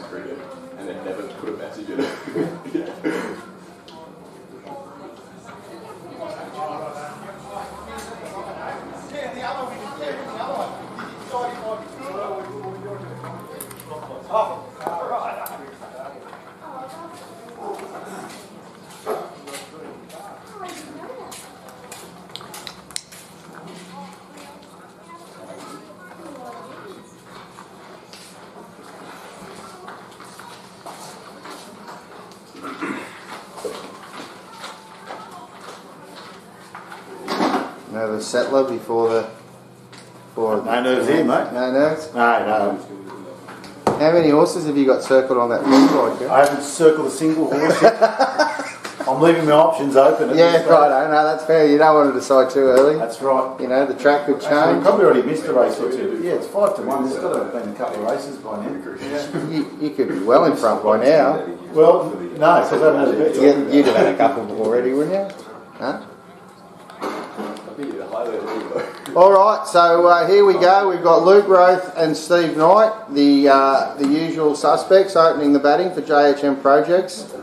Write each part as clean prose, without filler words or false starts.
cricket and then never put a message in it. No, the settler before the... No nerves here, mate. No nerves? No. How many horses have you got circled on that board? I haven't circled a single horse yet. I'm leaving my options open. Yeah, right. No, that's fair. You don't want to decide too early. That's right. You know, the track could change. Actually, probably already missed a race or two. Yeah, it's 5 to 1. There's got to have been a couple of races by now. You could be well in front by now. Well, no, because I haven't had a bet. You'd have had a couple already, wouldn't you? Huh? Alright, so here we go. We've got Luke Roth and Steve Knight, the usual suspects, opening the batting for JHM Projects.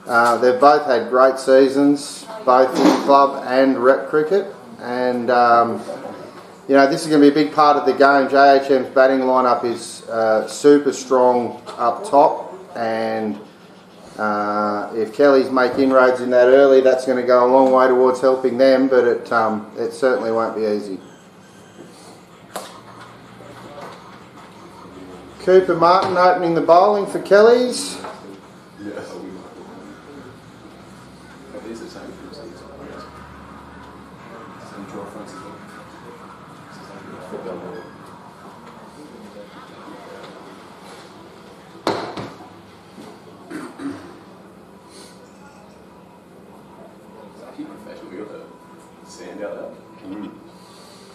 They've both had great seasons, both in club and rep cricket. And, you know, this is going to be a big part of the game. JHM's batting lineup is super strong up top. And if Kelly's make inroads in that early, that's going to go a long way towards helping them, but it certainly won't be easy. Cooper Martin opening the bowling for Kelly's. Yes.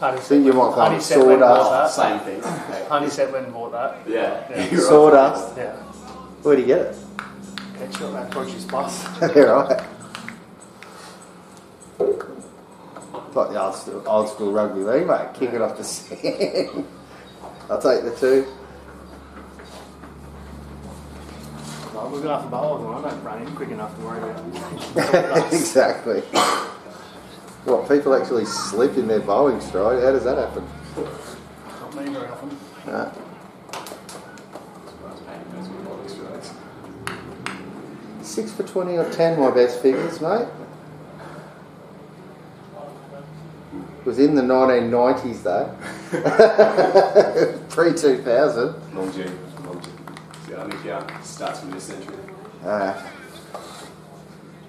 I think you might find sawdust. Same thing. Honey set when and bought that. Yeah. Sawdust. Yeah. Where'd you get it? Ketchup at Produce Plus. Yeah, right. Like the old school rugby league, mate. Kick it off the sand. I'll take the 2. Well, we're going to have to bowl, I don't run in quick enough to worry about. Exactly. What, people actually slip in their bowling stride? How does that happen? Not me very often. No. Six for 20 or 10, my best figures, mate. It was in the 1990s, though. Pre-2000. Longevity. See, I think starts from this century.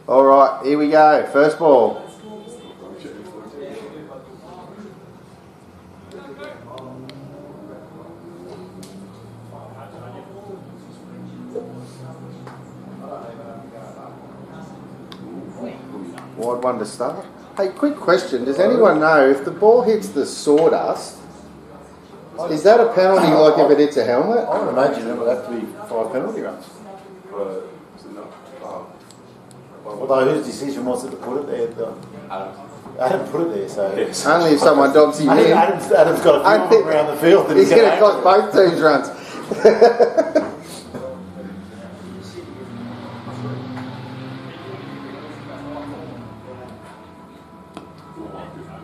All right, here we go. First ball. Wide one to start. Hey, quick question. Does anyone know if the ball hits the sawdust, is that a penalty like if it hits a helmet? I would imagine it would have to be 5 penalty runs. Although whose decision was it to put it there? Adam put it there, so... Yes. Only if someone dobs him in. Adam's got a few around the field. That he's going to cost both teams runs.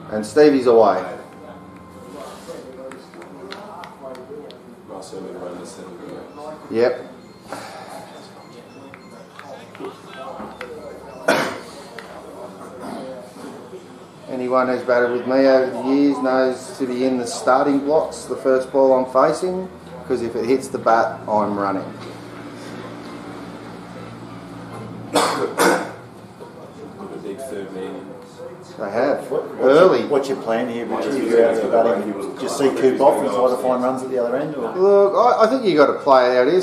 And Stevie's away. Yep. Anyone who's batted with me over the years knows to be in the starting blocks the first ball I'm facing, because if it hits the bat, I'm running. I have. Early. What's your plan here, Richard? If you're out there batting, just see Coop off and try to find runs at the other end? Or? Look, I think you've got to play it out here.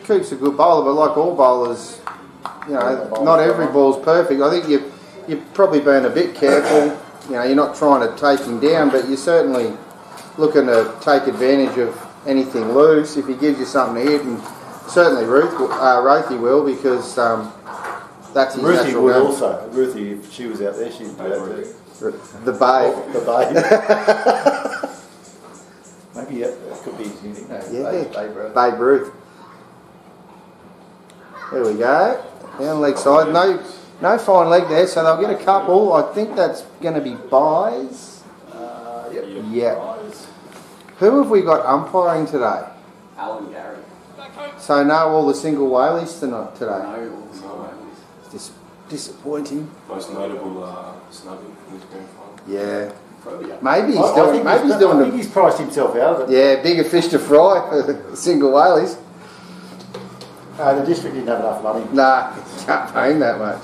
Coop's a good bowler, but like all bowlers, not every ball's perfect. I think you've probably been a bit careful. You're not trying to take him down, but you're certainly looking to take advantage of anything loose if he gives you something to hit, and certainly Rothy will, because that's his Ruthie natural would game. also. Ruthie, if she was out there, she'd do that too. The babe. The babe. Maybe that could be his nickname. Yeah, Babe Ruth. Babe Ruth. There we go. Down leg side. No fine leg there, so they'll get a couple. I think that's going to be buys. Yep. Yeah. Who have we got umpiring today? Alan Gary. So no, all the single whaleys today. No, all the small whales. Disappointing. Most notable snubbing in this grand final. Yeah. Probably, yeah. Maybe he's I doing. think Maybe he's I doing think the. he's priced himself out of it. Yeah, bigger fish to fry for the single whaleys. The district didn't have enough money. Nah, can't pay him that much.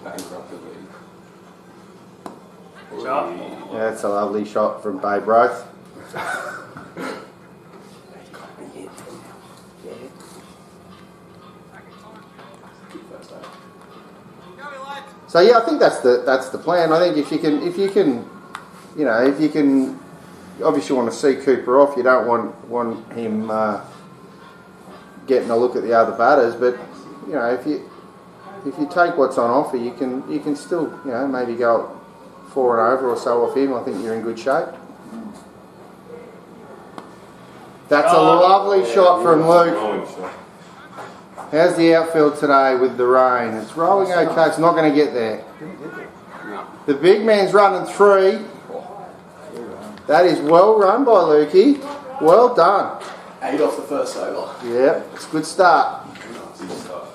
Bankrupted league. Shot. Yeah, that's a lovely shot from Babe Roth. Good first day. So yeah, I think that's the plan. I think if you can, you know, if you can, obviously want to see Cooper off. You don't want him getting a look at the other batters. But you know, if you take what's on offer, you can still, you know, maybe go 4 and over or so off him. I think you're in good shape. That's a lovely shot from Luke. Rolling shot. How's the outfield today with the rain? It's rolling okay. It's not going to get there. No. The big man's running 3. That is well run by Lukey. Well done. 8 off the first over. Yep, it's a good start. Big stuff.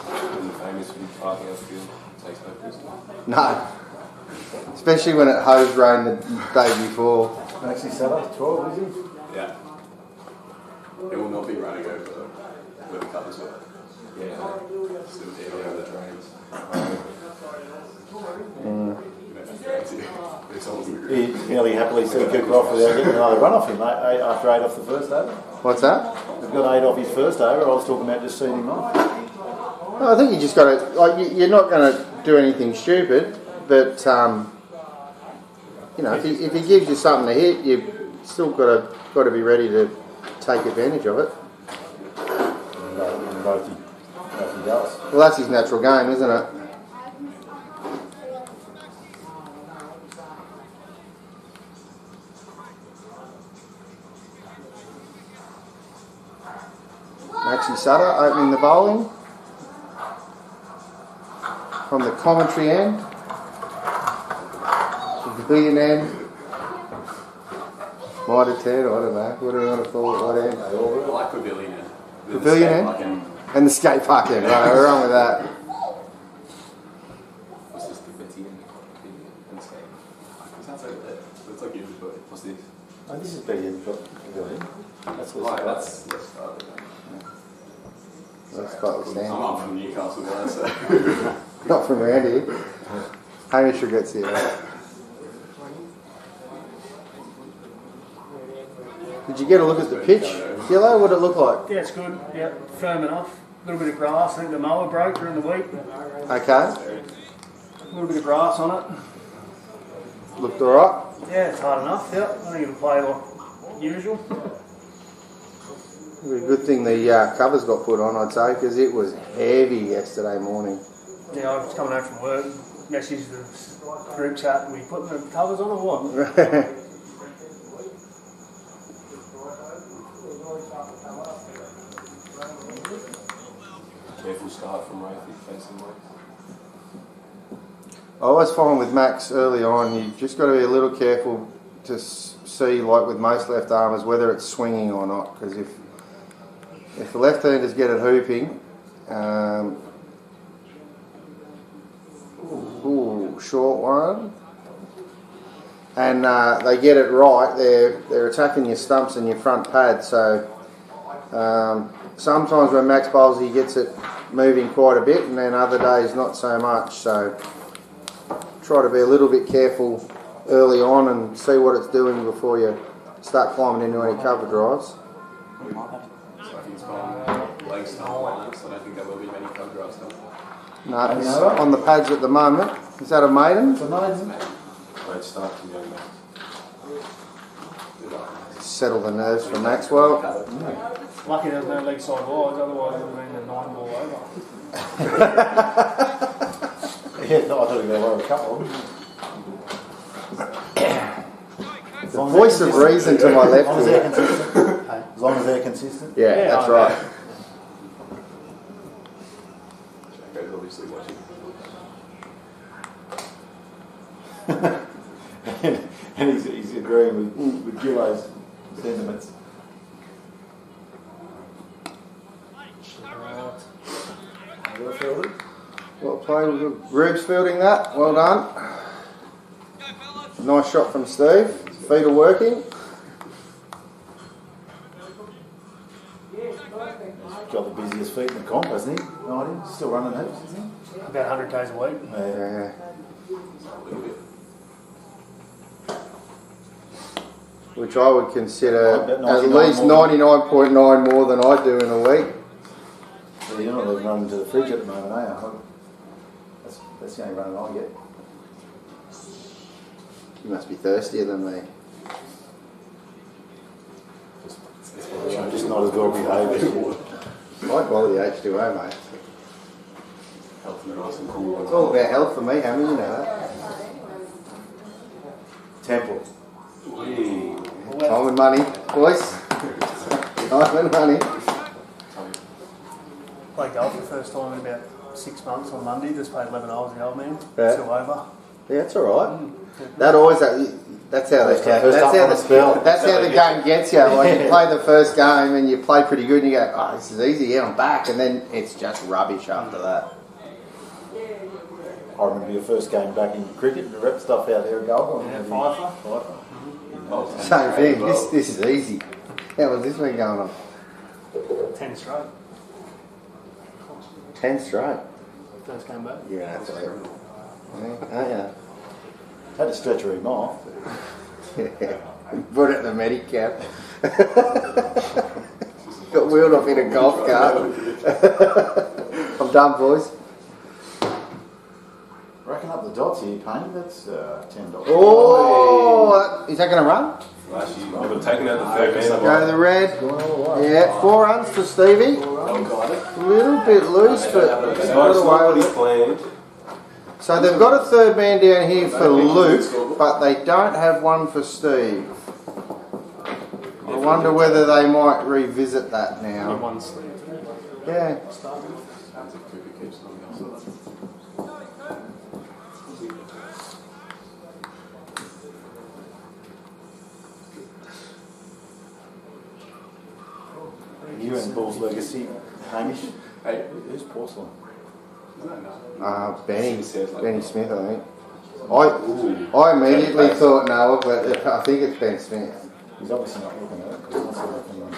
And famous for parking outfield. Takes no piss. No. Especially when it hose rained the day before. Actually, Saturday, 12, is he? Yeah. It will not be running over where the covers were. Yeah. Still Yeah, down the there. drains. It's almost a He nearly happily see Cooper off without getting another run off him after 8 off the first over. What's that? We've got 8 off his first over. I was talking about just seeing him off. No, I think you just got to, like, you're not going to do anything stupid, but, you know, if he gives you something to hit, you've still got to be ready to take advantage of it. And both he does. Well, that's his natural game, isn't it? Maxi Sutter opening the bowling from the commentary end, the pavilion end, mitre 10, I don't know, what do we want to call it, what end? I like pavilion end. With the Pavilion skate end? park end. And the skate park end, right, we're on with that. What's this? The Betty and the skate. It sounds like that. It's like usual, but what's this? Oh, this is big. That's what's Right, that's started. Let's start with I'm Stan. up from Newcastle guys, so Not from around here. Hamish regrets here. Did you get a look at the pitch? Yellow, what did it look like? Yeah, it's good. Yeah, firm enough. A little bit of grass. I think the mower broke during the week. Okay, A little bit of grass on it. looked alright. Yeah, it's hard enough. Yeah, I think it'll play like usual. It was a good thing the covers got put on, I'd say, because it was heavy yesterday morning. Yeah, I was coming home from work. Messaged the group chat. We putting the covers on or what? Careful start from right facing right. I always find with Max early on, you've just got to be a little careful to see, like with most left armers, whether it's swinging or not. Because if the left-handers get it hooping, ooh, short one, and they get it right, they're attacking your stumps and your front pad. So sometimes when Max bowls, he gets it moving quite a bit, and then other days not so much. So try to be a little bit careful early on and see what it's doing before you start climbing into any cover drives. So I think it's gone legs down line, so I don't think there will be many cover drives done. No, it's on the pads at the moment. Is that a maiden? It's amazing. Great start from young man. Settle the nerves for Maxwell. Lucky there's no leg side wides, otherwise it would have been a 9 ball over. Yeah, no, I thought he was going to wear a couple of them. The voice of reason to my left As long as here. they're consistent. As long as they're consistent. Yeah, that's right. agreeing with Gillo's sentiments. Well played, Rube's fielding that, well done. Nice shot from Steve, feet are working. He's got the busiest feet in the comp, hasn't he? No, he's still running hoops, isn't he? About 100 k's a week. Yeah. Which I would consider at least 99.9 more than I do in a week. Yeah, you're not even running to the fridge at the moment, are you? That's the only running I get. You must be thirstier than me. I'm just not as well behaved. High quality H2O, mate. Health and nice and cool. It's all about health for me, Hammy, you know that. Temple. Time and money, boys. Time and money. Played golf for the first time in about 6 months on Monday. Just played 11 holes, the old man. Yeah. Still over. Yeah, it's alright. That always, that's how they that's how the game gets you. Like you play the first game and you play pretty good and you go, oh, this is easy, yeah, I'm back. And then it's just rubbish after that. I remember your first game back in cricket and the rep stuff out there at golf. Yeah, fifer. Same thing, this is easy. How was this one going on? 10 straight. 10 straight. First game back. Yeah, that's right. Oh yeah. Had to stretcher him off. Put it in the medicap. Got wheeled off in a golf cart. I'm done, boys. Racking up the dots here, Payne. That's $10. Oh, is that going to run? Flashy. I've been taking out the third man. Go to the red. Yeah, 4 runs for Stevie. A little bit loose, but It's not what he's planned. so they've got a third man down here for Luke, but they don't have one for Steve. I wonder whether they might revisit that now. One sleeve. Yeah. You and Bull's legacy, Hamish. Hey, Who's porcelain? Benny Smith, I think. I immediately thought Noah, but I think it's Ben Smith. He's obviously not looking at it because he's not looking at it.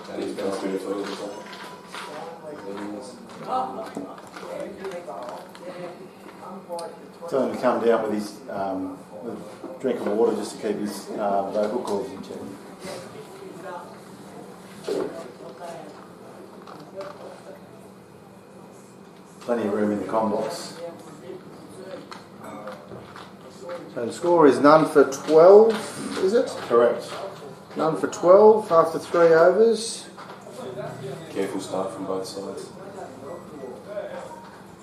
that is best doing for the Tell him to come down with his with a drink of water just to keep his vocal cords in check. Plenty of room in the comm box. So the score is none for 12, is it? Correct. None for 12 after 3 overs. careful start from both sides.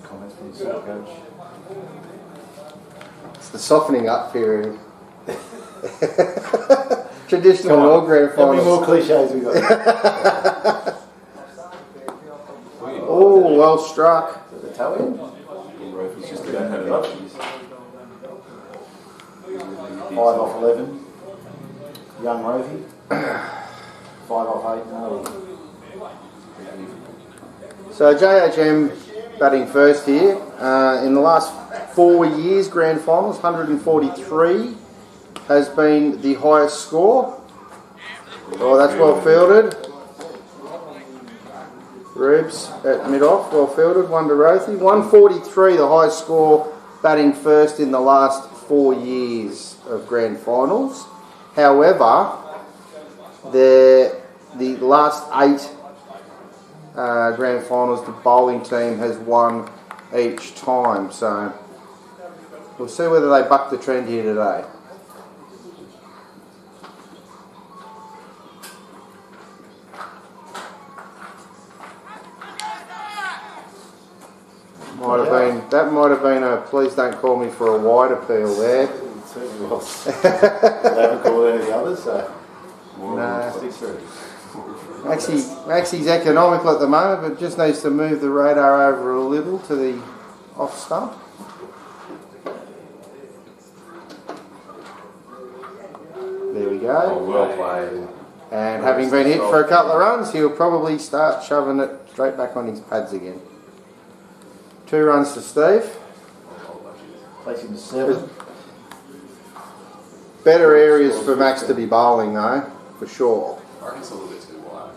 Comments from the side coach. It's the softening up period. Traditional World Grand How many more Finals. cliches we got? Oh, well struck. The toe end? In Rovy's just about had enough. 5 off 11. Young Rovy. 5 off 8. No. So JHM batting first here. In the last 4 years, Grand Finals, 143 has been the highest score. Oh, that's well fielded. Rubes at mid-off, well fielded, 1 to Rothy. 143, the highest score, batting first in the last 4 years of Grand Finals. However, the last 8 Grand Finals, the bowling team has won each time. So we'll see whether they buck the trend here today. That might have been a please don't call me for a wide appeal there. It certainly was. They haven't called any of the others, so. No. Stick through. Maxi's economical at the moment, but just needs to move the radar over a little to the off stump. go. Well played. And having been hit for a couple of runs, he'll probably start shoving it straight back on his pads again. 2 runs to Steve. Place him to 7. Better areas for Max to be bowling though, for sure. I reckon it's a little bit too wide.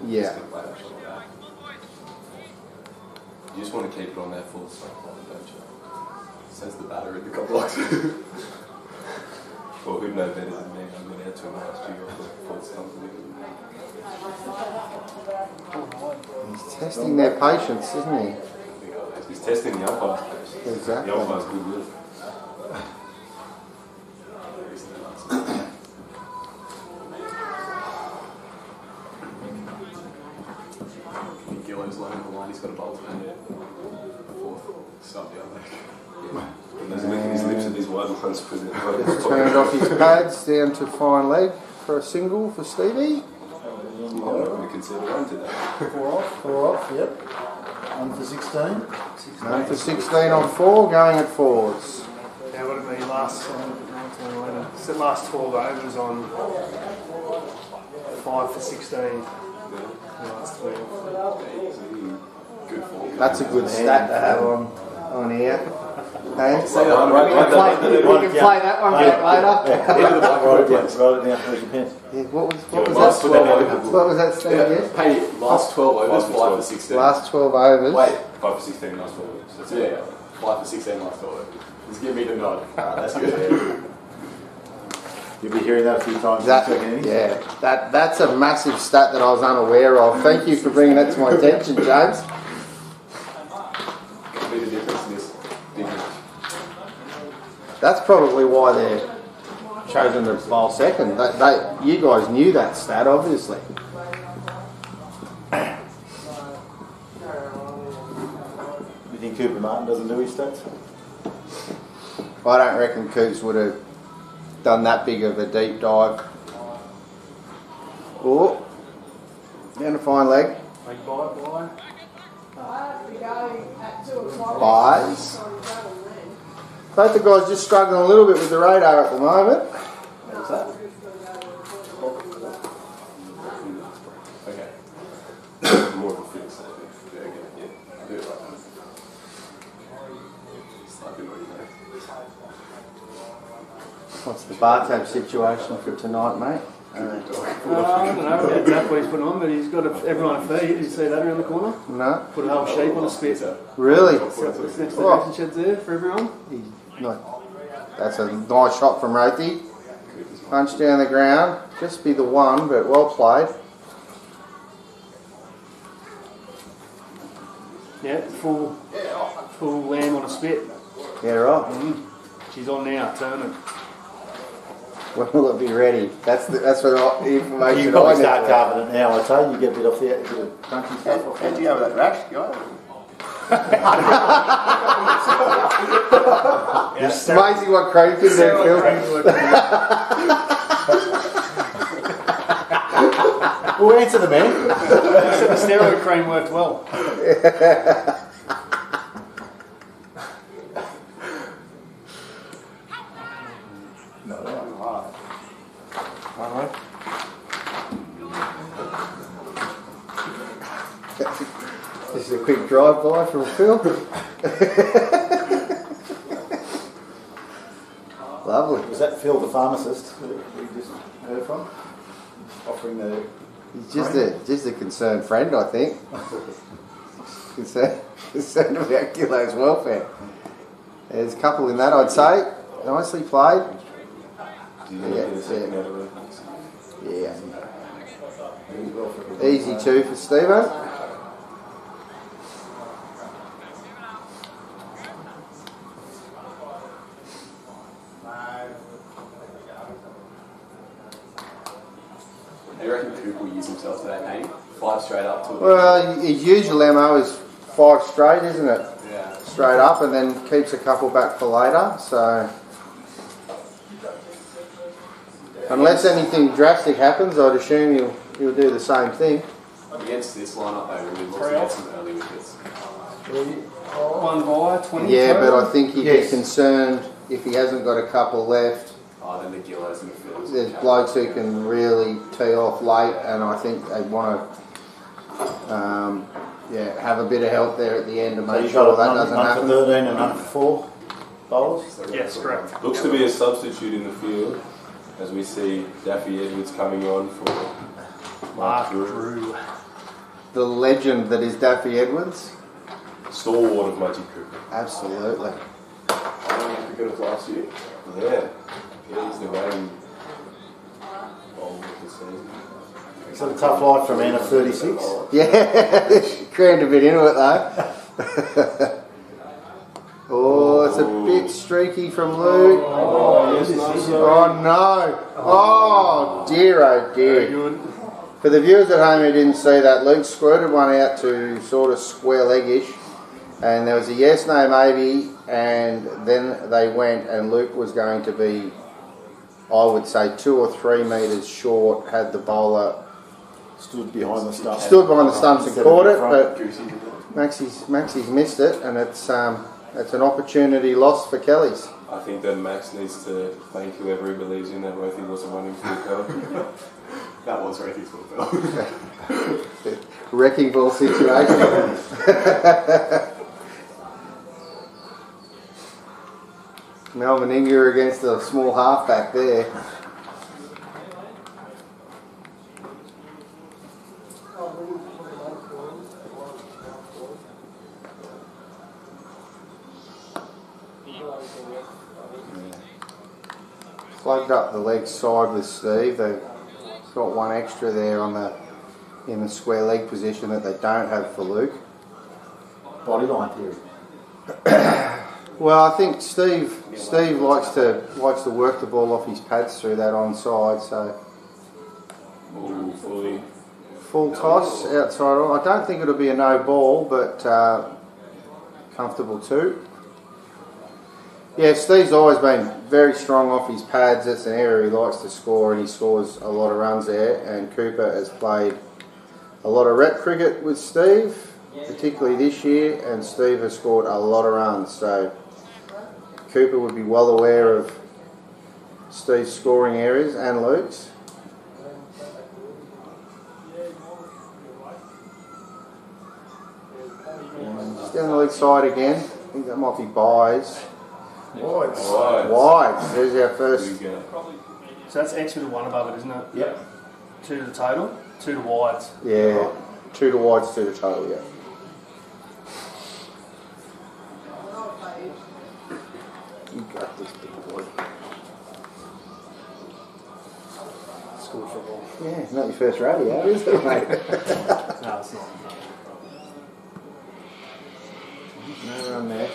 Yeah. You just want to keep it on that full strike line, don't you? Says the batter in the Goodluck. Well, who'd know better than me? I went out to him last year off the full stump. He's testing their patience, isn't he? He's testing the umpires. Exactly. The umpire's good with it. Gillo's laying on the line, he's got a bolt and a fourth sub down there. And he's licking his lips at his wide ones for the Just turned off his pads down to fine leg for a single for Stevie. I'm not going to consider one today. 4 off, yep. 1 for 16. 1 for 16 on 4, going at 4s. Yeah, what did we last 12 overs on 5 for 16. The last 12. Good form. That's a good stat to have on here. Hey? We Say that can play that one back later. Into the black Write it board, down, please. write it down, where's your pen? Yeah, what was Last that? 12 overs. What was that stat again? Hey, last 12 overs, 5 for 16. Last 12 overs. Wait, 5 for 16 last 12 weeks. That's it. yeah, 5 for 16 last 12 overs. Just give me the nod. That's good. You'll be hearing that a few times in the That, second innings. yeah, that's a massive stat that I was unaware of. Thank you for bringing that to my attention, James. Could be the difference in this big match. That's probably why they're chosen to bowl second. You guys knew that stat, obviously. You think Cooper Martin doesn't do his stats? I don't reckon Coops would have done that big of a deep dive. Oh, down to fine leg. Like bye. Buys. Both the guys just struggling a little bit with the radar at the moment. What's that? Okay. More of a fix, I think. Yeah, okay. Yeah, I'll do it right now. Slightly naughty, mate. What's the bar tab situation for tonight, mate? I don't know exactly what he's putting on, but he's got everyone a feed. Did you see that around the corner? No, Put a whole sheep on a spit. really? Next to the action sheds there for everyone. That's a nice shot from Rothy. Punch down the ground. Just be the one, but well played. Yeah, full lamb on a spit. Yeah, right. She's on now, turning. When will it be ready? That's what the information You probably I need start to- carving it now, I tell you, you get a bit off the bit of crunchy stuff off How'd you go with that rash, guy? It's amazing what Craig can do, Phil. We'll answer the man. The steroid cream worked well. This is a quick drive-by from Phil. Lovely. Was that Phil the pharmacist that we just heard from? Offering the... He's just a concerned friend, I think. concerned about Gillo's welfare. There's a couple in that, I'd say. Nicely played. Do you get a second out of it? Yeah. Easy 2 for Stephen. I reckon Coop will use himself today, mate. 5 straight up to Well, his usual MO is 5 straight, isn't it? Yeah. Straight up, and then keeps a couple back for later. So, unless anything drastic happens, I'd assume he'll do the same thing. Against this lineup, though, really looks to get some early wickets. 1 by 20. Yeah, but I think he'd be concerned if he hasn't got a couple left. Oh, then the Gillows and the Phils. there's blokes who can really tee off late, and I think they want to have a bit of help there at the end to So make you've sure got that none doesn't for happen. 13 and none for 4 bowlers? Yes, correct. Looks to be a substitute in the field, as we see Daffy Edwards coming on for Mark Drew. The legend that is Daffy Edwards. stalwart of Mudgee cricket. Absolutely. Cricket of last year. Yeah, he's the reigning bowler of the season. It's a tough life for a man of 36. Yeah, crammed a bit into it though. Oh, it's a bit streaky from Luke. Oh no. Oh dear, oh Very dear. good. For the viewers at home who didn't see that, Luke squirted one out to sort of square leggish, and there was a yes, no, maybe, and then they went, and Luke was going to be, I would say, 2 or 3 metres short had the bowler Stood behind the stump. stood behind the stumps and Instead caught of it, in but front. Maxie's missed it, and it's an opportunity lost for Kelly's. I think that Max needs to thank whoever he believes in that Rothy wasn't running full cover. That was Rothy's fault. Wrecking ball situation. Melvin Inger against a small halfback there. Plugged up the leg side with Steve. They've got one extra there in the square leg position that they don't have for Luke. Bodyline theory. Well, I think Steve likes to work the ball off his pads through that onside, so Ooh, fully. full toss outside. I don't think it'll be a no ball, but comfortable too. Yeah, Steve's always been very strong off his pads. That's an area he likes to score, and he scores a lot of runs there. And Cooper has played a lot of rep cricket with Steve, particularly this year, and Steve has scored a lot of runs. So Cooper would be well aware of Steve's scoring areas and Luke's. Just down the leg side again. I think that might be buys. Wide. Wide. There's our first. Here we go. So that's X with a 1 above it, isn't it? Yep. 2 to the total, 2 to wides. Yeah. 2 to wides, 2 to total, yeah. You got this big boy. School football. Yeah, not your first rodeo, is it, mate? No, it's not. No run there.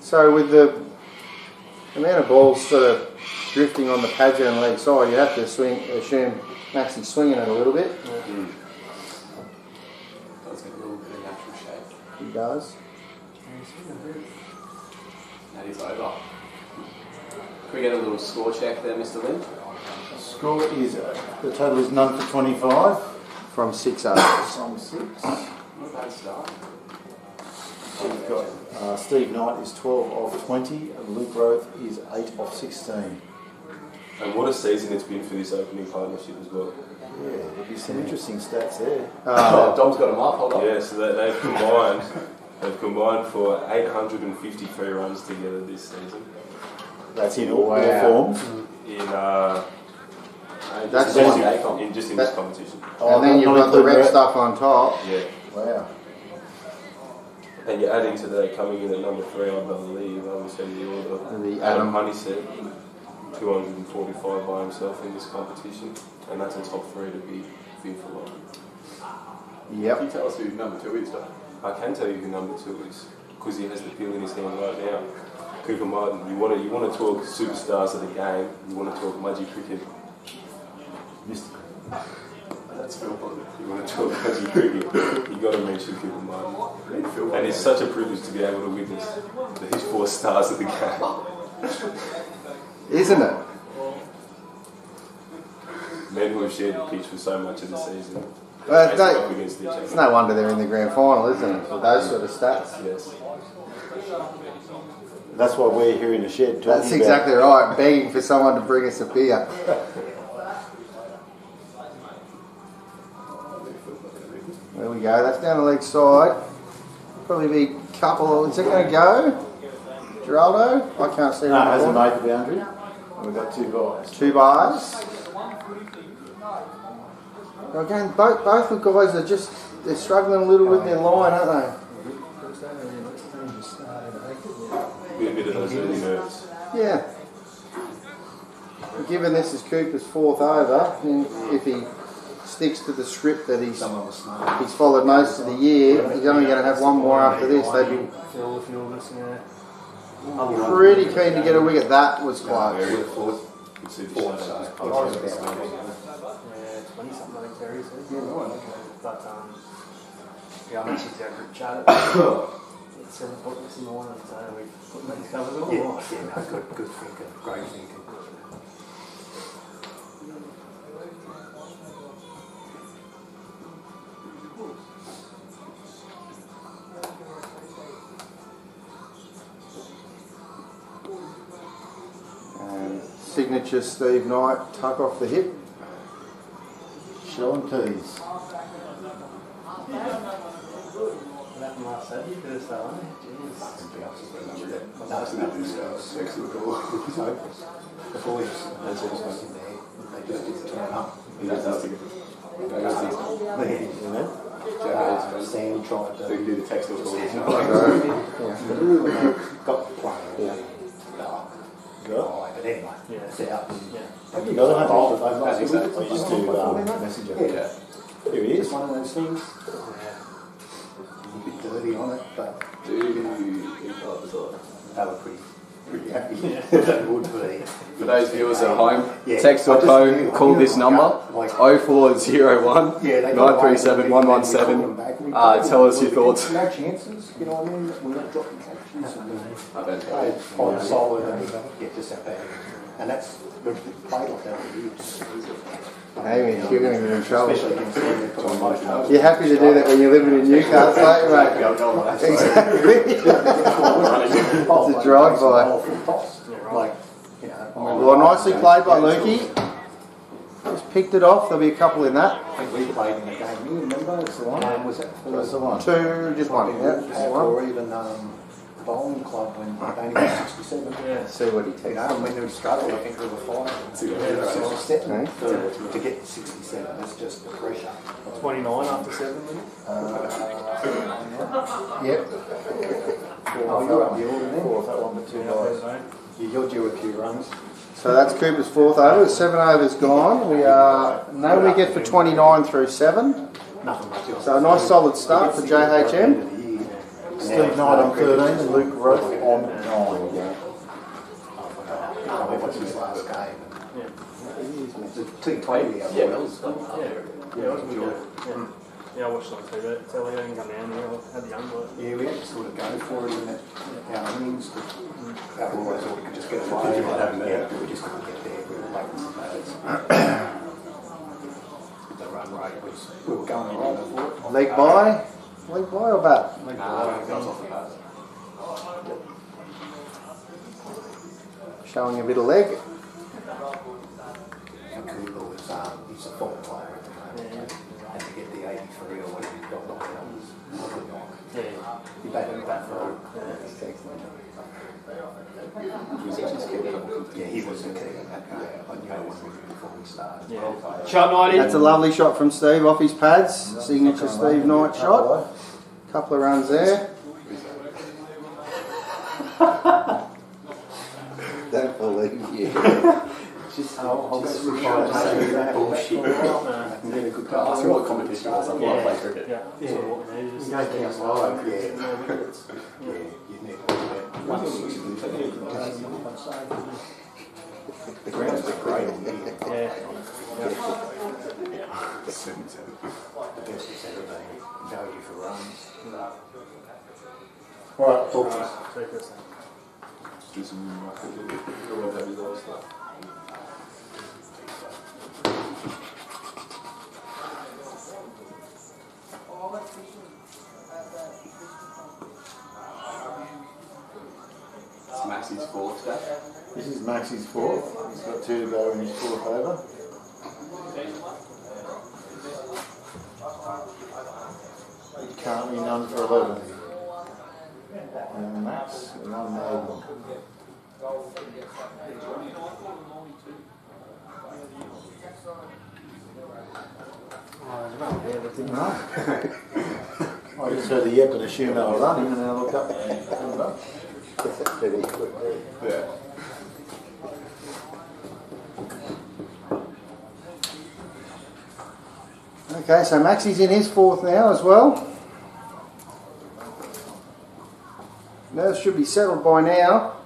So with the amount of balls sort of drifting on the pads and leg side, you have to assume Maxie's swinging it a little bit. Does get a little bit of natural shape. He does. That is over. Can we get a little score check there, Mr. Lynn? Score is, the total is none for 25. From 6 overs. From 6. Not a bad start. We've got Steve Knight is 12 of 20 and Luke Roth is 8 of 16. And what a season it's been for this opening partnership as well. Yeah, there'll be some interesting stats there. Dom's got him up, hold on. Yeah, so they've combined for 853 runs together this season. That's in all Wow. forms. In That's just one day in this competition. And then you've got the red stuff on top. Yeah. Wow. And you're adding to that, coming in at number 3, I believe, I will send the order. The Adam Honeysett, 245 by himself in this competition, and that's a top 3 to be for long. Can Yep. you tell us who number 2 is, Dom? I can tell you who number 2 is, because he has the pill in his hand right now. Cooper Martin. You want to talk superstars of the game. You want to talk Mudgee cricket. That's Phil Bond. You want to talk Mudgee cricket. You got to mention Cooper Martin. And it's such a privilege to be able to witness these 4 stars of the game. Isn't it? Men who have shared the pitch for so much of the season. Well, Face no- it off against each other. It's no wonder they're in the grand final, isn't it? With those sort of stats. Yes. That's why we're here in the shed talking That's exactly right. Begging for someone to bring us a beer. There we go. That's down the leg side. Probably be a couple. Is it going to go? Geraldo? I can't see. No, it on the hasn't board. made the boundary. And we've got 2 guys. 2 bars. Again, both the guys are just, they're struggling a little with their line, aren't Be a bit of those early nerves. they? Yeah. Given this is Cooper's 4th over, and if he sticks to the script that he's followed most of the year, he's only going to have one more after this. They'd be Fill this, yeah. pretty keen to get a wicket. That was close. Very good. You can see the shadows just popping out the side. Yeah, 20 something, I think Terry said. But, yeah, I mentioned to our group chat at 7 o'clock this morning, so we've put these covers all. Yeah, no, good thinking, great thinking. And signature Steve Knight, tuck off the hip. Shell and teas. What happened last Saturday? First day, wasn't it? Jeez. The boys, they just didn't turn up. Sam tried to do the text or call. got the play. But anyway, Yeah. it's out. Yeah. You got to have all of That's those. exactly. I used to message him. Yeah. Here he It's is. one of those things. Yeah. A bit dirty on it, but they were pretty happy. They would be. For those viewers at home, Yeah. text or I just phone, knew- call this number like- 0401 Yeah, they 937 117. Tell us your thoughts. No chances, you know what I mean? We're not dropping catches. I bet. On solid and get this out there. And that's the play like that for years. Amy, you're going to get in trouble. Especially against them, they put on most houses. You're happy to do that when you're living in Newcastle, aren't you, mate? Exactly. It's a drive-by. Like, you know. Well, nicely played by Lukey. Just picked it off. There'll be a couple in that. I think we played in the game. You remember? It's the one. Was it? That's the one. 2, just one. Yeah, just one. Or even bowling club when they only got 67. Yeah. See what he You takes. know, and when they struggled, I think we were fine. To get 67, that's just the pressure. 29 after 7 minutes. Yep. Oh, you're up the order then. 4 that one, but 2 guys. You're due a few runs. So that's Cooper's 4th over. 7 overs gone. We are no wicket for 29 through 7. Nothing much else. So a nice solid start for JHM. Steve Knight on 13 and Luke Roth on 9. What's his last game? Yeah. The T20 out Yeah, there. that was fun. Yeah, it was good. Yeah, I watched it on TV. Telly, I didn't come down here. I had the young boy. Yeah, we had to sort of go for it in that our innings. That always thought we could just get away. Yeah, we just couldn't get there. We were making some batters. The run rate was, we were going all right for it. Leg by. Leg by or bat? That was off the bat. Showing a bit of leg. And Cooper was, he's a form player at the moment. Had to get the 83 or whatever he got knocked out. Was a good knock. Yeah. He batted that for Yeah, he was the key. Yeah, I knew it was before we started. Yeah. Shot 90. That's a lovely shot from Steve off his pads. Signature Steve Knight shot. Couple of runs there. Don't believe you. Just bullshit. And get a good Ask goal. him what competition was. I'm going to play cricket. Yeah. Yeah. Sort of what they just- Yeah, you need the grounds are great on here. Yeah. The best it's ever been. Value for runs. Alright, talk to us. Secret. Do some we'll have his old stuff. Maxi's fourth step. This is Maxi's fourth. He's got 2 to go in his fourth over. Currently none for 11. And Max, 1 maiden. No. I just heard the yep and assumed they were running, and then I looked up. Yeah. Okay, so Maxi's in his fourth now as well. Nerves should be settled by now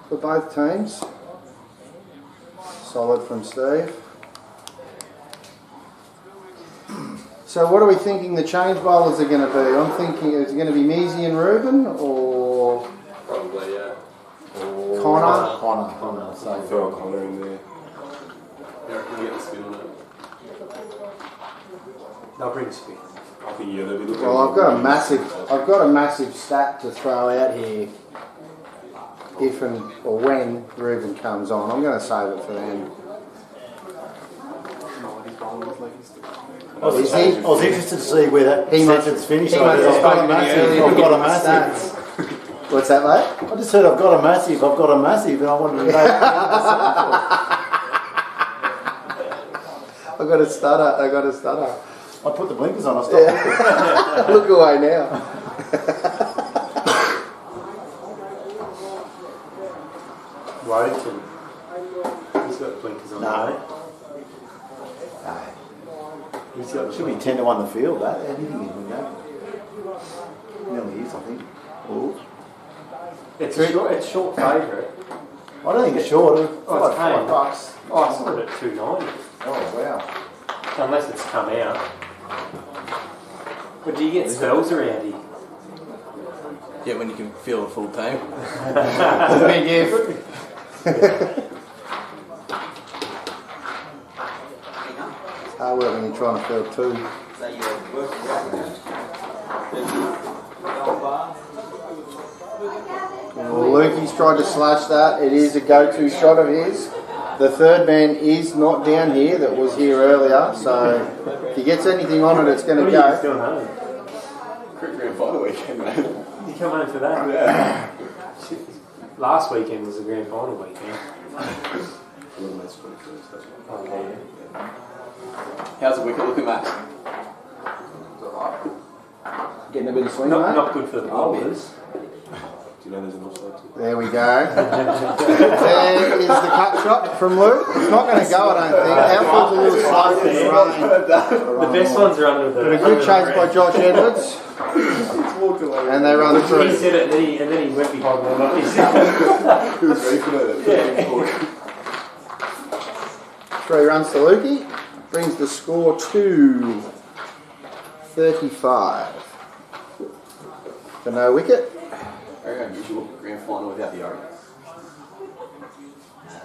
for both teams. Solid from Steve. So what are we thinking the change bowlers are going to be? I'm thinking it's going to be Measy and Reuben, or Probably, yeah. Connor. Connor, so Throw Connor in there. Yeah, can we get the spin on it? They'll bring a spin. I think yeah, they'll be looking. Well, I've got a massive stat to throw out here. If and or when Reuben comes on, I'm going to save it for then. I was interested to see where that He must- sentence finished. he must have I've got a spoken massive. earlier I've got a with massive. What's that, mate? I just said I've got a massive. I've got a massive, and I wanted to know. I got a stutter. I put the blinkers on. I stopped. Yeah. Look away now. Warrington. He's got blinkers on. No. He's got Should be 10 to 1 the field. That anything is that. Nearly is, I think. Oh. It's short favourite. I don't think it's short. Oh, it's $5. $5. Oh, I saw it at 290. Oh wow. Unless it's come out. But do you get spells around here? Yeah, when you can feel the full team. Big if. Hard work when you're trying to field two. Well, Lukey's tried to slash that. It is a go-to shot of his. The third man is not down here that was here earlier, so if he gets anything on it, it's going to What are you go. doing home? Quick grand final weekend, mate. You come home for that? Yeah. Last weekend was the grand final weekend. Oh, yeah. How's the wicket looking, Max? Getting a bit of swing, Not, mate. not good for the bowlers. Do you know there's an offside too? There we go. There is the cut shot from Luke. It's not going to go, I don't think. Outfield's a little slow from the rain. The best ones are under the. But a good chase by Josh Edwards. And they run He through. said it, and then he went behind one up. He said, He was reefing it. 3 runs to Lukey. Brings the score to 35. For no wicket. Very unusual grand final without the Orient.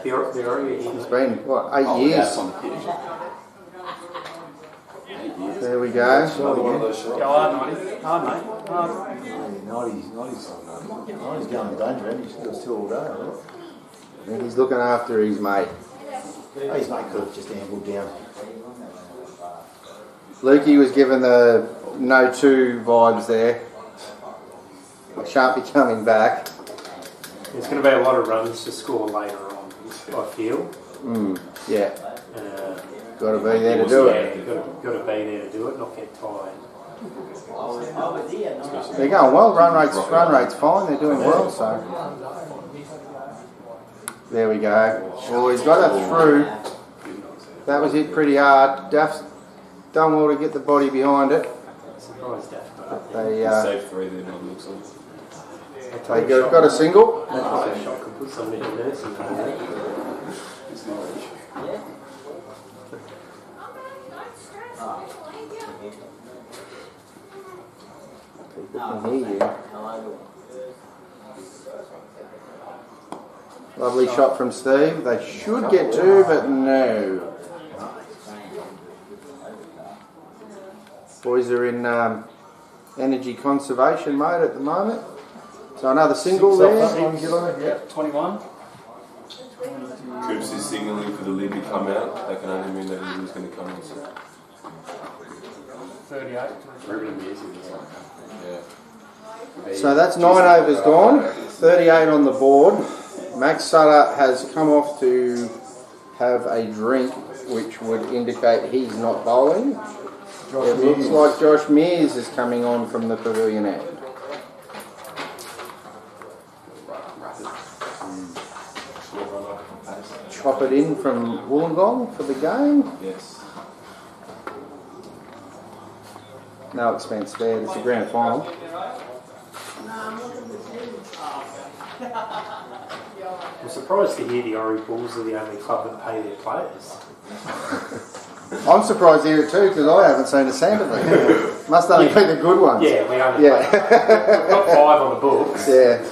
the Orient. It's been, what, 8 Oh, years? that's on the pitch. 8 years. There we go. Another one of those shots. Go hard, mate. Hard, mate. Hard. 90's going to danger, and he's still all day. And he's looking after his mate. His mate could have just ambled down. Lukey was given the no 2 vibes there. I shan't be coming back. There's going to be a lot of runs to score later on, I feel. Yeah, Uh, got to be there to do it. yeah, got to be there to do it, not get tired. They're going well. Run rate's fine. They're doing well. So there we go. Well, he's got that through. That was hit pretty hard. Duff's done well to get the body behind it. Surprised that. They Save 3 there, it looks like. they got a single. A shot can put somebody in there. People can hear you. Lovely shot from Steve. They should get 2, but no. Boys are in energy conservation mode at the moment. So another single That there. one, Gillo, yeah. 21. Coops is signalling for the lid to come out. That can only mean that he was going to come in. 38. Ruben and Music is like Yeah. So that's 9 overs gone, 38 on the board. Max Sutter has come off to have a drink, which would indicate he's not bowling. It looks like Josh Mears is coming on from the pavilion end. Chop it in from Wollongong for the game. Yes. No expense spared, it's a grand final. I'm surprised to hear the Ori Bulls are the only club that pay their players. I'm surprised to hear it too, because I haven't seen a cent of it. Must only be the good ones. Yeah, we only Yeah. pay. We've got 5 on the books. Yeah.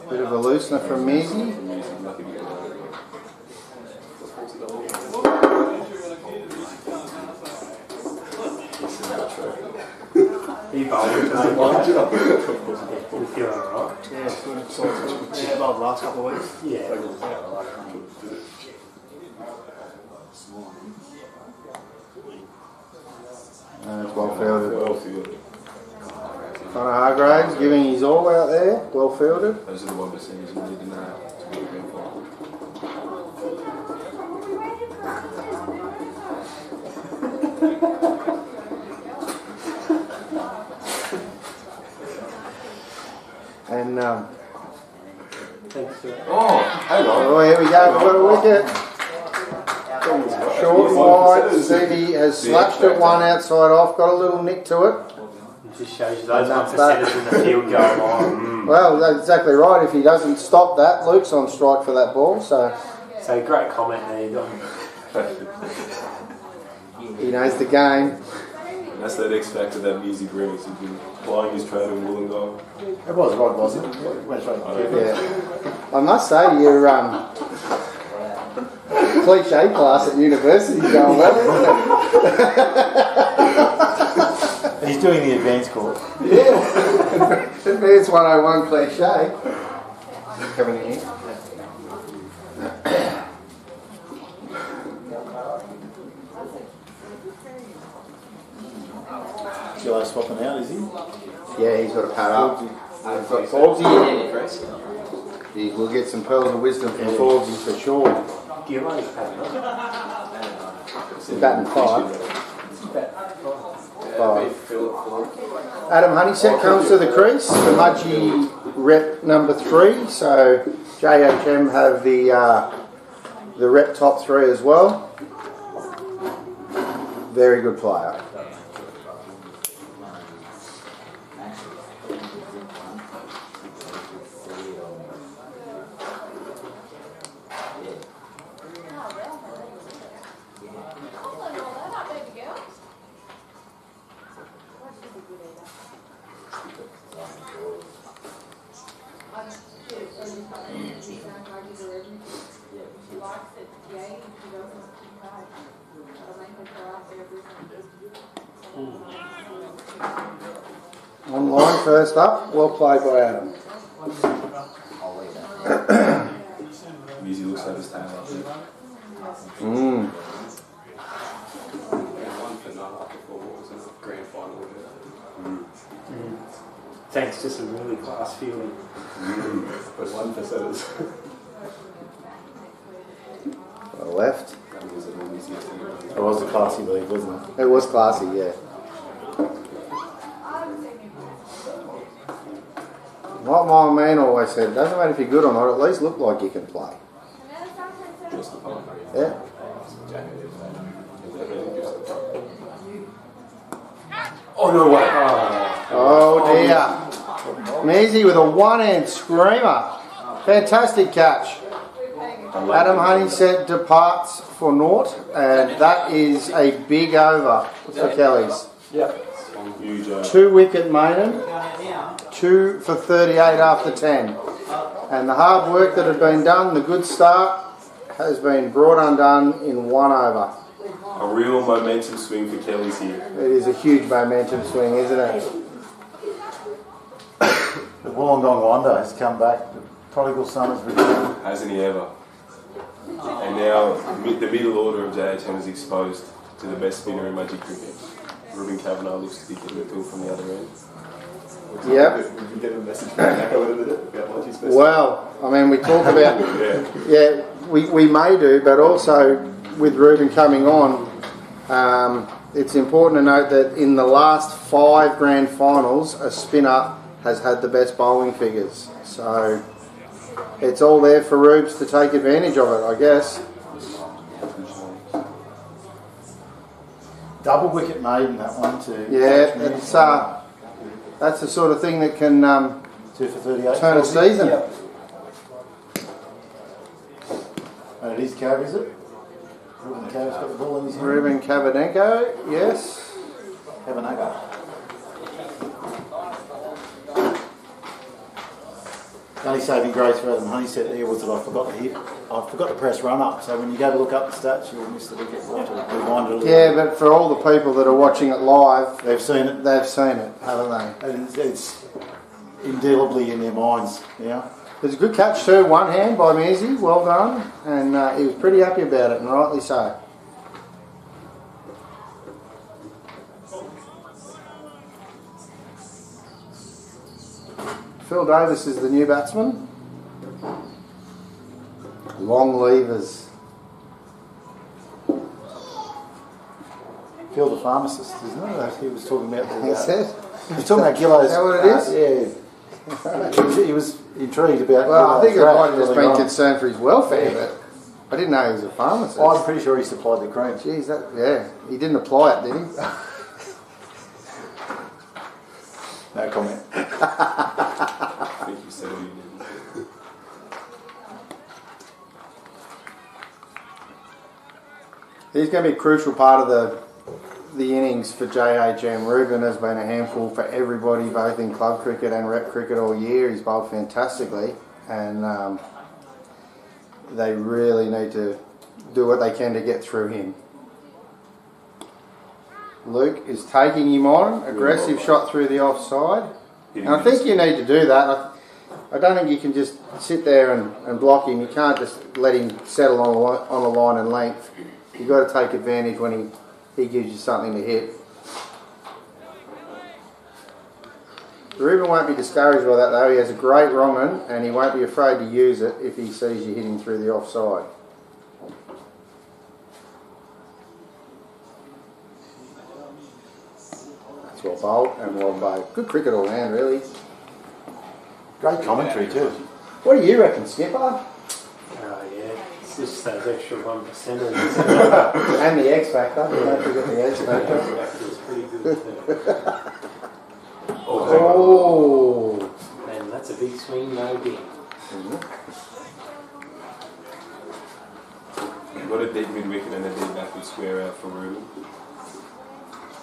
Bit of a loosener from Measy. He bowled. We feel alright. Yeah, it's good. Yeah, well, the last couple of weeks. Yeah. It's well fielded. Well fielded. Connor Hargraves giving his all out there. Well fielded. Those are the 1%ers who need to know to be a grand final. And Thanks, sir. Oh, hang on. oh, here we go. We've got a wicket. Short and wide. Seavey has slashed it one outside off. Got a little nick to it. It just shows you those And that's 1%ers in the field going on. Well, that's exactly right. If he doesn't stop that, Luke's on strike for that ball. So So great comment there. Don. he knows the game. That's that X factor that music brings. He's been plying his trade in Wollongong. It was right, wasn't it? Went straight. Yeah. I must say, your cliche class at university is going well, isn't He's doing the advanced course. it? Yeah. Advanced 101 cliche. Coming in here. Gillo swapping out, is he? Yeah, he's got a pad up. We've got Forbesy. We'll get some pearls of wisdom from Forbesy for sure. Gillo's paying up. Batting 5. Beef, Philip. Adam Honeysett comes to the crease for Mudgee rep number 3. So JHM have the rep top 3 as well. Very good player. Online first up, well played by Adam. Music looks like his tail up there. Mm. One for none after 4 balls in the grand final. Thanks to some really class fielding. But 1 for setters. Left. That was the easiest thing. It was a classy league, wasn't it? It was classy, yeah. What my man always said, doesn't matter if you're good or not, at least look like you can play. Just the palm. Yeah. Oh, no way. Oh dear. Measy with a one-hand screamer. Fantastic catch. Adam Honeysett departs for naught, and that is a big over for Kelly's. Yep. Huge. 2 wicket maiden, 2 for 38 after 10. And the hard work that had been done, the good start, has been brought undone in 1 over. A real momentum swing for Kelly's here. It is a huge momentum swing, isn't it? The Wollongong Wonder has come back. The prodigal son has returned. Hasn't he ever? And now the middle order of JHM is exposed to the best spinner in Magic cricket. Ruben Kavanagh looks to be getting the field from the other end. Yep. We can get a message from Jacko in a minute about Monty's best. Well, I mean, we talk about, Yeah. we may do, but also with Ruben coming on, it's important to note that in the last 5 grand finals, a spinner has had the best bowling figures. So it's all there for Rubes to take advantage of it, I guess. Double wicket maiden, that one too. Yeah, that's the sort of thing that can 2 for 38. turn a season. Yep. And it is Cav, is it? Ruben Cav's got the ball in his hand. Ruben Kavanagh, yes. Kavanagh. The only saving grace for Adam Honey said here was that I forgot to press run up. So when you go to look up the stats, you'll miss the wicket. We'll have to rewind it a little Yeah, bit. but for all the people that are watching it live, They've seen it. they've seen it, haven't they? And it's indelibly in their minds. Yeah. It was a good catch too, one hand by Mearsey, well done, and he was pretty happy about it, and rightly so. Phil Davis is the new batsman. Long levers. Phil the pharmacist, isn't it? He was talking about the. Is it? He was talking about Gillo's. Is that what it is? Yeah. He was intrigued about. Well, I think it Gillo's might have just rat been early on. concerned for his welfare, but I didn't know he was a pharmacist. I'm pretty sure he supplied the cream. Jeez, yeah, he didn't apply it, did he? No comment. I think you said it. He's going to be a crucial part of the innings for JHM. Ruben has been a handful for everybody, both in club cricket and rep cricket all year. He's bowled fantastically, and they really need to do what they can to get through him. Luke is taking him on, aggressive shot through the offside. And I think you need to do that. I don't think you can just sit there and block him. You can't just let him settle on a line and length. You've got to take advantage when he gives you something to hit. Ruben won't be discouraged by that though. He has a great wrong un, and he won't be afraid to use it if he sees you hitting through the offside. That's well bowled and well bowled. Good cricket all round, really. Great commentary too. What do you reckon, Skipper? Oh yeah, it's just those extra 1%ers. And the X Factor. Don't forget the X Factor. It's pretty good too. Oh. And that's a big swing, no big. You've got a deep mid wicket and a deep backward square out for Ruben.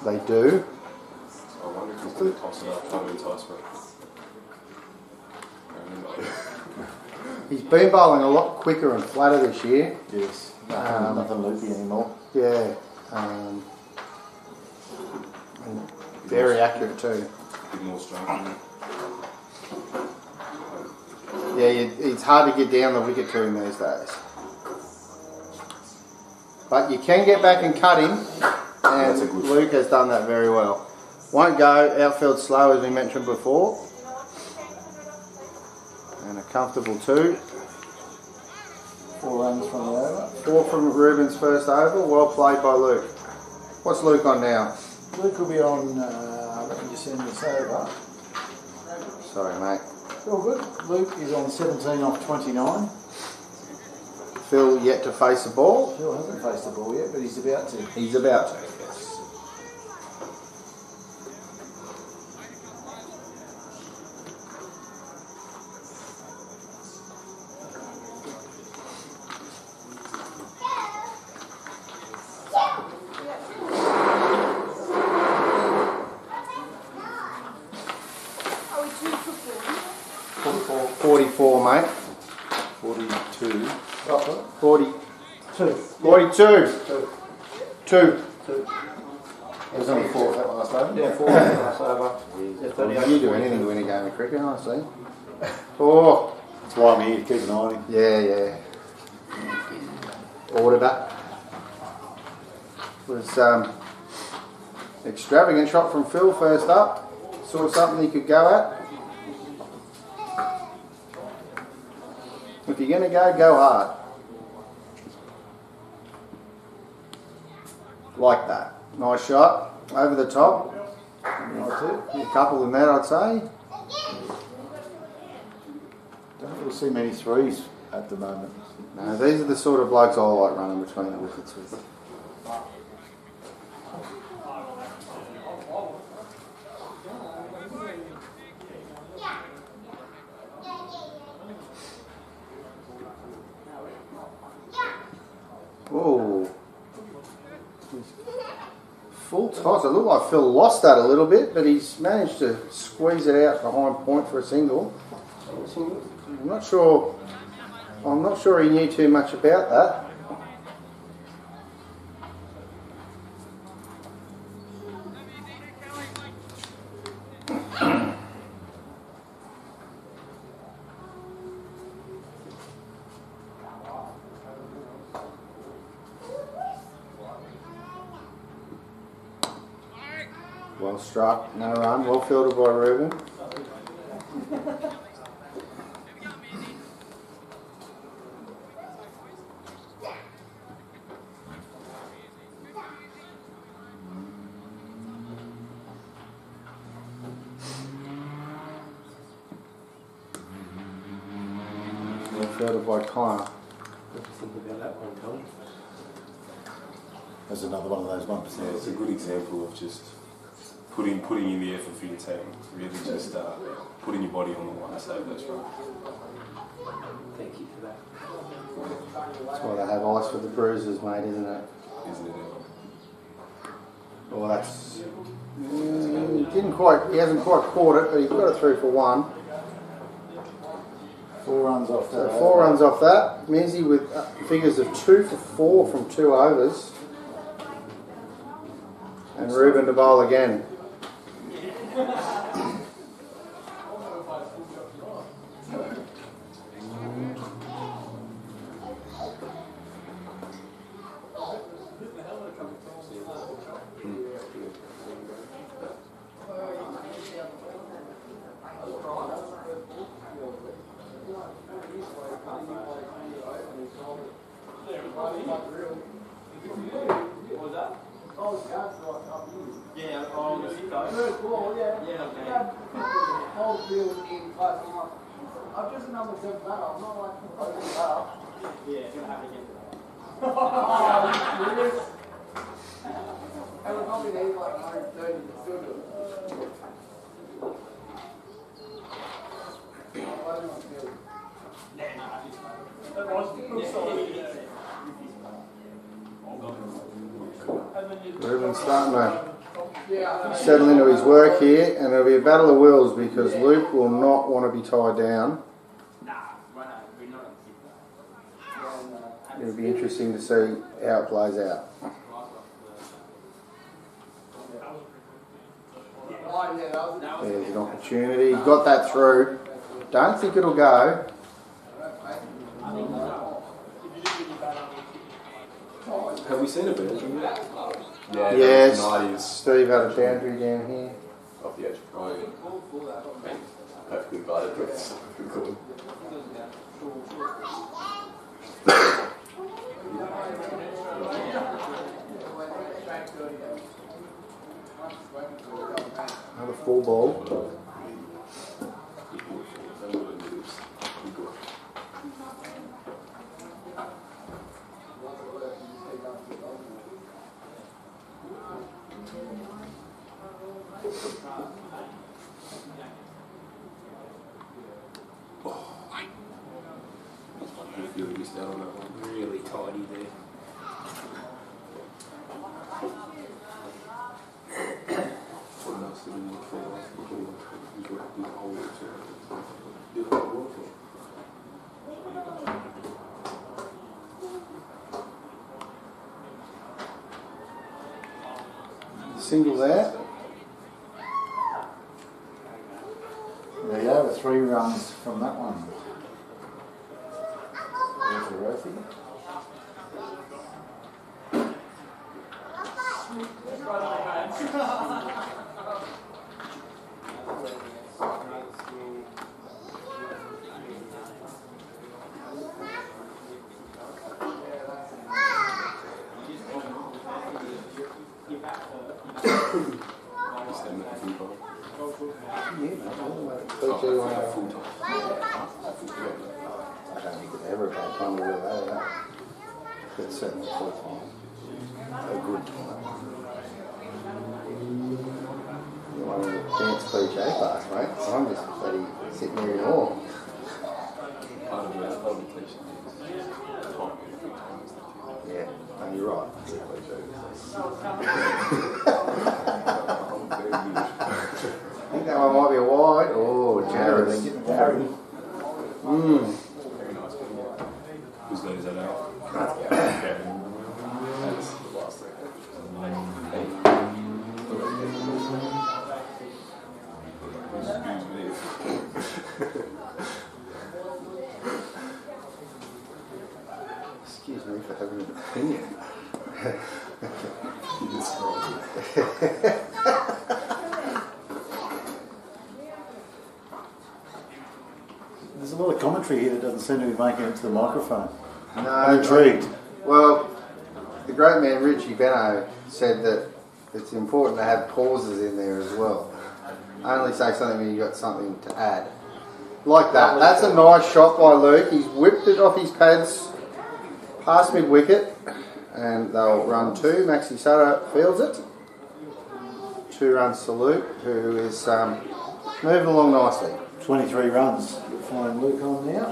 They do. I wonder if he's going to toss it up, trying to entice me. He's been bowling a lot quicker and flatter this year. Yes. Nothing loopy anymore. Yeah. And very accurate too. A bit more strength. Yeah, it's hard to get down the wicket to him these days. But you can get back and cut him, and Luke has done that very well. Won't go outfield slow as we mentioned before. And a comfortable 2. 4 runs from the over. 4 from Ruben's first over. Well played by Luke. What's Luke on now? Luke will be on, let me just send this over. Sorry, mate. All good. Luke is on 17 off 29. Phil yet to face the ball. Phil hasn't faced the ball yet, but he's about to. He's about to, yes. Are we 2 for 40? 44, mate. 42. 40. 42. 2. It was only 4 that last over. Yeah, 4 last over. Yeah, 38. You do anything to win a game of cricket, honestly. Oh, That's why I'm here, to keep an eye on him. yeah. Auditor. Was extravagant shot from Phil first up. Saw something he could go at. If you're going to go hard. Like that. Nice shot. Over the top. A couple in there, I'd say. Don't really see many threes at the moment. No, these are the sort of blokes I like running between the wickets with. Oh. Full toss. It looked like Phil lost that a little bit, but he's managed to squeeze it out behind point for a single. I'm not sure he knew too much about that. Well struck, no run, well fielded by Ruben. Well fielded by Connor. What do you think about that one, Tony? There's another one of those 1%. Yeah, it's a good example of just putting in the effort for your team. Really just putting your body on the line to save those runs. Thank you for that. That's why they have ice for the bruises, mate, isn't it? Isn't it? Well, that's... he hasn't quite caught it, but he's got it through for 1. 4 runs off So that. 4 runs off that. Menzies with figures of 2 for 4 from 2 overs. And Ruben to bowl again. I'm just a number 7 batter. I'm not like yeah, gonna have to get serious? I would probably need like 130 to still do it. Ruben's starting to settle into his work here, and it'll be a battle of wills because Luke will not want to be tied down. It'll be interesting to see how it plays out. There's an opportunity. He's got that through. Don't think it'll go. Have we seen a boundary yet? Yeah, Yes, 90s Steve had a boundary down here. off the edge. Oh, yeah. Perfectly guided, but it's good. Another full ball. Really tidy there. What else did we look for? single there. There you go, 3 runs from that one. There's the Rosie. I don't think it's ever a bad time to wear that. It's certainly full time. A good time. You want to dance cliche class, mate? I'm just bloody sitting here in awe. Part of the cliche is time. Yeah, no, you're right. I think that one might be a wide. Oh, generous. Very Whose got is that out? That's That's the last thing. Excuse me for having an opinion. You can scroll. There's a lot of commentary here that doesn't seem to be making it to the microphone. No, I'm intrigued. Well, the great man Richie Benno said that it's important to have pauses in there as well. Only say something when you've got something to add. Like that. That's a nice shot by Luke. He's whipped it off his pads past mid-wicket. And they'll run 2. Maxi Soto fields it. 2 runs to Luke, who is moving along nicely. 23 runs. Flying Luke on now.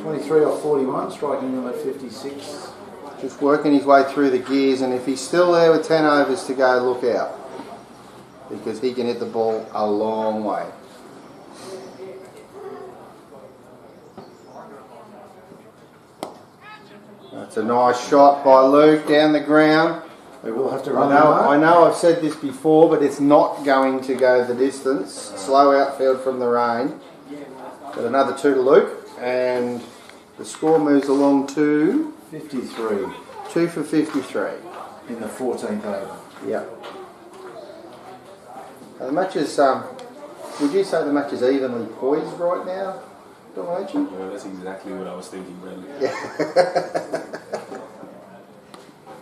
23 off 41, striking him at 56. Just working his way through the gears, and if he's still there with 10 overs to go, look out. Because he can hit the ball a long way. That's a nice shot by Luke down the ground. They will have to I run know I've said this before, but it's not going to go the distance. Slow outfield from the rain. Got another 2 to Luke, and the score moves along to 53 2 for 53. in the 14th over. Yep. The match is, would you say the match is evenly poised right now, don't you? No, that's exactly what I was thinking, Bradley.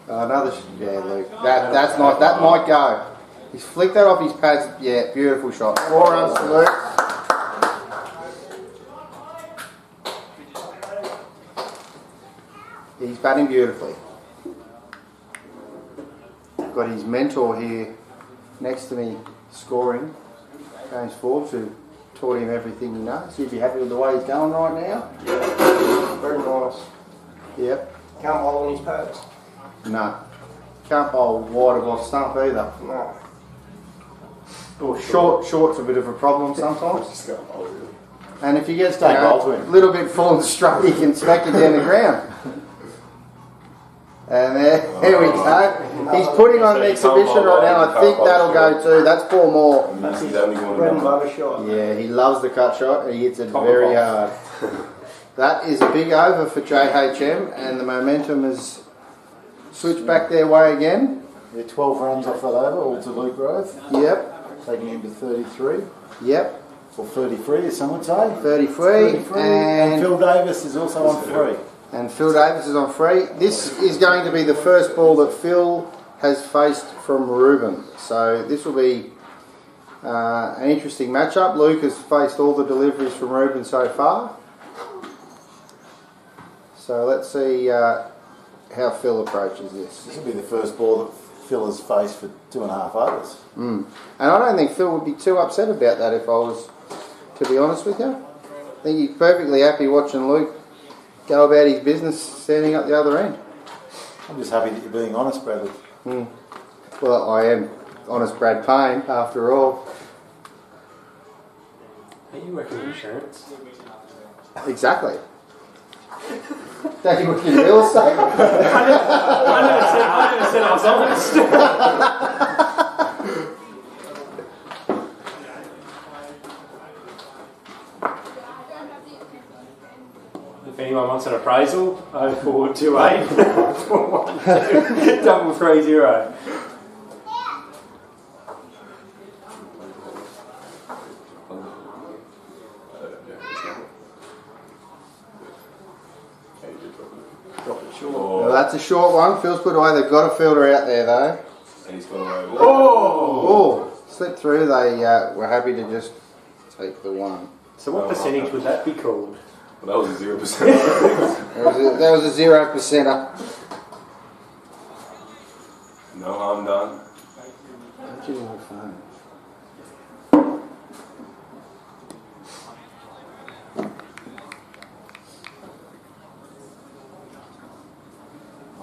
Another, Luke. That's nice. That might go. He's flicked that off his pads. Yeah, beautiful shot. 4 runs to Luke. He's batting beautifully. Got his mentor here next to me scoring, James Forbes, who taught him everything he knows. You'd be happy with the way he's going right now? Yeah, very nice. Yep. Can't hold on his pads. No. Can't bowl wide of off stump either. No. Or short's a bit of a problem sometimes. Just go bowl, really. And if he gets Stay a bowl to him. little bit full and straight, he can smack it down the ground. And there we go. He's putting on an exhibition right now. I think that'll go too. That's 4 more. And that's his only one Bread and of butter shot. Yeah, he loves the cut shot. He hits it very hard. That is a big over for JHM, and the momentum has switched back their way again. Yeah, 12 runs off that over, all to Luke Grove, Yep, taking him to 33. yep. Or 33, as some would say. 33. And Phil Davis is also on 3. And Phil Davis is on 3. This is going to be the first ball that Phil has faced from Ruben. So this will be an interesting matchup. Luke has faced all the deliveries from Ruben so far. So let's see how Phil approaches this. This will be the first ball that Phil has faced for 2.5 overs. And I don't think Phil would be too upset about that if I was to be honest with you. I think he's perfectly happy watching Luke go about his business standing up the other end. I'm just happy that you're being honest, Bradley. Well, I am honest Brad Payne, after all. Are you working insurance? Exactly. Don't you work in real estate? I never said I was honest. anyone wants an appraisal, 0428 412 330. Well, that's a short one. Phil's put away. They've got a fielder out there though. And he's gone away. Oh! Slipped through. They were happy to just take the one. So what percentage would that be called? Well, that was a 0%. That was a 0%er. No harm done. What do you want to phone?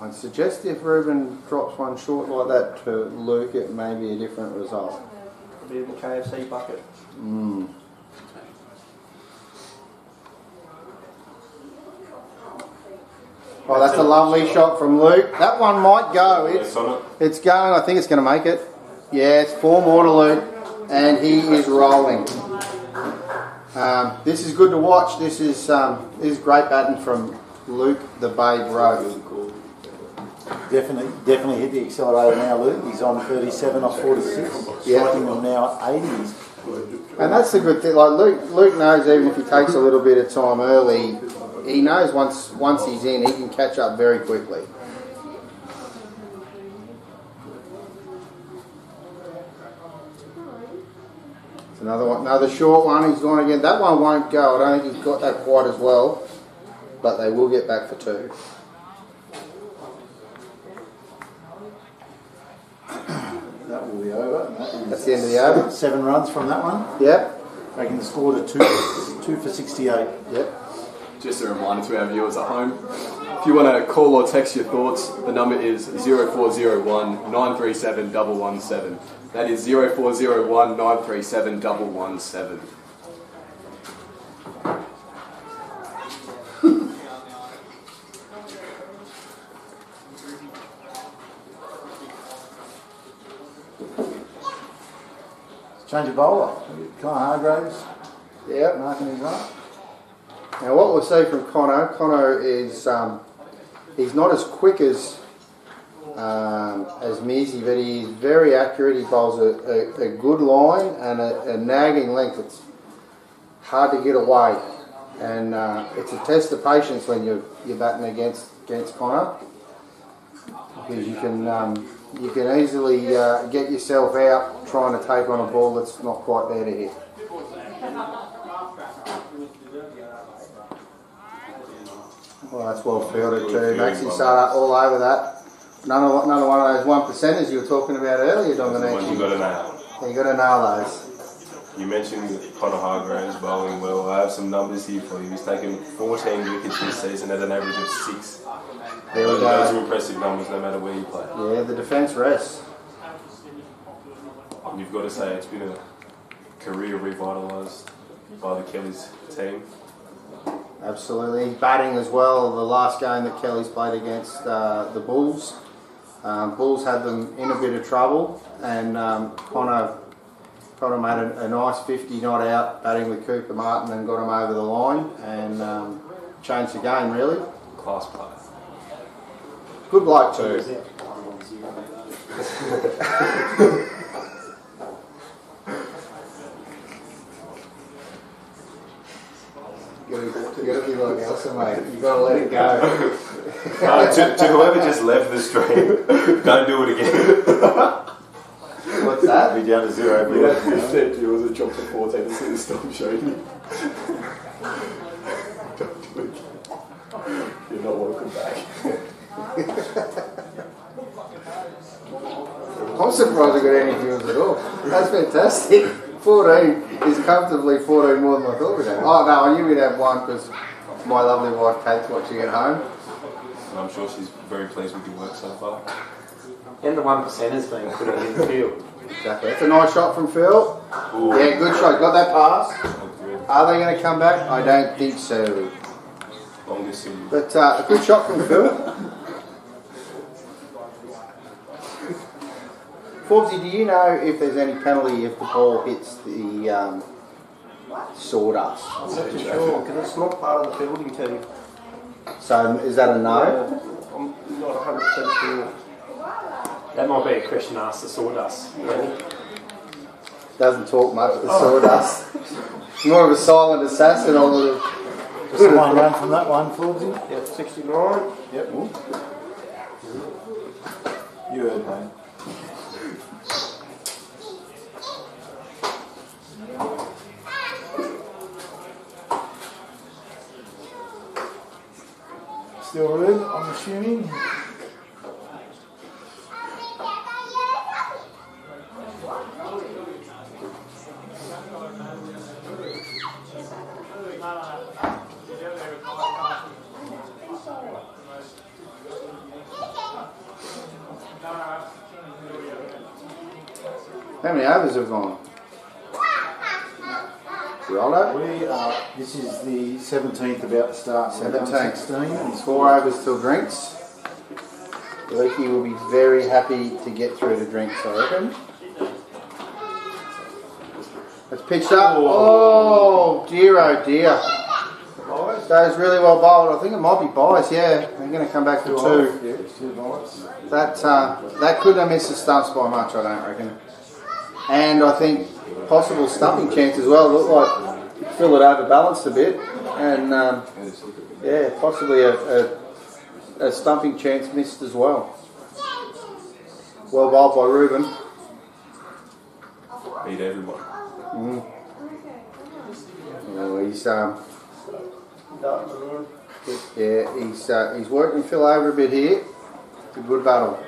I'd suggest if Ruben drops one short like that to Luke, it may be a different result. A bit of a KFC bucket. Oh, that's a lovely shot from Luke. That one might go. It's on it. It's going. I think it's going to make it. Yeah, it's 4 more to Luke, and he is rolling. This is good to watch. This is great batting from Luke the Babe Rowe. Definitely hit the accelerator now, Luke. He's on 37 off 46. Yeah. Striking them now at 80s. And that's the good thing. Like Luke knows even if he takes a little bit of time early, he knows once he's in, he can catch up very quickly. It's another short one. He's gone again. That one won't go. I don't think he's got that quite as well, but they will get back for 2. That will be over. That's the end of the over. 7 runs from that one. Yep. Taking the score to 2 for 68. Yep. Just a reminder to our viewers at home, if you want to call or text your thoughts, the number is 0401 937 117. That is 0401 937 117. Change of bowler. Connor Hargraves. Yep. Marking his run. Now what we'll see from Connor is he's not as quick as Mizzy, but he's very accurate. He bowls a good line and a nagging length. It's hard to get away, and it's a test of patience when you're batting against Connor, because you can easily get yourself out trying to take on a ball that's not quite there to hit. Well, that's well fielded too. Maxi started all over that. Another one of those 1%ers you were talking about earlier, Dominic. You got to nail. You got to nail those. You mentioned Connor Hargraves bowling well. I have some numbers here for you. He's taken 14 wickets this season at an average of 6. There we Those go. are impressive numbers no matter where you play. Yeah, the defence rests. You've got to say it's been a career revitalised by the Kellys team. Absolutely. Batting as well. The last game that Kelly's played against the Bulls. Bulls had them in a bit of trouble, and Connor made a nice 50 not out batting with Cooper Martin and got him over the line and changed the game really. Class player. Good bloke too. You gotta be like Elsa, mate. You gotta let it go. To whoever just left the stream, don't do it again. What's that? Be down to 0. Yeah, if it was a drop to 14, it's going to stop showing you. Don't do it. You're not welcome back. I'm surprised I got any viewers at all. That's fantastic. 14 is comfortably 14 more than I thought we'd have. Oh no, I knew we'd have one because my lovely wife Kate's watching at home. And I'm sure she's very pleased with your work so far. And the 1%er's been put in the field. Exactly. That's a nice shot from Phil. Ooh. Yeah, good shot. Got that pass. Okay. Are they going to come back? I don't think so. Longest in. But a good shot from Phil. Forbesy, do you know if there's any penalty if the ball hits the sawdust? I'm not too sure, because it's not part of the fielding team. So is that a no? I'm not 100% sure. That might be a question asked to Sawdust. Really. Doesn't talk much, the Sawdust. More of a silent assassin on the... Just one run from that one, Forbesy. Yep, 69. Yep. You heard, mate. Still red, I'm assuming. How many overs have gone? Righto. We are, this is the 17th about to start. 17th. 16. 4 overs till drinks. Leaky will be very happy to get through to drinks, I reckon. It's pitched up. Oh dear, oh dear. Goes really well bowled. I think it might be bias, yeah. They're going to come back for 2. Yeah, 2 bites. That couldn't have missed the stumps by much, I don't reckon. And I think possible stumping chance as well. Looked like Phil had overbalanced a bit. And yeah, possibly a stumping chance missed as well. Well bowled by Ruben. Beat everyone. Oh, he's he's working Phil over a bit here. It's a good battle.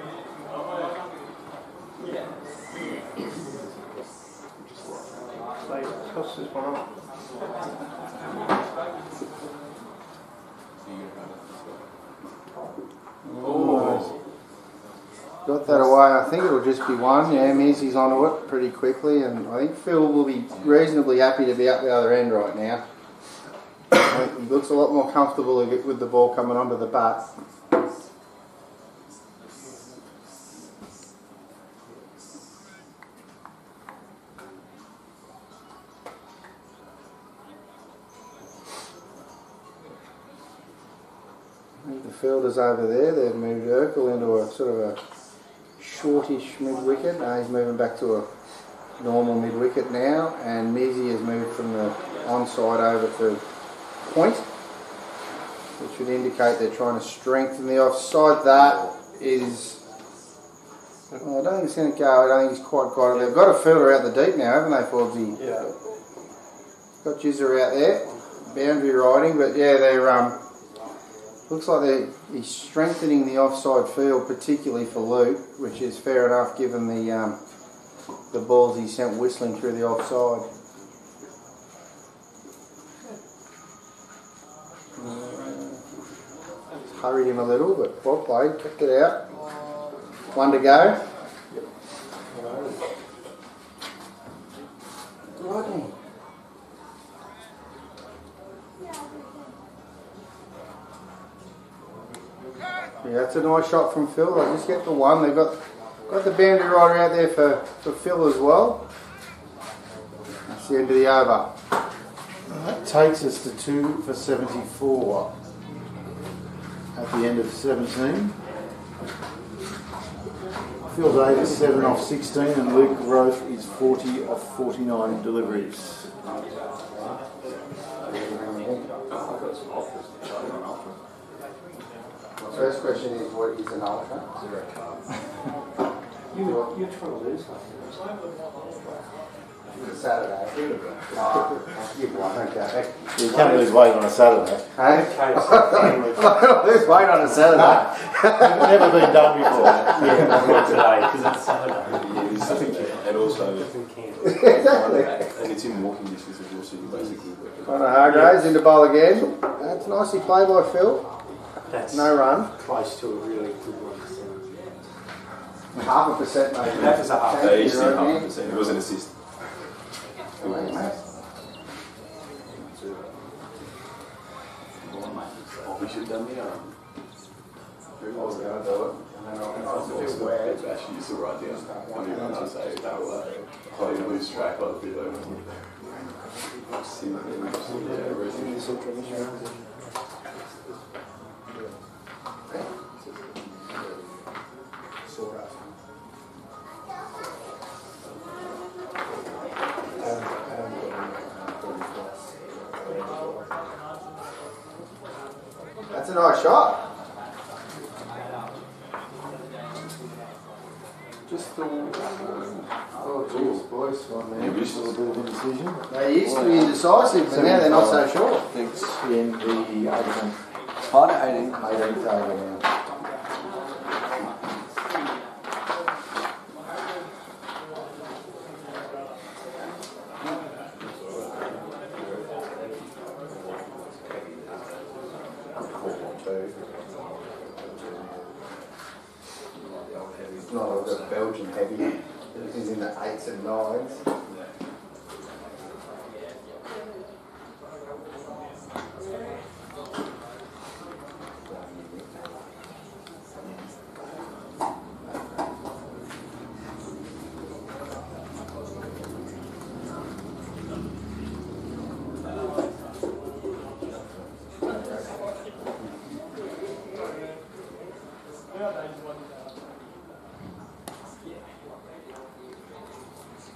Toss this one up. Got that away. I think it'll just be one. Yeah, Mizzy's onto it pretty quickly, and I think Phil will be reasonably happy to be up the other end right now. I think he looks a lot more comfortable with the ball coming onto the bat. I think the fielder's over there. They've moved Urkel into a sort of a shortish mid-wicket. Now he's moving back to a normal mid-wicket now, and Mizzy has moved from the onside over to point, which would indicate they're trying to strengthen the offside. That is... Well, I don't think it's going to go. I don't think he's quite got it. They've got a fielder out the deep now, haven't they, Forbesy? Yeah. Got Jizzer out there. Boundary riding, but yeah, they're... Looks like he's strengthening the offside field, particularly for Luke, which is fair enough given the balls he sent whistling through the offside. Hurried him a little, but well played, kept it out. 1 to go. Rodney. Yeah, that's a nice shot from Phil. They just get the 1. They've got the boundary rider out there for Phil as well. That's the end of the over. That takes us to 2 for 74 at the end of 17. Phil Davis 7 off 16 and Luke Roth is 40 off 49 deliveries. First question is, what is an ultra? You're trying to lose something. It's a Saturday. I'll give one, okay. You can't lose weight on a Saturday. Hey? Okay, Lose weight on a Saturday. Never been done before. yeah, not today because it's Saturday. And also, Exactly. and it's in walking distance of your city, basically. Connor Hargraves into bowl again. That's nicely played by Phil. That's No run. close to a really good one. 0.5% maybe. That was a half. They each you, did Rodney. 0.5%. It was an assist. We should have done the I was going to do it. And then I was a bit wet. Actually used to write down how many runs I say that were quite a loose track by the video. That's a nice shot. Just the Oh, geez, boys, Yeah, we a little bit of indecision. They used to be indecisive, but now they're not so sure. thinks In the 18th, hard at 18. 18th over now. Not all the Belgian heavy. Everything's in the 8s and 9s.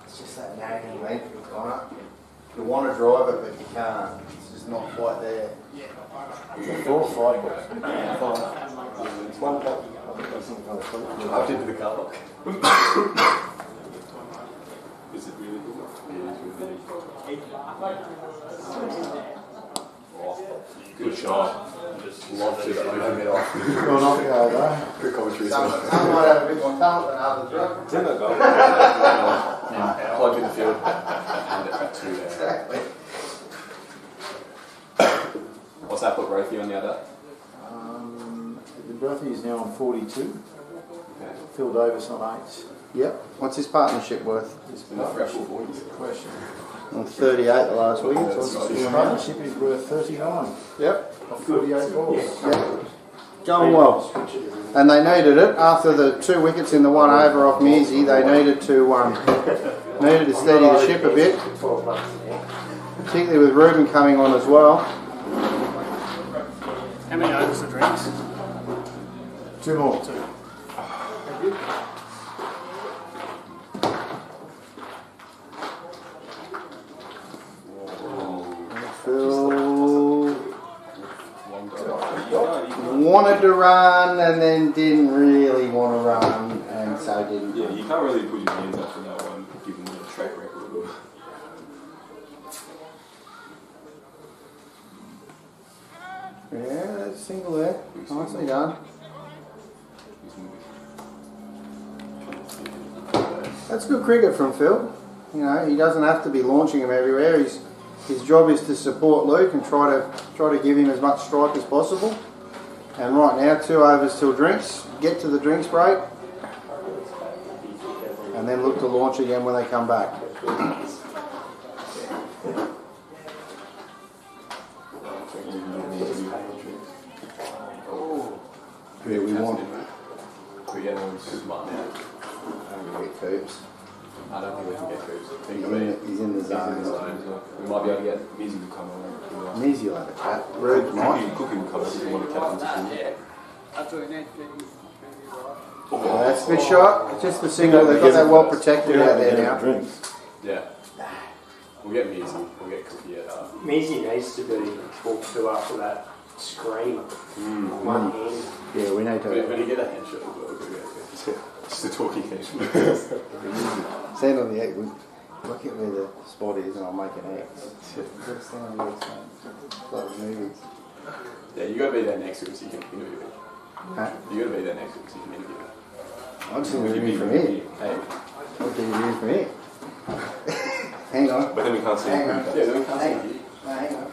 It's just that nagging length it's gone up. You want to drive it, but you can't. It's just not quite there. It's a 4 or 5 box. It's one block. I've did to the car lock. Is it really good? Yeah, it's really good. Good shot. Just loves it. I don't get off. Well, not go though. Good commentary. Some might have a bit more talent than others, right? It's in the goal. Plug in the field. And it to there. Exactly. What's that put Rothie on the other? The Brothy is now on 42. Okay. Phil Davis on 8. Yep. What's his partnership worth? Enough fresh points. Question. On 38 the last week. His partnership is worth 39 Yep. of 48 balls. Yep. Going well. And they needed it after the 2 wickets in the 1 over off Mearsey. They needed to steady the ship a bit, particularly with Ruben coming on as well. How many overs are drinks? 2 more. Phil wanted to run and then didn't really want to run, and so didn't. Yeah, you can't really put your hands up for that one, given the track record. Yeah, that's single there. Nicely done. That's good cricket from Phil. You know, he doesn't have to be launching him everywhere. His job is to support Luke and try to give him as much strike as possible. And right now, 2 overs till drinks. Get to the drinks break, and then look to launch again when they come back. Yeah, we want. We get one smart now. I'm gonna get Coops. I don't think we can get Coops. He's in the zone. We might be able to get Easy to come on. Measy will have a chat. Rude might. Cooking will come on if you want to captain to That's what it needs. Oh, that's a good shot. Just the single. They've got that well protected out there now. Drinks. Yeah. We'll get Measy. We'll get Cookie at Measy needs to be talked to after that scream. One hand. Yeah, we need when to you get a headshot as well, we'll get Just a talking headshot. stand on the X. Look at where the spot is, and I'll make an X. Just stand on the X, mate. Like movies. Yeah, you got to be there next to us so you can interview it. Huh? You got to be there next to us so you can interview it. I'm just interviewing from here. Hey. I'll do you from here. Hang on. But then we can't see Hang it. on. Yeah, then we can't Hang see on. you. No, hang on.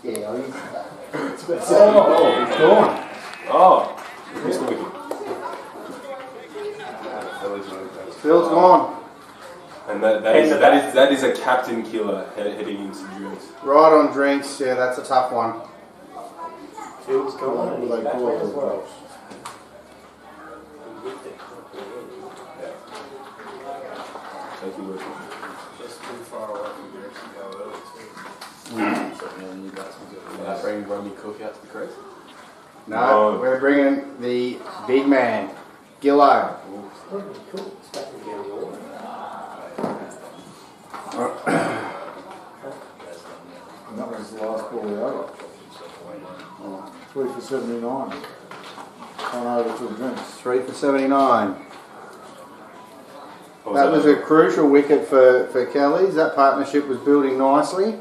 Yeah, I'll use that. Oh, it's gone. Oh! Who's going Phil's gone. And that is a captain killer heading into drinks. Right on drinks. Yeah, that's a tough one. Phil's gone and he's Like back four as well. balls. Thank you, Just too far away from the direction to go early too. Bring Romy Cook out to the crease. No, we're bringing the big man, Gillo. Cool. It's back again in the order. And that was the last ball we over. 3 for 79. On over to the drinks. 3 for 79. That was a crucial wicket for Kelly's. That partnership was building nicely.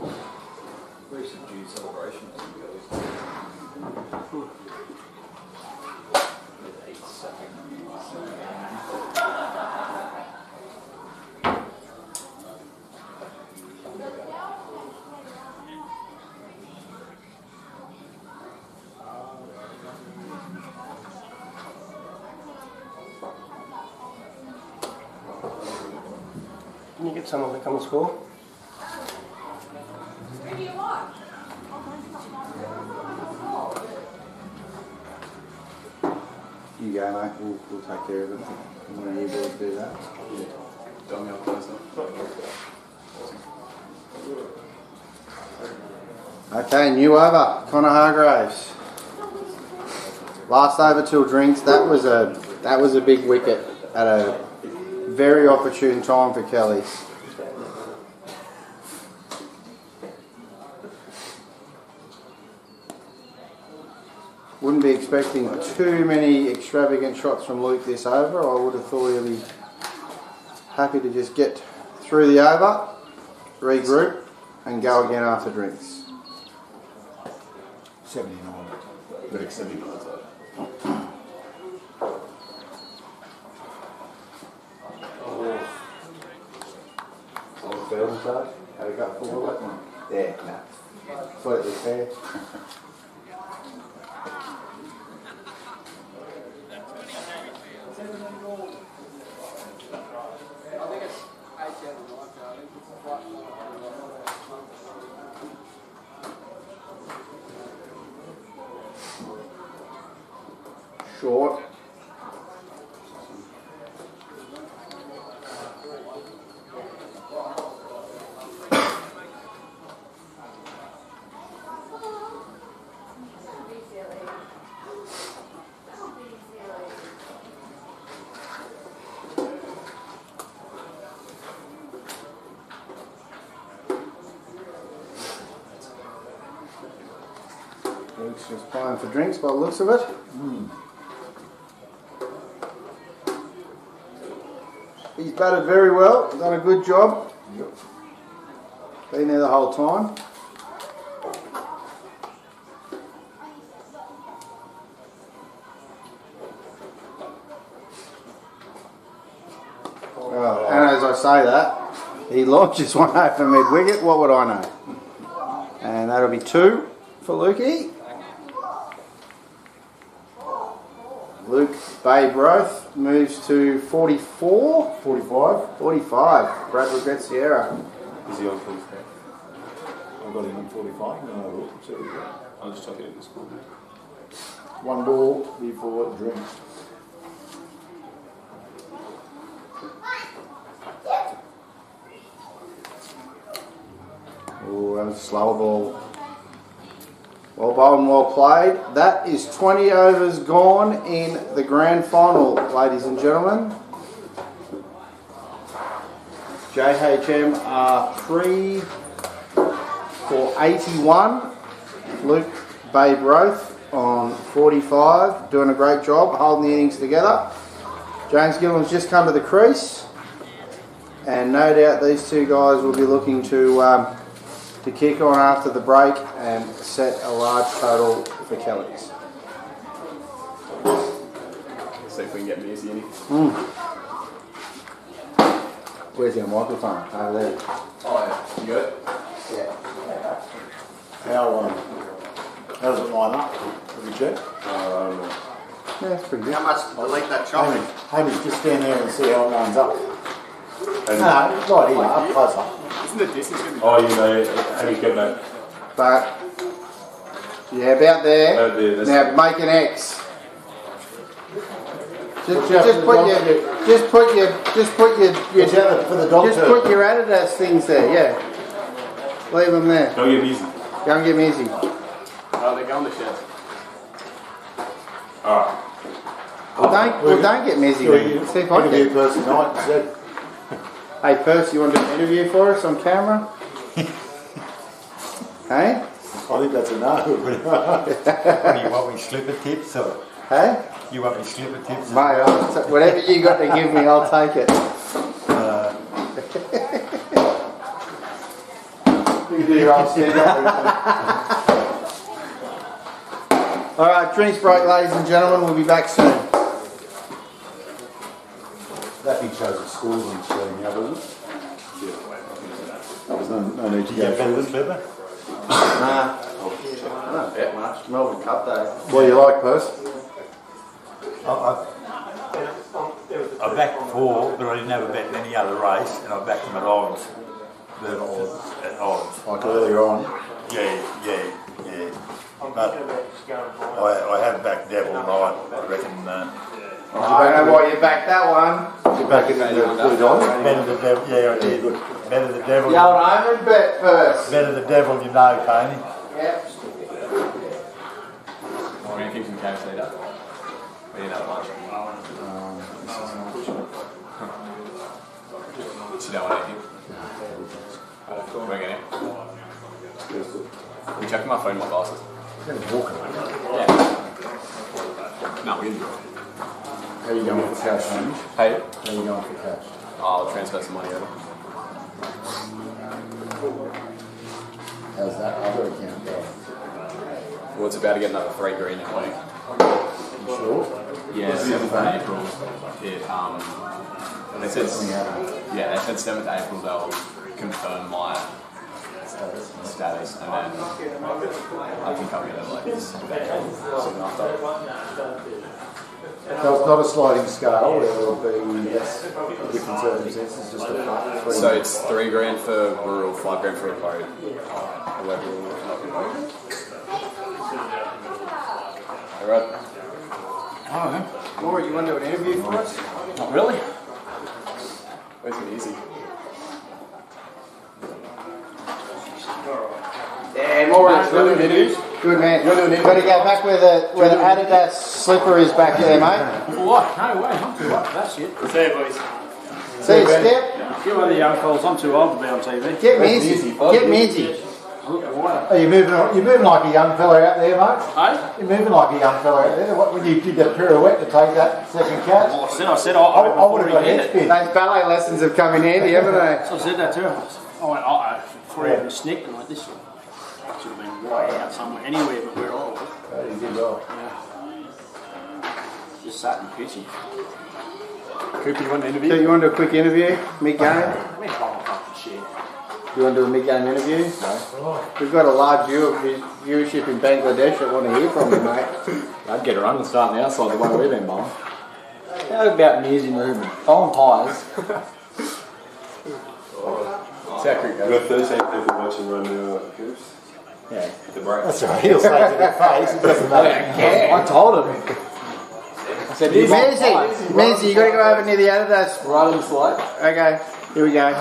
Very subdued celebration. Can you get someone to come and score? You go, mate. We'll take care of it. One of you boys do that. Yeah. Dummy up closer. Okay, new over. Connor Hargraves. Last over till drinks. That was a big wicket at a very opportune time for Kelly's. Wouldn't be expecting too many extravagant shots from Luke this over. I would have thought he'd be happy to just get through the over, regroup, and go again after drinks. 79. Very 79. Field and such. How we got forward that one? Yeah, no. Thought it was fair. Short. Luke's just playing for drinks by the looks of it. He's batted very well, done a good job. Yep. Been there the whole time. Oh, and as I say that, he launches one over mid wicket. What would I know? And that'll be 2 for Lukey. Luke Babe-Roth moves to 44. 45. 45. Brad regrets Sierra. Is he on 43? I've got him on 45. No, so we go. I'll just chuck it in the school. 1 ball before drinks. Oh, that was a slower ball. Well bowled and well played. That is 20 overs gone in the grand final, ladies and gentlemen. JHM are 3 for 81. Luke Babe-Roth on 45, doing a great job holding the innings together. James Gillen's just come to the crease, and no doubt these two guys will be looking to kick on after the break and set a large total for Kelly's. Let's see if we can get Mearsy in here. Where's your microphone? Over there. Oh, yeah. You got it? Yeah. How does it line up? Have you checked? Yeah, it's pretty good. How much to delete that chopping? Hamish, just stand there and see how it lines up. No, right here, up closer. Isn't the distance going to be... Oh, you know, how do you get that? But yeah, about there. Oh, dear, that's Now make an X. Just put your Is that for the dog just turd? put your Adidas things there. Yeah, leave them there. Don't get easy. Go and get Mizzy. Oh, they're going to sheds. Alright. Well, don't get Mizzy. Sure, then. you See if I interview can. person tonight and said, Hey, Percy, you want to do an interview for us on camera? Hey? I think that's a no. What do you want me slipper tips or? Hey? You want me slipper tips? Mate, whatever you got to give me, I'll take it. You can do your own stand-up. All right, drinks break, ladies and gentlemen. We'll be back soon. That big shows the schools on the screen now, doesn't it? There's no need to You get better than slipper? Nah. I don't bet much. Melbourne Cup Day. What do you like, Perce? I backed 4, but I didn't have a bet in any other race, and I backed them at odds. At odds. Like earlier on. Yeah. But I have backed Devil Knight. I reckon. I don't know why you backed that one. You're back in the Blue Diamond. Better the devil. Yeah, I did. Better the devil. The old Omen bet first. Better the devil, you know, Tony. Yep. Or anything from KFC that? We didn't have lunch. You don't want anything? We're getting it. We checking my phone and my glasses. Yeah. No, we didn't do it. How are you going for cash, Hamish? Hey, How are you going for cash? I'll transfer some money over. How's that other account going? Well, it's about to get another $3 grand in a week. You sure? Yeah, 7th of April. They said, yeah, they said 7th of April they'll confirm my status, and then I think I'll get it like this soon after. So it's not a sliding scale, it will be less different circumstances, just a flat. So it's $3 grand for rural, $5 grand for a road. Alright. Oh, Laura, you want to do an interview for us? Not really. Where's it easy? Yeah, more good interviews. Good man. Got to go back where the Adidas slipper is back there, mate. What? No way, I'm too old for that shit. See you, boys. See you, Step. Get one of the young fellas, I'm too old to be on TV. Get Minzy. Get Minzy. Are you moving like a young fella out there, mate? Hey? You're moving like a young fella out there. When you did that pirouette to take that second catch? I said I would have got hit head it. spin. Those ballet lessons have come in handy, haven't they? So I said that too. I went, before I even snicked, and like this should have been way out somewhere, anywhere but where I was. You did well. Just sat and pitching. Cooper, you want an So interview? you want to do a quick interview? Mid-game? I mean, oh, fucking shit. You want to do a mid-game interview? No. We've got a large viewership in Bangladesh that want to hear from you, mate. I'd get a run and start now, so the way we've been bowling. How about music movement? Bowling pies. See how quick it We've goes. got 13 people watching right now, Coops. Yeah, the break. That's right. He'll say it to their face. It doesn't matter. I told him. I said, Minzy, you got to go over near the Adidas. Right on the slide. Okay, here we go.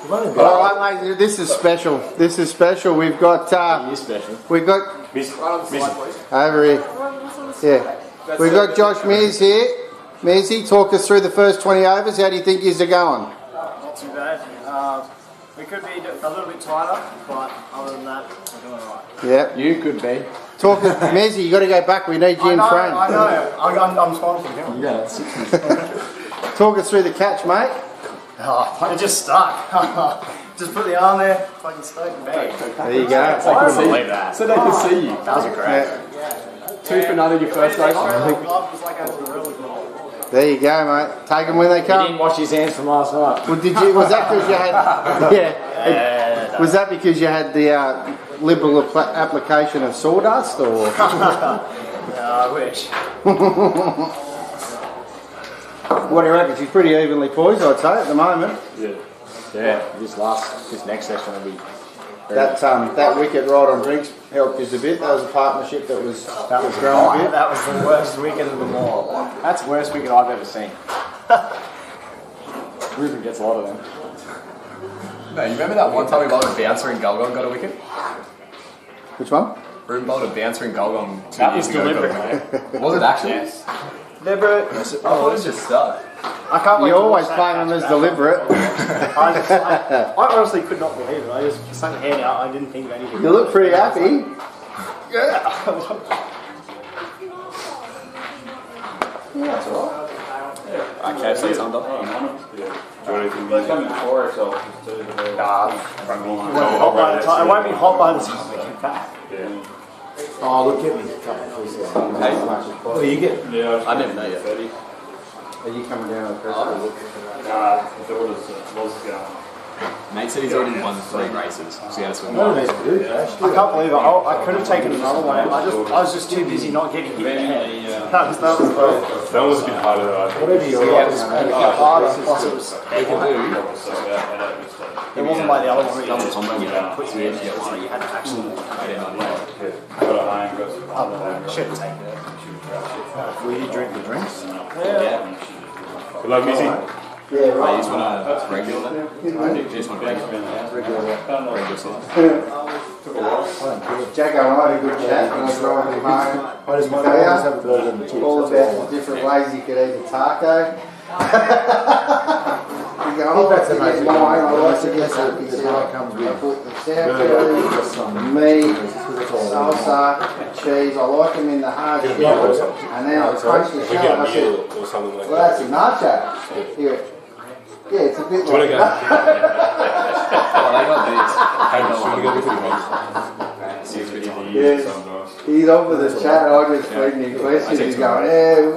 All right, mate. This is special. This is special. We've got. You're special. We've got Right on the slide, please. over here. Yeah, we've got Josh Mears here. Mearsy, talk us through the first 20 overs. How do you think yours are going? Not too bad. We could be a little bit tighter, but other than that, we're doing alright. Yeah. You could be. Talk, Mearsy, you got to go back. We need you in front. I know. I'm sponsoring him. Yeah, Talk us through the catch, mate. Oh, it just stuck. Just put the arm there, fucking stuck, and bang. There you go. So they can see you. That was a crack. 2 for none in your first race. It was like going to the real. There you go, mate. Take them when they He come. didn't wash his hands from last night. Well, was that because you had? Yeah. Was that because you had the liberal application of sawdust, or? I wish. What do you reckon? She's pretty evenly poised, I'd say, at the moment. Yeah, this next session will be. That wicket right on drinks helped us a bit. That was a partnership that was growing a bit. That was the worst wicket of them all. That's the worst wicket I've ever seen. Ruben gets a lot of them. No, you remember that one time we bowled a bouncer in Gulgong got a wicket? Which one? Ruben bowled a bouncer in Gulgong 2 That years was ago. deliberate, mate. Was it actually? Yes. Deliberate. I thought it was just stuck. I can't wait You to always watch claim that them as back. deliberate. I honestly could not believe it. I just stuck my hand out. I didn't think of anything. You look pretty happy. Yeah. Okay, so it's under. It won't be hot by the time we get back. Oh, look, get me a couple of pieces. What do you get? I never know yet. Are you coming down with Mate said he's already won 3 races, so he had to swim. No, that's good. I can't believe it. I could have taken another one. I was just too busy not getting hit in the head. That was That was a bit harder than I thought. Whatever you're harder. Plus it was. They can do. It wasn't like the other one. Double combo with that. Put you in, You had to actually. Should have taken it. Will you drink the drinks? Yeah. Good luck, Missy. Yeah, Right, you just want a regular then? You just want a regular? Regular sauce. Jacko and I had a good chat when I was driving him home. I just might always have a burger and chips. All about the different ways you could eat a taco. You go, I like to get mine, I like to get something. He said, I put the sour curry, meat, salsa, cheese. I like them in the hard shell. And then I crunch the shell. I said, Or something like well, that's a nacho. He went, yeah, it's a bit like that. Oh, they got Yes. He's on with the chat, I just feeding him questions. He's going,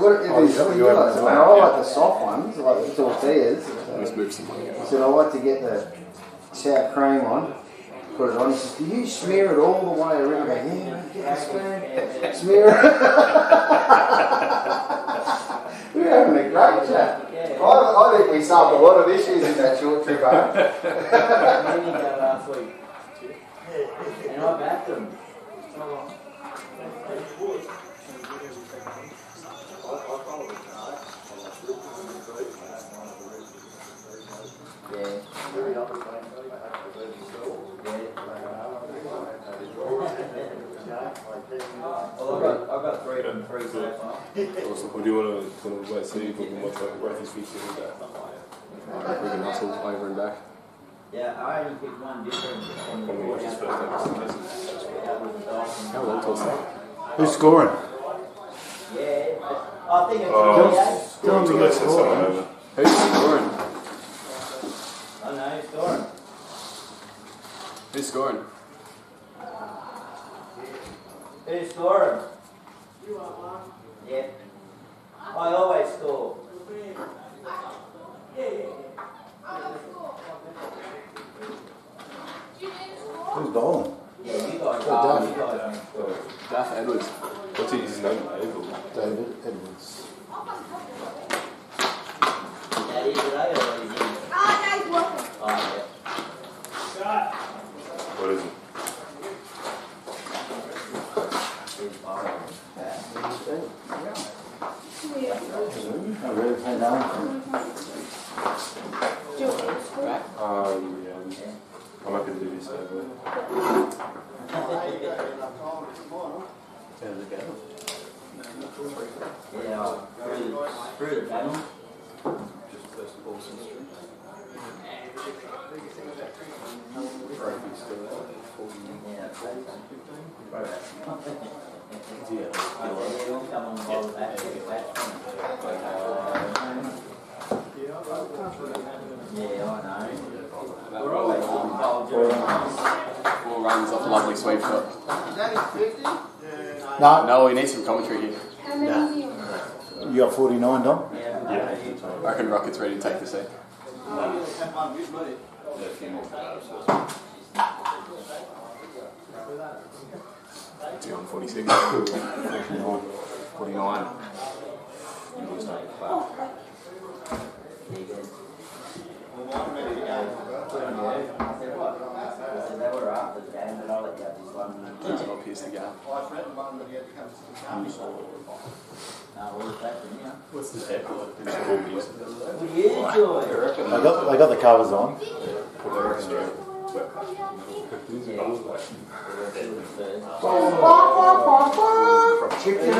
what is this? What do you like? Man, I like the soft ones, like the tortillas. Let's move some money. He said, I like to get the sour cream on, put it on. He says, do you smear it all the way around? I go, yeah, man, get the spoon, smear it. We're having a great chat. I think we solved a lot of issues in that short trip home. last week. And I backed them. Well, I've got 3 of them, 3 so far. Awesome. What do you want to wait so you can watch like Rafi's feature with that? We can hustle over and back. Yeah, I only picked one difference. Probably watch his first episode. How long till that? Who's scoring? Yeah, I think it's Go on to this and start over. Who's scoring? I know, it's scoring. Who's scoring? Who's scoring? Yeah. I always score. Who's bowling? Yeah, you guys score. Daff Edwards. What's his name? Abel. David Edwards. That is today or what is it? Oh, yeah. What is it? I really play down. Yeah. I'm happy to do this over. Yeah, through the panel. Just first Paulson Street. Yeah, I know. We're always on 4 runs off a lovely sweep shot. No, No, we need some commentary here. you got 49, Dom? I reckon Rocket's ready to take the seat. 246. 49. That's what appears to go. What's the head like? It's all music. They got the covers on. Chicken.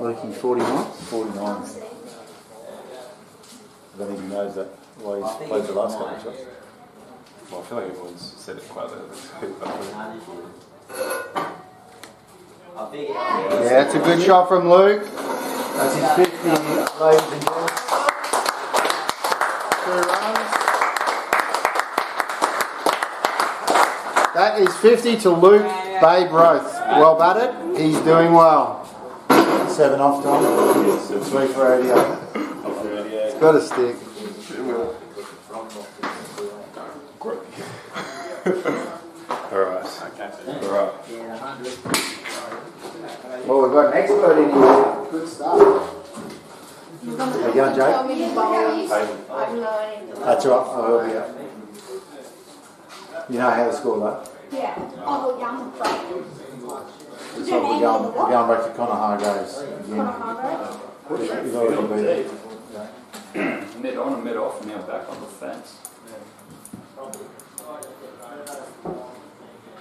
Lukey, 41? 49. I don't think he knows that. Why he's played the last couple of shots. Well, I feel like everyone's said it quite loudly. Yeah, it's a good shot from Luke. That's his 50, ladies and gentlemen. 2 runs. That is 50 to Luke Babe Roth. Well batted. He's doing well. 7 off time. 3 for 88. It's got a stick. Alright. Alright. Well, we've got an expert in here. Good stuff. How you going, Jake? That's all right. I'll help you out. You know how to score that? Yeah. Oh, young friend. So we're going back to Connor Hargraves again. You've already been there. Mid on and mid off, now back on the fence.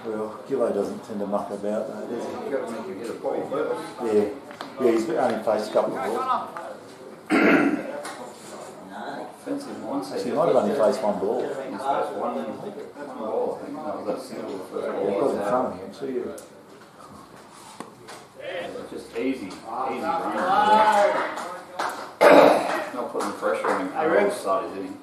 Well, Gillo doesn't tend to muck about that, does he? You've got to make him hit a ball first. Yeah. Yeah, he's only faced a couple of balls. Offensive mindset. So he might have only faced 1 ball. He's faced one ball, I think. That was that single first Yeah, ball. he got in front of him, so yeah. Just easy run. Not putting pressure on him at all start his inning.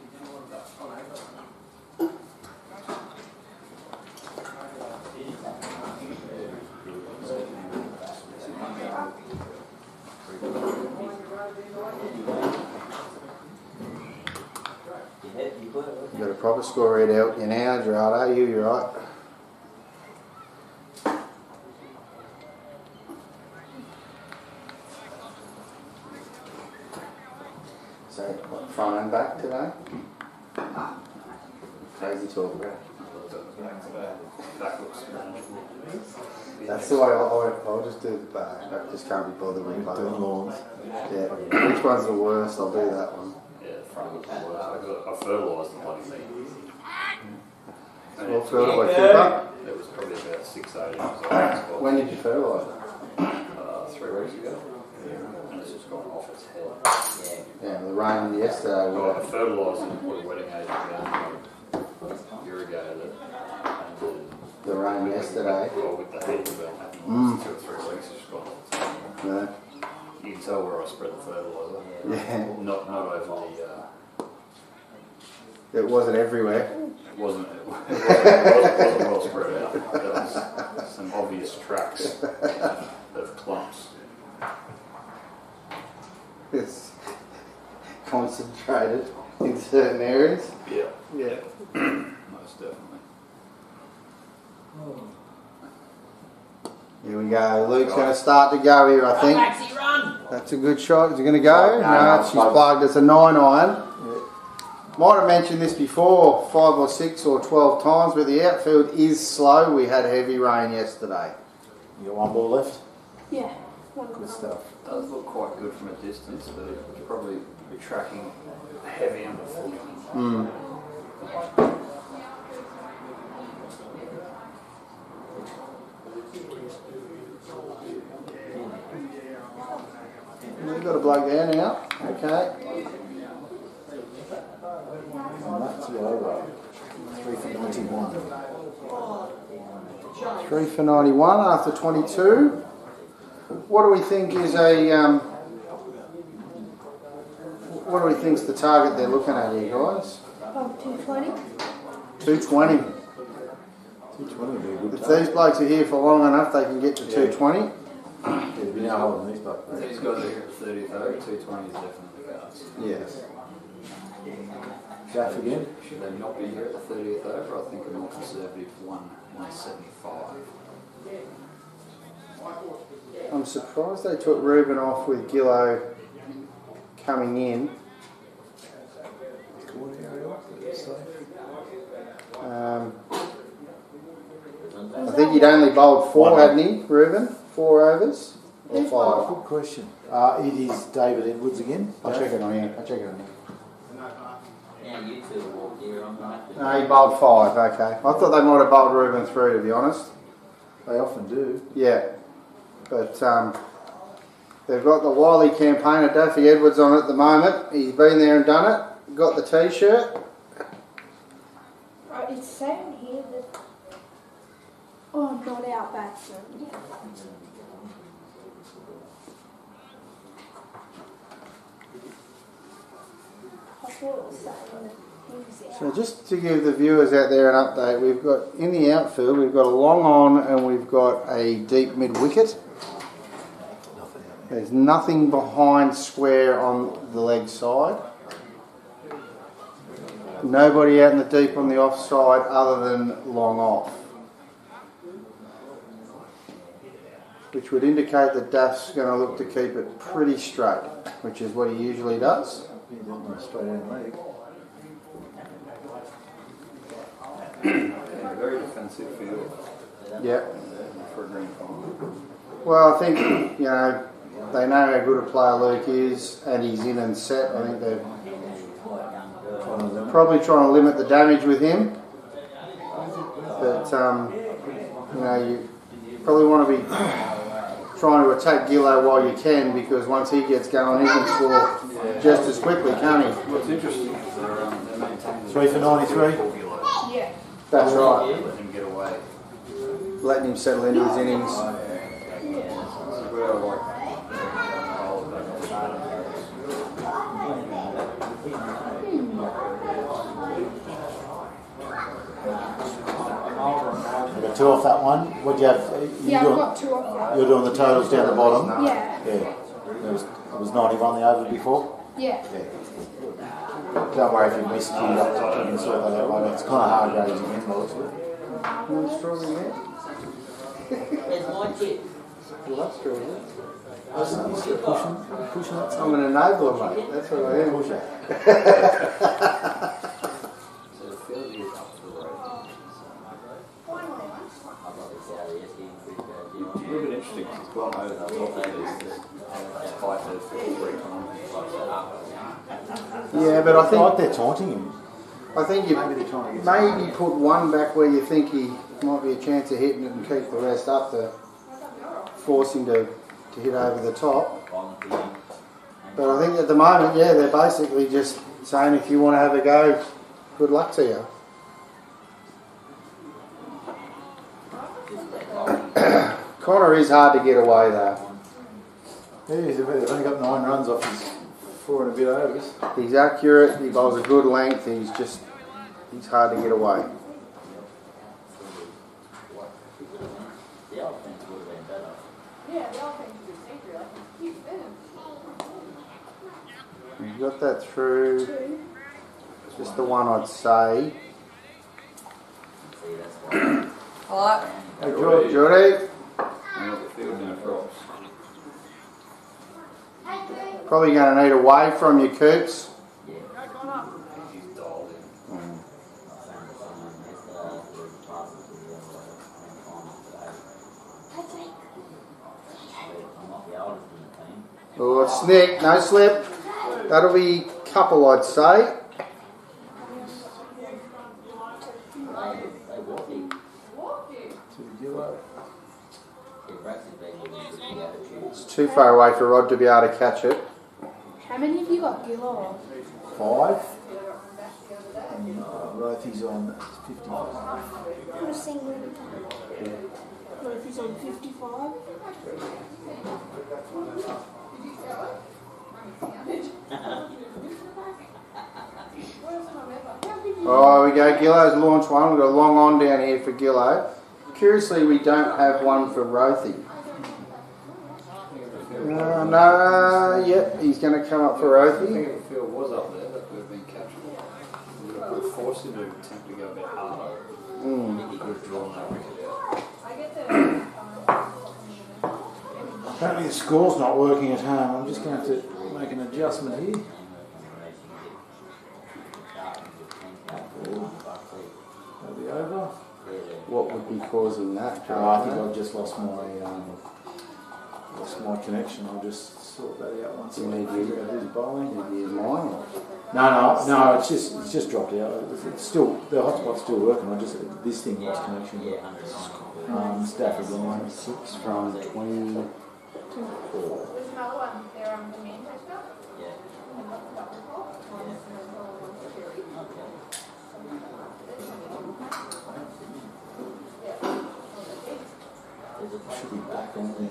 You've got a proper score read out in now, Gerardo. You're right. So, what, front and back today? Crazy talk about. That's the way I'll just do the back. I just can't be bothered with both. Doing lawns. Yeah. Which one's the worst? I'll do that one. Yeah, the front was the worst. I fertilised the bloody thing. Well, fertiliser keeper. It was probably about 6 8 inches. When did you fertilise it? 3 weeks ago. And it's just gone off its head. Yeah, the rain yesterday. Well, I fertilised it, put a wetting agent down, irrigated it, and then The rain yesterday. well, with the heat about happening 2 or 3 weeks, it's just gone off its head. No. You can tell where I spread the fertiliser. Yeah. Not over the. It wasn't everywhere. It wasn't well spread out. There was some obvious tracks of clumps. It's concentrated in certain areas. Yeah. Yeah. Most definitely. Here we go. Luke's going to start to go here, I think. That's a good shot. Is he going to go? No, she's plugged. It's a 9-iron. Might have mentioned this before 5 or 6 or 12 times, but the outfield is slow. We had heavy rain yesterday. You got 1 ball left? Yeah. Good stuff. It does look quite good from a distance, but it's probably tracking heavy underfoot. We've got a bloke there now. Okay. And that's over. 3 for 91. 3 for 91 after 22. What do we think is what do we think's the target they're looking at here, guys? 220. 220. 220 would be a good If these blokes are here for long enough, they can get to 220. There'd be no holding these blokes. These guys are here at 30th over, 220 is definitely the cards. Yes. Jack again? Should they not be here at the 30th over? I think a more conservative 175. I'm surprised they took Ruben off with Gillo coming in. I think he'd only bowled 4, hadn't he, Ruben? 4 overs? Or 5? Good question. It is David Edwards again. I'll check it on here. Yeah, you two walk here on that. No, he bowled 5, okay. I thought they might have bowled Ruben 3, to be honest. They often do. Yeah. But they've got the Wiley campaigner, Daffy Edwards, on at the moment. He's been there and done it. got the t-shirt. It's saying here that. Oh, not our batsman. I thought it was saying that he was out. So just to give the viewers out there an update, we've got in the outfield, we've got a long on and we've got a deep mid wicket. There's nothing behind square on the leg side. Nobody out in the deep on the offside other than long off. Which would indicate that Duff's going to look to keep it pretty straight, which is what he usually does. Straight down leg. Very defensive field. Yeah. For a green farm. Well, I think, you know, they know how good a player Luke is and he's in and set. I think they're probably trying to limit the damage with him. But, you know, you probably want to be trying to attack Gillo while you can, because once he gets going, he can score just as quickly, can't he? What's interesting is they're maintaining 3 for 93. Yeah. That's right. Letting him get away. Letting him settle into his innings. Where I like I've got 2 off that one. What do you have? Yeah, I've got 2 off that. You're doing the totals down the bottom? Yeah. Yeah. It was 91 the over before? Yeah. Don't worry if you missed it up top, you can sort that out later. It's kind of hard grading again, well, isn't it? No strawberry yet? It's my kid. You love strawberry. You still pushing that I'm an enabler, mate. That's what I am. push it. So the field is up to the road. It's a little bit interesting because he's gone over the top of this despite the 3 times. Yeah, but I I think like they're taunting him. I think you Maybe they're trying to get maybe put one back where you think he might be a chance of hitting it and keep the rest up to force him to hit over the top. But I think at the moment, yeah, they're basically just saying if you want to have a go, good luck to you. Connor is hard to get away though. Yeah, he's only got 9 runs off his 4 and a bit overs. He's accurate, he bowls a good length, he's hard to get away. The offense would have been better. Yeah, the offense is secret. Like, you spin. You've got that through. Just the one I'd say. See, that's why. Alright. Hey, Jordy. And the field now drops. Probably going to need a wave from you, Coops. He's dialed in. Oh, snick, no slip. That'll be couple, I'd say. It's too far away for Rod to be able to catch it. How many have you got, Gillo? 5. And Rothy's on 50. Put a single in. What if he's on 55? Oh, we go. Gillo's launched one. We've got a long on down here for Gillo. Curiously, we don't have one for Rothy. No, yep, he's going to come up for I Rothy. think the field was up there that would have been captured. We forced him to attempt to go a bit harder. He could have drawn that wicket out. Apparently the score's not working at home. I'm just going to have to make an adjustment here. That'll be over. What would be causing that? I think I've just lost my connection. I'll just sort that out once. You need figure out who's bowling. Use mine. No. It's just dropped out. It's still the hotspot's still working. This thing lost connection. Stafford line 6 from 20. There's another one there on the Manchester. Should be back on there.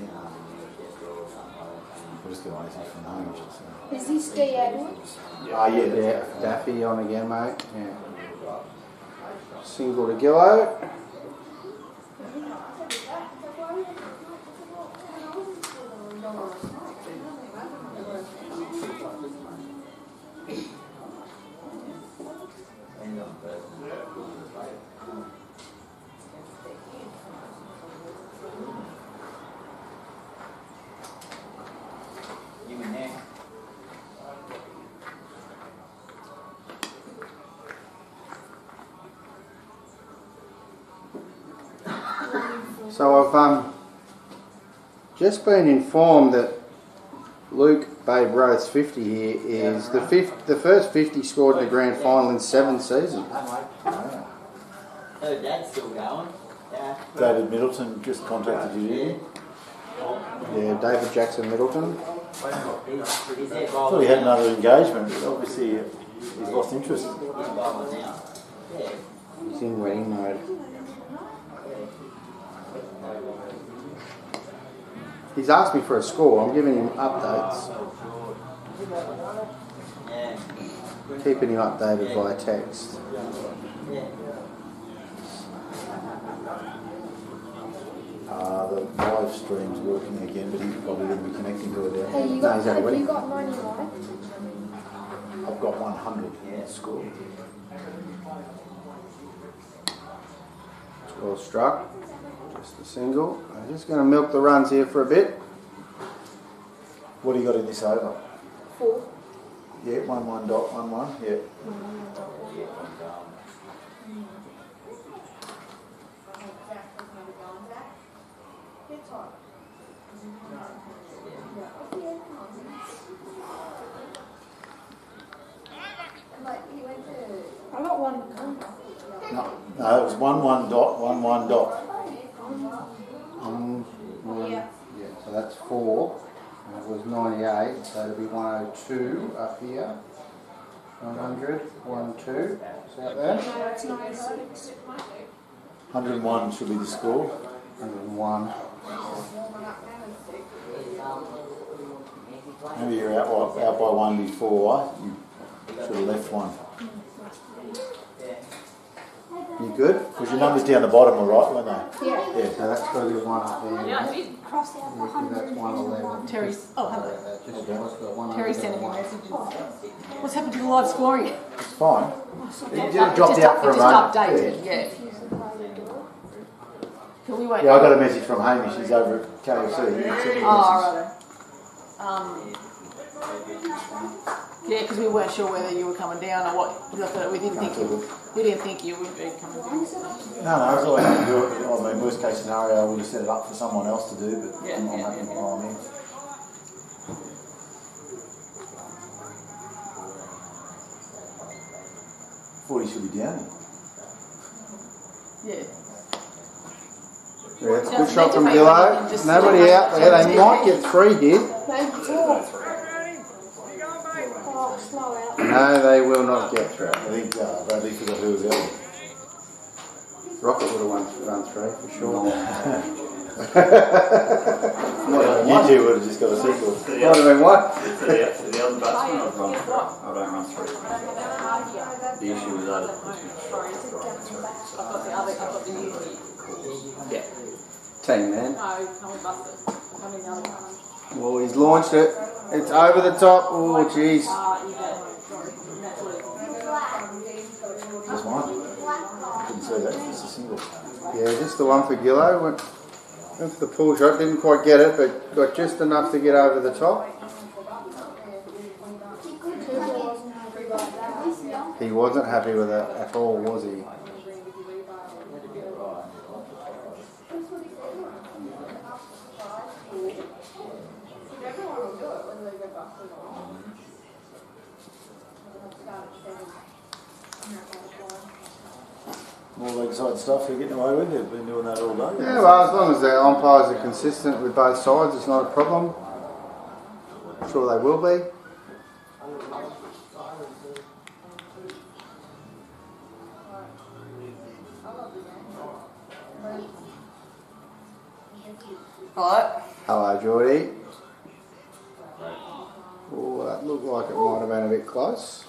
We'll just get on anything from home. Is this D Edwards? Ah, yeah. Yeah, Daffy on again, mate. Yeah. Single to Gillo. You in there? So I've just been informed that Luke Babe Roth's 50 here is the first 50 scored in the grand final in 7 seasons. Oh, Dad's still going. Yeah. David Middleton just contacted you, didn't he? Yeah, David Jackson Middleton. Is that I thought he had another engagement, but obviously he's lost interest. He's bowling now. Yeah. He's in wedding mode. He's asked me for a score. I'm giving him updates. Yeah. Keeping him updated via text. Yeah. The live stream's working again, but he's probably going to be connecting to it now. Hey, you got, have you got 99? I've got 100 score. Well struck. Just a single. I'm just going to milk the runs here for a bit. What do you got in this over? 4. Yeah, 11.11, yeah. I got 1. No, it was 11.11. Yeah, so that's 4. And it was 98, so it'll be 102 up here. 100, 102. Is that there? No, it's 96. 101 should be the score. 101. Maybe you're out by one before. You should have left one. You good? Because your numbers down the bottom were right, weren't they? Yeah. Yeah. So that's got to be 1 up there. Yeah, I did. Cross out the 100. That's 111. Terry's. Oh, hello. Just Terry's sending me messages. What's happened to the live scoring? It's fine. It dropped out for a moment. Just updated, yeah. So we won't. Yeah, I got a message from Hamish. He's over at KFC. He sent me a Oh, righto. Yeah, because we weren't sure whether you were coming down or what. We didn't think you would be coming down. No, I was always going to do it. I mean, worst case scenario, I would have set it up for someone else to do, but I'm not happy while I'm in. Thought he should be down here. Yeah. Yeah, it's a good shot from Gillo. Nobody out there. They might get 3 here. No, they will not get 3. I think Bradley forgot who was out. Rocket would have run 3 for sure. You two would have just got a sequel. Might have been what? The other batsman I've run through. I don't run through. The issue with that is Yeah. Team man. No, come with buses. Come in the other one. Well, he's launched it. It's over the top. Oh, jeez. Just one. Didn't say that. It's a single. Yeah, just the one for Gillo. Went for the pull shot. Didn't quite get it, but got just enough to get over the top. He wasn't happy with it at all, was he? More lakeside stuff they're getting away with. They've been doing that all day. Yeah, well, as long as the umpires are consistent with both sides, it's not a problem. I'm sure they will be. Hello? Hello, Geordie. Oh, that looked like it might have been a bit close.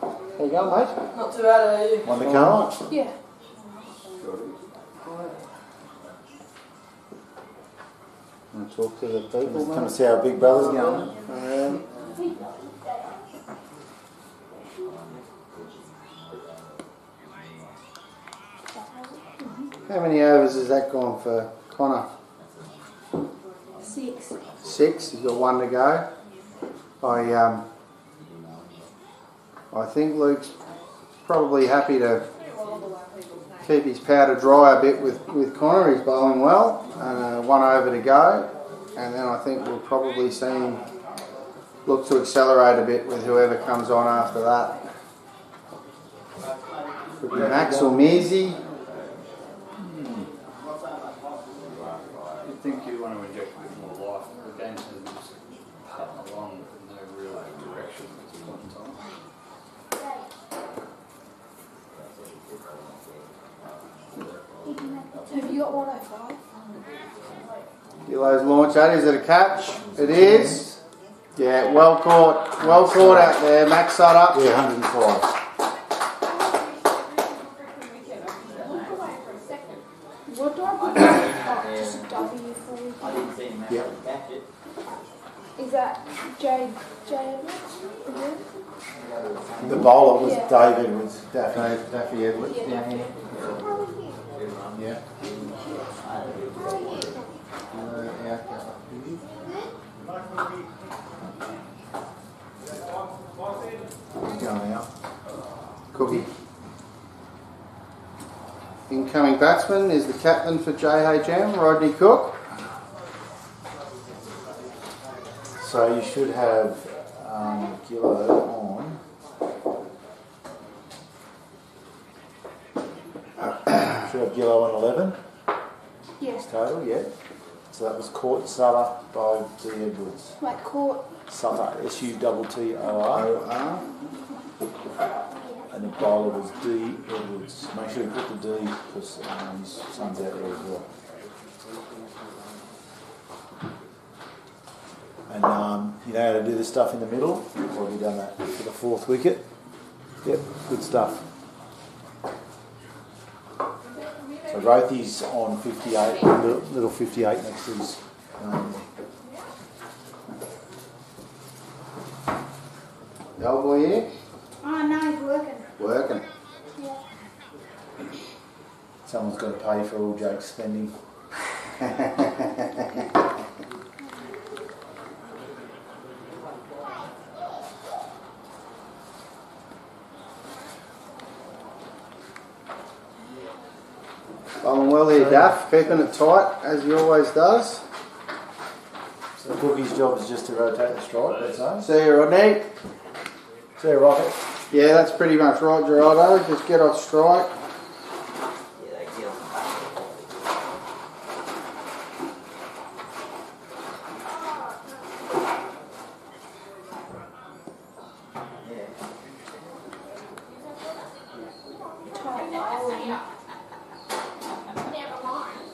How you going, mate? Not too bad, are you? Want to come? Yeah. Want to talk to the people, Come and mate? see how Big Brother's going. How many overs has that gone for Connor? 6. 6. He's got 1 to go. I think Luke's probably happy to keep his powder dry a bit with Connor. He's bowling well. 1 over to go, and then I think we'll probably see him look to accelerate a bit with whoever comes on after that. Could be Max or Measy. You'd think you want to inject a bit more life. The game's just cutting along with no real direction at this point in time. Have you got 105? Kilo's launch that. Is it a catch? It is. Yeah, well caught. Well caught out there. Max Sutter. Yeah, 105. What do I put? Oh, just a W for you. I didn't see him actually catch it. Is that J Edwards? The bowler was Yeah. Dave Edwards, Daffy Edwards. Yeah. Yeah. He's going out. Cookie. Incoming batsman is the captain for JHM, Rodney Cook. So you should have Gillo on. Should have Gillo on 11. Yes. Total, yeah. So that was caught Sutter by D. Edwards. Like court. Sutter, S-U-T-T-O-R. O-R. And the bowler was D. Edwards. Make sure you put the D because his son's out there as well. And you know how to do the stuff in the middle? I've already done that for the 4th wicket. Yep, good stuff. So Rothy's on 58, little 58 next to his. The old boy here? Oh no, he's working. Working. Yeah. Someone's got to pay for all Jake's spending. Bowling well here, Daff. Keeping it tight, as he always does. So Cookie's job is just to rotate the strike, that's it. See you, Rodney. See you, Rocket. Yeah, that's pretty much right, Gerardo. Just get off strike. Yeah, they kill.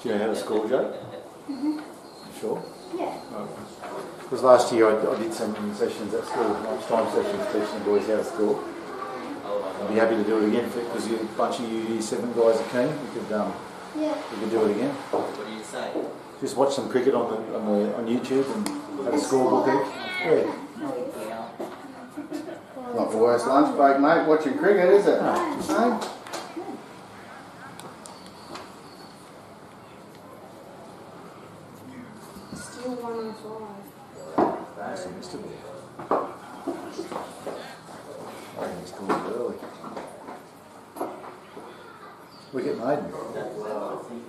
Do you know how to score, Jake? Sure. Yeah. Because last year I did some sessions at school, lunchtime sessions, teaching the boys how to score. I'd be happy to do it again because a bunch of you Year 7 guys are keen. We could do it again. What do you say? Just watch some cricket on YouTube and have a scorebook each. Yeah. Not the worst lunch break, mate. Watching cricket, is it? No. No? Still 105. That's a missed a bit. I think it's called early. Wicket maiden.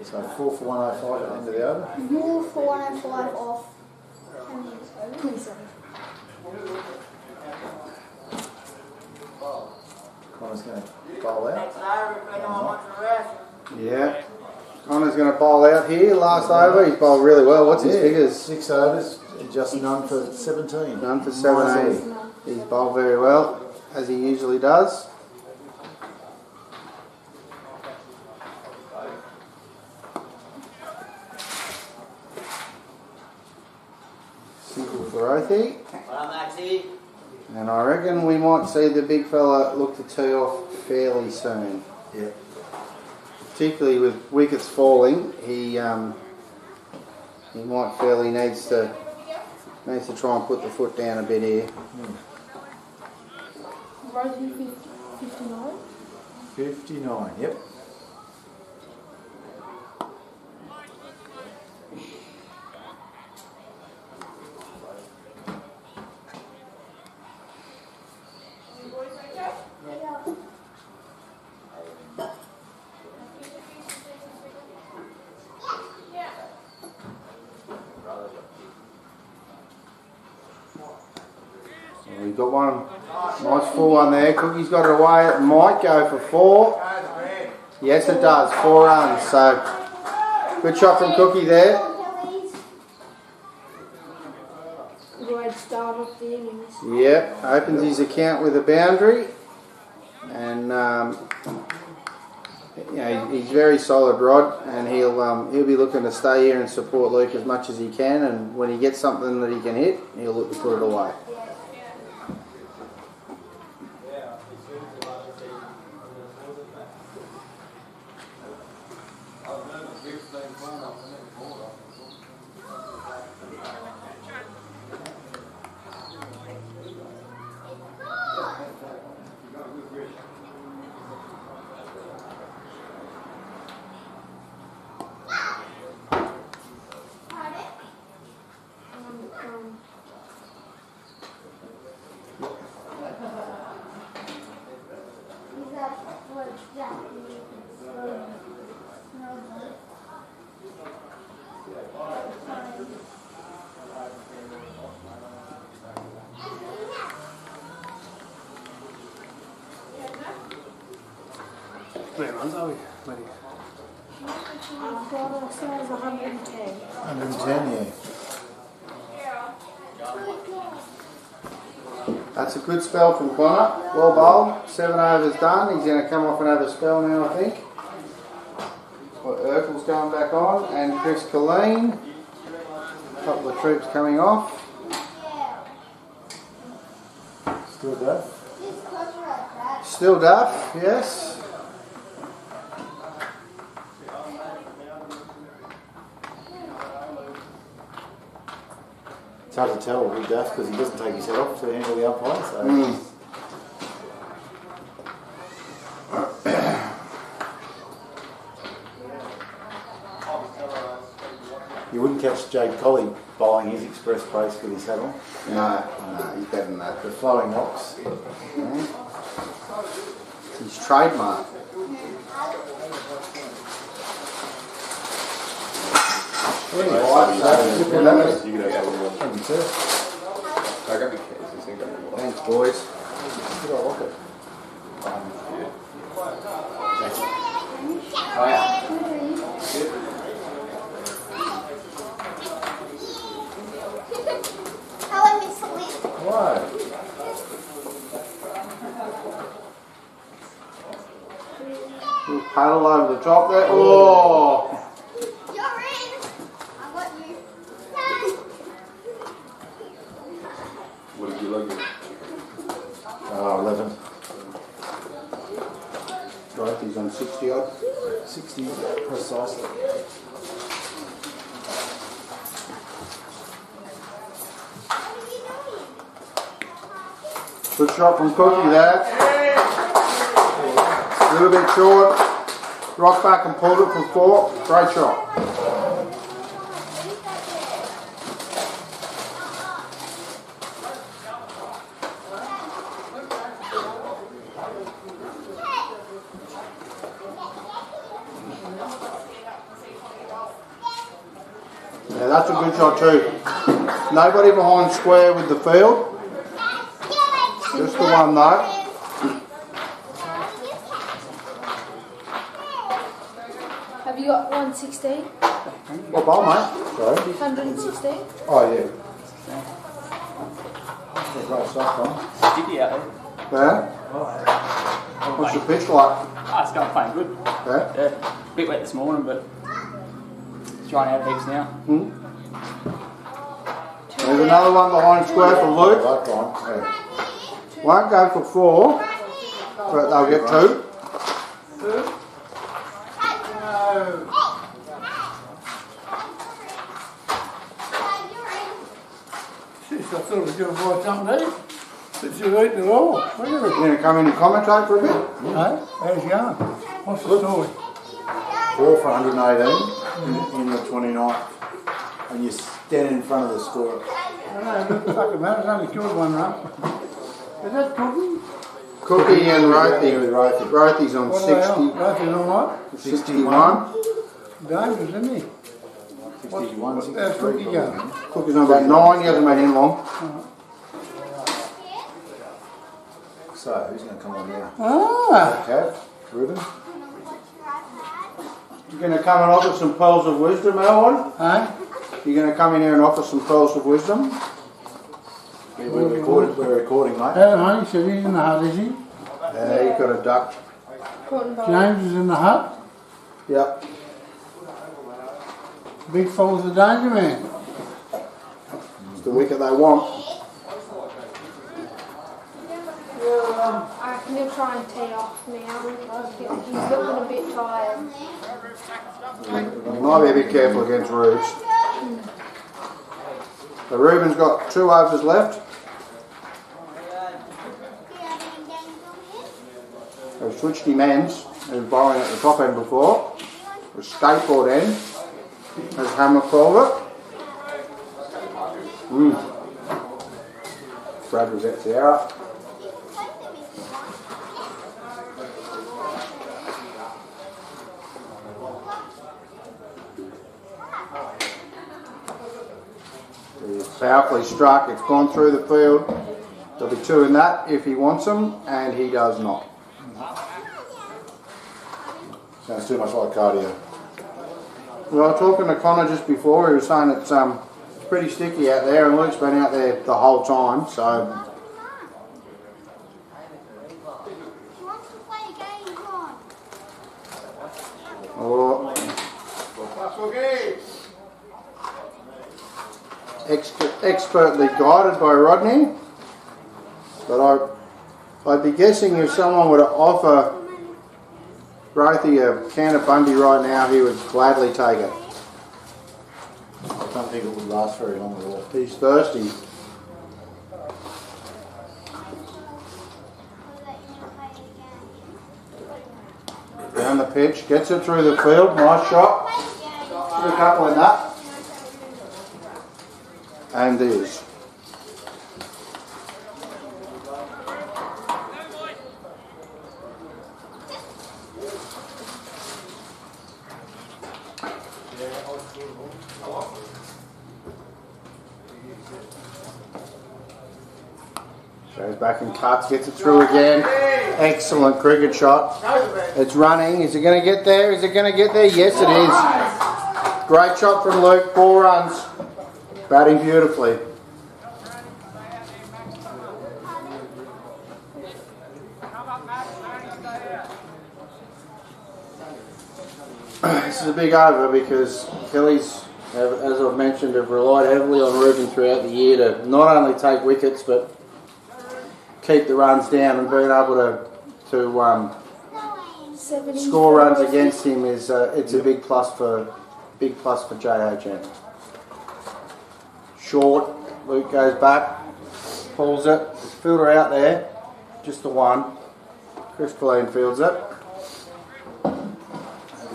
So 4 for 105 at the end of the over. More for 105 off. 27. Connor's going to bowl out. Yeah. Connor's going to bowl out here. Last over, he's bowled really well. What's his figures? 6 overs, just none for 17. None for 17. He's bowled very well, as he usually does. Simple for Oathy. Well, Maxie. And I reckon we might see the big fella look to tee off fairly soon. Yeah. Particularly with wickets falling, he might feel he needs to try and put the foot down a bit here. Rosie 59. 59, yep. We've got one nice full one there. Cookie's got it away. It might go for 4. Yes, it does. 4 runs. So good shot from Cookie there. Great start of the innings. Yep, opens his account with a boundary, and you know, he's very solid, Rod, and he'll be looking to stay here and support Luke as much as he can. And when he gets something that he can hit, he'll look to put it away. Where runs are we? I've got ourselves 110. 110, yeah. That's a good spell from Connor. Well bowled. 7 overs done. He's going to come off and have a spell now, I think. Well, Urkel's going back on, and Chris Colleen. A couple of troops coming off. Still Duff? Still Duff, yes. It's hard to tell with Duff because he doesn't take his head off to handle the umpire. So. You wouldn't catch Jade Colley bowling his express pace with his hat on. No, he's better than that. The flowing locks. Yeah. His trademark. You could have Thanks, boys. Why? Paddle over the top there. Oh! You're in. I got you. What did you look at? 11. Right, he's on 60 odd. 60 precisely. Good shot from Cookie there. A little bit short. Rock back and pulled it for 4. Great shot. Yeah, that's a good shot too. Nobody behind square with the field. Just the one though. Have you got 116? What ball, mate? Sorry. 116? Oh, yeah. Great stuff, Tom. Sticky out there. Yeah? What's your pitch like? It's going playing good. Yeah? Yeah. A bit wet this morning, but trying out heaps now. Yeah, There's another one behind square for Luke. Won't go for 4, but they'll get 2. I thought I was going to buy something to eat. Since you've eaten it all. Look at it. You going to come in and commentate for a bit? Hey, how's it going? What's the story? 4 for 118 in the 29th. And you're standing in front of the score. I know, but fucking man, it's only killed one run. Is that cooking? Cookie and Rothy. Rothy. Rothy's on What 60. Rothy's on what? 61. Dangerous, isn't he? 61, How's Cookie going? Cookie's on about 9, he hasn't been in long. So, who's going to come on now? Ah! Cav? Ruben? You're going to come and offer some pearls of wisdom, Elwood? Hey? You're going to come in here and offer some pearls of wisdom? We're recording, mate. Honey said he's in the hut, is he? Yeah, you've got a duck. James is in the hut. Yep. Big fella's the danger man. It's the wicket they want. I reckon he'll try and tee off now. He's looking a bit tired. You might be a bit careful against Rubes. So Ruben's got 2 overs left. So switched him ends. He was bowling at the top end before. The skateboard end, as Hammer called it. Brad was at Sierra. It's powerfully struck, it's gone through the field. There'll be 2 in that if he wants them, and he does not. Sounds too much like cardio. Well, I was talking to Connor just before, he was saying it's pretty sticky out there, and Luke's been out there the whole time, so... Oh. Expertly guided by Rodney, but I'd be guessing if someone were to offer Rothy a can of Bundy right now, he would gladly take it. I don't think it would last very long at all. He's thirsty. Down the pitch, gets it through the field, nice shot. Put a couple in that. And is. Goes back and cuts, gets it through again. Excellent cricket shot. It's running. Is it going to get there? Is it going to get there? Yes, it is. Great shot from Luke. 4 runs. Batting beautifully. This is a big over because Kelly's, as I've mentioned, have relied heavily on Ruben throughout the year to not only take wickets but keep the runs down, and being able to score runs against him is it's a big plus for JHM. Short, Luke goes back, pulls it, there's a fielder out there, just the one. Chris Colleen fields it. There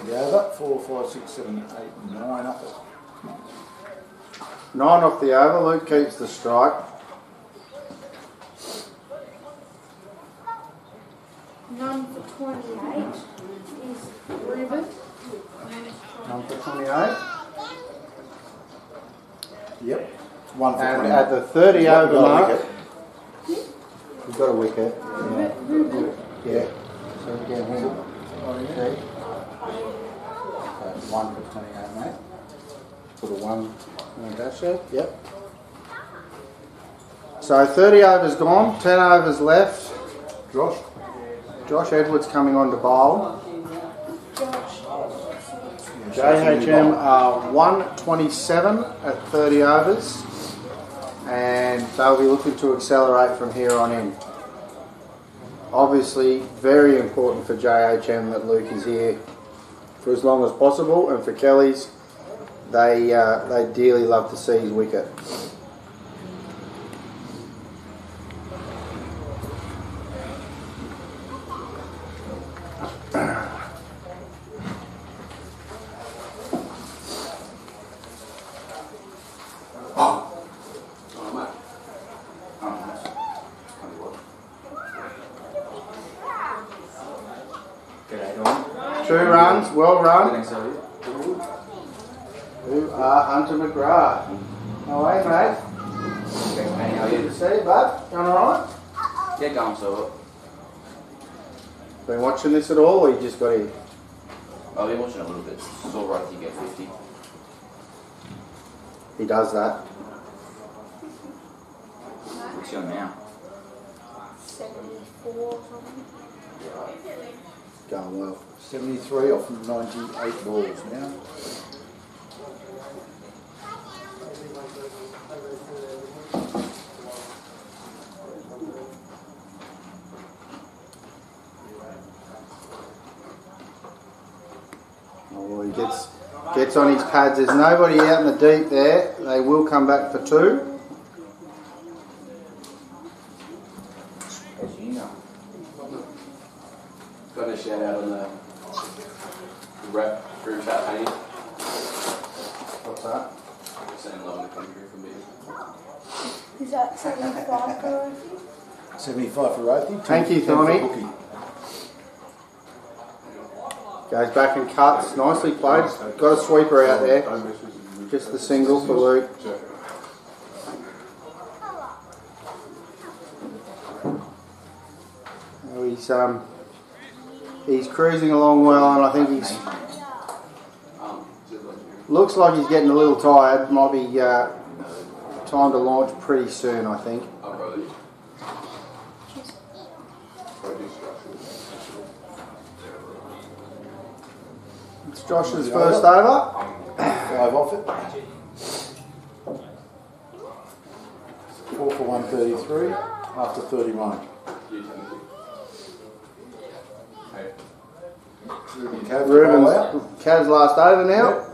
we go, 4, 5, 6, 7, 8, 9 up it. 9 off the over, Luke keeps the strike. None for 28 is Ruben. 9 for 28. Yep. 1 for And 20. at the 30 over mark, we've got a wicket. Yeah. So again here. Okay. 1 for 28, mate. Put a 1 on the dash there. Yep. So 30 overs gone, 10 overs left. Josh Edwards coming on to bowl. JHM are 127 at 30 overs. and they'll be looking to accelerate from here on in. Obviously, very important for JHM that Luke is here for as long as possible, and for Kelly's, they dearly love to see his wicket. Two runs, well run. Who are Hunter McGrath? How are you, mate? Good to see you, bud. Going alright? Yeah, going so. Been watching this at all, or you just got here? I've been watching a little bit. It's all right if you get 50. He does that. What's he on now? 74 or something. Going well. 73 off 98 balls now. Oh, he gets on his pads. There's nobody out in the deep there. They will come back for two. Got a shout out on the rep group chat, Penny. What's that? Saying love in the country from me. Is that 75 for Rosie? 75 for Rosie. Thank you, Thorny. Goes back and cuts. Nicely played. Got a sweeper out there. Just the single for Luke. Oh, he's cruising along well, and I think he's looks like he's getting a little tired. Might be time to launch pretty soon, I think. It's Josh's first over. 5 off it. 4 for 133 after 31. Ruben's Cav's last over now.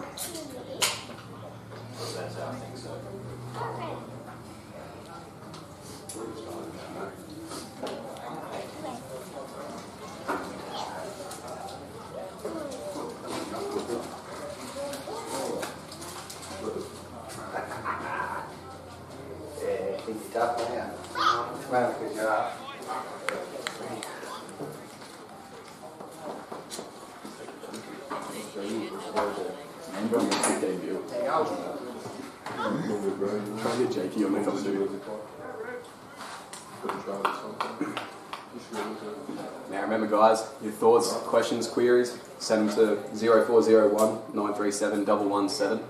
Now remember guys, your thoughts, questions, queries, send them to 0401 937 117.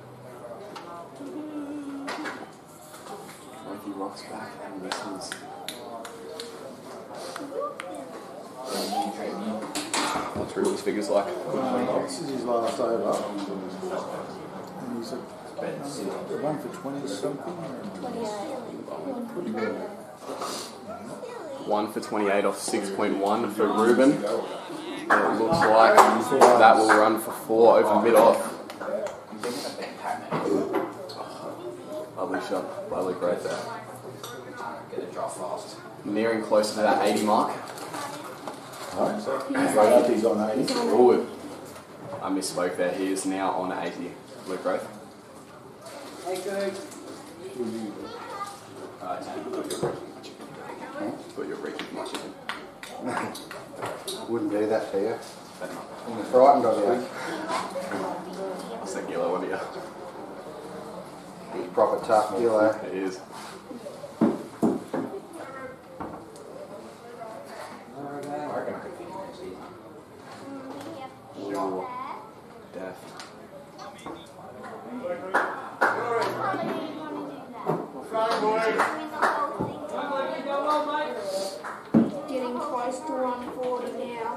Mikey rocks back and listens. What's Ruby's figures like? This is his last over. And he's at 1 for 20 something. 1 for 28 off 6.1 for Ruben. And it looks like that will run for 4 over mid-off. Lovely shot, lovely great there. Get a drop fast. Nearing close to that 80 mark. Right, he's on 80. Oh, I misspoke there. He is now on 80. Luke Growth. Hey, good. Put your breaking much in. Wouldn't do that for you. I'm frightened of you. That's that yellow one here. He's proper tough killer. He is. Ooh, death. Getting close to 140 now.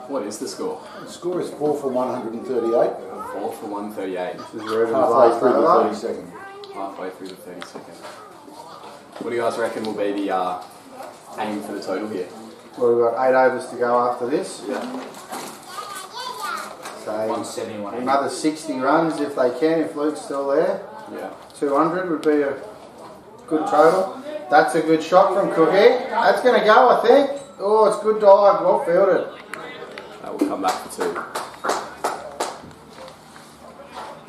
What is the score? The score is 4 for 138. 4 for 138. This is Ruben's Halfway last through the over. 32nd. Halfway through the 32nd. What do you guys reckon will be the aim for the total here? Well, we've got 8 overs to go after this. Yeah. So 170, 180. another 60 runs if they can, if Luke's still there. Yeah. 200 would be a good total. That's a good shot from Cookie. That's going to go, I think. Oh, it's a good dive, well fielded. That will come back for 2.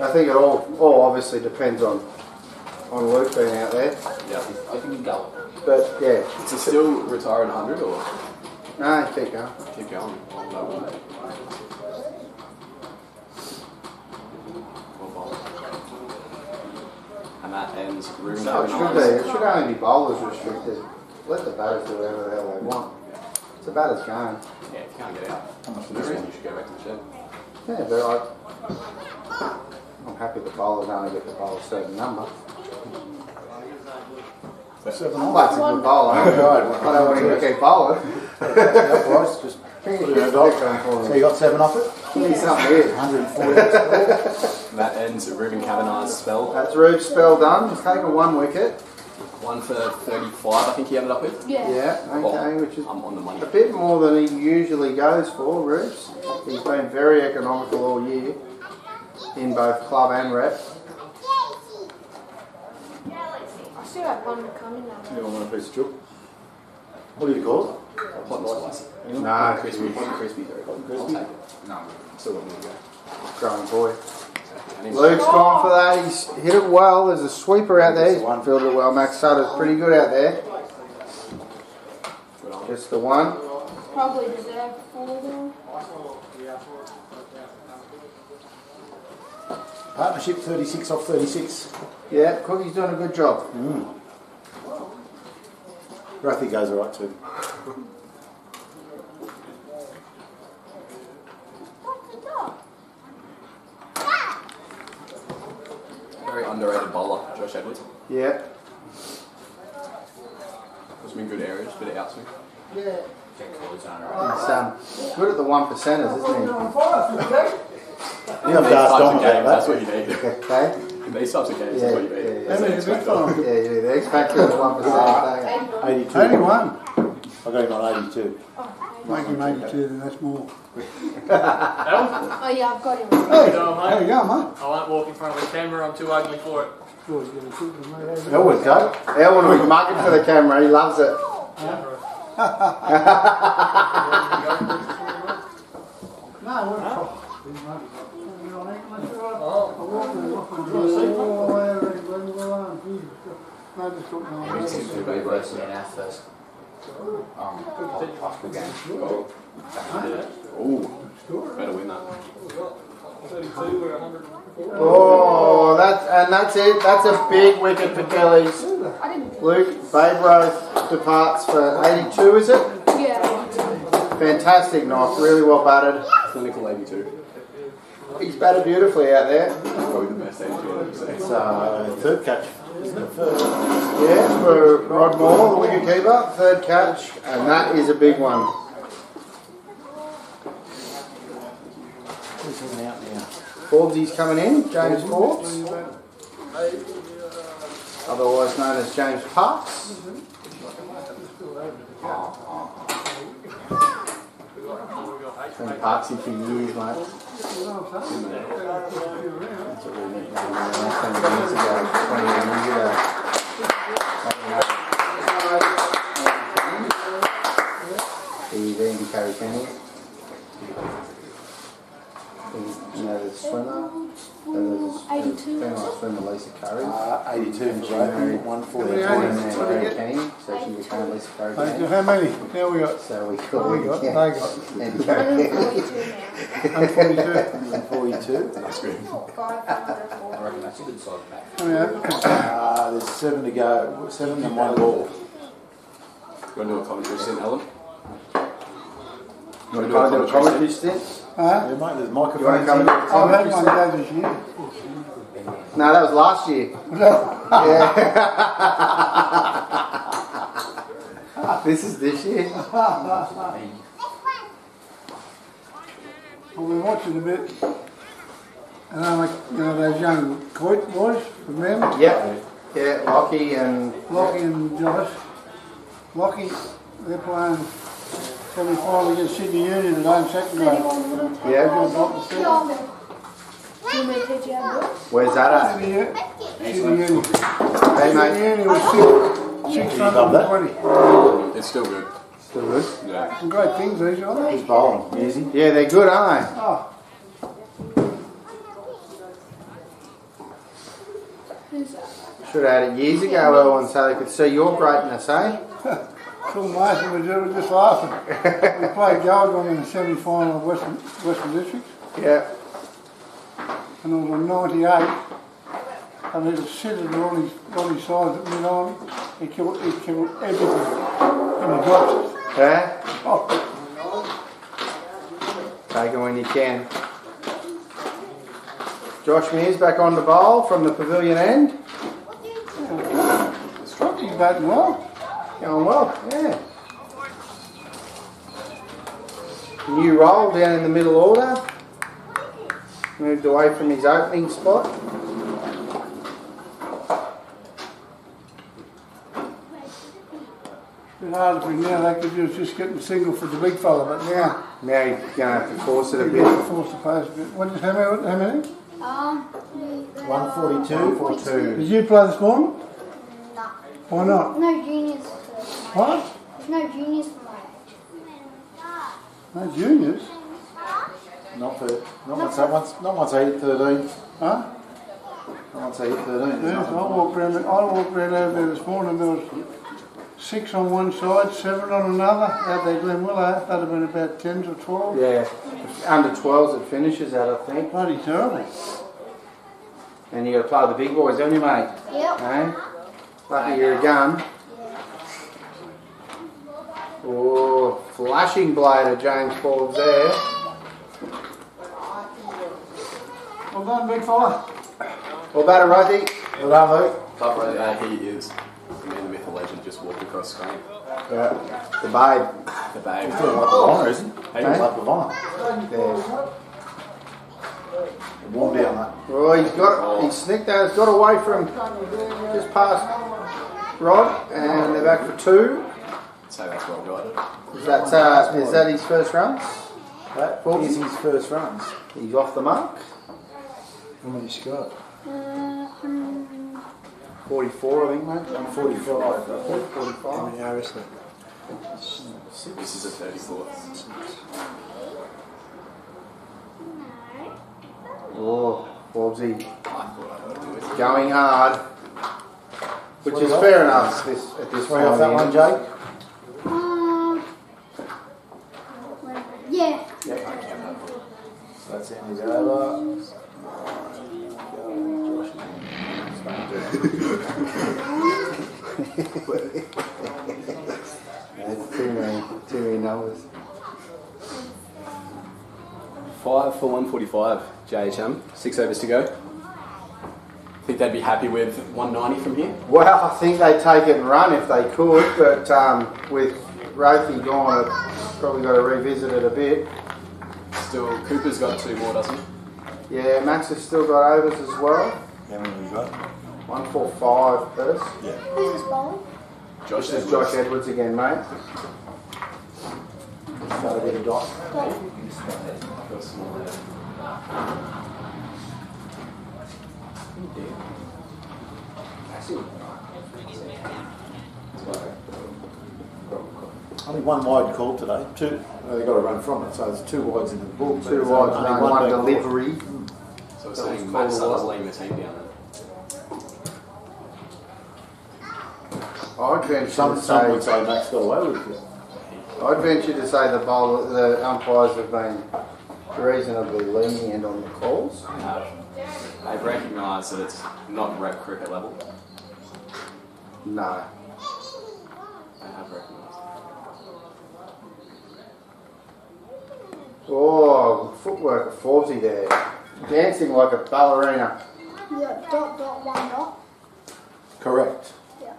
I think it all obviously depends on Luke being out there. Yeah. I think you go. But yeah. Is it still retiring 100 or? No, keep going. Keep going. No one. And that ends Ruben No, it should only be bowlers restricted. Let the batters do whatever the hell they want. It's a batter's game. Yeah, if you can't get out, this one you should go back to the shed. Yeah, but I'm happy the bowlers only get to bowl a certain number. 7 Well, that's a good bowler. I don't want him to keep bowling. Just put it in a dog. So you got 7 off it? Give me something weird. 140. That ends Ruben Kavanagh's spell. That's Rube's spell done. He's taken 1 wicket. 1 for 35, I think he ended up with. Yeah, okay, which is I'm on the money. a bit more than he usually goes for, Rube's. He's been very economical all year in both club and rep. I still have one coming now. You don't want a piece of chook? What do you call it? Hot and spicy. No, Crispy. Hot and crispy. I'll take it. No. Still got more to go. growing boy. Luke's gone for that. He's hit it well. There's a sweeper out there. He's fielded it well. Max Sutter's pretty good out there. Just the one. Probably deserved 4 though. Partnership 36 off 36. Yeah, Cookie's doing a good job. Rothy goes alright too. Very underrated bowler, Josh Edwards. Yeah. Puts him in good areas, bit of outswing. Yeah. He's good at the 1%ers, isn't he? You have to ask Dom about that. That's what you need. Okay. In these types of games, that's what you need. Yeah, you do. The X Factor is 1%. 82. 81. I got him on 82. Make him 82, then that's more. Oh yeah, I've got him. Hey, there you go, mate. I won't walk in front of the camera, I'm too ugly for it. Elwood, go. Elwood will be mugging for the camera. He loves it. Hospital game. Oh, better win that. 32 or 100. Oh, that's it. That's a big wicket for Kelly's. Luke Babe departs for 82, is it? Yeah. Fantastic knock, really well batted. Clinical 82. He's batted beautifully out there. Probably the best 82 I've ever seen. It's third catch, isn't it? First. Yeah, for Rod Moore, the wicket keeper, third catch, and that is a big one. Who's in out now? Forbes's coming in, James Forbes, otherwise known as James Parks. Been Parksy for years, mate. That's what we nicknamed him. That's 20 years ago, 21 years ago. He's Andy Carey Kenny. You know, the swimmer. There's 82. female swimmer Lisa Curry. 82 And she married 140. Carey Kenny, so she became Lisa Curry Kenny. How many? Now we got. So we They call got. it They got. Andy Carey Kenny. 142. That's good. 500. I reckon that's a good size pack. There's 7 to go. 7 and 1 ball. You want to do a commentary stint, Alan? You want to do a commentary stint? Huh? Yeah, mate, there's You want to microphones. come and do a I've had commentary one stint? go this year. No, that was last year. Yeah. This is this year. I've been watching a bit. And I'm like, you know, those young coit boys from them. Yep. Yeah, Lockie and Josh. Lockie, they're playing semi-final against Sydney Union today in second grade. Yeah. Where's that at? Sydney Union. Hey mate. Sydney Union was 620. It's still good. Still good? Yeah. Some great things these, aren't they? He's bowling, easy. Yeah, they're good, aren't they? Oh. Should have had it years ago, Owen, so they could see your greatness, eh? Cool, mate, we were just laughing. We played Goldluck in the semi-final of Western District. Yeah. And it was on 98. And he was sitting on his sides at mid-on. He killed everything. And he dropped it. Yeah? Oh. Take it when you can. Josh Mears back on the bowl from the pavilion end. He's batting well. Going well, yeah. New role down in the middle order. Moved away from his opening spot. It's a bit harder for him now. They could just get the single for the big fella, but now you're going to have to force it a bit. Force the pace a bit. How many? 142. 42. Did you play this morning? No. Why not? No juniors. What? There's no juniors for my age. No juniors? Not once I hit 13. Huh? Not once I hit 13. Yes, I walked around over there this morning. There was 6 on one side, 7 on another. Out there, Glenwillow. That'd have been about 10s or 12. Yeah, under 12s it finishes at, I think. Bloody terrible. And you got to play with the big boys, haven't you, mate? Yep. Eh? Lucky you're a gun. Oh, flashing blade of James Forbes there. Well done, big fella. Well done, Rosie. Well done, Luke. He is the man, the myth, the legend, just walked across screen. Yeah. The babe. The babe. He's doing like Lavonna, isn't he? He's like Lavonna. Yeah. Warm down, mate. Oh, he's snicked out. He's got away from just past Rod, and they're back for 2. So that's well guided. Is that his first runs? That is his first runs. He's off the mark. How many scored? 44, I think, mate. 145. 45. How many hours? This is a 34. Oh, Forbesy. Going hard. Which is fair enough at this point. Off that one, Jake? Yeah. So that's it, he's over. That's too many numbers. 5 for 145, JHM. 6 overs to go. Think they'd be happy with 190 from here? Well, I think they'd take it and run if they could, but with Rothie gone, it's probably got to revisit it a bit. Still, Cooper's got 2 more, doesn't he? Yeah, Max has still got overs as well. How many have we got? 145 first. Yeah. Who's this bowling? Josh This is Josh Edwards again, mate. Got a bit of dot. Only one wide call today. Two. They got to run from it, so there's 2 wides in the book. 2 wides, no, one delivery. So we're saying Matt Sutter's leading the team down there. I'd venture Some to say, would say Max got away with it. I'd venture to say the umpires have been reasonably lenient on the calls. They've recognised that it's not rep cricket level. No. They have recognised. Oh, footwork of Forbesy there. Dancing like a ballerina. Yeah, dot, 1 dot. Correct. Yeah.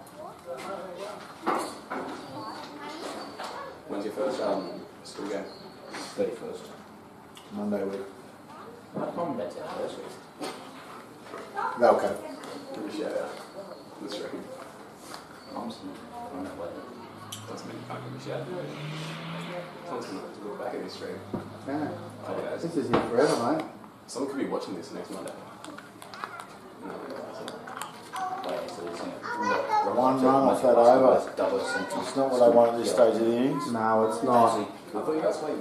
When's your first school game? 31st. Monday week. That's our first week. Okay. Give me a shout out. Can't give a shit. Someone's going to look back at this stream. Yeah. Okay. This is here forever, mate. Someone could be watching this next Monday. No, One run off that over. It's not what they want at this stage of the innings. No, it's not. I thought you guys played.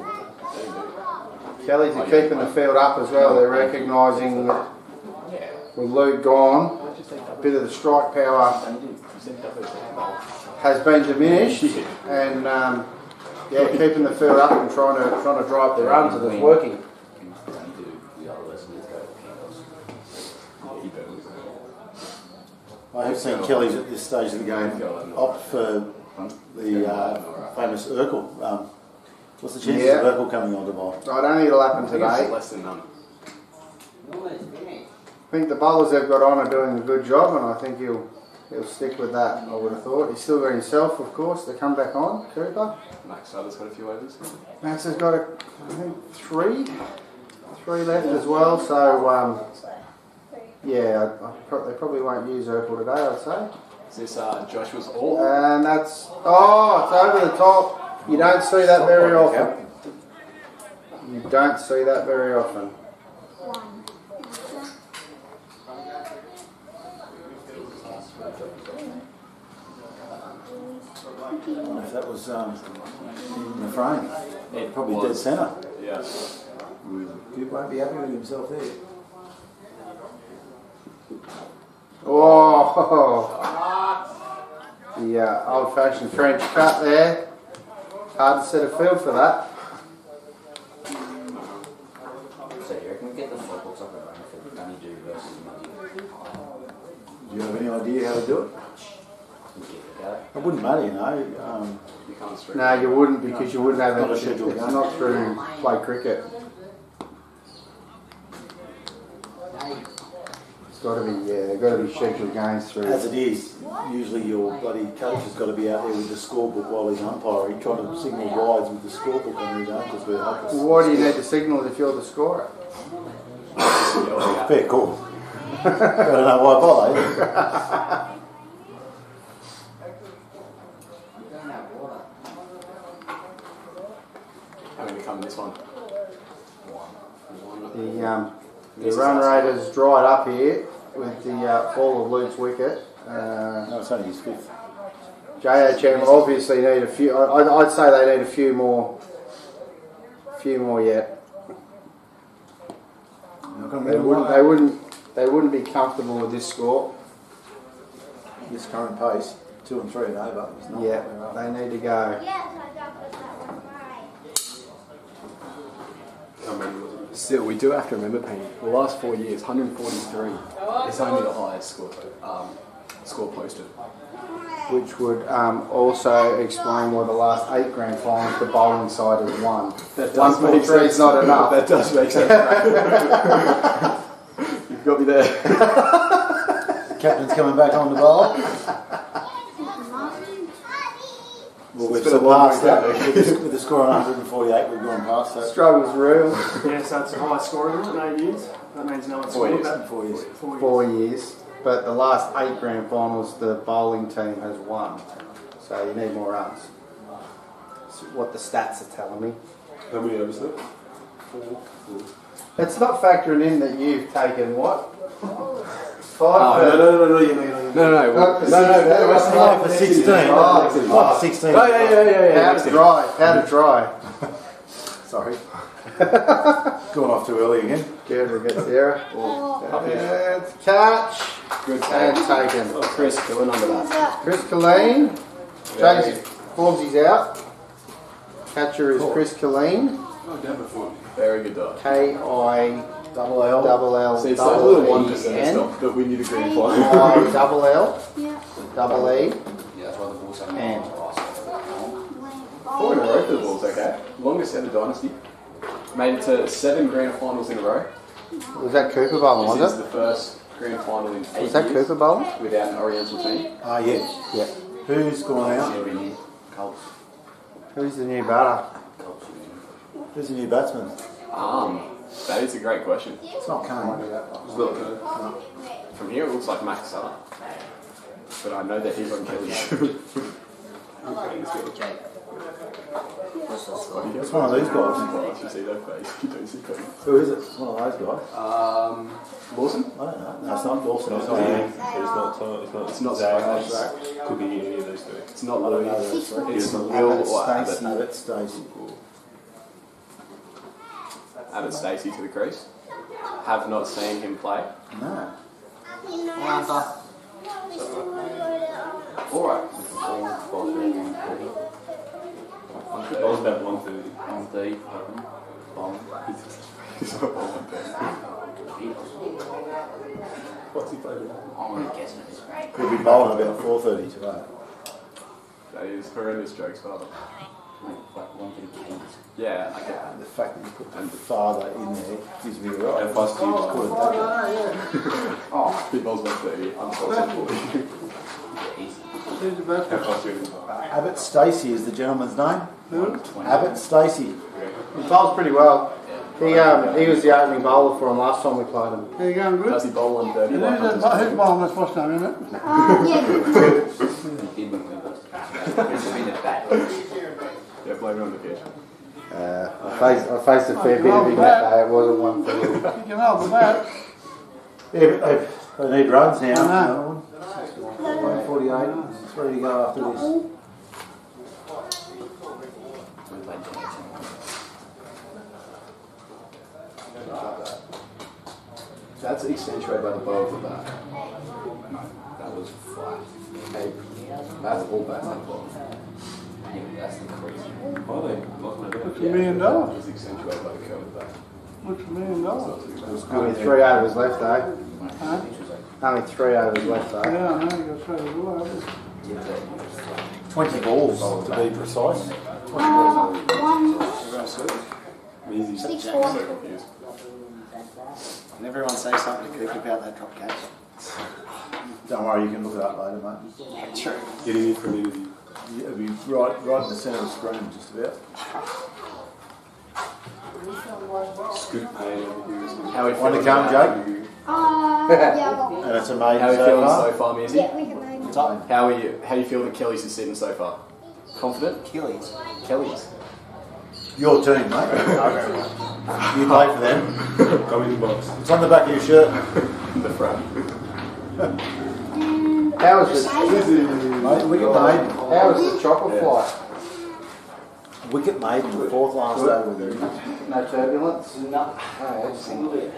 Kelly's are keeping the field up as well. They're recognising with Luke gone, a bit of the strike power has been diminished, and yeah, keeping the field up and trying to dry up the runs, and it's working. I have seen Kelly's at this stage of the game opt for the famous Urkel. What's the chances of Urkel coming on tomorrow? I don't think it'll happen today. Less than none. I think the bowlers they've got on are doing a good job, and I think he'll stick with that. I would have thought. He's still got himself, of course, to come back on. Cooper. Max Sutter's got a few overs. Max has got I think three left as well. So yeah, they probably won't use Urkel today, I'd say. Is this Joshua's all? And that's it's over the top. You don't see that very often. You don't see that very often. If that was in the frame, probably dead centre. Yeah. He won't be happy with himself there. Oh, the old-fashioned French cut there. Hard to set a field for that. So you reckon we get the football soccer running for Danny Do versus Muddy? Do you have any idea how to do it? It wouldn't matter, you know. You can't stream. No, you wouldn't, because you wouldn't have Not a it. scheduled It's game. not through play cricket. It's got to be, they've got to be scheduled games through. As it is, usually your bloody coach has got to be out there with the scorebook while he's umpiring, trying to signal wides with the scorebook on his own because we're hopeless. Why do you need to signal if you're the scorer? Fair call. I don't know why bother. How many come in this one? The run rate has dried up here with the fall of Luke's wicket. No, it's only his fifth. JHM obviously need a few. I'd say they need a few more yet. They wouldn't be comfortable with this score. This current pace, 2 and 3 and over. Yeah, they need to go. Still, we do have to remember, Penny, the last 4 years, 143 is only the highest score posted. Which would also explain why the last 8 grand finals the bowling side has won. That does make sense. 143 is not enough. That does make sense. You've got me there. Captain's coming back on the bowl. Well, we've surpassed that. With the score on 148, we've gone past that. Struggle's real. Yeah, so it's the highest scoring in 8 years. That means no one's scored that. 4 years. 4 years. But the last 8 grand finals the bowling team has won. So you need more runs. That's what the stats are telling me. How many overs though? 4. It's not factoring in that you've taken what? 5 No. For 16. Oh, 16. Yeah. How to dry. Sorry. Gone off too early again. Gander gets there. And catch. Good and taken. Oh, Chris Killen under that. Chris Killeen. James Formsy's out. Catcher is Chris Killeen. Very good dog. K-I-double-L. See, it's like a little 1% stuff that we need a green flag. I-double-L. Double E. Yeah, that's why the ball's so And. 4 in a row for the Bulls, okay. Longest ever dynasty. Made it to 7 grand finals in a row. Was that Cooper bowling, was This is it? the first grand final in 8 years. Was that Cooper bowling? Without an Oriental team. Ah, yeah. Yeah. Who's gone out? Who's the new batter? Who's the new batsman? That is a great question. It's not Kane. From here it looks like Max Sutter. But I know that he's on Kelly's. It's one of these guys. You see that face? You don't see that. Who is it? It's one of those guys. Lawson? I don't know. No, it's not Lawson. It's not It's not Zach. Could be any of those two. It's not Louis. It's Will Abbott or Stacey. Abbott. Abbott Stacey. Abbott Stacey to the crease. Have not seen him play. No. Alright. That was about 130. 130. Bomb. He's not bomb. What's he playing? Could be bowling about 4:30 today. That is horrendous jokes, father. Yeah, I get that. The fact that you put the father in there gives me a right. How fast do you just call it that? Oh, big ball's 130. I'm sorry. Who's the best? How fast do you Abbott Stacey is the gentleman's name. Who? Abbott Stacey. He bowls pretty well. He was the opening bowler for him last time we played him. Are you going good? Does he bowl on 30? And who's bowling this first time, isn't it? Yeah, blame it on the pitch. I faced a fair bit of him that day. It wasn't 130. You can hold the bat. Yeah, but they need runs now. I know. 148. 3 to go after this. That's accentuated by the bow of the bat. No, that was flat. Hey, that's all bat like ball. That's the crazy. Oh, they lost my It's bet. $1 million. It's accentuated by the curve of the bat. What's $1 million? Only 3 overs left, eh? Huh? Only 3 overs left, eh? Yeah, I know, you got to say the word. 20 balls to be precise. 20 balls. Easy. So confused. And everyone say something to Cook about that drop catch. Don't worry, you can look it up later, mate. Yeah, true. Getting it from easy. It'll be right in the centre of the screen, just about. Scoop pain over here. How we Want to feeling come, now? Jake? Yeah, And it's amazing How are you so feeling far. so far, Mizzy? yeah, we can name it. How are you? How do you feel that Kelly's is sitting so far? Confident? Achilles. Kelly's. Your team, mate. You play for them. Come in the box. It's on the back of your shirt. In the front. How was the Mate, wicket made. How was the chopper flight? Wicket made in the 4th last over there. No turbulence? No. Oh, excellent.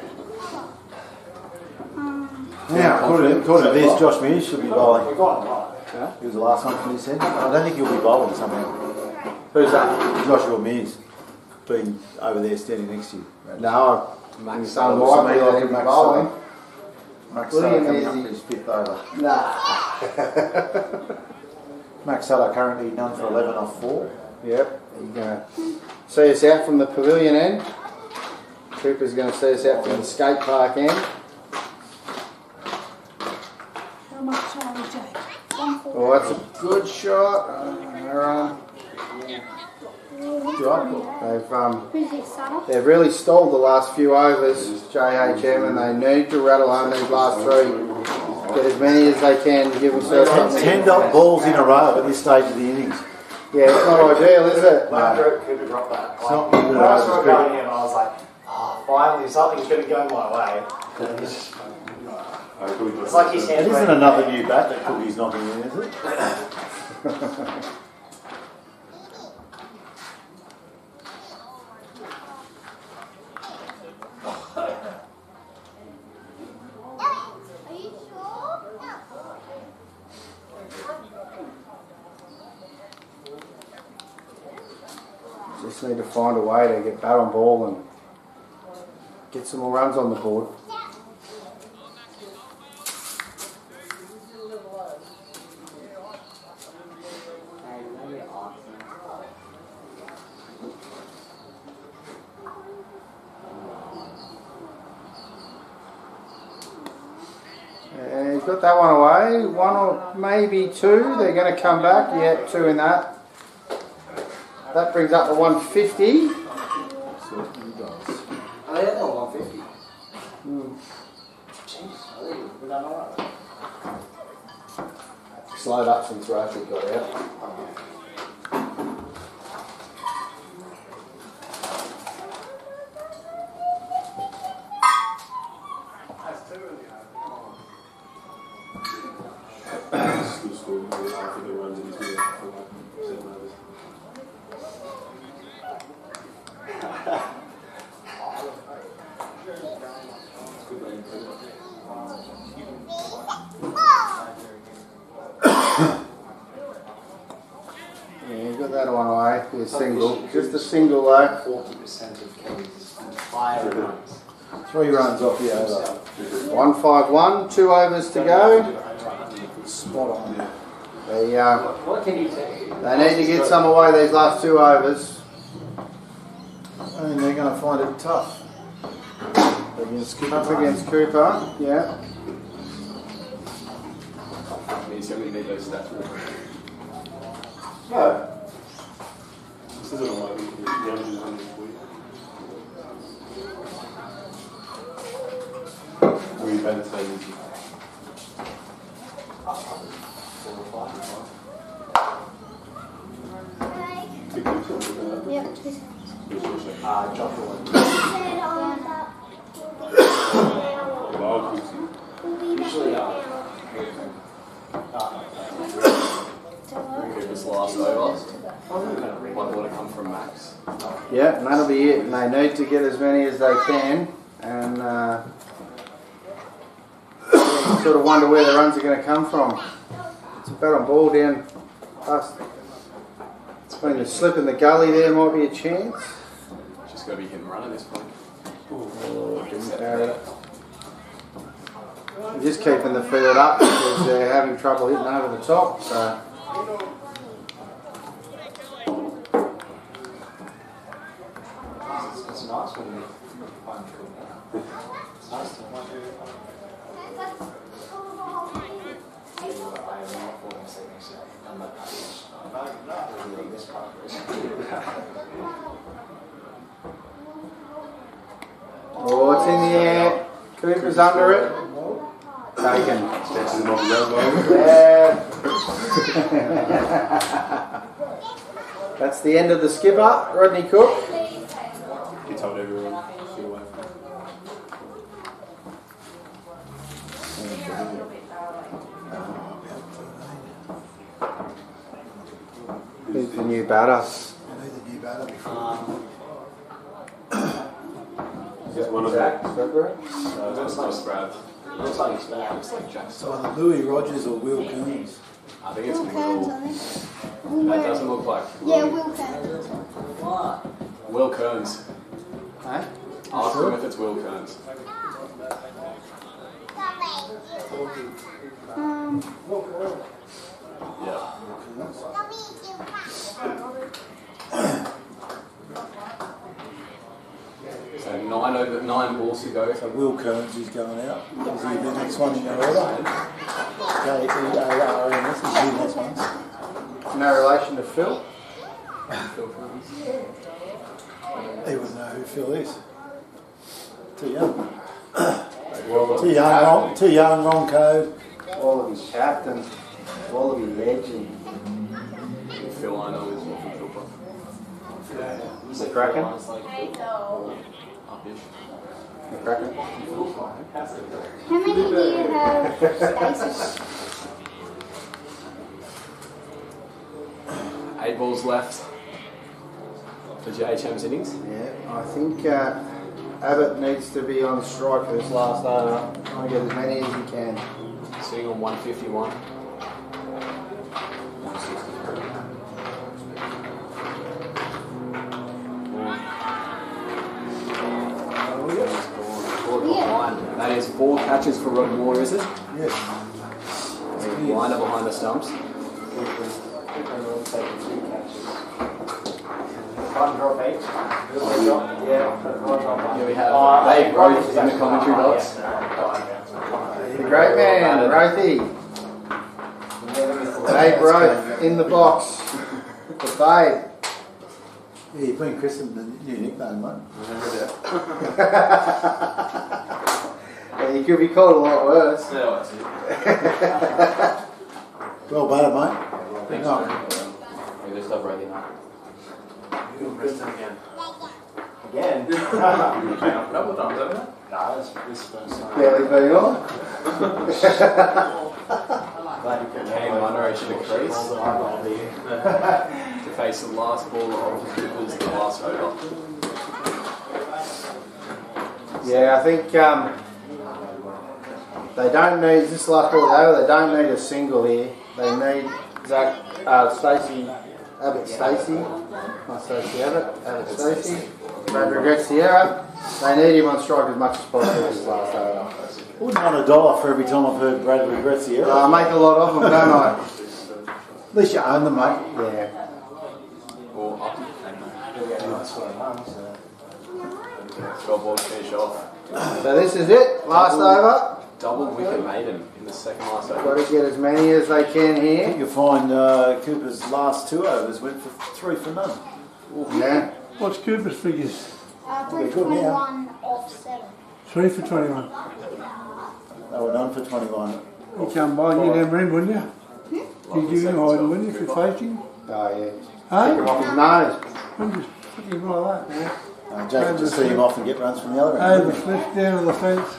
Now, according to this, Josh Mears should be bowling. We got him right. He was the last one from his head. I don't think he'll be bowling somehow. Who's that? Joshua Mears. Been over there standing next to you. No, Max so might be like him bowling. Max William Sutter coming is up for his 5th over. Nah. Max Sutter currently none for 11 off 4. Yep. You're going to see us out from the pavilion end. Cooper's going to see us out from the skate park end. How much are we, Jake? 140. Oh, that's a good shot. Who's this, Sutter? They've really stalled the last few overs, JHM, and they need to rattle home these last 3. Get as many as they can to give themselves something. 10 balls in a row at this stage of the innings. Yeah, it's not ideal, is it? Cooper dropped that. It's not When good I at saw all. it going in, I was like, finally, something's going to go my way. It's like his It hands isn't went- another new bat that Cookie's knocking in, is it? Just need to find a way to get bat on ball and get some more runs on the board. And he's got that one away. 1 or maybe 2. They're going to come back. Yeah, 2 in that. That brings up to 150. Oh, yeah, no, 150. Jeez, I think we've done all right. Slowed up since Rashid got out. Yeah, got that one away. Be a single. Just a single though. 40% of Kelly's entire runs. 3 runs off the over. 151, 2 overs to go. Spot on. What can you take? They need to get some away these last 2 overs. I mean, they're going to find it tough. Up against Cooper, yeah. Means you need those stats. No. This isn't a lot we can do. The averages 140. Were you paying the same as you? Big groups or something like that? Yep, 2 seconds. Joshua. Usually, Okay, this last over. One more to come from Max. Yeah, and that'll be it. And they need to get as many as they can. And you sort of wonder where the runs are going to come from. It's a bat on ball down past. Between the slip and the gully there might be a chance. Just got to be hit and run at this point. Oh, didn't carry it. They're just keeping the field up because they're having trouble hitting over the top. So. It's nice when you find cool. It's nice to watch it. Oh, it's in the air. Cooper's under it. Taken. Yeah. That's the end of the skipper, Rodney Cook. He told everyone to get away from Who's the new batter? Just one of Jack. them. Looks like Brad. Looks like it's bad. Looks like Jackson. So either Louis Rogers or Will Coons. I think it's Will Kearns, I Will. think. That doesn't look like Yeah, Will Kearns. Will Kearns. Huh? Ask him if it's Will Kearns. Yeah. So 9 balls to go. So Will Kearns is going out. Is he the next one in your order? K-E-A-R-N-S is the next one. No relation to Phil. He wouldn't know who Phil is. Too young. Well, Too young, wrong code. Wallaby captain. Wallaby legend. Phil I know is what from Philbrook. Is it cracking? Up-ish. The cracking? How many do you have spaces? 8 balls left for JHM's innings. Yeah, I think Abbott needs to be on strike for this last over. Try and get as many as he can. Sitting on 151. That is 4 catches for Rod Moore, is it? Yes. Liner behind the stumps. One drop each. Yeah, Here we have Dave Roth in the commentary box. The great man, Rothy. Dave Roth in the box. The Babe. Yeah, you've been christened the new nickname, mate. Remember that. Yeah, you could be called a lot worse. Yeah, that's it. Well better, mate. Thanks, No. Maybe they'll stop breaking up. Again? Couple times, haven't you? Nah, this first time. Barely been on. Glad you could And Munro to the crease to face the last ball of Coopers, the last over. Yeah, I think they don't need, this last ball over, they don't need a single here. They need Zach, Stacey, Abbott Stacey, not Stacey Abbott Stacey, Brad Regrets Sierra. They need him on strike as much as possible this last over. Wouldn't want $1 for every time I've heard Brad regrets the error. I make a lot of them, don't I? At least you own them, mate. Yeah. Or up. Scoreboard finish off. So this is it, last over. Double wicket maiden in the second last over. Got to get as many as they can I here. think you'll find Cooper's last 2 overs went for 3 for none. Yeah. What's Cooper's figures? 3 for 21 off 7. 3 for 21. They were none for 21. You come by, you never in, wouldn't you? You give him hide, wouldn't you, if you're facing? Oh, yeah. Huh? Take him off his nose. Wouldn't you stick him like that? Yeah. Jake would just see him off and get runs from the other end. Over flick down to the fence.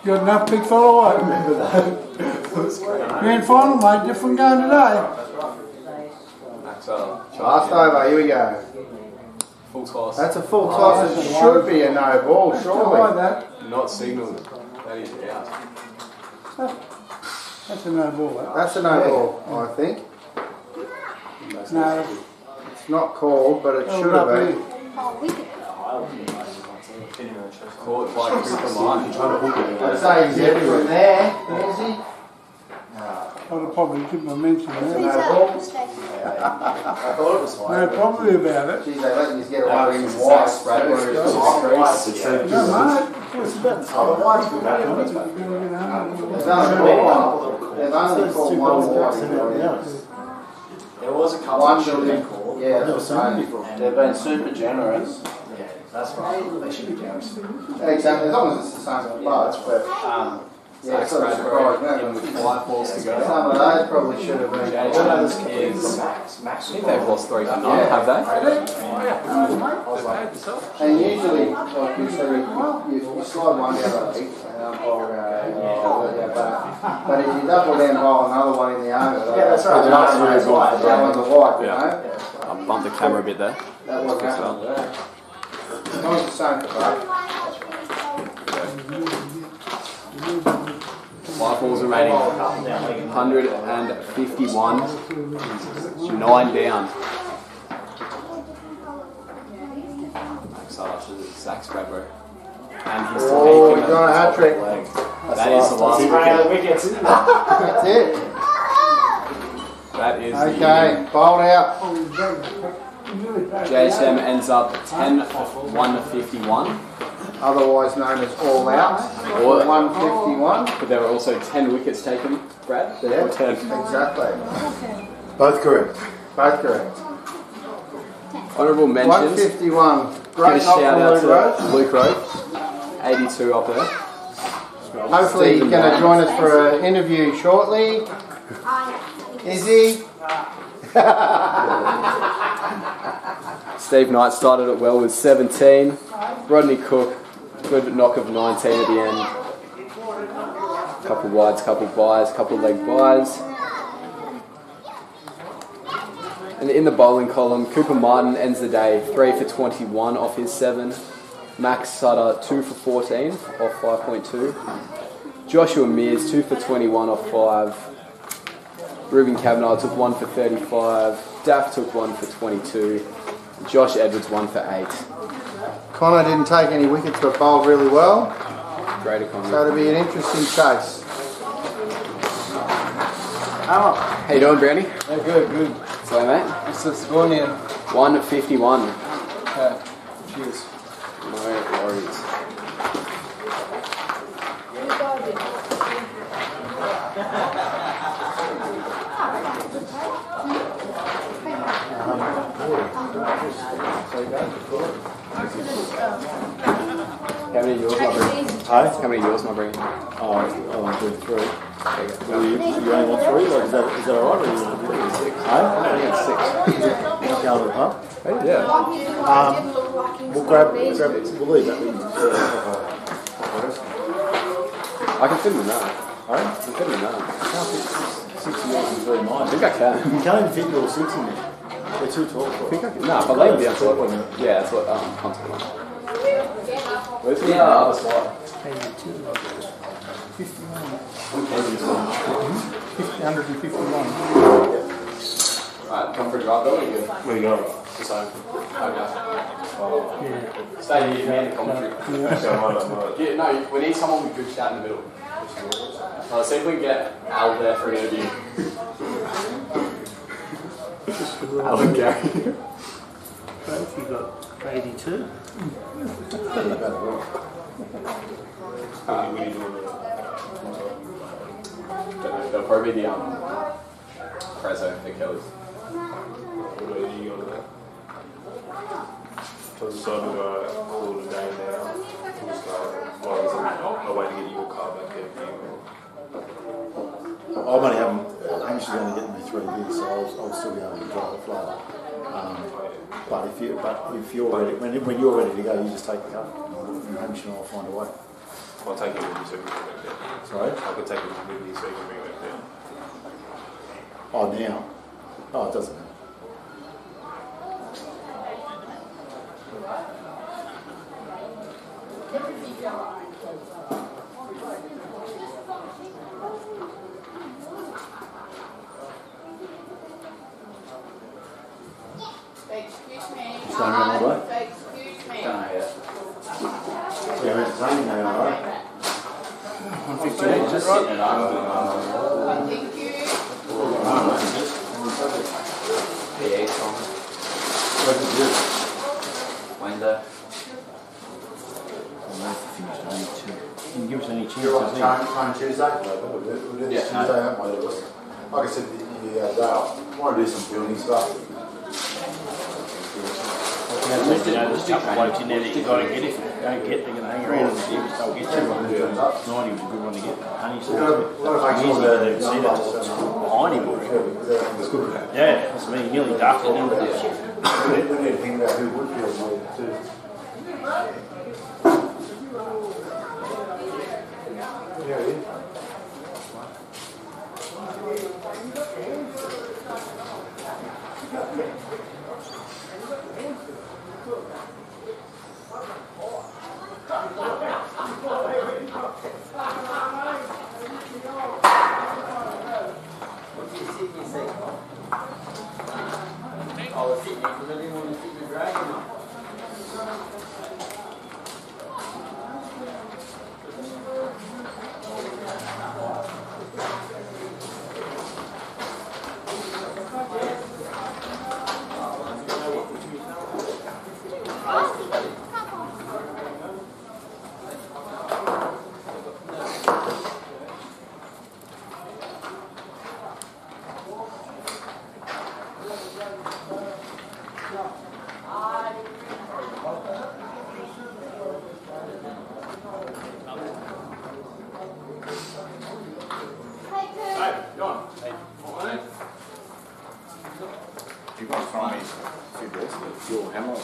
You got enough big fellow, I remember that. Grand final, mate, different going today. Last over, here we go. Full toss. That's a full toss. It should be a no ball, surely. That. Not signalled. That is out. That's a no ball, that. That's a no ball, I think. No. It's not called, but it should have been. Oh, we could. Caught by Cooper Martin. I'd say he's headed from there. Is he? I'd have probably given a mention there. No ball. Please, I thought it was No, probably about it. Geez, they let you get away with white. No, mate. They've only called one white. There was a couple One of should have been building. called. Yeah, Never seen them before. They've been super generous. Yeah, that's right. They should be generous. Exactly, as long as it's the same clubs, but yeah, it's sort of surprised In me. with 5 balls to go. Some of those probably should have been. JHM is. I think they've lost 3 for 9, have they? And usually, like you say, you slide one down the league, and but if you double down bowl another one in the over, Yeah, that's right. that one's a white, you know? I'll bump the camera a bit there. That was happening there. As long as it's the same for both. 5 balls remaining. 151. 9 down. Zach Bradbury. And he's Oh, he's got a hat trick. That is the last wicket. That's it. That is Okay, bowled out. JHM ends up 10 for 151. Otherwise known as all out. Or 151. But there were also 10 wickets taken, Brad. Yeah, Or 10. exactly. Both correct. Both correct. Honourable mentions. 151. Give a Great knock shout from out Luke to Rowe. Luke Rowe. 82 up there. Hopefully he's going to join us for an interview shortly. Is he? Steve Knight started it well with 17. Rodney Cook, good knock of 19 at the end. Couple wides, couple byes, couple leg byes. And in the bowling column, Cooper Martin ends the day 3 for 21 off his 7. Max Sutter 2 for 14 off 5.2. Joshua Mears 2 for 21 off 5. Ruben Kavanagh took 1 for 35. Daff took 1 for 22. Josh Edwards 1 for 8. Connor didn't take any wickets but bowled really well. Great economy. So it'll be an interesting chase. How you doing, Brownie? Yeah, good. Sorry, mate. What's the score now? 151. Okay, cheers. No worries. How many yours am I bringing? Hi? How many yours am I bringing? Oh, I want to do 3. You only want 3? Like, is that alright? Or you want to do 6? I think it's 6. Huh? Yeah. We'll grab we'll leave that. I can fit them in that. Alright? I can fit them in that. 6 of yours is very nice. I think I can. You can't even fit your 6 in there. They're too tall for I think it. I can. No, if I lay them down, so yeah, that's what Hunt's going. Where's the other slide? 151. Alright, come for a drive though, or you good? Where you going? Just home. Okay. Yeah. Stay here, man, the commentary. Yeah. No, we need someone with good chat in the middle. Let's see if we can get Al there for an interview. Al and Gary. Both you got 82. They'll probably be the Prezzo and Kelly's. So I decided to call it a day now. Just I'll wait to get your car back there. I'm only having, Hamish is only getting me 3 years, so I'll still be able to drive the flower. But if you're ready, when you're ready to go, you just take the car. And Hamish and I'll find a way. I'll take it with me so we can bring it back there. Sorry? I could take it with me so you can bring it back there. Oh, now? Oh, it doesn't matter. Excuse me. Staying around all day? Excuse me. Don't know yet. Yeah, entertaining now, alright? 158, just sitting at home. Thank you. PA song. What's it do? Wednesday. Can you give us any You're on chances? time Tuesday? We'll do this Yeah. Tuesday, haven't we? Like I said, the day off. Want to do some building stuff. There's a couple of blokes in there that you got to get. If you don't get, they're going to hang around and see if they'll get you. 90 was a good one to get. Honey, so years ago, they would see that behind him. Yeah, that's me. Nearly ducked it. We need to think about who Woodfield made too. Yeah, yeah. I was sitting there because I didn't want to sit in the dragon. You guys find me a few days ago. Your hammer.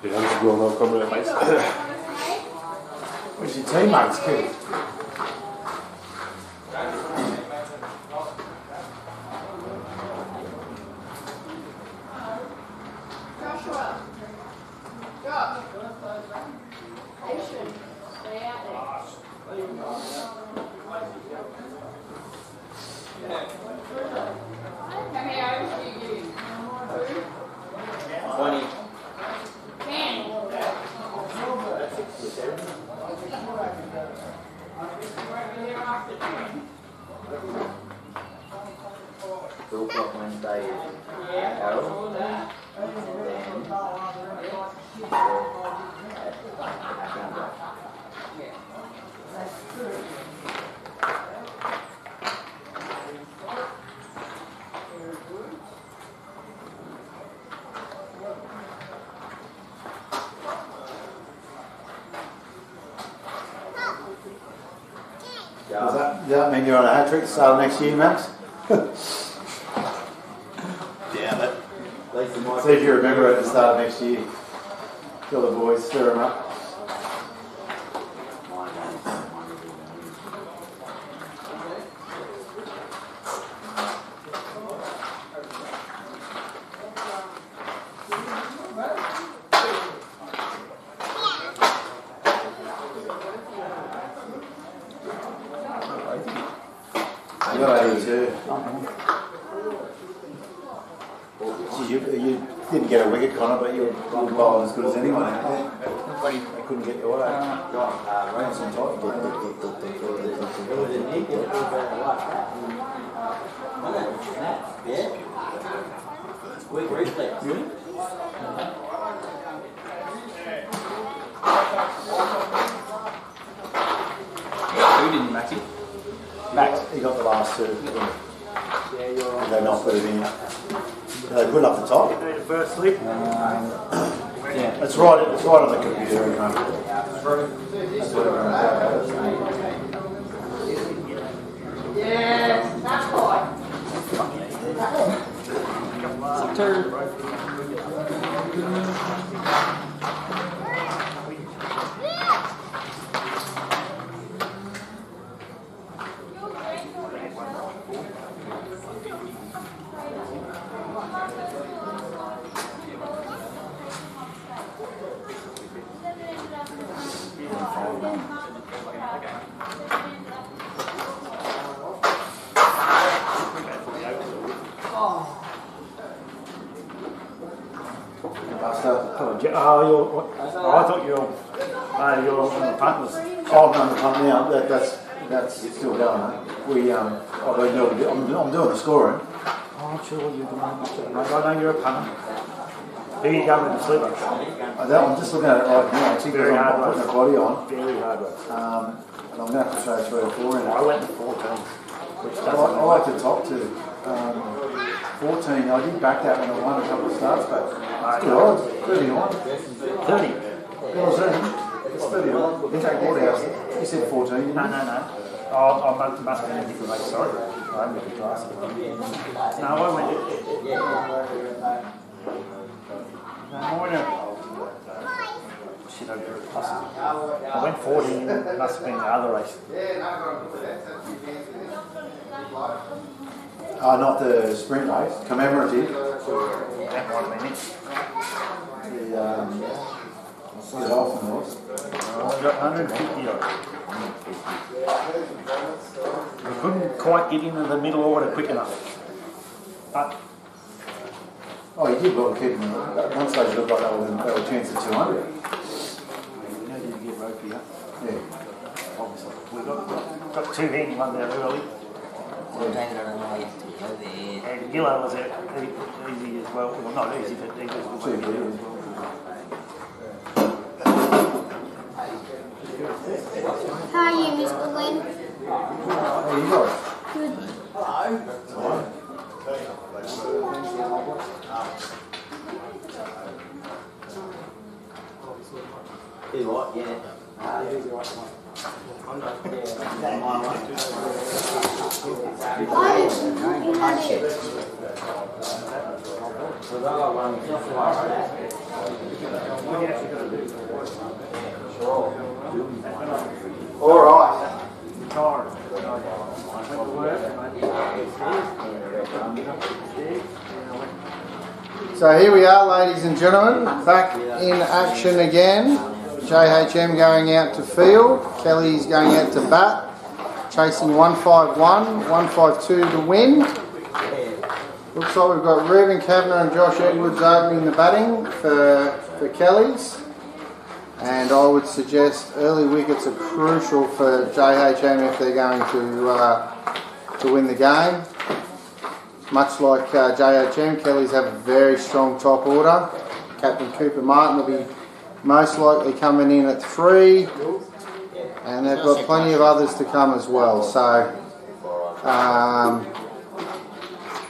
Yeah, I'm just going on coming at face. Where's your teammates, kid? Joshua. Josh. Patient. Stay out there. How many hours do you use? 20. 10. Two o'clock Wednesday is Harold. Does that mean you're on a hat-trick start next year, Max? Damn it. See if you remember at the start of next year. Tell the boys, stir them up. You got 82. You didn't get a wicket, Connor, but you were bowling as good as anyone. They couldn't get you away. Nice and tight. Quick reflex. Who didn't Max it? Max, he got the last two. They not put it in. They put it up the top. The first sleep. Yeah, it's right on the computer. Yeah, that's right. I thought you're on the punt. Oh, I'm on the punt now. That's still going. I'm doing the scoring. Oh, I'm sure you're doing much of it. I know you're a punter. Who are you going with the slipper? I'm just looking at it right now. Actually, Very hard I'm putting the body on. Very hard work. And I'm going to have to show 3 or 4 in it. I went to 14. I like the top two. 14, I did back that when I won a couple of starts, but it's good odds. 39. 30. What was that? It's 39. Jack Waterhouse, he said 14, didn't he? No. Oh, I must have been a different race, sorry. I haven't got the glasses. No, I went. Shit, I went 14, it must have been the other race. Not the sprint race, commemorative. That might have been it. The Dolphin was. I got 150 odd. We couldn't quite get into the middle order quick enough. But Oh, you did well keeping them. At one stage it looked like they were a chance at 200. how did you get ropey up? Yeah. Obviously. We got 2 handy one there early. And Gillo was out easy as well. Well, not easy, but he was good as well. How are you, Mr. Lynn? How you going? Good. Is what? Yeah. All right. So here we are, ladies and gentlemen, back in action again. JHM going out to field, Kelly's going out to bat, chasing 151, 152 to win. Looks like we've got Reuben Kavanagh and Josh Edwards opening the batting for Kelly's. And I would suggest early wickets are crucial for JHM if they're going to win the game. Much like JHM, Kelly's have a very strong top order. Captain Cooper Martin will be most likely coming in at 3, and they've got plenty of others to come as well. So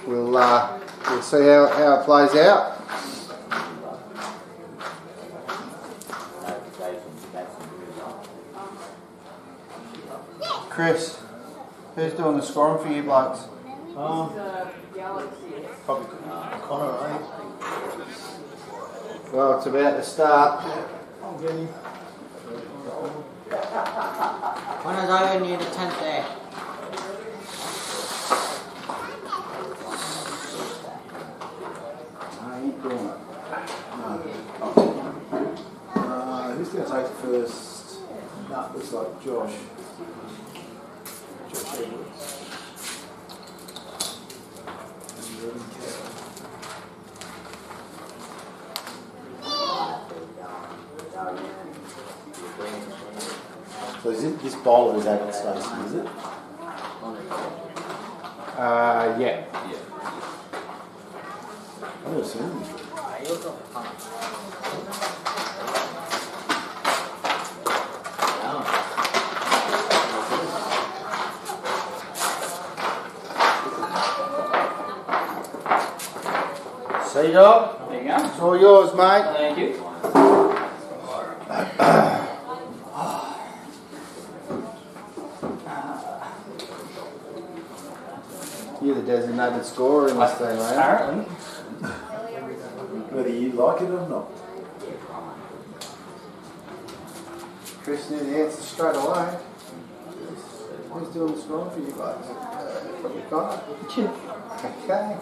we'll see how it plays out. Chris, who's doing the scoring for you blokes? Probably Connor, eh? Well, it's about to start. When is over near the 10th there? I ain't doing it. Who's going to take the first? That looks like Josh. Josh Edwards. So is it, this bowler is Adam Stacey, is it? Yeah. I've never seen him. C-Dog? There you go. It's all yours, mate. Thank you. You're the designated scorer in this thing, mate. Apparently. Whether you like it or not. Chris knew the answer straight away. Who's doing the scoring for you guys? Probably Connor. Okay.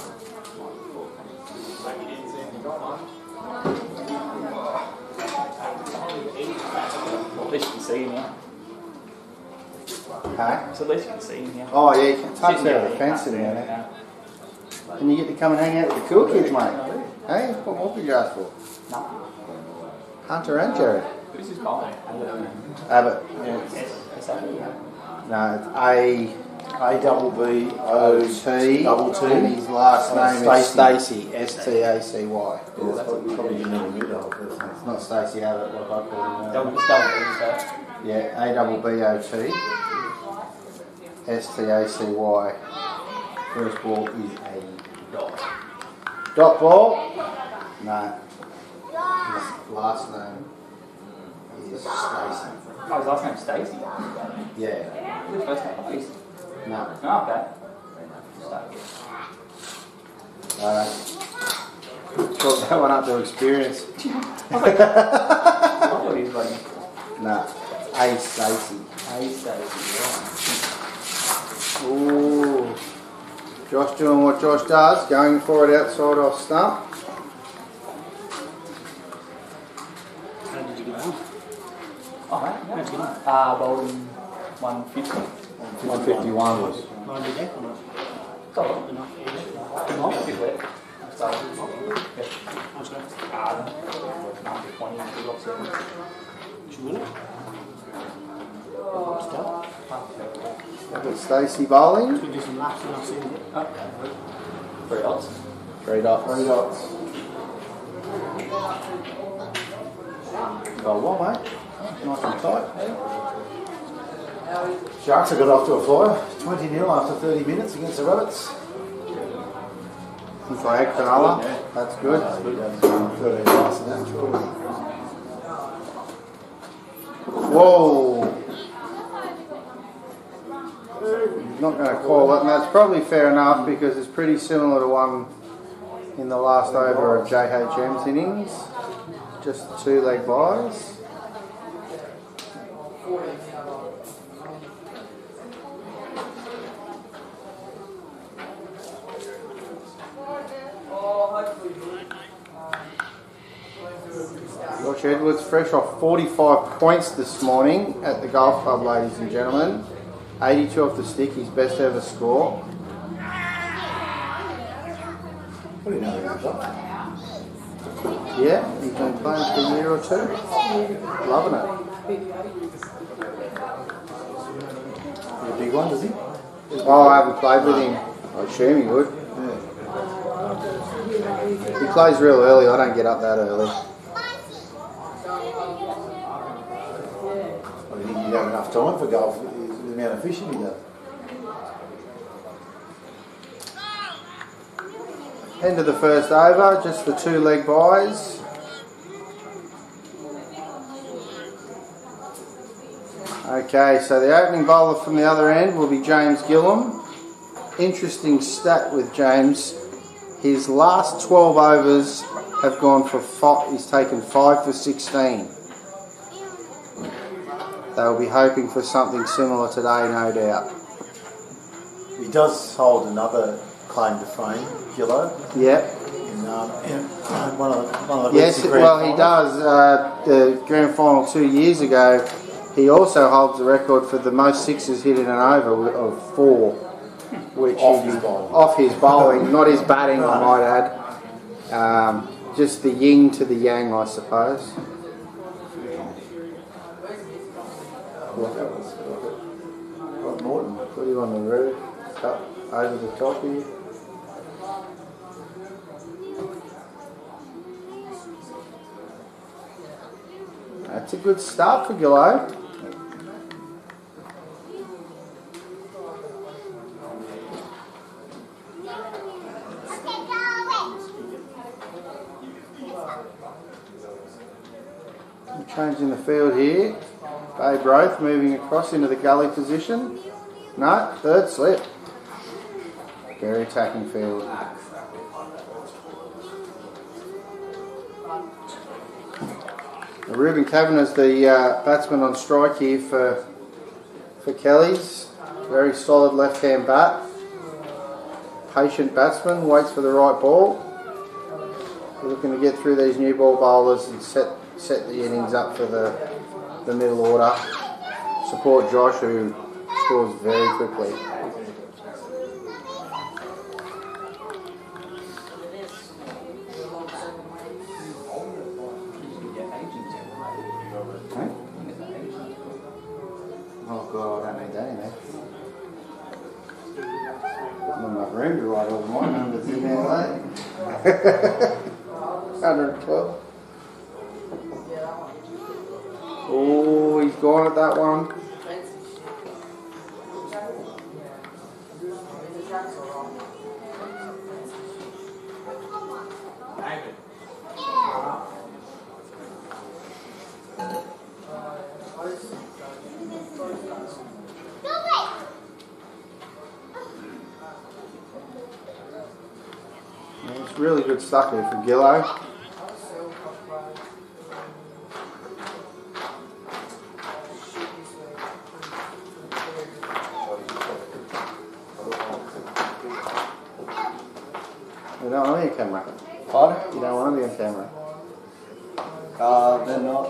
At least you can see him here. Hey? So at least you can see him here. Oh yeah, you can touch out of the fence in there. And you get to come and hang out with the cool kids, mate. Hey, what more could you ask for? No. Hunter and Jared. Who's his bowler? Abbott. S-A-B. No, it's A-double-B-O-T. Double T. And his last name is Stacey. Stacey. S-T-A-C-Y. Yeah, that's probably you never meet the whole person. It's not Stacey Abbott, like I call him. Double so. Yeah, A-double-B-O-T. S-T-A-C-Y. First ball is a dot. Dot ball? No. His last name is Stacey. Oh, his last name's Stacey. Yeah. Who's first name? Stacey. No. Oh, okay. Chalk that one up to experience. What is running? No. A Stacey. A Stacey. Ooh. Josh doing what Josh does, going for it outside off stump. How did you get on? Oh, right. How'd you get on? Bowling 150. 151 was. 90 deck or not? It's all right. Nice. A bit wet. So, yeah. How's that? 20, Goodluck 7. Did you win it? Stacey bowling. Should we do some laps and I'll see you. Okay. 3 dots. 3 dots. 3 dots. Go well, mate. Nice and tight. Sharks have got off to a flyer. 20-0 after 30 minutes against the Rabbits. Flag Cronulla. That's good. 13 last in that. Whoa. He's not going to call it, and that's probably fair enough because it's pretty similar to one in the last over of JHM's innings. Just 2 leg byes. Josh Edwards fresh off 45 points this morning at the golf club, ladies and gentlemen. 82 off the stick, his best ever score. What do you know about that? Yeah, he's been playing for a year or 2. Loving it. He's a big one, does he? Oh, I haven't played with him. I assume he would. He plays real early, I don't get up that early. I think you have enough time for golf with the amount of fishing you do. End of the first over, just the 2 leg byes. Okay, so the opening bowler from the other end will be James Gillum. Interesting stat with James. His last 12 overs have gone for 5, he's taken 5 for 16. They'll be hoping for something similar today, no doubt. He does hold another claim to fame, Gillo. Yep. In one of the Yes, well he does. The grand final 2 years ago, he also holds the record for the most sixes hit in an over of 4, which off his bowling, not his batting, I might add. Just the yin to the yang, I suppose. Morton. Put him on the roof, up over the top here. That's a good start for Gillo. Changing the field here. Babe Roth moving across into the gully position. No, third slip. Very attacking field. Ruben Kavanagh's the batsman on strike here for Kelly's. Very solid left-hand bat. Patient batsman, waits for the right ball. We're looking to get through these new ball bowlers and set the innings up for the middle order. Support Josh, who scores very quickly. Oh God, I don't need that in there. I'm in my room to write all my numbers in there, mate. 112. Oh, he's gone at that one. It's really good stuff here from Gillo. You don't want to be on camera. Pardon? You don't want to be on camera. They're not.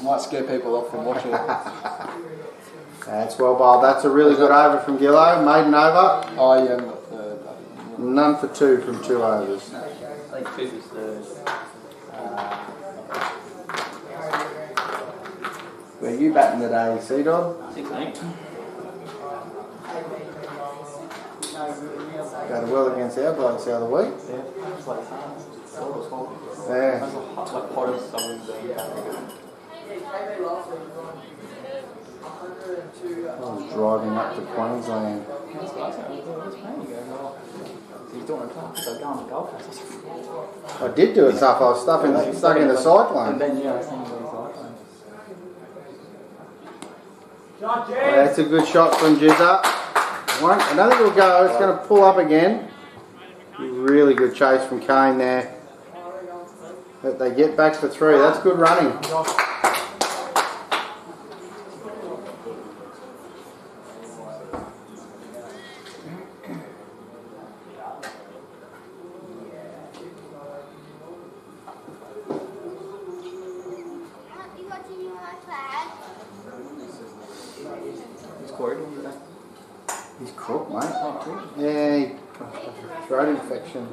Might scare people off from watching it. That's well bowled. That's a really good over from Gillo. Maiden over. Oh yeah. None for two from 2 overs. I think fifth is third. Where you batting today, Sea-Dog? 16. Going well against our blokes the other week. Yeah, it's like Yeah. That's like hottest someone's been. I was driving up to Queensland. He's doing it tough, so going to golf. I did do it tough. I was stuck in the cyclone. And then, yeah, I was thinking about cyclone. That's a good shot from Jizza. One, another will go. It's going to pull up again. Really good chase from Kane there. But they get back for 3. That's good running. He's crook, mate. Yeah, he throat infection.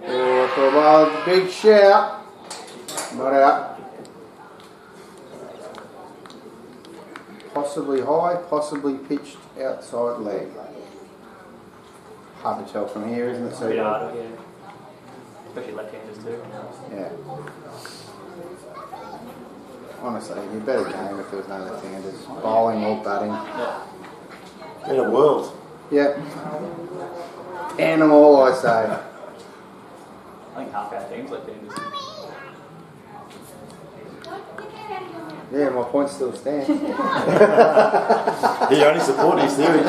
Oh, for a while, big shout. Not out. Possibly high, possibly pitched outside leg. Hard to tell from here, isn't it? So yeah. Especially left-handers too. Yeah. Honestly, it'd be a better game if there was no left-handers. Bowling or batting. Yeah. Better world. Yep. Animal, I say. I think half our team's left-handers. Yeah, my points still stand. He only supports his theory.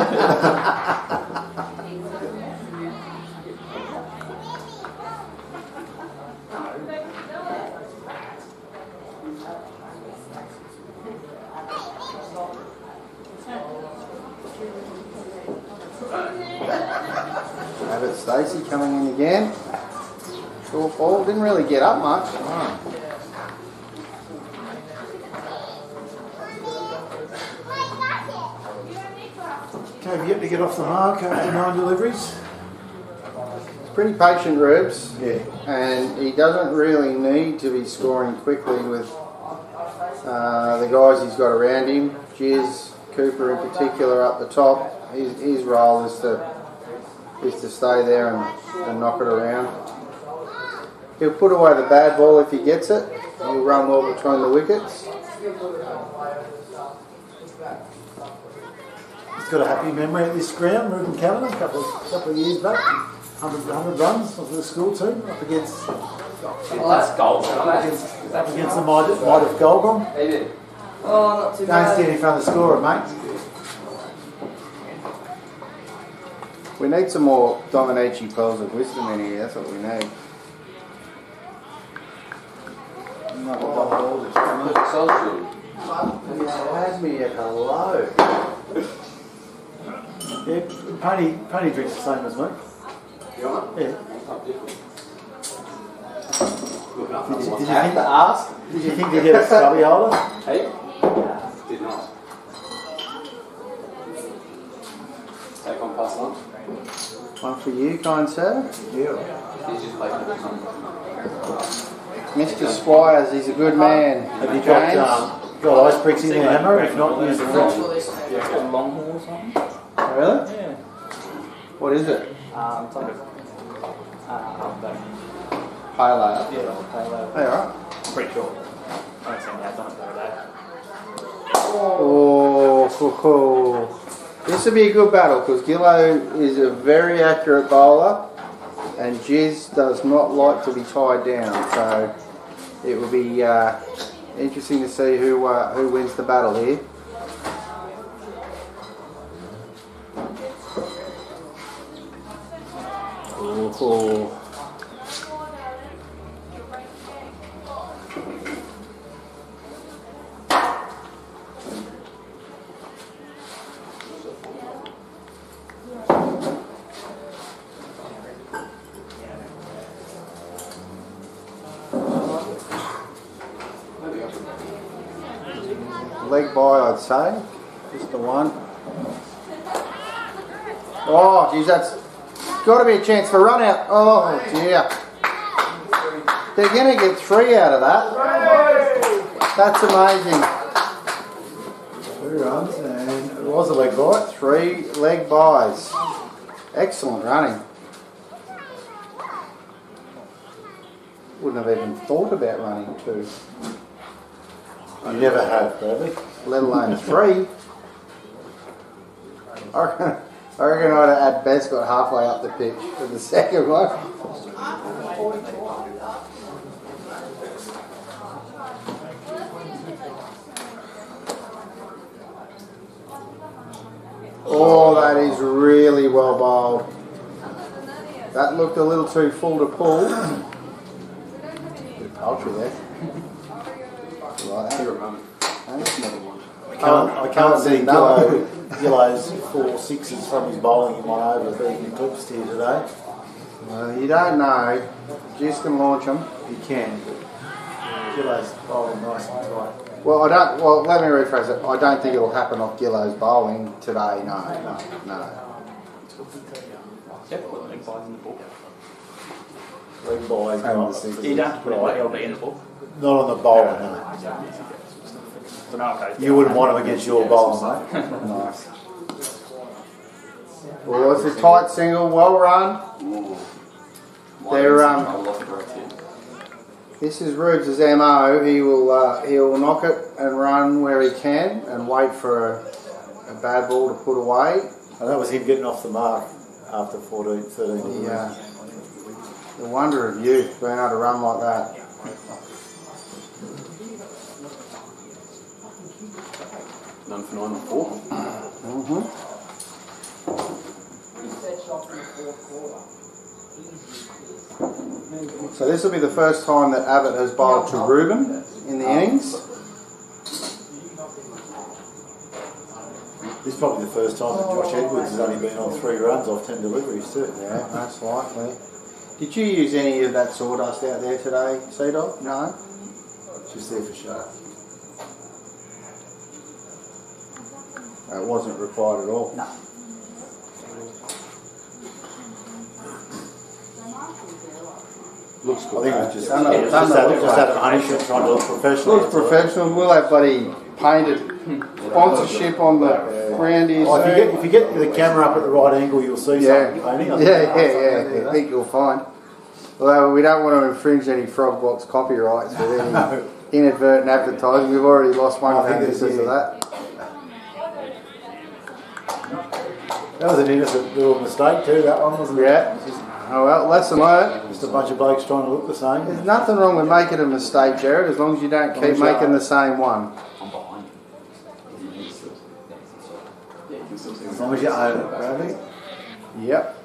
Abbott Stacey coming in again. Short ball, didn't really get up much. Okay, yet to get off the mark after 9 deliveries. Pretty patient, Rubes. Yeah. And he doesn't really need to be scoring quickly with the guys he's got around him. Jizz, Cooper in particular up the top. His role is to stay there and knock it around. He'll put away the bad ball if he gets it. He'll run well between the wickets. He's got a happy memory of this ground, Ruben Kavanagh, a couple of years back. 100 runs for the school team up against that's gold. up against the might of Goulburn. Oh, not too Don't bad. stand in front of the scorer, mate. We need some more Dominici pearls of wisdom in here. That's what we need. Has me at hello. Yeah, Pony drinks the same as me. You want Yeah. it? Did you I have think to ask. Did you think you'd get a stubby holder? Hey? Did not. Take on past lunch. One for you, kind sir. Yeah. He's just playing with Mr. Squires, he's a good man. Have you James? got ice bricks in the hammer? If not, use the fridge. Long haul or something? Oh, really? Yeah. What is it? It's like a Pale ale. yeah, pale. Hey, alright. Pretty sure. I haven't seen that. I've done it the other day. Oh, ho, ho. This will be a good battle because Gillo is a very accurate bowler and Jizz does not like to be tied down, so it will be interesting to see who wins the battle here. Oh. Leg by, I'd say. Just the one. Oh, geez, that's got to be a chance for run out. Oh, dear. They're going to get 3 out of that. That's amazing. 2 runs, and it was a leg bite. 3 leg buys. Excellent running. Wouldn't have even thought about running 2. You never have, Bradley. Let alone 3. I reckon I'd have at best got halfway up the pitch for the second one. Oh, that is really well bowled. That looked a little too full to pull. Bit of poultry there. Like that. I can't see Gillo's 4 6s from his bowling in 1 over being eclipsed here today. Well, you don't know. Just can launch them. He can, but Gillo's bowling nice and tight. Well, let me rephrase it. I don't think it'll happen off Gillo's bowling today. No. Definitely leg buys in the book. Leg buys. You don't have to put it LB in the book. Not on the bowler, no. You wouldn't want him against your bowler, mate. Nice. Well, it's a tight single, well run. This is Rubes' MO. He'll knock it and run where he can and wait for a bad ball to put away. And that was him getting off the mark after 13. Yeah. The wonder of youth being able to run like that. None for 9 or 4. So this will be the first time that Abbott has bowled to Ruben in the innings. This is probably the first time that Josh Edwards has only been on 3 runs off 10 deliveries too. Yeah, most likely. Did you use any of that sawdust out there today, Sea-Dog? No? Just there for show. It wasn't required at all. No. Looks good. I think it's just just have a honey shop trying to look professional. Looks professional. We'll have bloody painted sponsorship on the ground here. Oh, if you get the camera up at the right angle, you'll see something painting. I think you'll find. Although we don't want to infringe any Frogbox copyrights with any inadvertent advertising. We've already lost one because of that. That was an innocent little mistake too, that one, wasn't it? Yeah. Oh well, lesson learned. Just a bunch of blokes trying to look the same. There's nothing wrong with making a mistake, Jared, as long as you don't keep making the same one. As long as you own it, Bradley. Yep.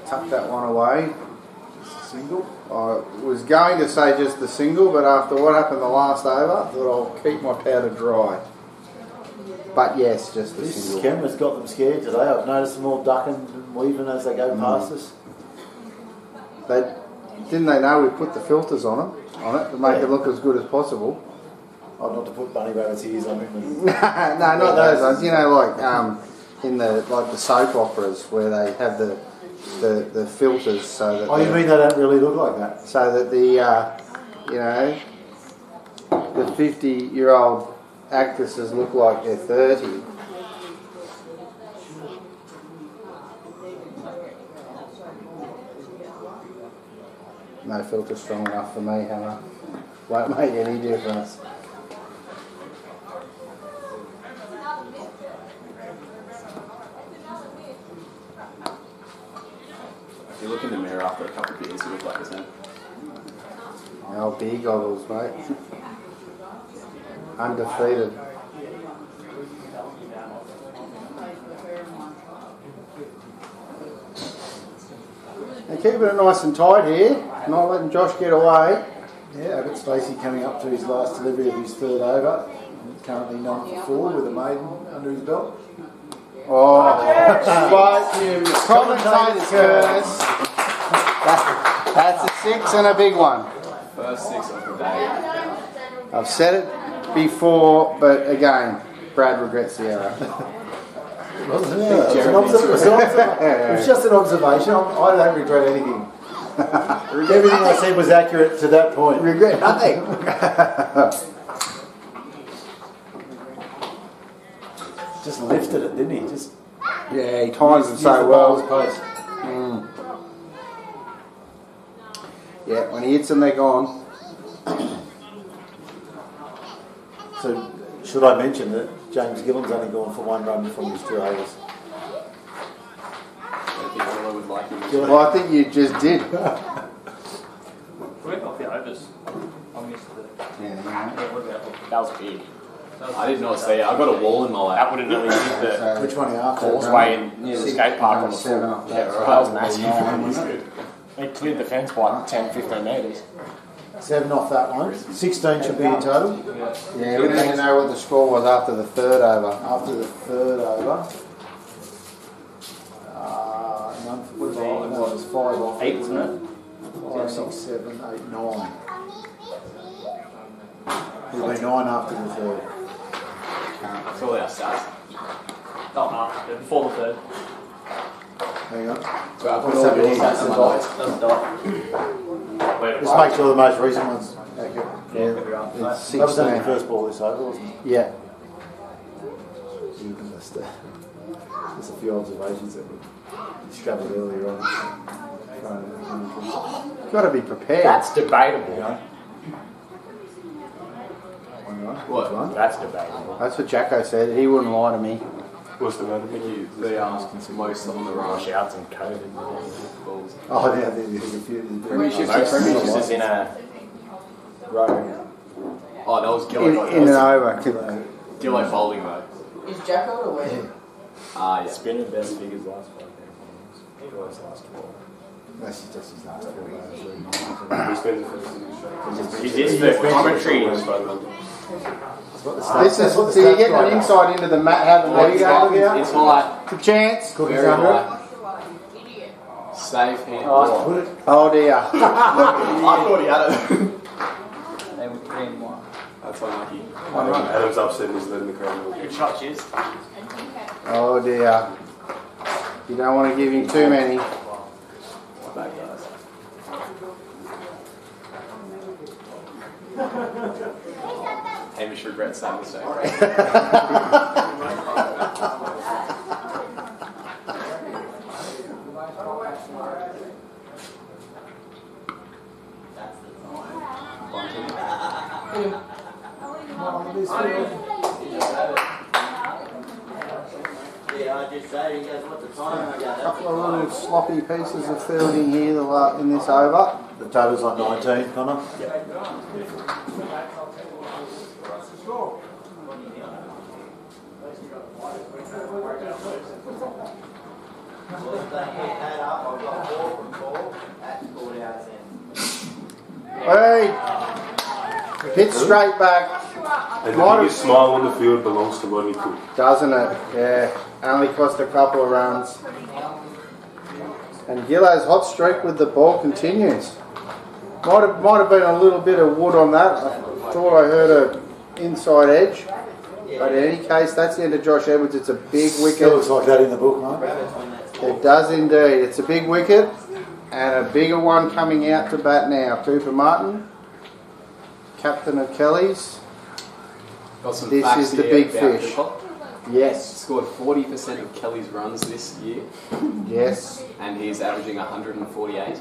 Tuck that one away. Just a single. I was going to say just the single, but after what happened the last over, I thought I'll keep my powder dry. But yes, just the This single. camera's got them scared today. I've noticed them all ducking and weaving as they go past us. Didn't they know we put the filters on it to make it look as good as possible? Oh, not to put bunny rabbit's ears on him. No, not those ones. You know, like in the soap operas where they have the filters so that. Oh, you mean they don't really look like that? So that the the 50-year-old actresses look like they're 30. No filter strong enough for me, Hannah. Won't make any difference. If you look in the mirror after a couple of beers, you look like a 10. Oh, beer goggles, mate. Undefeated. Now keeping it nice and tight here, not letting Josh get away. Yeah, I've got Stacey coming up to his last delivery of his third over. Currently 9 for 4 with a maiden under his belt. Oh, but you commentator's curse. That's a 6 and a big one. First 6 of the day. I've said it before, but again, Brad regrets the error. It wasn't an error. It was just an observation. I don't regret anything. Everything I said was accurate to that point. Regret nothing. Just lifted it, didn't he? Just yeah, he times it so well. Yeah, when he hits them, they're gone. So, should I mention that James Gillen's only gone for 1 run from his 2 overs? Well, I think you just did. We're off the overs. I missed that was big. I did not see it. I got a wall in my lap. That would have really hit the Which one are you after? causeway near the skate park on the full. Yeah, right. That was massive. They cleared the fence by 10-15 metres. 7 off that one. 16 should be in total. Yeah, we don't even know what the score was after the third over. After the third over. None for 15. No, it was 5 off. 8, wasn't it? 5, 6, 7, 8, 9. It'll be 9 after the third. That's all our stats. Not after, before the third. Hang on. So I put all your stats on my notes. That's dot. Just make sure the most recent one's accurate. Yeah, it's That was only 16. the first ball this over, wasn't it? Yeah. There's a few observations that we discovered earlier on. Got to be prepared. That's debatable. What? That's debatable. That's what Jacko said. He wouldn't lie to me. What's the matter? The most on the rush. Washouts and COVID. Balls. Oh, yeah, there's a few. Premierships is in a row. Oh, that was Gillo. In an over. Gillo folding mode. Is Jacko away? Ah, yeah. Spinning best figures last 5 games. Always last 12. That's just his last ball. Is this the commentary? This is so you get an insight into the how the match goes. It's high. It's a chance. Very high. Safe hand. Oh dear. I thought he had it. They were 3 and 1. That's unlucky. Adam's upset and he's letting the crowd know. Good shot, cheers. Oh dear. You don't want to give him too many. Back, guys. Hamish regrets that mistake. A couple of little sloppy pieces of fielding here in this over. The total's like 19, Connor? Hey! Hit straight back. And the biggest smile on the field belongs to money too. Doesn't it? Yeah. Only cost a couple of runs. And Gillo's hot streak with the ball continues. Might have been a little bit of wood on that. I thought I heard an inside edge. But in any case, that's the end of Josh Edwards. It's a big wicket. Still looks like that in the book, mate. It does indeed. It's a big wicket. And a bigger one coming out to bat now. Cooper Martin, captain of Kelly's. Got some This facts is the here big about fish. Cooper. Yes. Scored 40% of Kelly's runs this year. Yes. And he's averaging 148.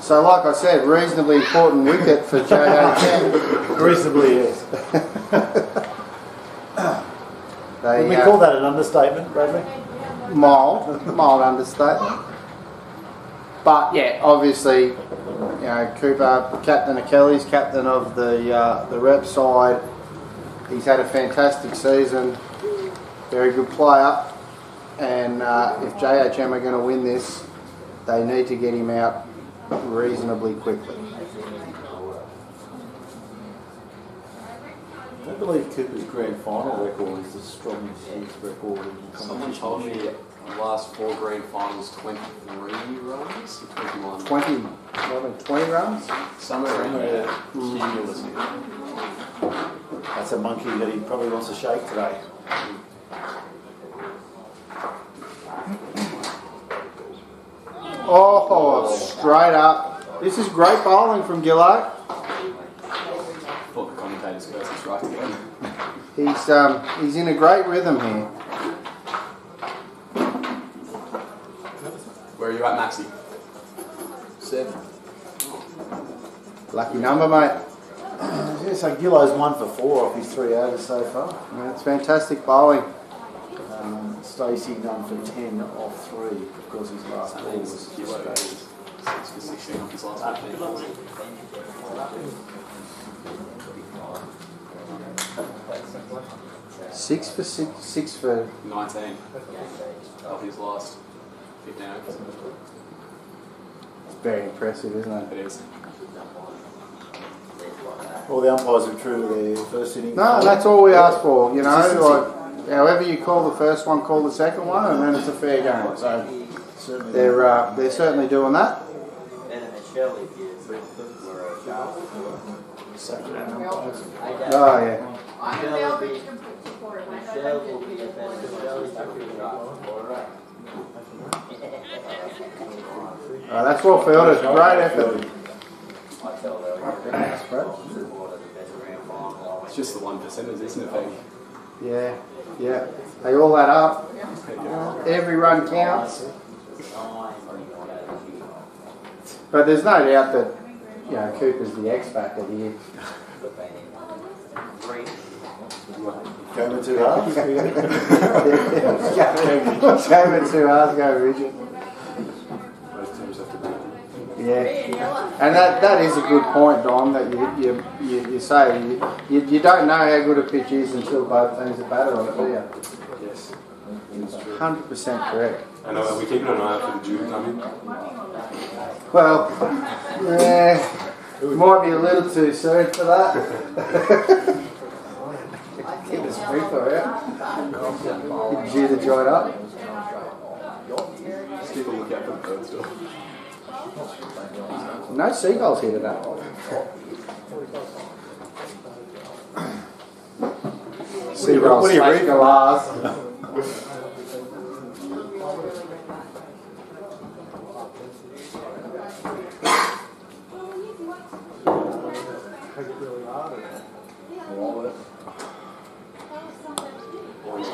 So, like I said, reasonably important wicket for JHM. Reasonably, yes. Would we call that an understatement, Bradley? Mild understatement. But yeah, obviously, you know, Cooper, captain of Kelly's, captain of the rep side. He's had a fantastic season. Very good player. And if JHM are going to win this, they need to get him out reasonably quickly. I don't believe Cooper's grand final record is the strongest record in the Someone told me the last 4 grand finals 23 runs or 21. 20 runs? Somewhere around there. Cumulative. That's a monkey that he probably wants to shake today. Oh, straight up. This is great bowling from Goodluck. Thought the commentators got us right again. He's in a great rhythm here. Where are you at, Maxie? 7. Lucky number, mate. Yeah, so Gillo's 1 for 4 off his 3 overs so far. That's fantastic bowling. Stacey done for 10 off 3. Of course, his last ball was 6 for 16 off his last 15. 6 for 19 of his last 15 overs. It's very impressive, isn't it? It is. All the umpires are true to their first inning. No, that's all we ask for. You know, like, however you call the first one, call the second one, and then it's a fair game. So they're certainly doing that. Oh yeah. Oh, that's well fielded. Great effort. It's just the 1%ers, isn't it, baby? Yeah, yeah. They all add up. Every run counts. But there's no doubt that, you know, Cooper's the X factor here. Going too hard? Going too hard, go Richard. Yeah, and that is a good point, Don. That you say you don't know how good a pitch is until both teams are batted on it, do you? Yes. 100% correct. I know. Are we keeping an eye out for the June coming? Well, yeah, might be a little too soon for that. Keep a sprinkler out. Due to join up. Just keep a lookout for the birds still. No seagulls here today. Seagull what do you slash read? galahs.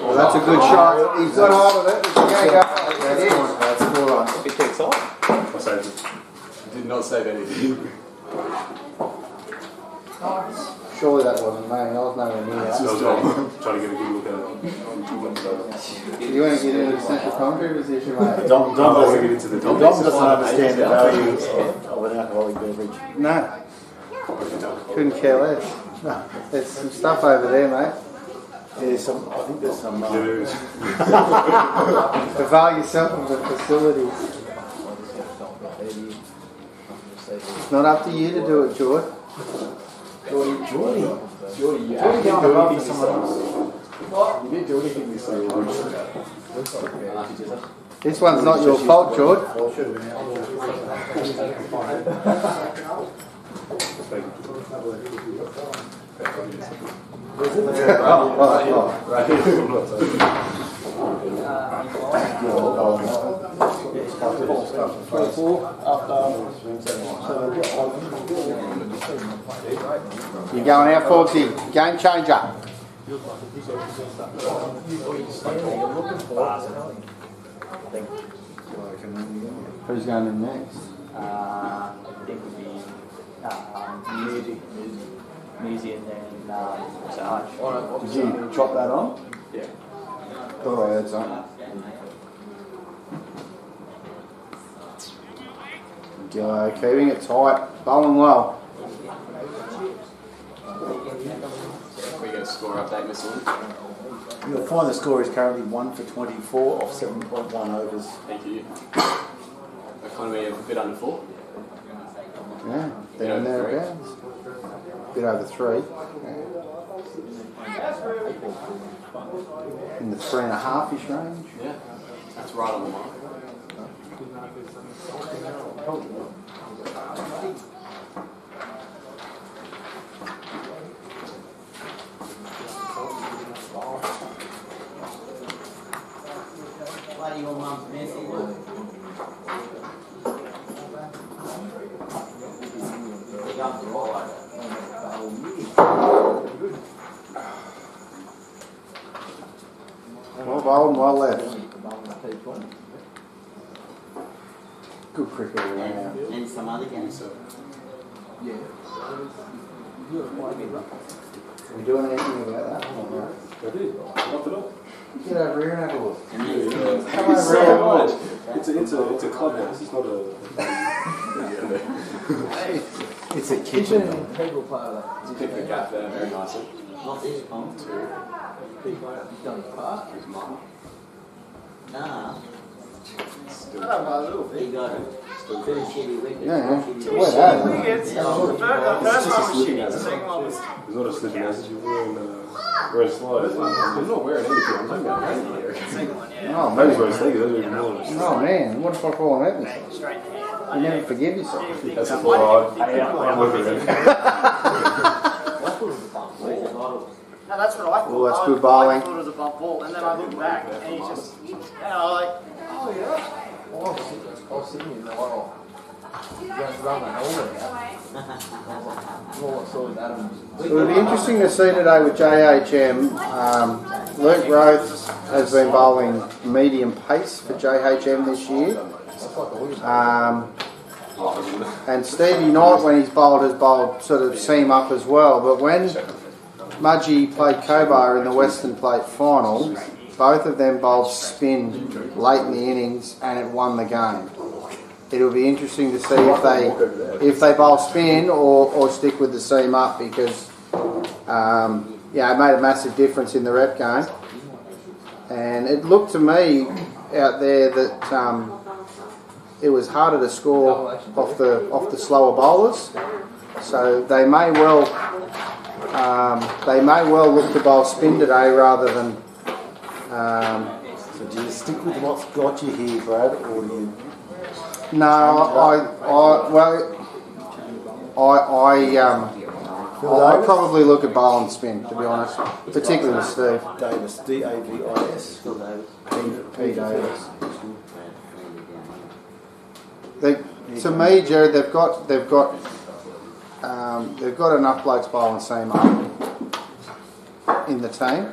Well, that's a good shot. He's got hold of it. It's going to go. That is. That's 4 on. Bit takes off. I saved, did not save anything. Surely that wasn't me. I was nowhere near It's that. just trying to get a good look at it. You want to get into the central commentary position, mate? Dom doesn't Dom understand the value of an alcoholic beverage. No. Couldn't care less. No. There's some stuff over there, mate. There's some, I think there's some. Avail yourself of the facilities. It's not up to you to do it, George. Jordy, you actually do anything for someone else. You didn't do anything this year. This one's not your fault, George. You're going out, Foxy. Game changer. Who's going in next? I think it would be music and then Sarge. Did you chop that on? Yeah. Oh, that's on. Go, keeping it tight, bowling well. We get a score update, Miss Lynn. You'll find the score is currently 1 for 24 off 7.1 overs. Thank you. Economy of a bit under 4. Yeah, there and thereabouts. Bit over 3. In the 3.5-ish range. Yeah, that's right on the mark. Well bowled, well left. Good cricket around. And some other games. Yeah. Are we doing anything about that? Not at all. Get over here and have a look. Come over so here. much. It's a clubhouse. It's not a. It's a kitchen. People pick the gap there very nicely. Not this one. Nah. He got it. Still pretty shitty wicket. Yeah. Shitty What are they? wicket. The first one was shitty, the second one was... It's not a slipping message. Wearing slides. I'm not wearing anything. I'm talking about anything here. Second one, yeah. Oh, Maybe it's man. what I was thinking. That's even more. Oh, man. What if I fall on that mistake? Straight in the hand. You never forgive yourself. That's a lie. I'm looking at it. No, that's what I thought. Well, that's I good bowling. I thought it was a bump ball, and then I looked back, and he's just... And I was like, oh, yeah. So it'll be interesting to see today with JHM. Luke Roth has been bowling medium pace for JHM this year. And Stevie Knight, when he's bowled, has bowled sort of seam up as well. But when Mudgee played Cobar in the Western Plate final, both of them bowled spin late in the innings and it won the game. It'll be interesting to see if they bowl spin or stick with the seam up because it made a massive difference in the rep game. And it looked to me out there that it was harder to score off the slower bowlers. So they may well look to bowl spin today rather than. So do you stick with what's got you here, Brad, or do you? No, I'd probably look at bowl and spin, to be honest, particularly with Steve. Davis, D-A-V-I-S. Phil Davis. P. Davis. To me, Jared, they've got enough blokes bowling seam up in the team.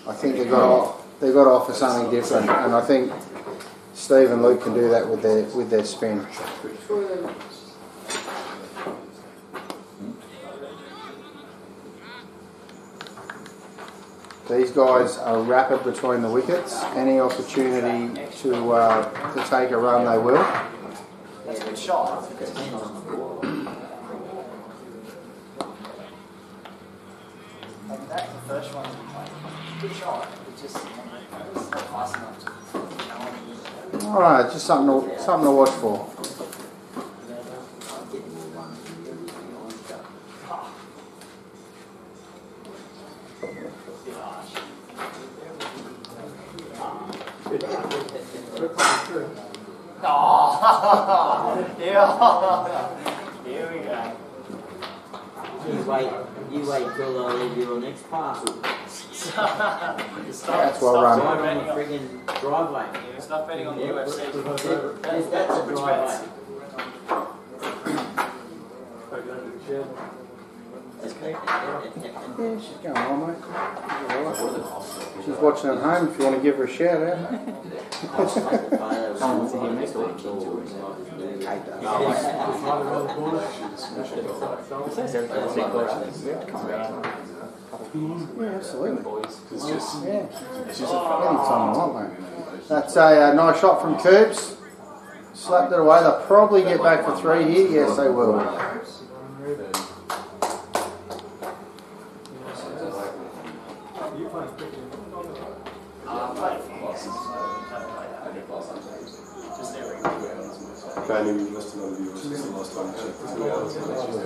I think they've got to offer something different, and I think Steve and Luke can do that with their spin. These guys are rapid between the wickets. Any opportunity to take a run, they will. That's a good shot. That's the first one. Good shot. It's just it's not fast enough to. All right, just something to watch for. Oh, yeah. Here we go. You wait till I leave your next parcel. That's well run. Right on the friggin' driveway. Yeah, stop betting on the UFC. That's a driveway. Yeah, she's going on, mate. She's watching at home if you want to give her a shout out. Yeah, absolutely. Anytime I want, mate. That's a nice shot from Coops. Slapped it away. They'll probably get back for 3 here. Yes, they will.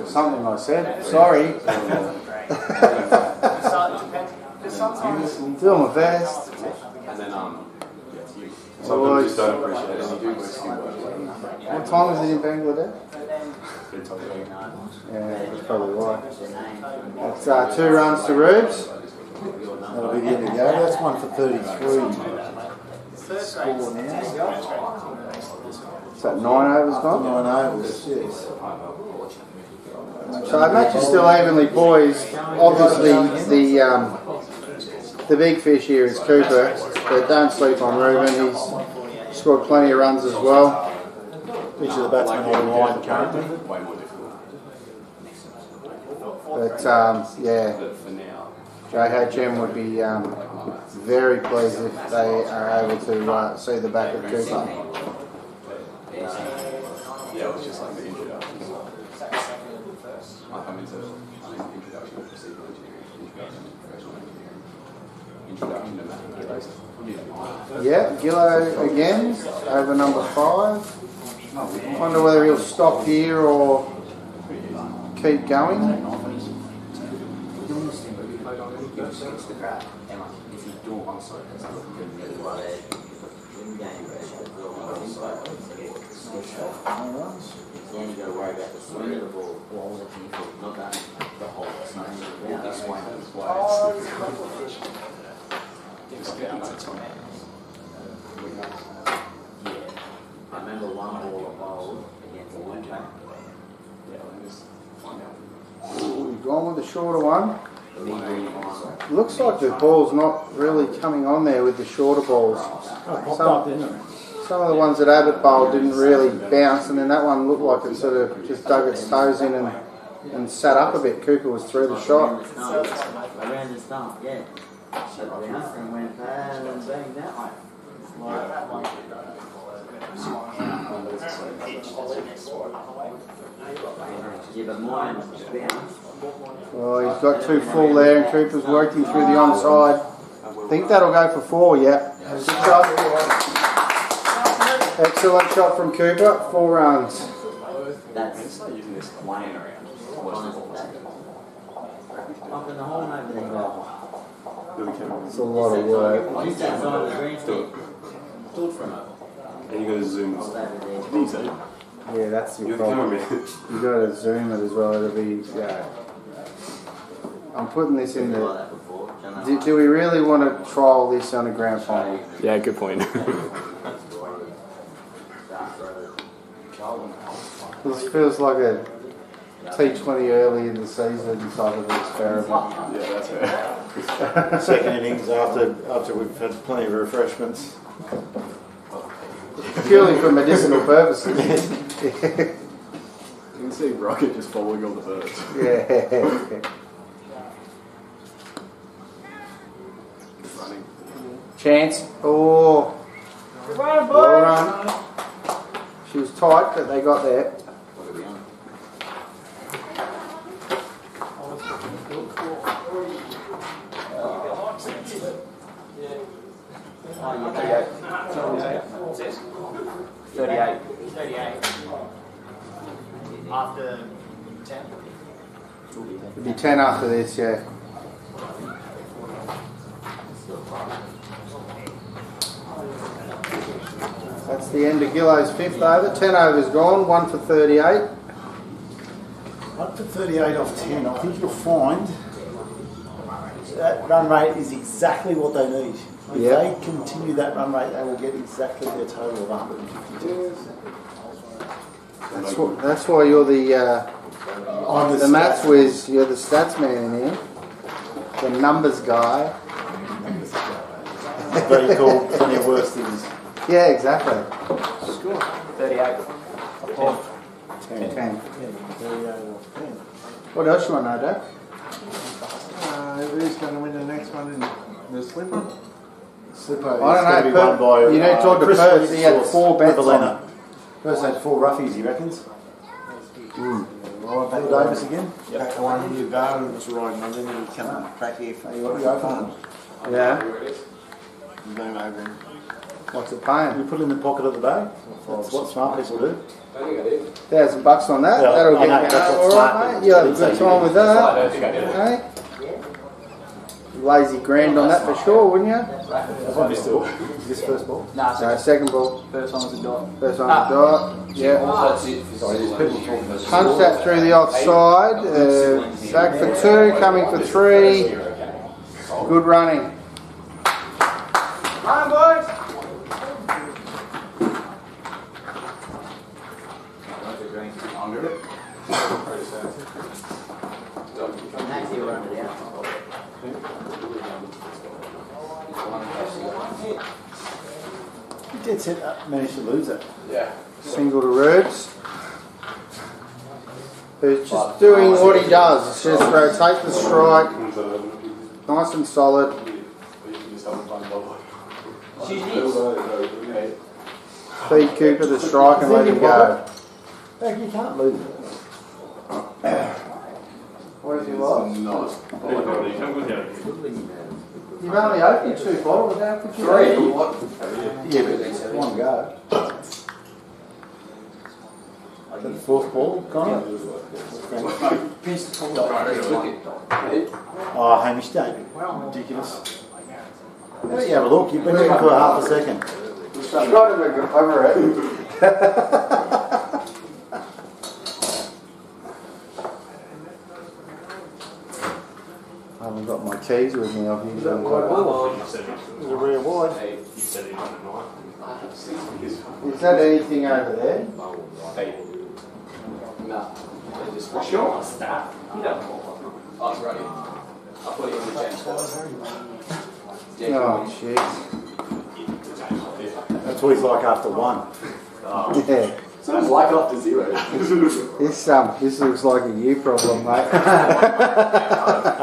Something I said. Sorry. Doing my best. Sometimes just don't appreciate it. What time is it in Bangladesh? Yeah, that's probably why. That's 2 runs to Rubes. That'll be the end of the game. That's 1 for 33. Score now. Is that 9 overs gone? 9 overs, yes. So the match is still evenly poised. Obviously, the big fish here is Cooper, but don't sleep on Ruben. He's scored plenty of runs as well. Each of the batsmen on the line currently. But yeah, JHM would be very pleased if they are able to see the back of Cooper. Yeah, it was just like the introduction. I come into introduction to civil engineering, introduction to professional engineering, introduction to mathematics. Yeah, Gillo again over number 5. Wonder whether he'll stop here or keep going. Then you got to worry about the swing of the ball, not that the whole. It's not explain why. I remember one ball at bowled against the Winter. We've gone with the shorter one. Looks like the ball's not really coming on there with the shorter balls. Some of the ones that Abbott bowled didn't really bounce, and then that one looked like it sort of just dug its toes in and sat up a bit. Cooper was through the shot. Around the stump, yeah. So the bounce and went bad and bang that way. Yeah, but mine bounced. Well, he's got 2 full there, and Cooper's working through the onside. I think that'll go for 4, yeah. Good shot. Excellent shot from Cooper, 4 runs. That's one area. Up in the hole over there. It's a lot of work. Just outside the green stick. And you got to zoom. Yeah, that's your problem. You got to zoom it as well. It'll be, yeah. I'm putting this in the. Do we really want to trial this on a grand final? Yeah, good point. This feels like a T20 early in the season type of experiment. Yeah, that's fair. Second innings after we've had plenty of refreshments. Purely for medicinal purposes. You can see Rocket just following all the birds. Yeah. Running. Chance. Oh. Good run, boys. Well run. She was tight, but they got there. After 10? It'll be 10 after this, yeah. That's the end of Gillo's fifth over. 10 overs gone, 1 for 38. Up to 38 off 10, I think you'll find that run rate is exactly what they need. If they continue that run rate, they will get exactly their total of 152. That's why you're the maths whiz, you're the stats man in here. The numbers guy. But you call plenty of worse things. Yeah, exactly. Score. 38. 10. What else you want to know, Dad? Who's going to win the next one in the slipper? Slipper I don't know. You need to talk to Perth. He had 4 bets on. First had 4 roughies, he reckons. Phil Davis again. Back to one year ago and was riding on, then he come up, crack here for You open Yeah. He's going over him. What's it paying? You put it in the pocket of the bag. That's what smart people do. $1,000 on that. Yeah, That'll I get know, you that's what all smart right, mate. people You'll have a do. good time with that. Okay. Lazy grand on that for sure, wouldn't you? Is this first ball? Nah, No, second ball. first one was a dot. First one was a dot. Yeah. Punch that through the offside. Back for 2, coming for 3. Good running. Come on, boys. He did set up, managed to lose it. Yeah. Single to Rubes. Who's just doing what he does. It's just rotate the strike. Nice and solid. Feed Cooper the strike and let him go. You can't lose it. What has he lost? Not. You've only opened 2 bottles. How could you? 3. Yeah, but it's one go. The 4th ball, Connor? Oh, Hamish, don't. Ridiculous. Let you have a look. You've been looking for half a second. I'm trying to make it over it. I haven't got my keys with me. I've used them quite well. It was a rare wide. Is that anything over there? No. For sure. Oh, it's ready. I'll put it in the gem. Oh, jeez. That's what he's like after 1. Yeah. So it's like after 0. This looks like a you problem, mate.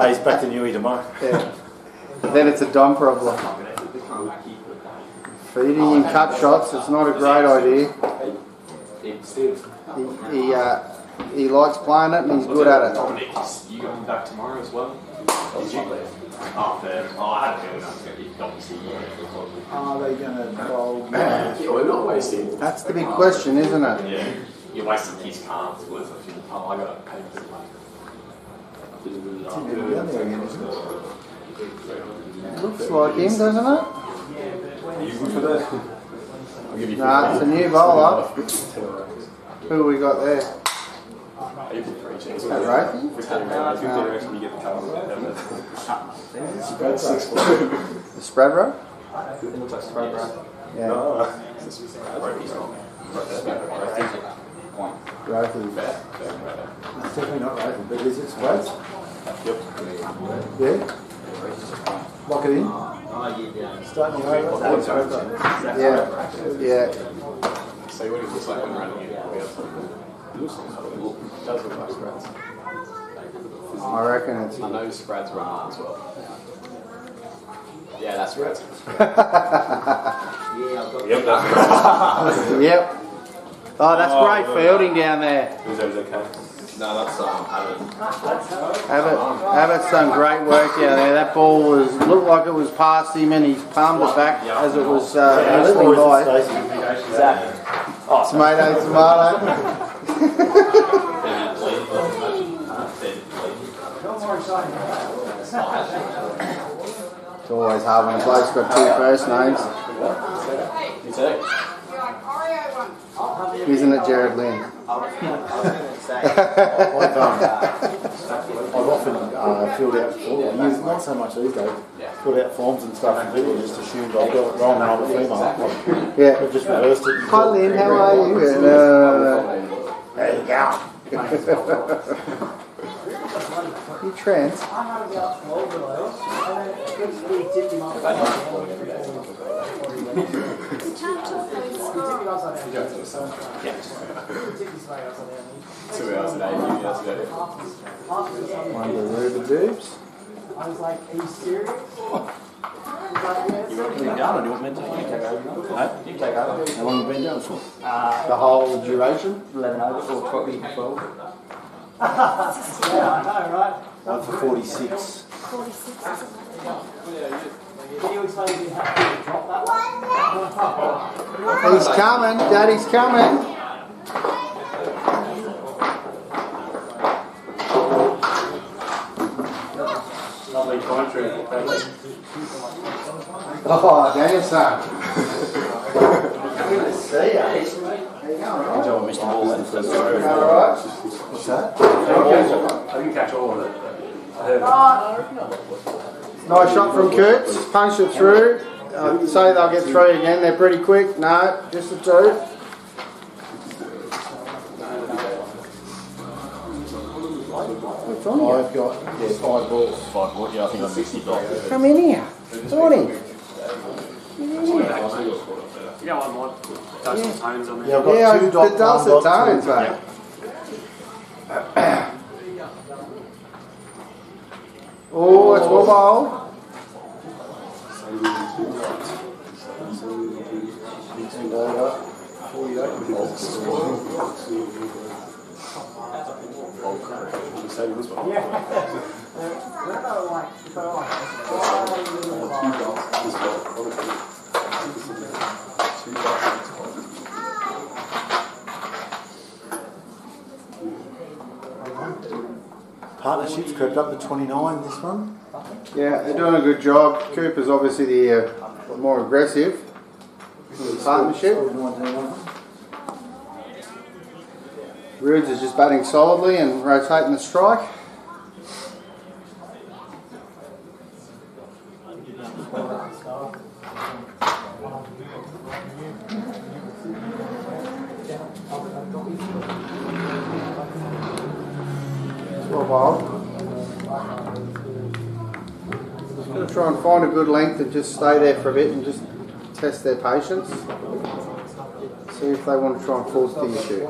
He's back to Newey tomorrow. Yeah. Then it's a Dom problem. Feeding him cut shots, it's not a great idea. He likes playing it and he's good at it. You going back tomorrow as well? Did you? Oh, fair. Oh, I had a feeling I was going to be obviously. Are they going to bowl? Yeah, we're not wasting. That's the big question, isn't it? Yeah. You're wasting his cards. Oh, I got to pay for It looks like him, doesn't it? You good for that? I'll give you Nah, it's a new bowler. Who we got there? April 3 cheese. Is that right? 15 reckon you get the colour. The spread row? It looks like spread row. Yeah. No. Rothy. It's definitely not Rothy, but is it spreads? Yep. Yeah? Lock it in? Starting over? Yeah. Yeah. So what it looks like when running it. It does look like spreads. I reckon it's... I know spreads run on as well. Yeah, that's spreads. Yep, that's spreads. Yep. Oh, that's great fielding down there. Is that okay? No, that's Abbott's done great work down there. That ball looked like it was past him and he's palmed it back as it was whistling by. Tomato, tomato. It's always hard when a bloke's got two first names. You too. Isn't it Jared Lynn? I've often filled out forms, not so much these days, filled out forms and stuff and people just assumed I've got it wrong and I'm a female. Yeah. I've just reversed it. Hi Lynn, how are you? There you go. You trans? $2 hours a day, yesterday. One to Ruby Boobs. I was like, are you serious? You been down or do you want me to? You take over. You take over. How long have you been down for? The whole duration? 11 over or 12. Yeah, I know, right? One for 46. 46 or something. Can you explain to me how to drop that one? He's coming, Daddy's coming. Lovely country. Oh, Danielson. Good to see you. How you going, Good job, Mr. Ball. Alright. What's that? I can catch all of it. Nice shot from Kurtz. Punch it through. Say they'll get 3 again. They're pretty quick. No, just the 2. What's on you? I've got 5 balls. 5 balls, yeah, I think I'm 60 dollars. Come in here. Tony. You know what I want? Dulcet tones on there. Yeah, I've got Yeah, 2 the dot dulcet 1 dot 2. tones, mate. Oh, it's well bowled. Partnerships crept up to 29 this one. Yeah, they're doing a good job. Cooper's obviously the more aggressive in the partnership. Roods is just batting solidly and rotating the strike. Well bowled. Just going to try and find a good length and just stay there for a bit and just test their patience. See if they want to try and force the issue.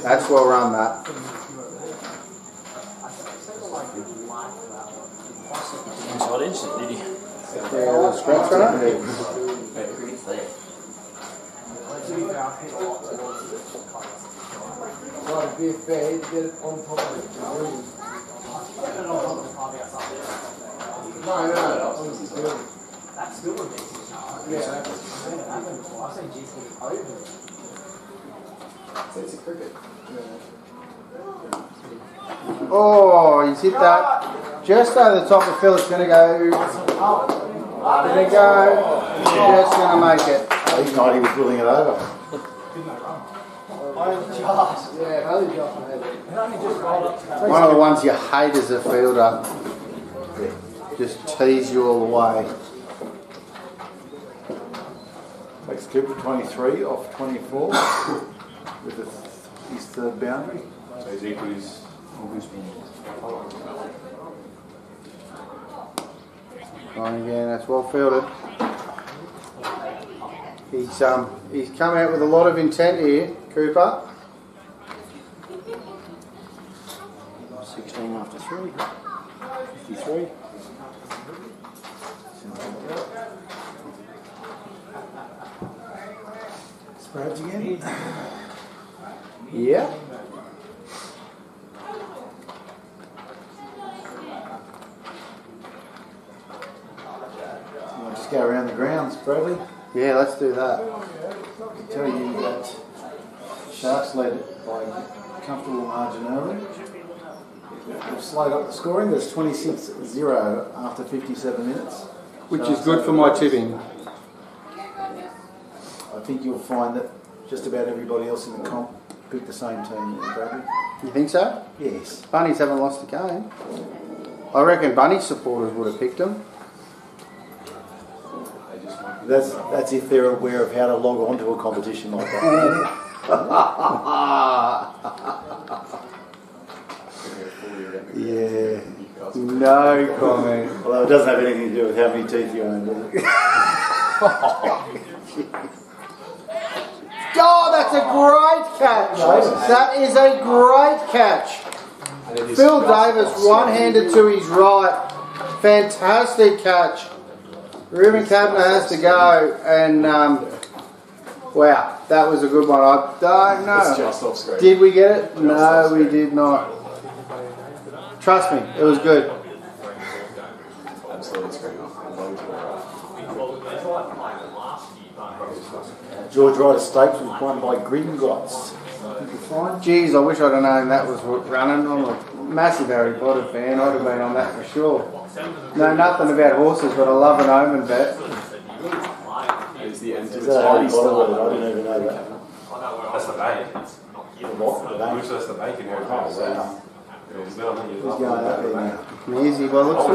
That's well run, that. Inside edge, did he? Yeah, scratch on it. Gotta be fair to get it on top of it. That's still a decent shot. Yeah. I've seen it happen before. I've seen G's hit it over. So it's a cricket. Oh, he's hit that just over the top of Phil. It's going to go. Going to go. Just going to make it. He's not, he was pulling it over. One of the ones you hate as a fielder. Just tease you all the way. Takes Cooper 23 off 24 with his third boundary. So he's equal his Trying again, that's well fielded. He's come out with a lot of intent here, Cooper. 16 after 3. 53. Spreads again. Yeah. Just go around the grounds, Bradley. Yeah, let's do that. I can tell you that Sharks led by a comfortable margin early. They've slowed up the scoring. There's 26-0 after 57 minutes. Which is good for my tipping. I think you'll find that just about everybody else in the comp picked the same team, Bradley. You think so? Yes. Bunnies haven't lost a game. I reckon Bunny supporters would have picked them. That's if they're aware of how to log on to a competition like that. Yeah. No comment. Although it doesn't have anything to do with how many teeth you own, does it? Oh, that's a great catch. That is a great catch. Phil Davis one-handed to his right. Fantastic catch. Ruben Kavanagh has to go, and wow, that was a good one. I don't know. It's just off screen. Did we get it? No, we did not. Trust me, it was good. Absolutely screen off. George Ryder Stakes was won by Gringotts. Jeez, I wish I'd have known that was running. I'm a massive Harry Potter fan. I'd have been on that for sure. Know nothing about horses, but I love an omen bet. Is the end to Is its that Harry body Potter? still? I didn't even know that. That's the bacon. What? The bank? That's the bacon here. Oh, wow. Who's Who's going up there now? Mearsy by the looks of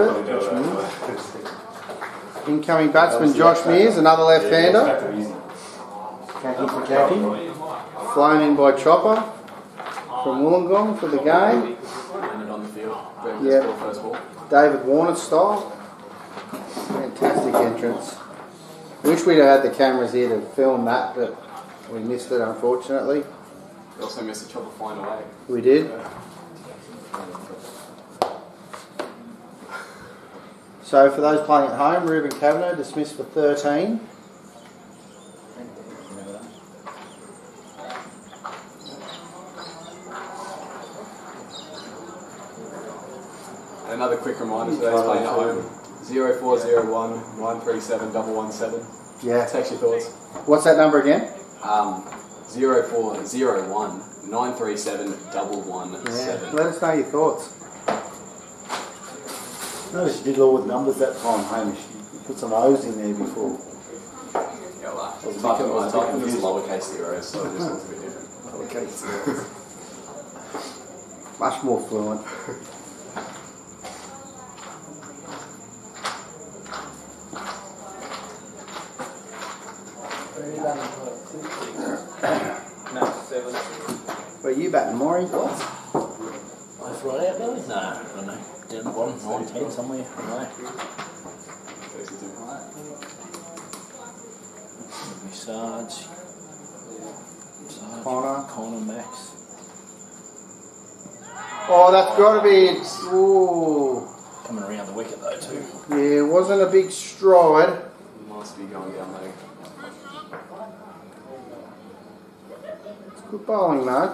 it. Incoming batsman Josh Mears, another left-hander. Khaki for khaki. Flown in by Chopper from Wollongong for the game. Landed on the field. Yeah. First ball. David Warner style. Fantastic entrance. Wish we'd have had the cameras here to film that, but we missed it unfortunately. We also missed the Chopper flying away. We did. So for those playing at home, Ruben Kavanagh dismissed for 13. Another quick reminder for those playing at home. 0401 937 117. Yeah. Text your thoughts. What's that number again? 0401 937 117. Yeah. Let us know your thoughts. Notice you did all with numbers that time, Hamish. You put some O's in there before. Yeah, well, I typed this lowercase zeros, so this one's a bit different. Lowercase zeros. Much more fluent. Were you batting, Maury? What? That's right out there? No, I don't know. Down the bottom, 9, 10 somewhere. No. Sarge. Connor, Max. Oh, that's got to be. Ooh. Coming around the wicket though too. Yeah, it wasn't a big stride. Must be going down there. It's good bowling, mate.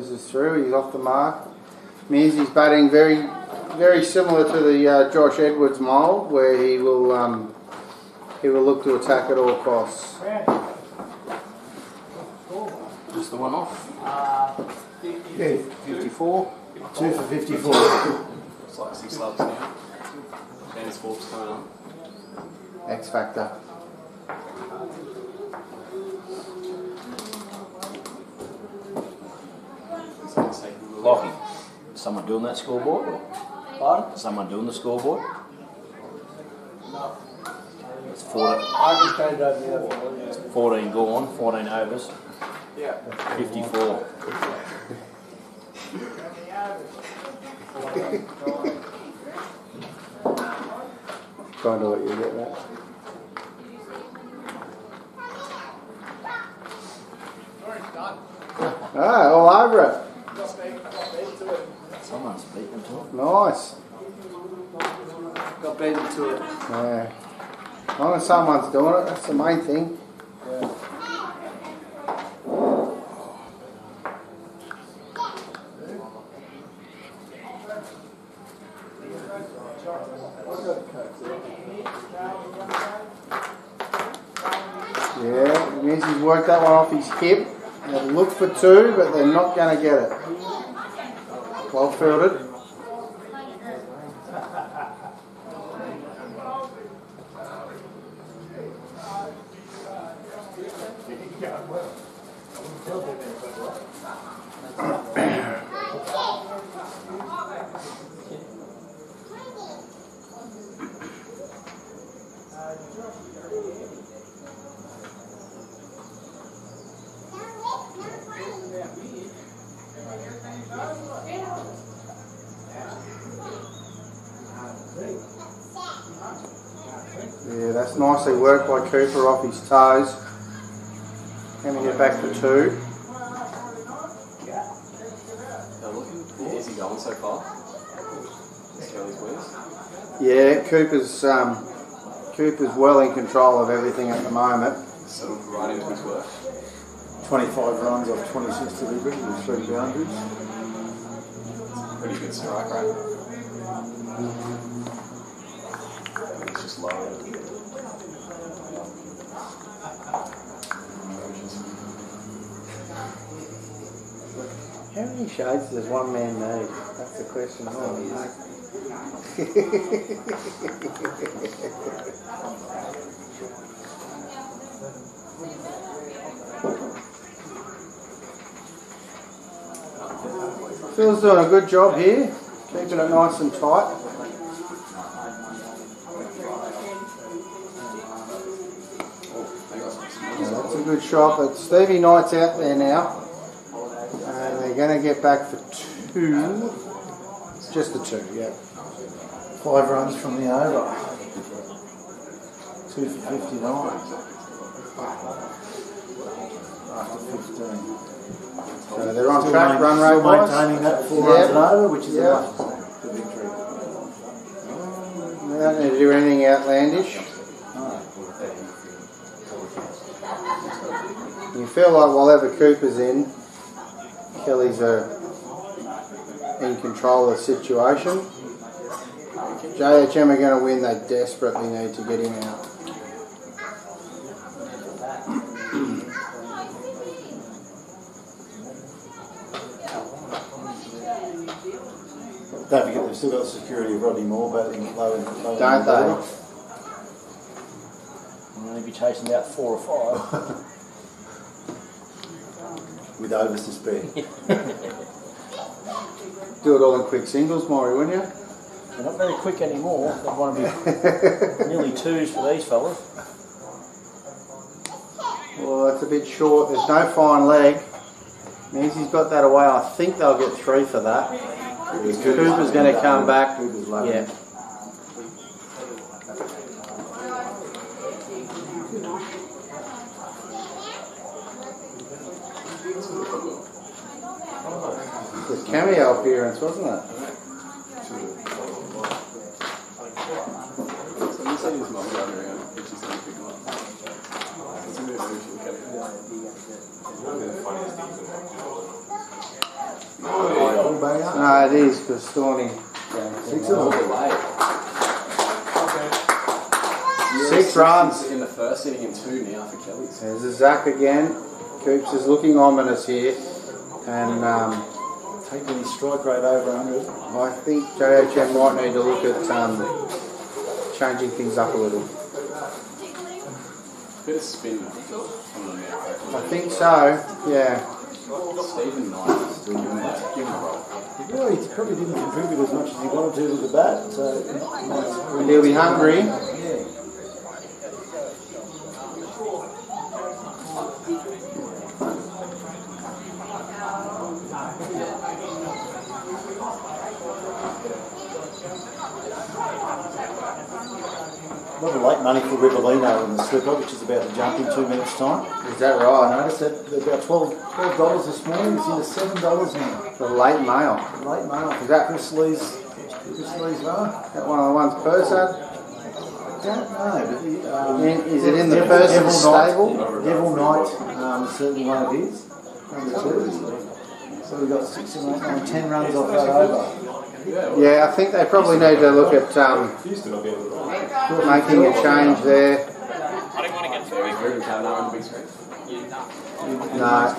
whizzes through. He's off the mark. Means he's batting very, very similar to the Josh Edwards mould, where he will look to attack at all costs. Just the one off. Yeah. 54. 2 for 54. It's like 6 loves now. Dan's forks coming up. X Factor. Lockie, is someone doing that scoreboard? Pardon? Someone doing the scoreboard? It's 14. I can change over the other one, yeah. 14 gone, 14 overs. Yeah. 54. Kind of what you get that. Ah, all over it. Someone's beaten to it. Nice. Got beaten to it. Yeah. As long as someone's doing it, that's the main thing. Yeah, it means he's worked that one off his hip. They'll look for 2, but they're not going to get it. Well fielded. Yeah, that's nicely worked by Cooper off his toes. Going to get back to 2. Is he going so far? Kelly's wins. Yeah, Cooper's well in control of everything at the moment. Sort of right into his work. 25 runs off 26 deliveries with 3 boundaries. Pretty good strike rate. It's just low. How many shades does one man need? That's the question. Phil's doing a good job here, keeping it nice and tight. That's a good shot, but Stevie Knight's out there now. And they're going to get back for 2. Just the 2, yeah. 5 runs from the over. 2 for 59. After 15. So they're on track, run rate wise. Maintaining that 4 runs and over, which is enough for victory. They don't need to do anything outlandish. You feel like whatever Cooper's in, Kelly's in control of the situation. JHM are going to win. They desperately need to get him out. Don't forget they've still got the security of Rodney Moore batting low in the Don't they? We'll only be chasing about 4 or 5. With overs to spare. Do it all in quick singles, Maury, wouldn't you? They're not very quick anymore. They want to be nearly 2s for these fellas. Well, that's a bit short. There's no fine leg. Means he's got that away. I think they'll get 3 for that. Cooper's going to come back. Yeah. The cameo appearance, wasn't it? it is, because Stormy. 6 of them. Okay. 6 runs. In the first inning and 2 now for Kelly's. There's a Zach again. Coops is looking ominous here. And taking his strike rate over 100. I think JHM might need to look at changing things up a little. Bit of spin. I think so, yeah. Stephen Knight still giving him a roll. Well, he probably didn't contribute as much as he wanted to with the bat, so he'll be hungry. A lot of late money for Rivellino in the slipper, which is about to jump in 2 minutes' time. Is that right? I noticed that about $12 this morning. It's into $7 now. The late mail. Late mail. Is that Chris Lee's runner? That one of the ones Persad? I don't know. But is it in the person stable? Devil Knight is certainly one of his. Number 2. So we've got 6 and 8, 9, 10 runs off that over. Yeah, I think they probably need to look at making a change there. I don't want to get there. Is Ruben Kavanagh on the big screen? No.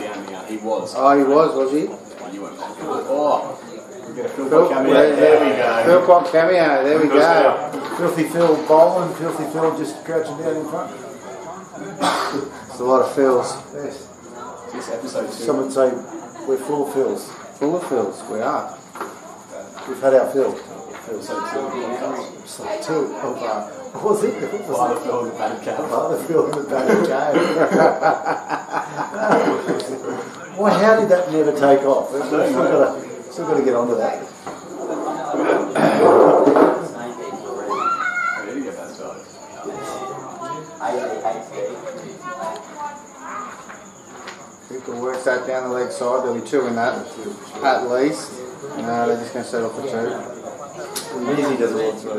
He was. Oh, he was he? You weren't. Oh, we get a Phil Phil, Pop cameo. There we go. Phil Pop cameo, there we go. Filthy Phil bowling, Filthy Phil just crouching down in front. It's a lot of Phils. Yes. This episode 2. Some would say we're full of Phils. Full of Phils, we are. We've had our fill. Episode 2. What was it? Father Phil and the Battered Cab. Father Phil and the Battered Cab. Why, how did that never take off? Still got to get onto that. I need to get that started. People work that down the leg side. There'll be 2 in that, at least. No, they're just going to settle for 2. Easy does all 3.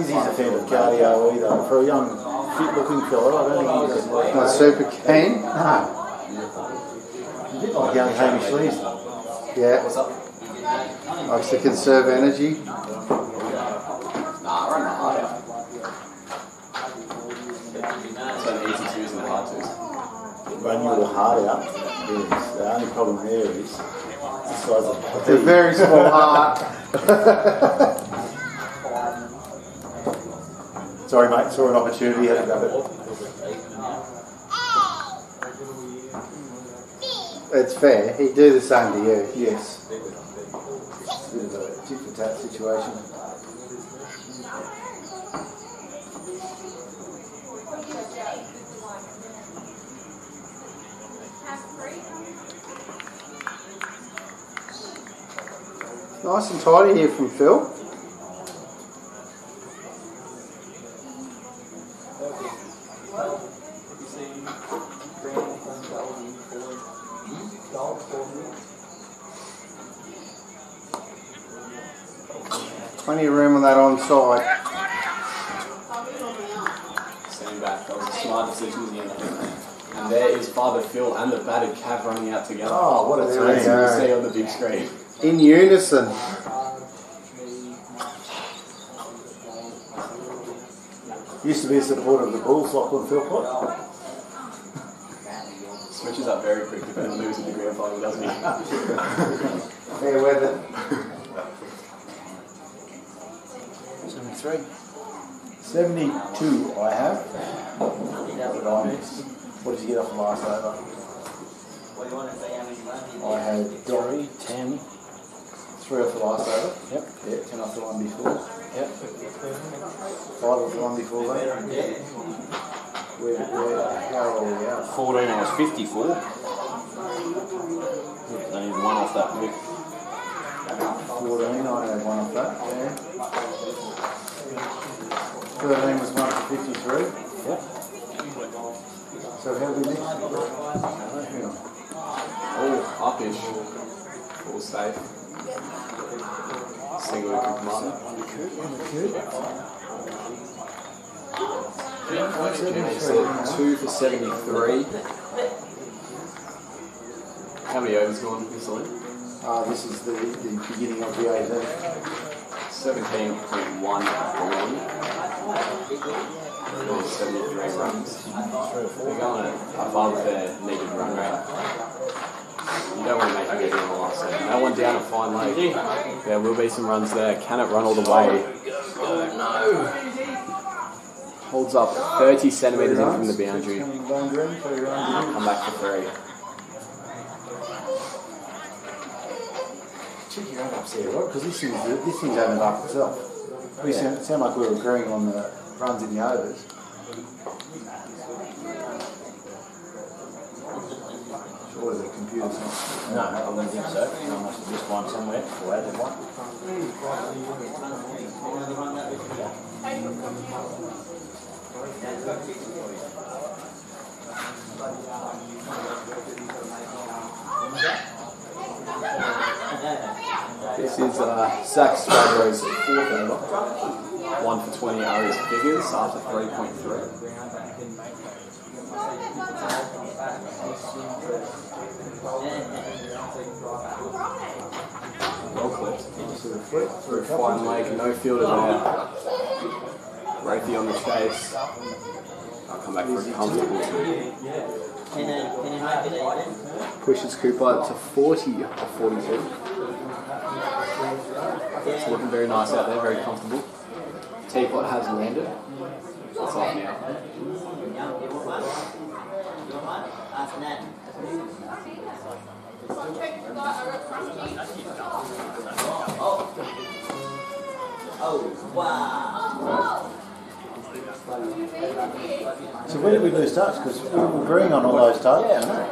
Easy's a fan of cardio either. For a young, fit-looking fella, I don't think he does. Not super keen. No. A bit like young Hamish Lee's. Yeah. Likes to conserve energy. Nah, run the heart out. So an easy 2s and a hard 2s. Run your heart out. Yes. The only problem there is the size of it's a very small heart. Sorry, mate. Saw an opportunity. Had to grab it. It's fair. He'd do the same to you. Yes. It's a bit of a tit-for-tat situation. Nice and tidy here from Phil. Plenty of room on that onside. Standing back, that was a smart decision in the end. And there is Father Phil and the Battered Cab running out together. Oh, what a team! team. You see on the big screen. In unison. Used to be a supporter of the Bulls, like on Phil Pot. Switches up very quickly when he loses the grand final, doesn't he? Fair weather. 73. 72 I have. What did you get off the last over? I had 10. 3 off the last over. Yep. Yeah, 10 off the one before. Yep. 5 off the one before that. How are we out? 14 I was 54. Then even 1 off that bit. 14, I had 1 off that. Yeah. 13 was 1 for 53. Yep. So how did we mix? Oh, upish. All safe. Single to Martin. So 2 for 73. How many overs gone this week? This is the beginning of the 18. 17.1 born. 73 runs. We're going above their needed run rate. You don't want to make a big run the last set. No one down at Fine Lake. There will be some runs there. Can it run all the way? No. Holds up 30 centimetres in from the boundary. Come back for 3. Check your ups there, right? Because this thing's having it up itself. We sound like we're agreeing on the runs in the overs. Surely the computer's not. No, I don't think so. I must have missed one somewhere or added one. This is Zach Spragro's 4th over. 1 for 20 Arias figures after 3.3. Well clipped. Through Fine Lake, no fielder there. Wraithy on the chase. I'll come back for a comfortable 2. Pushes Cooper to 40 or 42. It's looking very nice out there, very comfortable. Teapot has landed. It's off now. Oh, wow. So where did we lose touch? Because we were agreeing on all those touches. Yeah, I know.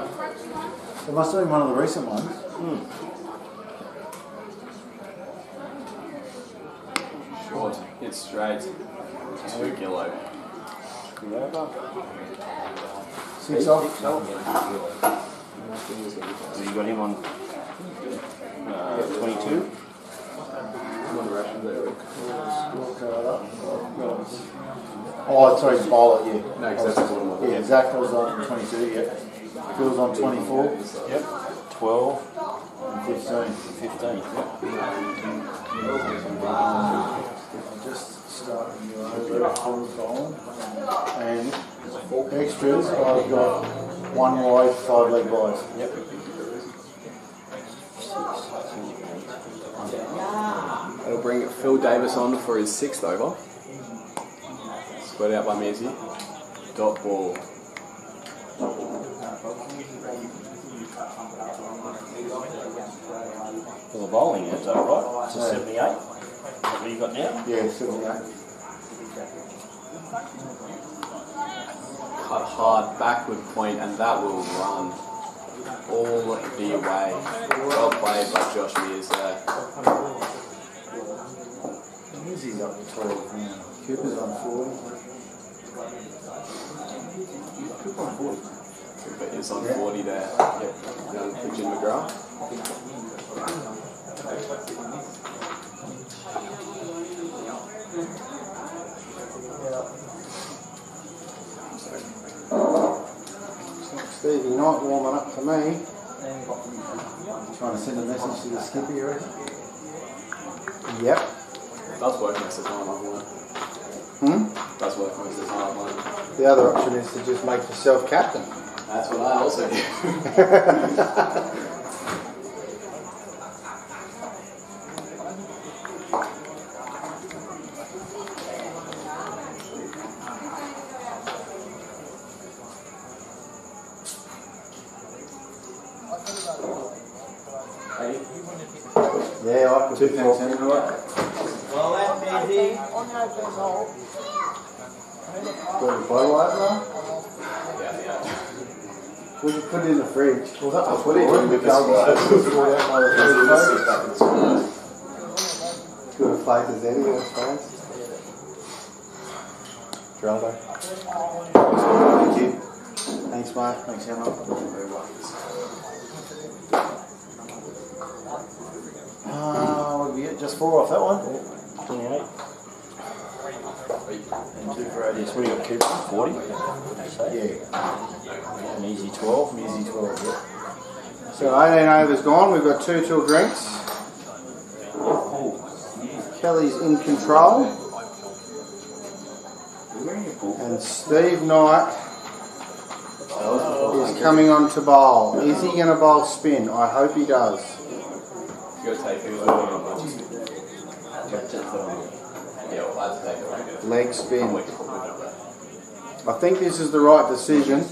It must have been one of the recent ones. Short, hit straight, 2 kilo. 6 off. So you got him on 22? Oh, sorry, Violet, yeah. No, because that's the bottom of it. Yeah, Zach was on 22, yeah. Phil's on 24. Yep. 12. And 15. 15. Yep. Just starting your over and extras, I've got 1 wide, 5 leg buys. Yep. That'll bring Phil Davis on for his 6th over. Squared out by Mizzy. Dot ball. For the bowling, is that right? It's a 78. Is that what you got now? Yeah, 78. Cut hard backward point, and that will run all the way. Well played by Josh Mears there. Mizzy's up to 12 now. Cooper's on 40. Cooper on 40. Cooper is on 40 there. Yep. Young Pigeon McGrath. Stevie Knight warming up to me. Trying to send a message to the skipper, you reckon? Yep. Does work most of the time, I've learned. Does work most of the time, I've learned. The other option is to just make yourself captain. That's what I also do. Yeah, I could do that. Well, that's busy. Got a bottle opener? We could put it in the fridge. Well, that was put it in the good a place as any, I suppose. Geraldo. Thank you. Thanks, mate. Thanks, Emma. What did we get? Just 4 off that one? 28. And 2 for 80. So what do you got, Cooper? 40? Yeah. An easy 12. Easy 12, yeah. So 18 overs gone. We've got 2 drinks. Kelly's in control. And Steve Knight is coming on to bowl. Is he going to bowl spin? I hope he does. You've got to take it on Leg spin. I think this is the right decision.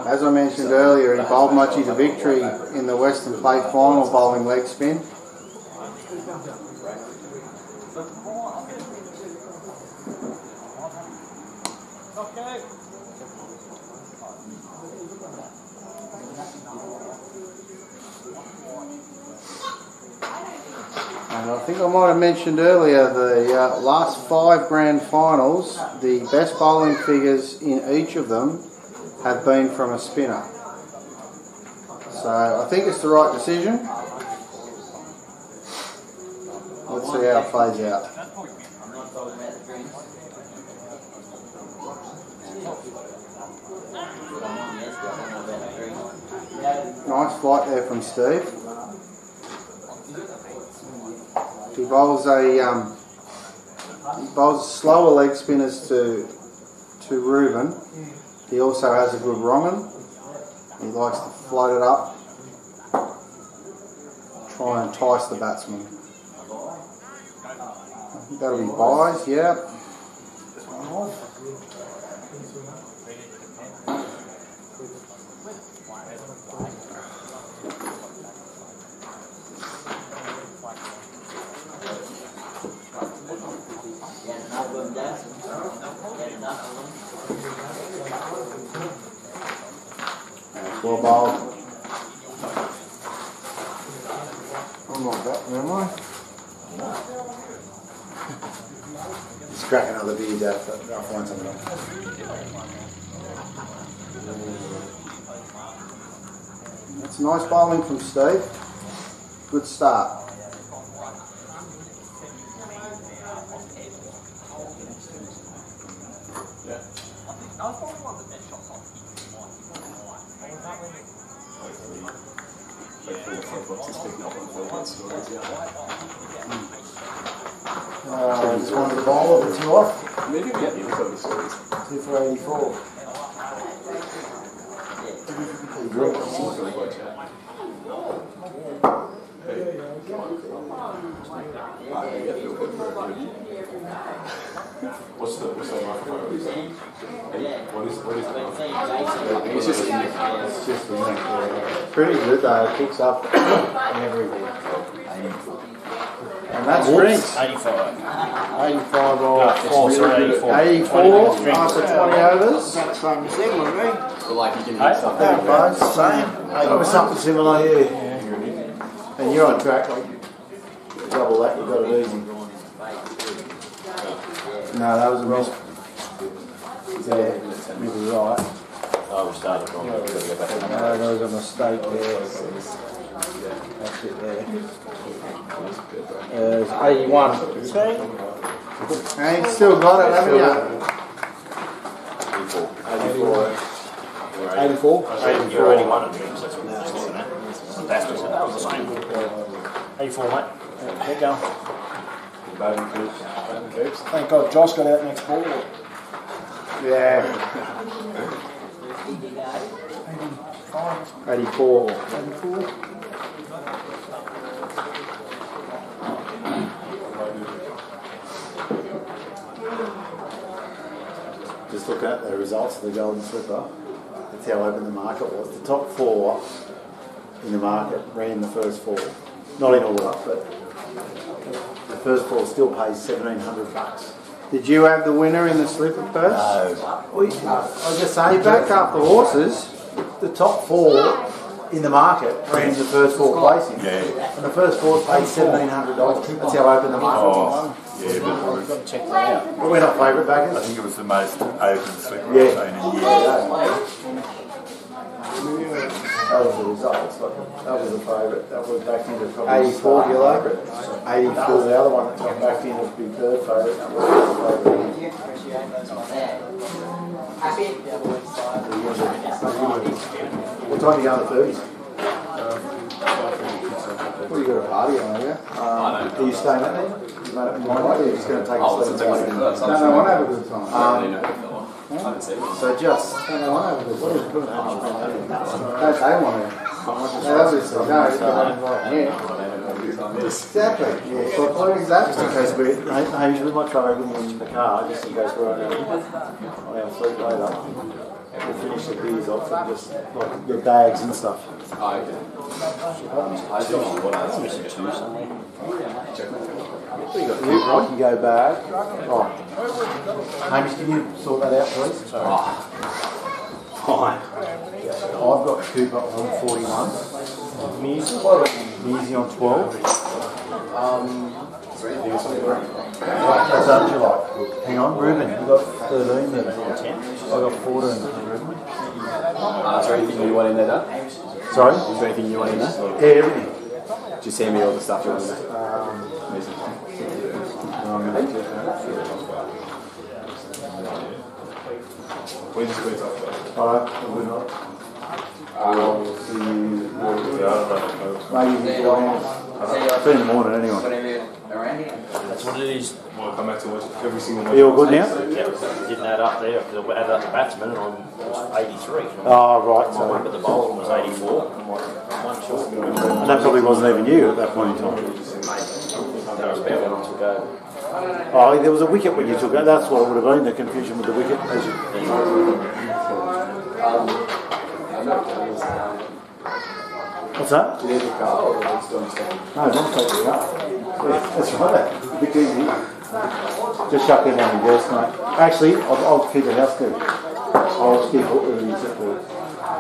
As I mentioned earlier, he bowled Muchie to victory in the Western Plate final bowling leg spin. And I think I might have mentioned earlier the last 5 grand finals, the best bowling figures in each of them have been from a spinner. So I think it's the right decision. Let's see how it plays out. Nice flight there from Steve. He bowls slower leg spinners to Ruben. He also has a good wrong'un. He likes to float it up, try and entice the batsman. I think that'll be buys, yeah. Well bowled. I'm not batting, am I? Let's crack another beer, Dad. I'll find something else. That's nice bowling from Steve. Good start. Just one of the bowler, the 2 off. Maybe we get the info stories. 2 for 84. What's the microphone? What is that? It's just the neck. Pretty good though, it picks up everything. And that's drinks. 85. 85 or 84. 84 after 20 overs. That's same as them, wouldn't it? like you can hit something. Same. That was something similar, yeah. And you're on track, like double that, you got it easy. No, that was a miss. Yeah, you were right. Oh, we started wrong. No, there was a mistake there. That's it there. It's 81. And you still got it, haven't you? 84. 84, 81 at drinks, that's what that's looking at. That's just that was the same. 84, mate. Get going. Thank God Josh got out next ball. Yeah. 84. 84. Just looking at the results of the Golden Slipper, that's how open the market was. The top 4 in the market ran the first 4. Not in order, but the first 4 still pays $1,700. Did you have the winner in the slipper first? No. I was just saying, You backed up the horses. the top 4 in the market ran the first 4 placings. Yeah. And the first 4 paid $1,700. That's how open the market was. Yeah, but We've got to check that out. But we're not favourite I backers. think it was the most open slipper Yeah. I've seen in years. That was the results. That was the favourite. That was back into probably 84, do you like it? 84. That was the other one that got back in to be third favourite. That was the favourite. What time are you going to 30s? Well, you got a party on, have you? Are you staying up there? You made up your mind, or are you just going to take a sleep? No, I want to have a good time. So just, I want to have a good time. Don't they want to? They obviously don't. Yeah. Exactly. Yeah, so exactly. just in case we might try everything in the car, just in case we're on our sleep later. We'll finish the beers off and just like your bags and stuff. Oh, okay. I can go back. Oh. Hamish, can you sort that out, please? Fine. I've got Cooper on 41. Measy on 12. That's up to like. Hang on, Ruben, you've got 13 then. I've got 14. Is there anything you want in there, Dad? Sorry? Is there anything you want in there? Yeah, everything. Just hand me all the stuff you want in there. We just wait up. Alright, we're not. I'll see you. Maybe before hands. See you in the morning anyway. That's what it is. We'll come back to watch every single one. Are you all good now? Yeah, didn't add up there because I added up the batsman and I was 83. Oh, right. My one at the bowler was 84. I'm like, one short. And that probably wasn't even you at that point in time. That was about when I took over. Oh, there was a wicket when you took it. That's what it would have been, the confusion with the wicket. As you... What's that? Do you need the car or are you still on the No, don't take the car. That's right. Bit easy. Just chuck in on your desk, mate. Actually, I'll keep the house good. I'll just keep it early.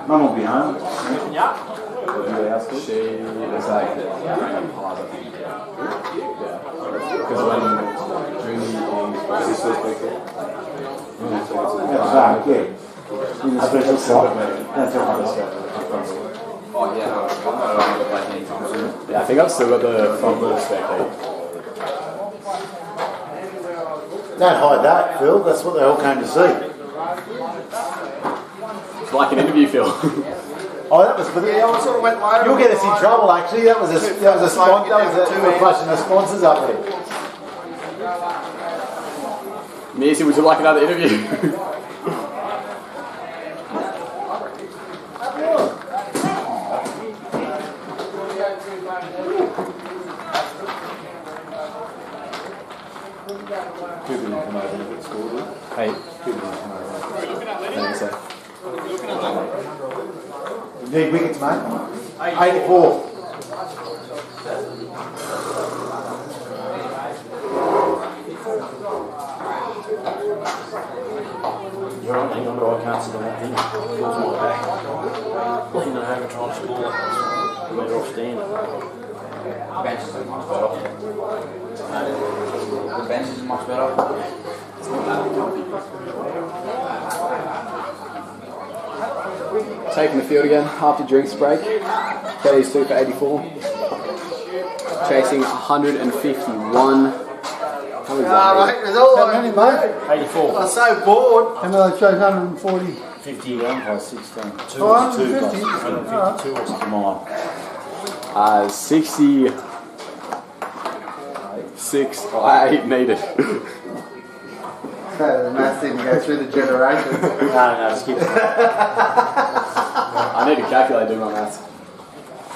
Mum will be home. Yeah. Will be the house good. She is like, because when during the sister's birthday, Yeah. In the special slot. That's all right. oh yeah, yeah, I think I've still got the front wheel spec. Don't hide that, Phil. That's what they all came to see. It's like an interview, Phil. Oh, that was for the. Yeah, I sort of went my You'll get us in trouble, actually. That was a flushing the sponsors up there. Missy, would you like another interview? Hey. You need wickets, mate. 84. You're on, hang on, but I can't see the whole thing. Feels my back. Looking at home and trying to score. Better off standing. Bench is much better. The bench is much better. Taking the field again after drinks break. Kelly's 2 for 84. Chasing 151. How many is that? mate, there's all How many, mate? 84. I'm so bored. And then I chose 140. 51 by 16. 2 150. 152 was to mine. 66 or 8 needed. So the maths didn't go through the generations. No, just keep it. I need to calculate, do my maths.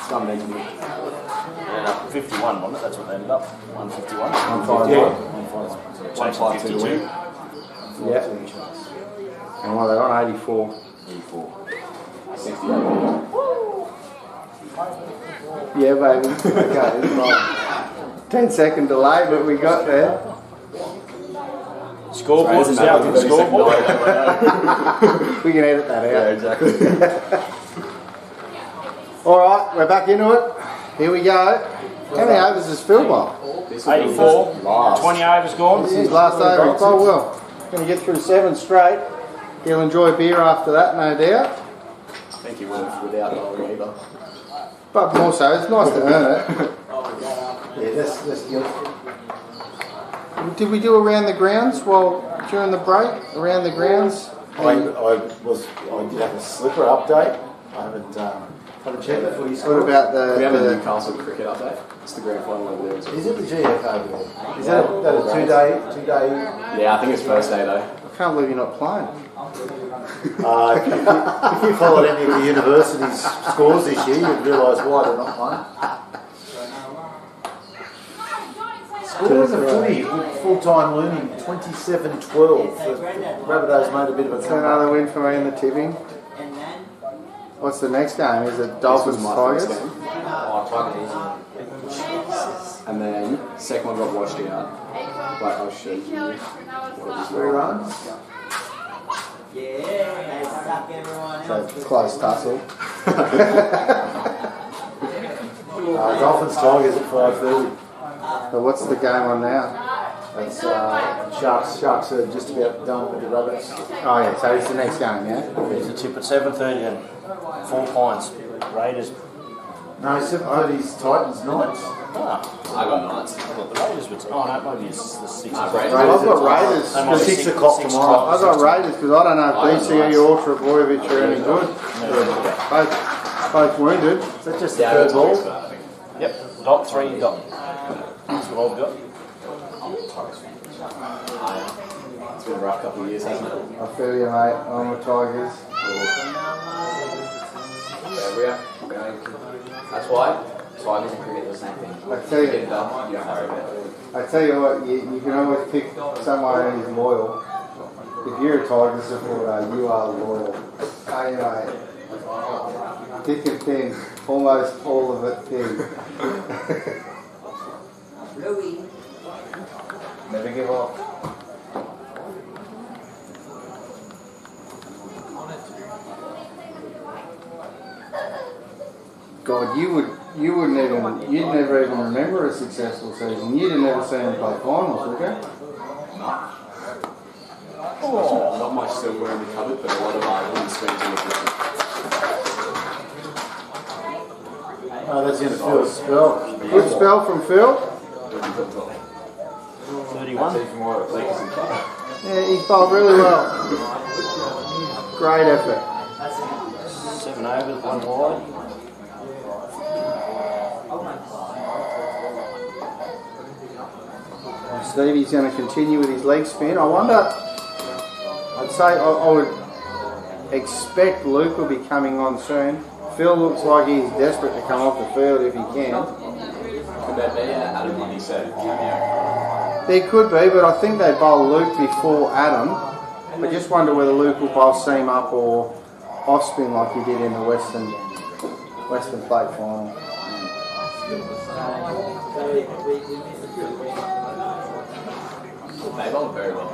Some needs me. Ended up 51, wasn't it? That's what they ended up. 151. 151. 152 to win. Yeah. And what are they on? 84. 84. 68. Yeah, baby. Okay, it's fine. 10-second delay, but we got there. Scoreboard, Sorry, down to the scoreboard. We can edit that out. Yeah, exactly. Alright, we're back into it. Here we go. How many overs has Phil got? 84. 20 overs gone. This is his last over. He's quite well. Going to get through 7 straight. He'll enjoy a beer after that, no doubt. I think he would have without bowling either. But more so, it's nice to earn it. Yeah, that's good. Did we do around the grounds during the break? Around the grounds? I did have a slipper update. I haven't checked the footy What scores. about We have a the Newcastle cricket update. It's the grand final over there as well. Is it the GFA? Is that a two-day? Yeah, I think it's first day though. I can't believe you're not playing. If you followed any of the university's scores this year, you'd realise why they're not playing. Scores of footy with full-time learning, 27-12. The Rabbitohs made a bit of a Is that another win for me in the tipping? What's the next game? Is it Dolphins Tigers? And then second one got washed out. Wait, I'll show you. 3 runs. So close tussle. Dolphins Tigers at 5:30. So what's the game on now? That's Sharks are just about done with the Rabbits. Oh yeah, so it's the next game, yeah? There's a tip at 7:30 then. 4 Pines. Raiders. No, 7:30's Titans Knights. I got Knights. I thought the Raiders were. Oh no, maybe it's the 6 Raiders. I've got Raiders. They might be 6 o'clock tomorrow. I've got Raiders because I don't know if DCE or Trebojevic are any good. Both wounded. Is that just the third ball? Yep. Dot 3 dot. That's what I've got. It's been a rough couple of years, hasn't it? I feel you, mate. I'm the Tigers. There we are. That's why Tigers and cricket are the same thing. I tell you, You don't worry about it. I tell you what, you can always pick someone who's loyal. If you're a Tigers supporter, you are loyal. Hey, mate. Thick and thin. Almost all of it thin. Never give up. God, you'd never even remember a successful season. You'd have never seen them play finals, would you? Not much silverware in the cupboard, but a lot of wooden spoons in the kitchen. Oh, that's in Phil's spell. Good spell from Phil. 31. Yeah, he bowled really well. Great effort. 7 overs, 1 wide. Stevie's going to continue with his leg spin. I wonder, I'd say I would expect Luke will be coming on soon. Phil looks like he's desperate to come off the field if he can. Could that be Adam when he said cameo? There could be, but I think they bowl Luke before Adam. I just wonder whether Luke will bowl seam up or off spin like he did in the Western Plate final. They bowled very well.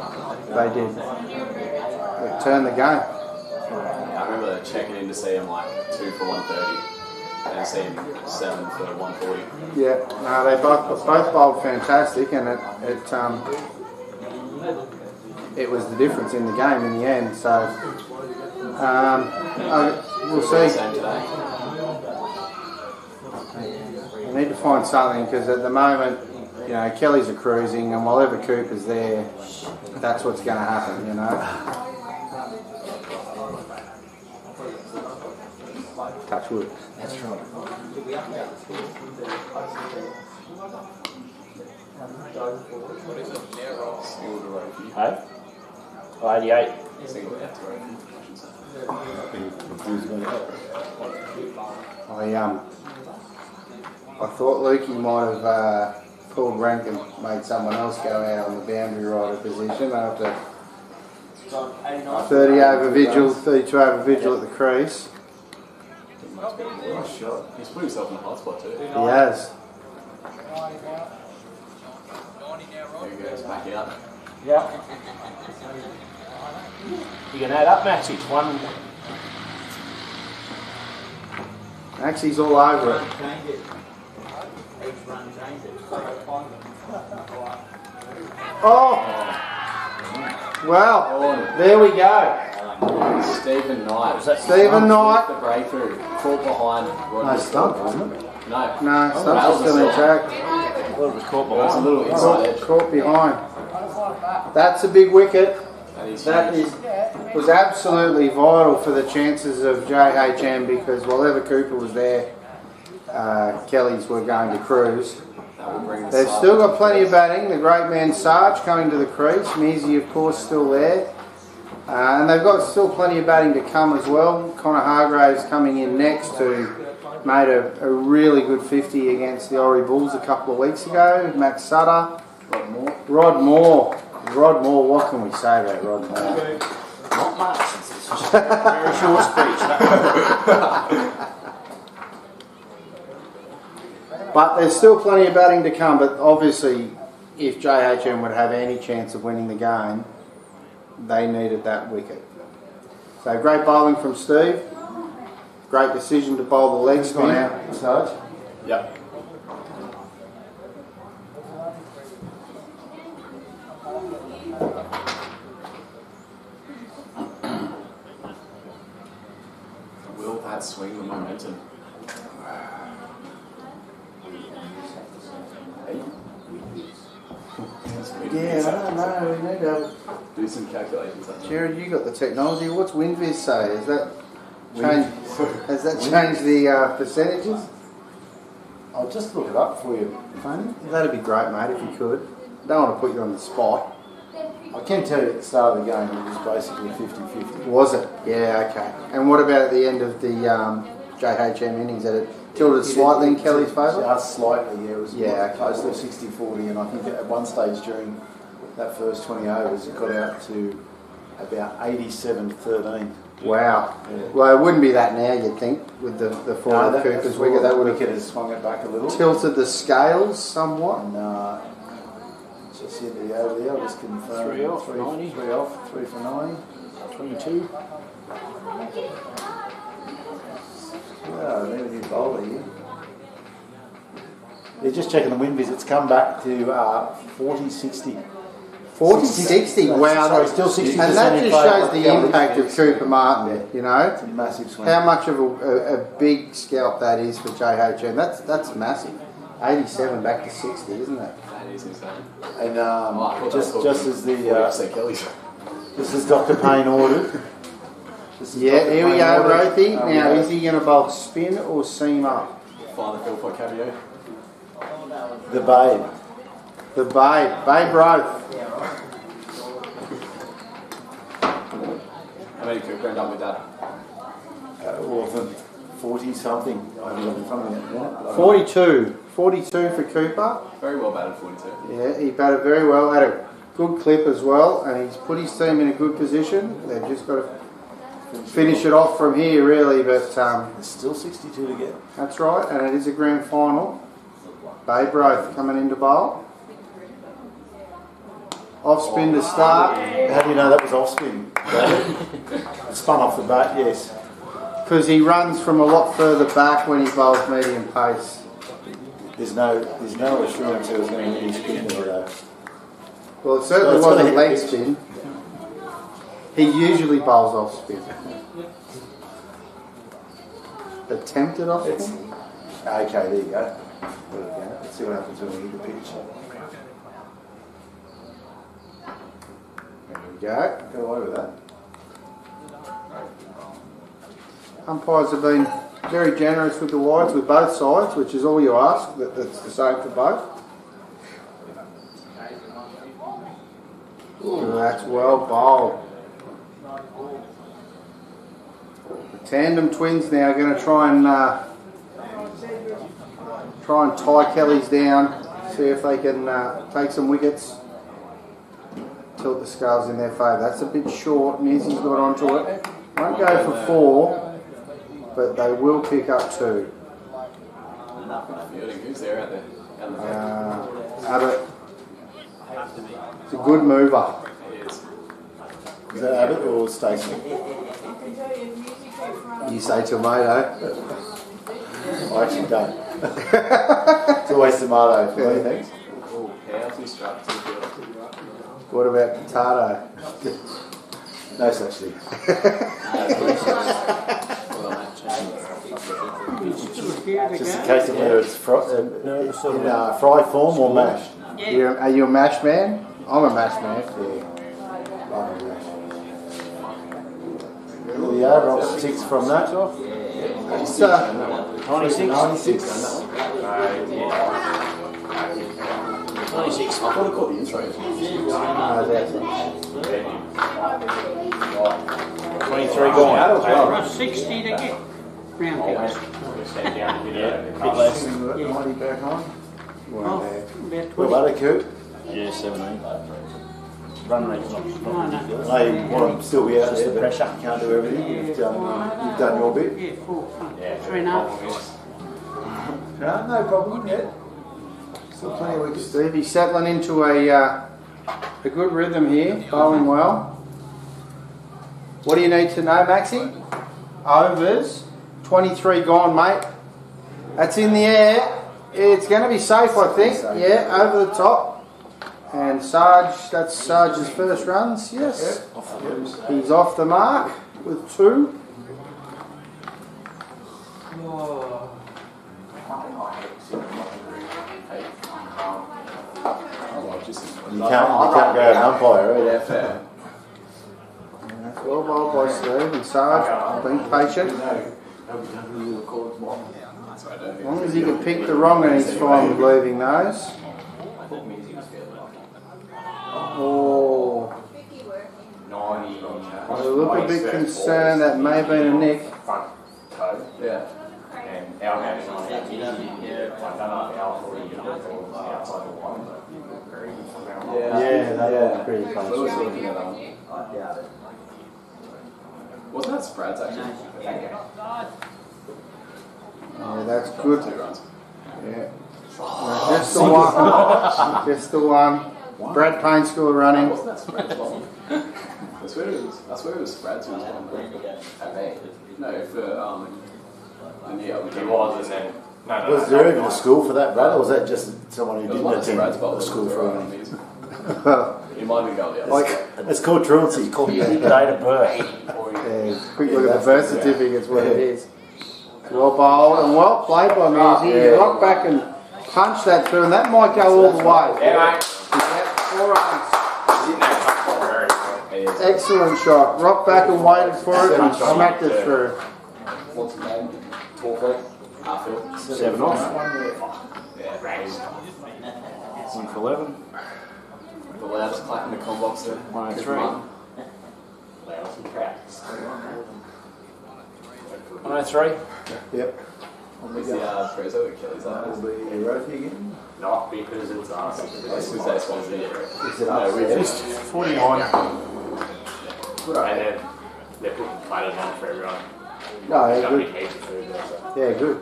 They did. They turned the game. I remember checking in to see him like 2 for 130 and seeing 7 for 140. Yeah, no, they both bowled fantastic, and it was the difference in the game in the end. So we'll see. We need to find something because at the moment, you know, Kelly's are cruising, and while ever Cooper's there, that's what's going to happen, you know. Touch wood. That's right. Hey? 88. I thought Lukey might have pulled rank and made someone else go out on the boundary rider position after 30 over vigil, 32 over vigil at the crease. Nice shot. He's put himself in the hot spot too. He has. There he goes, back out. Yeah. You can add up, Max. Each one. Maxie's all over it. Oh! Well, there we go. Stephen Knight. Stephen Knight. The breakthrough. Caught behind. No stump, wasn't it? No. No, stump's still intact. Well, it was caught It was a little inside edge. Caught behind. That's a big wicket. That was absolutely vital for the chances of JHM because while Ever Cooper was there, Kelly's were going to cruise. They've still got plenty of batting. The great man Sarge coming to the crease. Measy, of course, still there. And they've got still plenty of batting to come as well. Connor Hargraves coming in next, who made a really good 50 against the Ori Bulls a couple of weeks ago. Max Sutter. Rod Moore, what can we say about Rod Moore? Not much. It's just a very short speech. But there's still plenty of batting to come, but obviously if JHM would have any chance of winning the game, they needed that wicket. So great bowling from Steve. Great decision to bowl the leg spin. Out, Sarge. Yep. Will that swing the momentum? Yeah, I don't know. We need to do some calculations. Jared, you got the technology. What's WinViz say? Has that changed the percentages? I'll just look it up for you, Tony. That'd be great, mate, if you could. Don't want to put you on the spot. I can tell you at the start of the game it was basically 50-50. Was it? Yeah, okay. And what about at the end of the JHM innings? Had it tilted slightly in Kelly's favour? Just slightly, yeah. It was close okay. to 60-40, and I think at one stage during that first 20 overs it got out to about 87-13. Wow. Yeah. Well, it wouldn't be that now, you'd think, with the fall of Cooper's wicket. That would have swung it back a little. Tilted the scales somewhat. And, just hit the over there, I'll just confirm. 3 off, 90. 3 off, 3 for 90. 22. Oh, there's your bowler here. They're just checking the wind visits. Come back to 40-60. 40-60, wow. Sorry, still 60%. And that just shows the impact of Cooper Martin, you know. It's a massive swing. How much of a big scalp that is for JHM. That's massive. 87 back to 60, isn't it? That is insane. And just as the this is Dr. Payne ordered. Yeah, here we go, Rothy. Now, is he going to bowl spin or seam up? Father Phil for cameo. The Babe. The Babe. Babe Roth. How many Cooper end up with that? Well, 40 something. I haven't got it in front of me yet. 42. 42 for Cooper. Very well batted, 42. Yeah, he batted very well. Had a good clip as well, and he's put his team in a good position. They've just got to finish it off from here, really. But there's still 62 to get. That's right, and it is a grand final. Babe Roth coming into bowl. Off spin to start. How do you know that was off spin? Spun off the bat, yes. Because he runs from a lot further back when he bowls medium pace. There's no assurance it was going to hit his spin there, though. Well, it certainly wasn't leg spin. He usually bowls off spin. Attempted off spin? Okay, there you go. Let's see what happens when we hit the pitch. There we go. Go away with that. Umpires have been very generous with the wides with both sides, which is all you ask. That's the same for both. Ooh, that's well bowled. The tandem twins now are going to try and tie Kelly's down, see if they can take some wickets, tilt the scales in their favour. That's a bit short. Mizzy's got onto it. Won't go for 4. But they will pick up 2. Who's there out there? Abbott. It's a good mover. Is that Abbott or Stacey? You say tomato. I actually don't. It's always tomato for me, thanks. Oh, powerfully struck to the field. What about potato? No such thing. Just a case of whether it's in fry form or mashed. Are you a mash man? I'm a mash man. Yeah, I'm a mash. look at the yard, roll 6 from that. It's, 96. 96. 96. I thought I caught the intro. 23 gone. 60 to get round Oh, figures. Stand down a bit, bit less. 90 back on. Oh, about What 20. about it, Coop? Yeah, 17. Run rate's not No. They want to still be out Just there, the but pressure. you can't do everything. You've done your bit. Yeah, 4. Yeah. 3.5. No problem yet. Still plenty of wickets. Stevie's settling into a good rhythm here, bowling well. What do you need to know, Maxie? Overs. 23 gone, mate. That's in the air. It's going to be safe, I think. Yeah, over the top. And Sarge, that's Sarge's first runs, yes. He's off the mark with 2. You can't go an umpire, right? Yeah, fair. Well bowled by Steve and Sarge, being patient. As long as he can pick the wrong and he's fine with leaving those. Oh, I look a bit concerned that may have been a nick. Yeah. And our game's on that. I don't know if our 40 outside the line. Yeah, that's pretty close. Wasn't that Sprad's actually? Yeah, that's good. 2 runs. Yeah. Just the one. Just the one. Brad Payne still running. Wasn't that Sprad's one? I swear it was Sprad's one. At me. No, for yeah, He was, and then Was there even a school for that, Brad, or was that just someone who It was didn't one of attend Sprad's bowlers. the school for it? It might have been Goldie. It's called truancy. It's called Date of birth. Yeah, quick look at the birth certificate's what it is. Well bowled and well played by Measy. He rocked back and punched that through, and that might go all the way. Yeah, 4 runs. Excellent shot. Rocked back and waited for it and smacked it through. What's his name? Torfolk. 7 off. Yeah, raised. 1 for 11. The loudest clap in the com box there. 103. 103. Yep. What's the Trezo Achilles Will artist? be Rofi again. not because it's us. That's because they sponsored it. Is it us? No, we Just 49. And they're putting platters on for everyone. No, yeah, Got good. big heaps of food there, so. Yeah, good.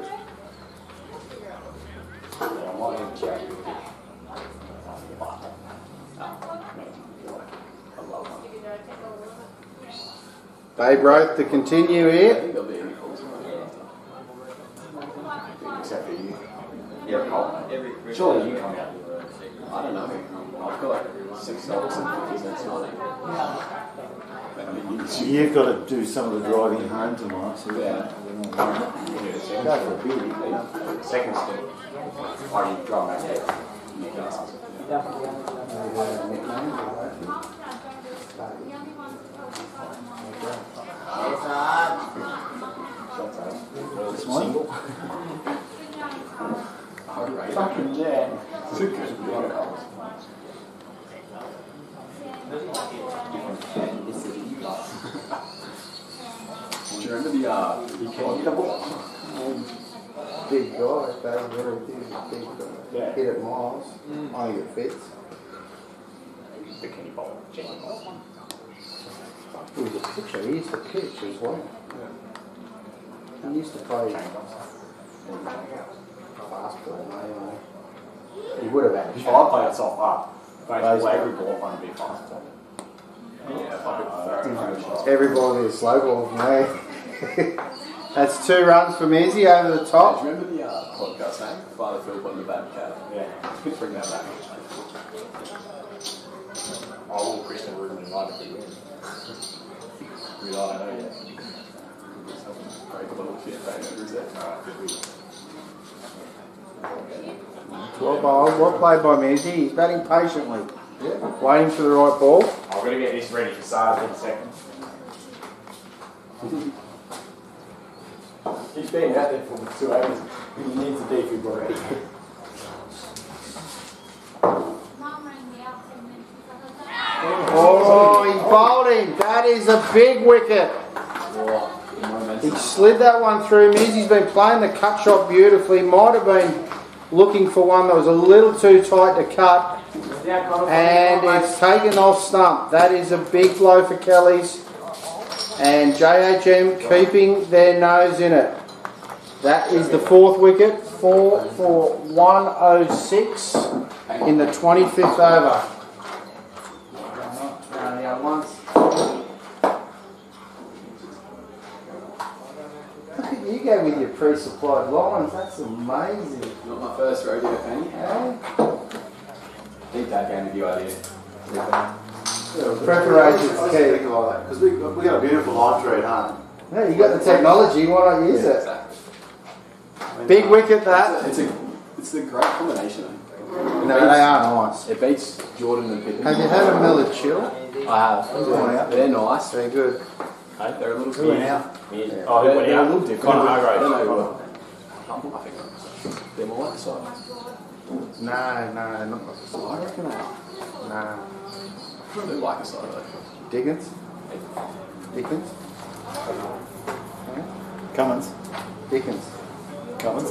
I might even check. Babe Roth to continue I here. think there'll be any calls. Except for you. You're cold. Surely you come out. I don't know. I've got like $6.50 money. You've got to do some of the driving home tomorrow, so Yeah. go for a beer. Second step. Or you drive back there. This one? Fucking yeah. Do you remember the Big guy, Babe really big guy. Yeah. Hit it miles. I think it fits. Bikini bowl. Jenny bowl. He's a pitcher. He used to pitch as well. He used to play fastball, maybe. He would have had a If I shot. play it soft up, basically every ball won't be fast ball. Every ball is slow ball for me. That's 2 runs from Izzy over the do top. you remember the podcast name? Father Phil on the bad cat. Yeah. Bring that back. Oh, Christian Rubin United could win. We don't know yet. Break a little shit, right? Is that? 12 bowls. Well played by Measy. He's batting patiently. Waiting for the right ball. I've got to get this ready for Sarge in a second. He's been out there for 2 hours. He needs a defibrillator. Oh, he's bowling. That is a big wicket. He slid that one through Miz. He's been playing the cut shot beautifully. Might have been looking for one that was a little too tight to cut. And it's taken off stump. That is a big blow for Kelly's. And JHM keeping their nose in it. That is the 4th wicket. 4 for 106 in the 25th over. Look at you go with your pre-supplied lines. That's amazing. Not my first rodeo, Penny. Hey? Deep Dad gave me the idea. Preparation's key. Because we got a beautiful entree at home. Yeah, you got the technology. Why not use it? Big wicket that. It's a great combination. No, they are nice. It beats Jordan and Pippen. Have you had a Miller Chill? I have. They're nice. They're good. They're a little Who went bit. out? Oh, went they're out. a little different. Conor I Hargrave. don't know what. I think they're more like the side. No, not like the I reckon they are. No. I do like the side though. Dickens? Dickens? Cummins. Dickens. Cummins.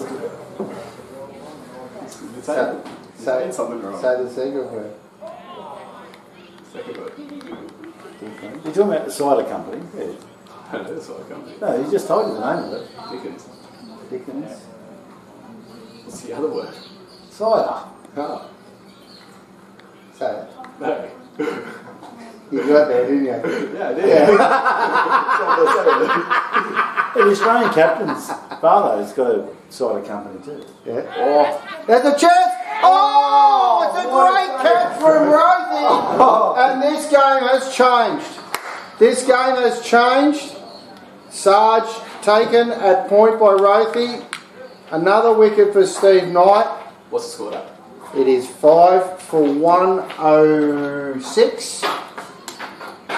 Say something wrong. Say the second word. Second word. You're talking about the cider company? Yeah. That's what I come to. No, he just told you the name of it. Dickens. Dickens. What's the other word? Cider. Oh. Say it. No. You got there, didn't you? Yeah, I did. The Australian captain's father has got a cider company too. Yeah. Oh, there's a chance. Oh, it's a great catch from Rosie. And this game has changed. This game has changed. Sarge taken at point by Rosie. Another wicket for Steve Knight. What's the score at? It is 5 for 106.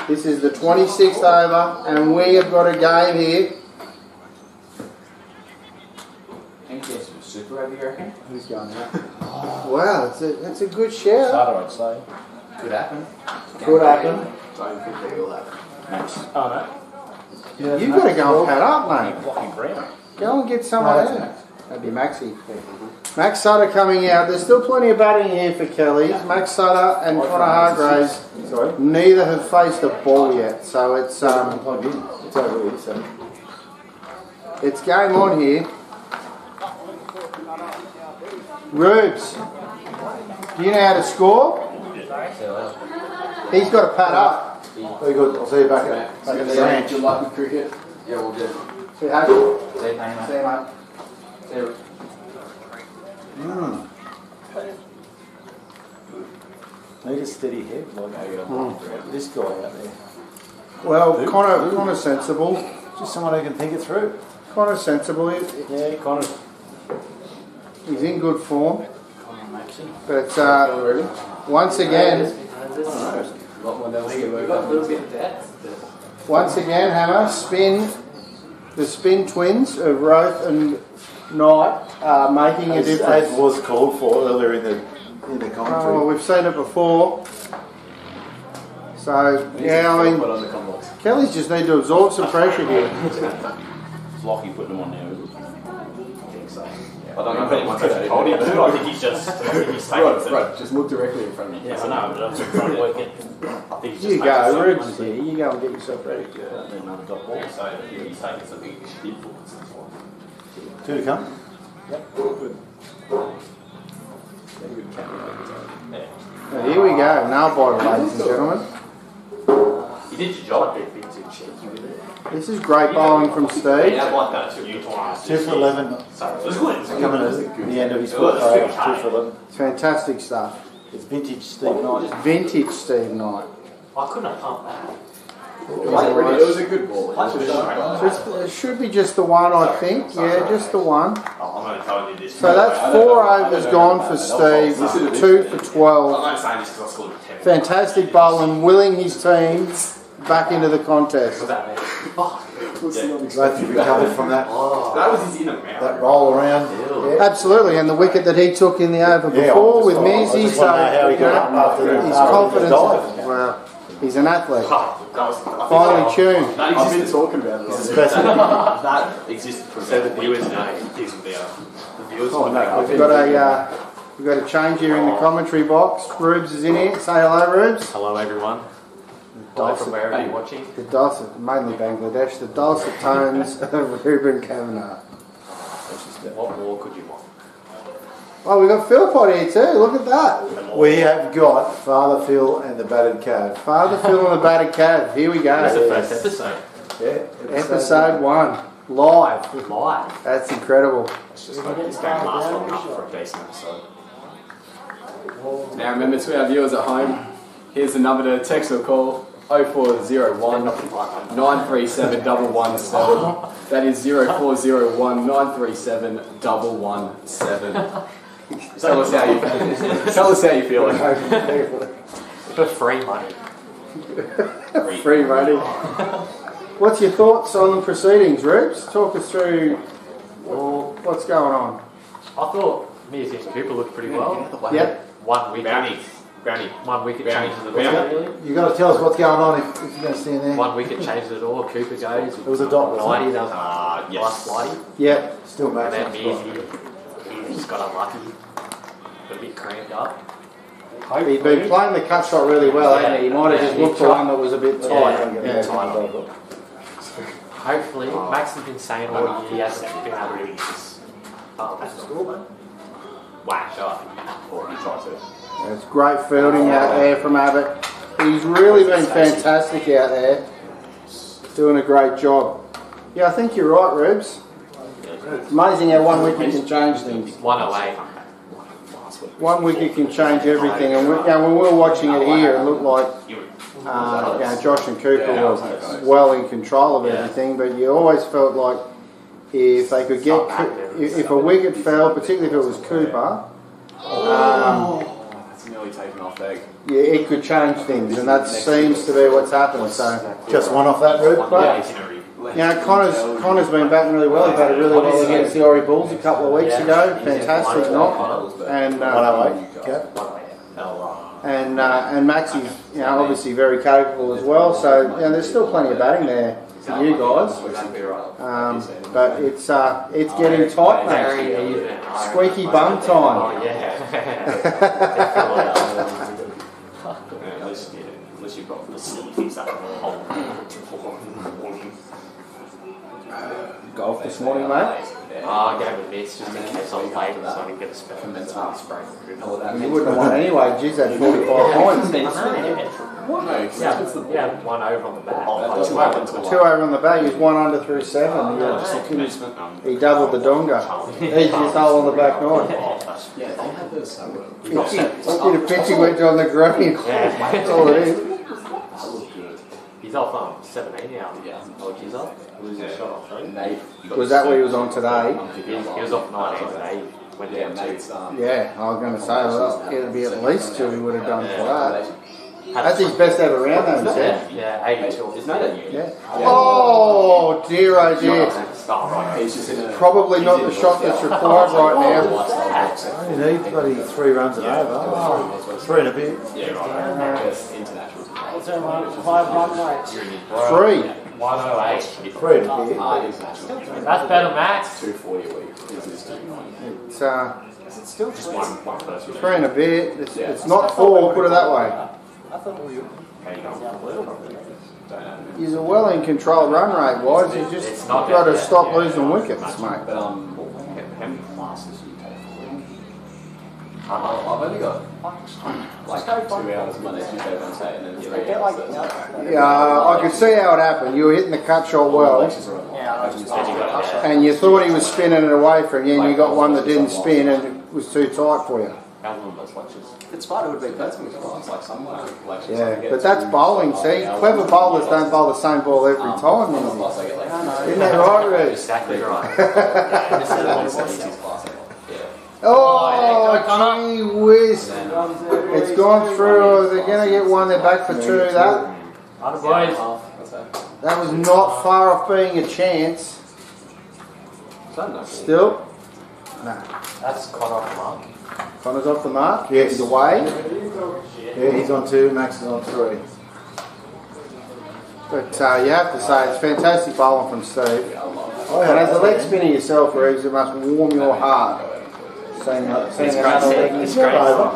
This is the 26th over, and we have got a game here. MDCA super over here, I reckon. Who's going out? Wow, that's a good shout. Starter, I'd say. Could happen. Could happen. Don't think they will happen. Oh, no. You've got to go and pad up, mate. Blocking Brown. Go and get someone out. That'd be Maxie. Max Sutter coming out. There's still plenty of batting here for Kelly's. Max Sutter and Conor Hargraves. Sorry? Neither have faced a ball yet, so it's It's over here, so. it's game on here. Rubes, do you know how to score? He's got to pad up. Very good. I'll see you back at the ranch. Good luck with cricket. Yeah, we'll get. See you, Say mate. See you, mate. Say it. Need a steady head like this guy out there. Well, Connor's sensible. Just someone who can think it through. Connor's sensible. Yeah, Connor's. He's in good form. But once again, Hammer, the spin twins of Roth and Knight are making a difference. As was called for earlier in the commentary. Oh, we've seen it before. So, yeah, I mean, Kelly's just need to absorb some pressure here. It's Lockie putting them on now, is it? I don't know if anyone's actually holding it. I think he's just. I think he's taking it. Right, just look directly in front of me. Yeah, I know, but I'm just trying to work it. I think he's just You go, Rubes is here. You go and get yourself ready. Yeah, another dot ball. So he's taking some big influence. Two to come. Yep. Good. Now, here we go. Nail biter, ladies and gentlemen. You did your job. This is great bowling from Steve. Yeah, like that too. 2 for 11. Sorry, it was good. Coming at the end of his fourth over. 2 for 11. It's fantastic stuff. It's vintage Steve Knight. Vintage Steve Knight. I couldn't have pumped that. It was a good ball. It should be just the one, I think. Yeah, just the one. Oh, I'm only telling you this. So that's 4 overs gone for Steve. 2 for 12. I'm only saying this because I scored 10. Fantastic bowling, willing his team back into the contest. What's that, man? Glad you recovered from that. That was his inner mouth. That roll around. Absolutely, and the wicket that he took in the over before with Mizzy, so how he got up after his after confidence. the dive. Well, he's an athlete. Finally Finally tuned. I've been talking about it. That existed for so the viewers know it isn't there. The viewers We've got a change here in the commentary box. Rubes is in here. Say hello, Rubes. Hello everyone. Hello from wherever you're watching. The dulcet, mainly Bangladesh, the dulcet tones of Ruben Kavanagh. What more could you want? Oh, we've got Phil Pot here too. Look at that. We have got Father Phil and the battered calf. Father Phil and the battered calf. Here we go. That's the first episode. Yeah. Episode 1. Live. Live. That's incredible. It's just like this game lasts long enough for a decent episode. Now remember to our viewers at home, here's the number to text or call 0401 937 117. That is 0401 937 117. Tell us how you tell us how you feeling. For free money. Free money. What's your thoughts on the proceedings, Rubes? Talk us through what's going on. I thought Mizzy and Cooper looked pretty well. Yep. 1 wicket. Brownie. 1 wicket changes it all, really. You got to tell us what's going on if you're going to stand there. 1 wicket changes it all. Cooper goes. It was a dot, wasn't 90. That was a nice flighty. Yep. Still And then matching. Mizzy, he just got unlucky. Got a bit cramped up. He's been playing the cut shot really well, hasn't he? He might have just looked for one that was a bit tight. Yeah. Hopefully, Max has been saying all year he hasn't been able to use. That's the score, man. Whack up. Or he tried to. It's great fielding out there from Abbott. He's really been fantastic out there. Doing a great job. Yeah, I think you're right, Rubes. It's amazing how 1 wicket can change things. 108. 1 wicket can change everything. And when we were watching it here, it looked like Josh and Cooper were well in control of everything. But you always felt like if they could get, if a wicket fell, particularly if it was Cooper, It's nearly taken off egg. yeah, it could change things, and that seems to be what's happened. So, Just one off that route. Connor's been batting really well. He batted really well against the Ori Bulls a couple of weeks ago. Fantastic knock, and 108. and Maxie's obviously very capable as well. So there's still plenty of batting there for you guys. But it's getting tight, mate. Squeaky bum time. Unless you've got facilities that whole Golf this morning, mate. I gave a miss just in case I was late so I didn't get a spell. You wouldn't have won anyway. Jeez, that 45 points. Yeah, 1 over on the bat. 2 over on the bat. He was 1 under through 7. He doubled the donga. He's just hole on the back nine. Yeah, they had this. He did a pitching wedge on the green. That's all it is. He's off 17 now. Oh, he's off. Was he shot off 3? Was that what he was on today? He was off 19 today. Went down 2. Yeah, I was going to say, well, it'd be at least 2 he would have done for that. That's his best ever round, though, he said. Yeah, 82. Yeah. Oh, dear, oh dear. Probably not the shot that's required right now. You need bloody 3 runs and over. 3 and a bit. Yeah, right. International. What's our 5 run rate? 3. 108. 3 and a bit. That's better, Max. 240 a week. Business 290. It's Is it still Just one person. 3 and a bit. It's not 4, put it that way. I thought we were. He's a well in control run rate wise. He's just got to stop losing wickets, mate. But how many classes do you take for a week? I've only got like 2 hours Monday, Tuesday, Wednesday, and then 3 hours. Yeah, I could see how it happened. You were hitting the cut shot well, and you thought he was spinning it away from you, and you got one that didn't spin, and it was too tight for you. It's fine, it would be batsman's class, like some lectures. Yeah, but that's bowling, see? Clever bowlers don't bowl the same ball every time, Lindsay. Isn't that right, Reece? Exactly right. Oh, gee whiz. It's gone through. They're going to get one. They're back for 2. That. Boys. That was not far off being a chance. Still? No. That's Connor off the mark. Connor's off the mark. Yes. He's away. Yeah, he's on 2, Max is on 3. But you have to say, it's fantastic bowling from Steve. And as a leg spinner yourself, Reeves, it must warm your heart. Seeing another leg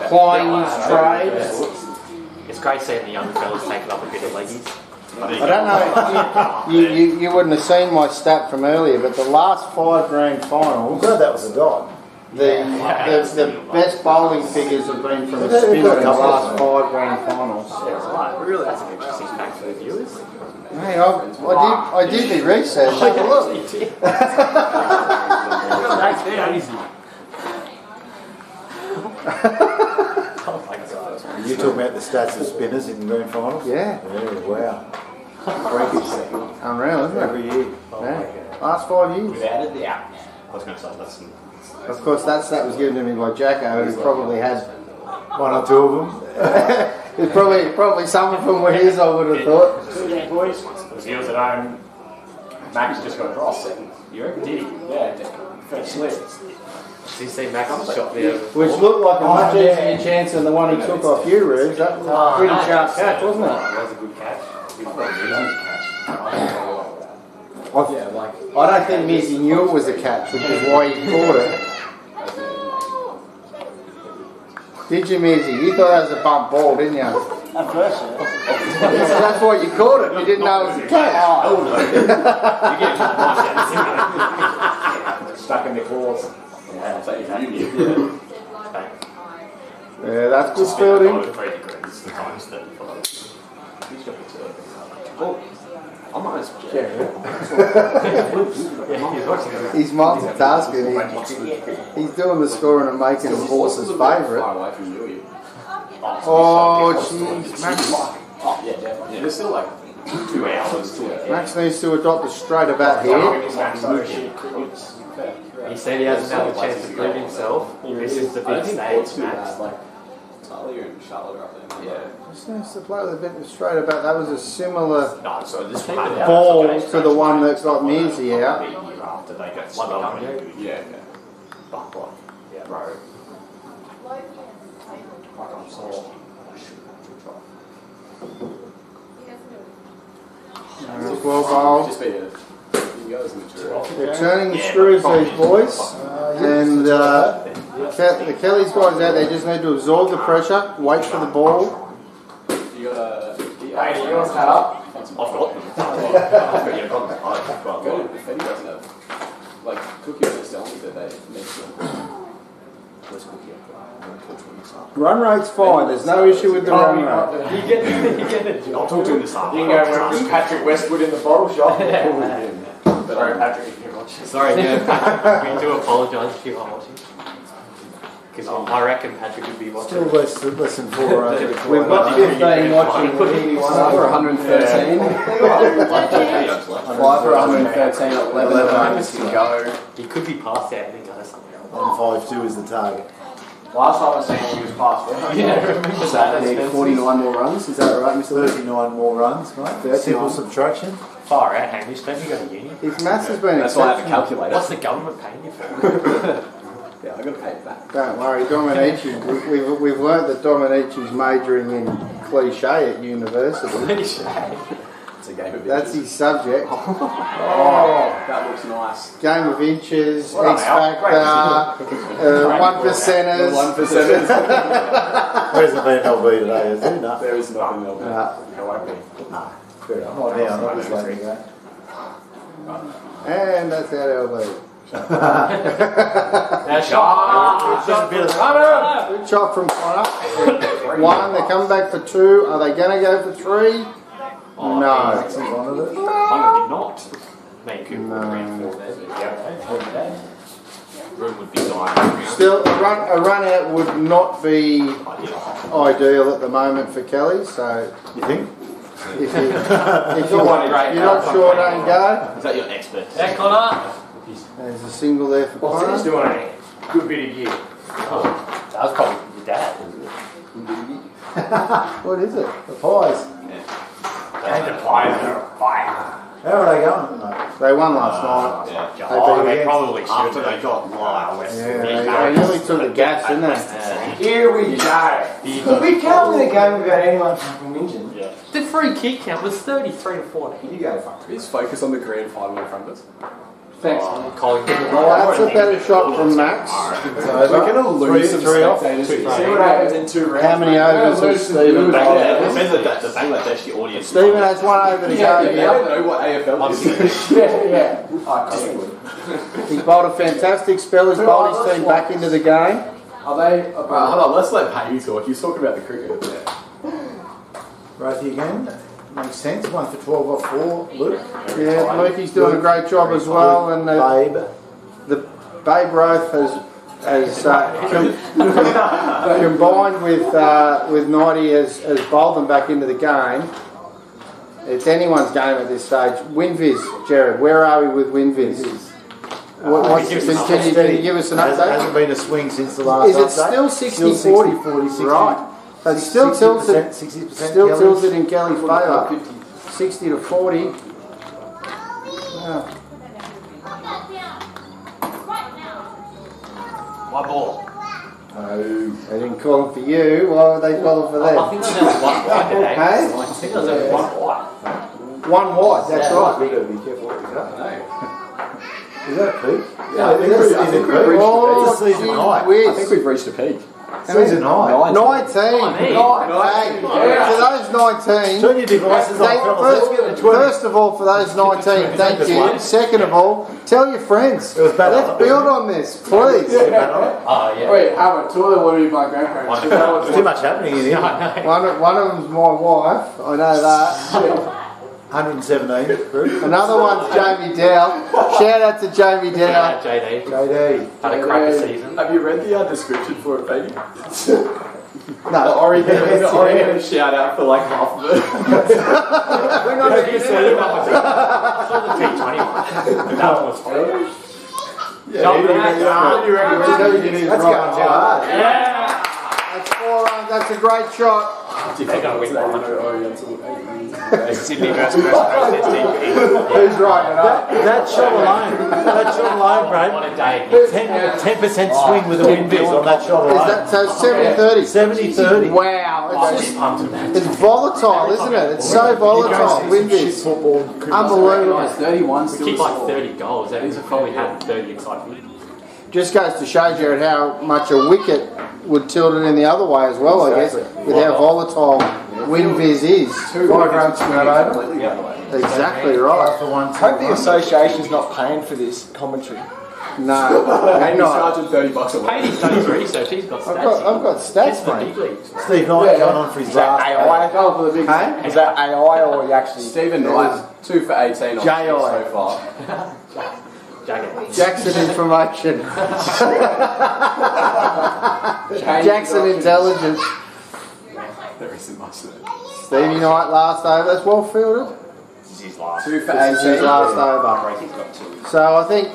plying his trade. It's great seeing the young fellas taking up a bit of leggies. I don't know, you wouldn't have seen my stat from earlier, but the last 5 grand finals, that was a dot. The best bowling figures have been from a spinner in the last 5 grand finals. Really, that's an interesting fact for the viewers. Hey, I did the research. Have a look. That's easy. You talking about the stats of spinners in grand finals? Yeah. Wow. Unreal, isn't it? Every year. Yeah. Last 5 years. Without a doubt. I was going to say that's. Of course, that stat was given to me by Jacko, who probably had 1 or 2 of them. It's probably some of them were his, I would have thought. Yeah, boys. The viewers at home, Max just got a draw second. You reckon? Did he? Yeah, first slip. Did you see Max's shot there? Which looked like a much easier chance than the one he took off you, Rubes. That was a pretty sharp catch, wasn't it? That was a good catch. I don't think Mizzy knew it was a catch, which is why he caught it. Did you, Mizzy? You thought that was a bump ball, didn't you? At first, yeah. That's why you caught it. You didn't know it was a catch. Stuck in the claws. Yeah, so Yeah, that's good fielding. He's multitasking. He's doing the scoring and making his horse's favourite. Oh, jeez. Max. Oh, yeah, definitely. Yeah, there's still like 2 hours to it. Max needs to adopt a straight about here. He said he hasn't had a chance to prove himself. This is the big stage, Max. Talia and Charlotte are up there. Yeah. Just needs to play with a bit of straight about. That was a similar ball to the one that got Mearsey out. After they got Yeah. Yeah, bro. Well bowled. Just be a. They're turning the screws, these boys. And the Kelly's guys out there just need to absorb the pressure, wait for the ball. You got a. Hey, do you want to cut up? I've got them. If Eddie doesn't have. Like, Cookie was just telling me that they mentioned. Where's Cookie? Run rate's fine, there's no issue with the run rate. I'll talk to him this time. You can go with Patrick Westwood in the bottle shop. Sorry, Patrick, if you're watching. Sorry, we do apologise if you are watching. Because I reckon Patrick would be watching. Still less than 4 hours. We've got 15 watching. 5 for 113. 5 for 113 at 11 moments to go. He could be past that, I think, or something. 152 is the target. Last time I seen him, he was past. Yeah, remember So they need 49 more runs, is that right, Mr. 39 more runs, mate. Simple subtraction. Far out, Hamish. Don't you go to uni? His maths has been That's why I have a calculator. What's the government paying you for? Yeah, I'm going to pay it back. Don't worry, Dominici, we've learnt that Dominici's majoring in cliche at university. It's a game of That's inches. his subject. Oh, that looks nice. Game of inches, Well X done, Factor, 1%ers. 1%ers. There isn't BNLB today, is there? No. There is nothing else. Fair enough. Not now, not this late ago. And that's out LB. Now, shot. Good shot from Connor. 1, they're coming back for 2. Are they going to go for 3? No. Max is on it. Connor did not. Vancouver would have ran 4 there. Room would be dying. Still, a run out would not be ideal at the moment for Kelly, so You think? if you're not sure, don't go. Is that your expert? Yeah, Connor. There's a single there for Connor. He's doing a good bit of gear. That was probably your dad. What is it? The pies. And the players are fire. How are they going? No. They won last night. They probably should. After they got live. They nearly took the gas, didn't they? Here we go. We can't win a game without anyone fucking injured. Yeah. The free kick count was 33 to 14. You go fuck. Please focus on the grand final in front of us. Thanks. Oh, that's a better shot from Max. We're going to lose some spectators. See what happens in 2 rounds. How many overs has Stephen got? Remember the Bangladeshi audience. Stephen has one over to go They here. don't know what AFL is. He's bowled a fantastic spell. He's bowled his team back into the game. Are they? Hold on, let's let Paddy talk. He's talking about the cricket. Rothie again. Makes sense. 1 for 12 off 4. Luke. Yeah, Lukey's doing a great job as well. And the Babe Roth has combined with Nighty has bowled them back into the game. It's anyone's game at this stage. WinViz, Jared, where are we with WinViz? Can you give us an update? Hasn't been a swing since the last Is it update. still 60-40? Right. So it still tilts it. 60% Still tilts it in Kelly's favour. 60 to 40. Yeah. My ball. Oh, they didn't call him for you. Why would they call him for them? I think there's only one wide today. Hey? I think there's only one wide. One wide, that's right. We've got to be careful what we say. Is that a peak? Yeah, I think Is it a peak? Oh, It's a season gee high. whiz. I think we've reached a peak. Season high. 19. Hey. For those 19. Turn your devices off, fellas. Let's get to 20. First of all, for those 19, thank you. Second of all, tell your friends. It was bad. Let's build on this, please. Oh, yeah. Wait, how about 2 of them want to be my grandparents? There's too much happening in here. One of them's my wife. I know that. 117 group. Another one's Jamie Dow. Shout out to Jamie Dow. JD. JD. Had a cracker season. Have you read the description for it, baby? No, Oriental shout out for like half of it. we're not even I saw the T20 one. That one was funny. That's going too hard. Yeah! That's 4 runs. That's a great shot. They're going to win 100. Sydney versus Who's right? That shot alone, Brad. What a day. 10% swing with a WinViz on that shot Is alone. that so 70-30? 70-30. Wow. It's volatile, isn't it? It's so volatile. WinViz. Unbelievable. 31 We kicked like 30 goals. That means we probably had 30 exciting. Just goes to show, Jared, how much a wicket would tilt it in the other way as well, I guess, with how volatile WinViz is. 5 runs from that over. Exactly right. Hope the association's not paying for this commentary. No, Maybe not. charging $30 a week. Patty's done his research. He's got stats. I've got stats, mate. Steve Knight going on for his last. AI? Go for the big. Hey? Is that AI or you actually? Stephen Knight, 2 for 18 on JI. so far. Jackson information. Jackson intelligence. There isn't much there. Stevie Knight last over. That's well fielded. This is his last. 2 for This is his 18. last over. He's got 2. So I think,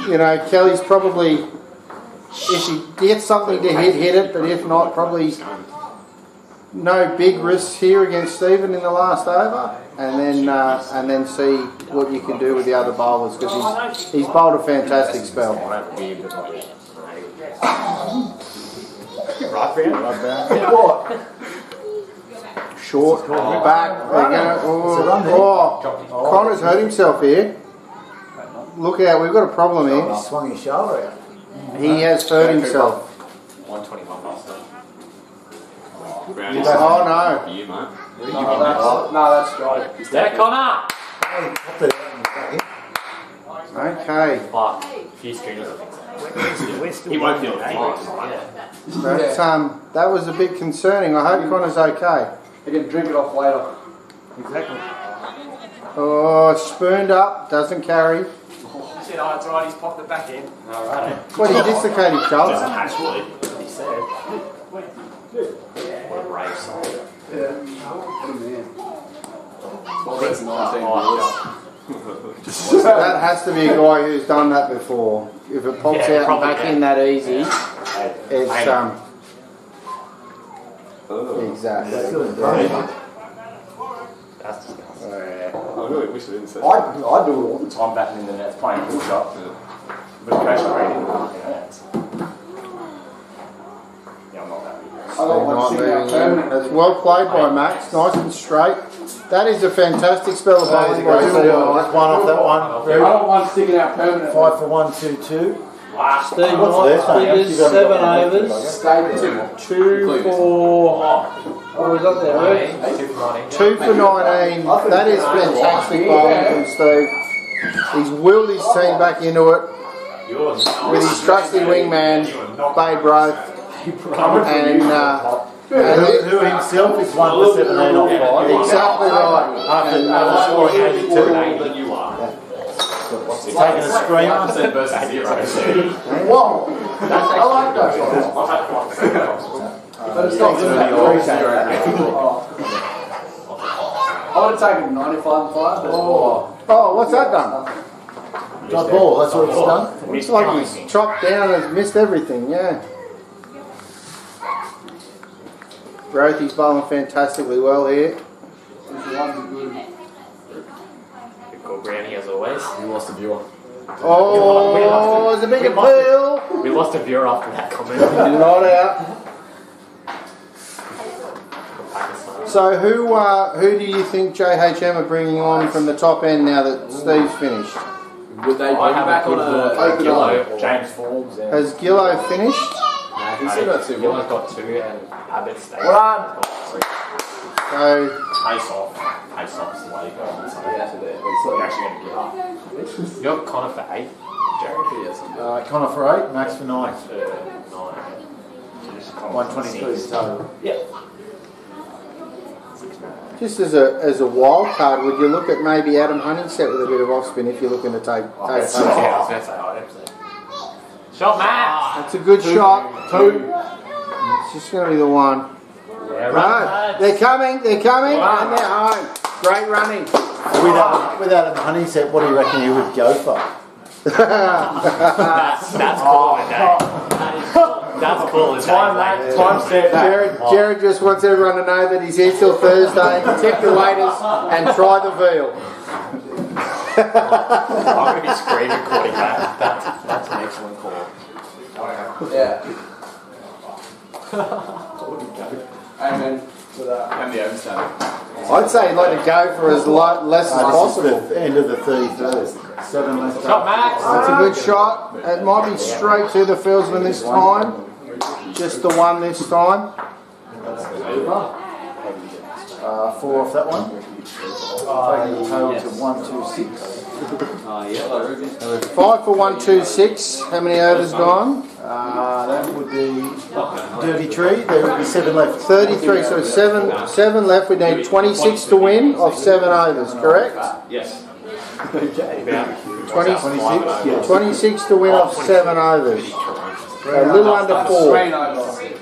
you know, Kelly's probably, if he gets something to hit it, but if not, probably no big risks here against Stephen in the last over, and then see what you can do with the other bowlers, because he's bowled a fantastic spell. Right, Brown? Short, back, they're gonna, Connor's hurt himself here. Look out, we've got a problem here. He swung his shoulder out. He has hurt himself. 121 last time. Oh no. You, mate. No, that's Johnny. Is that Connor? Okay. Fuck. A few streamers, I think so. He won't feel That was a bit concerning. I hope Connor's okay. You can drink it off later. Exactly. Oh, spooned up, doesn't carry. He said, oh, it's alright, he's popped the back end. Alright. What, he dislocated his shoulder? Actually, he said. What a brave soul. Yeah. What a man. Well, that's 19 That has to be a guy who's done that before. If it pops out and back in that easy, it's exactly. Still in play. That's really wish I didn't say. I do it all the time back in the net playing full shot. But occasionally reading, you know, yeah, I'm not happy. That's well played by Max, nice and straight. That is a fantastic spell of bowling by Steve. One off that one. I don't want sticking out permanently. 5 for 1, 2, 2. Steve What's Knight's there, figures, 7 overs. 2 for... What was that there? 2 for 19. That is fantastic bowling from Steve. He's willed his team back into it with his trusty wingman, Babe Roth. And who himself is 1 for 17 off 5. Exactly right. After scoring 82. He's taking a screamer. Whoa! I like that. But it's not good. I would have taken 95 and 5. Oh, what's that done? Dot ball, that's what it's done. Looks like he's chopped down and missed everything, yeah. Rothy's bowling fantastically well here. Good call, Brownie, as always. You lost a viewer. Oh, it's a big appeal. We lost a viewer after that comment. Not out. So who do you think JHM are bringing on from the top end now that Steve's finished? Would they bring back on a Gillo, James Forbes. Has Gillo finished? He's still got 2 more. Gillo's got 2 and Abbott stayed. So Pace off is the way you go. So you're actually going to get up. You're Connor for 8, Jared. Connor for 8, Max for 9. 123 total. Yep. just as a wild card, would you look at maybe Adam Honeysett with a bit of off spin if you're looking to take pace off? Shot, Matt! That's a good shot. 2. It's just going to be the one. Yeah, right. They're coming, and they're home. Great running. With Adam Honeysett, what do you reckon he would go for? That's cool, That's cool. Time set. Jared just wants everyone to know that he's here till Thursday. Tip the waiters and try the veal. I'm going to be screen recording that. That's an excellent call. Yeah. Amen to that. And the overstand. I'd say you'd like to go for as less as possible. The end of the 33rd. 7 left. Shot, Max! That's a good shot. It might be straight to the fieldsman this time. Just the one this time. 4 off that one. Taking the total to 126. 5 for 126. How many overs gone? That would be Dirty Tree. There would be 7 left. 33. So 7 left. We need 26 to win off 7 overs. Correct? Yes. 26 to win off 7 overs. So a little under 4.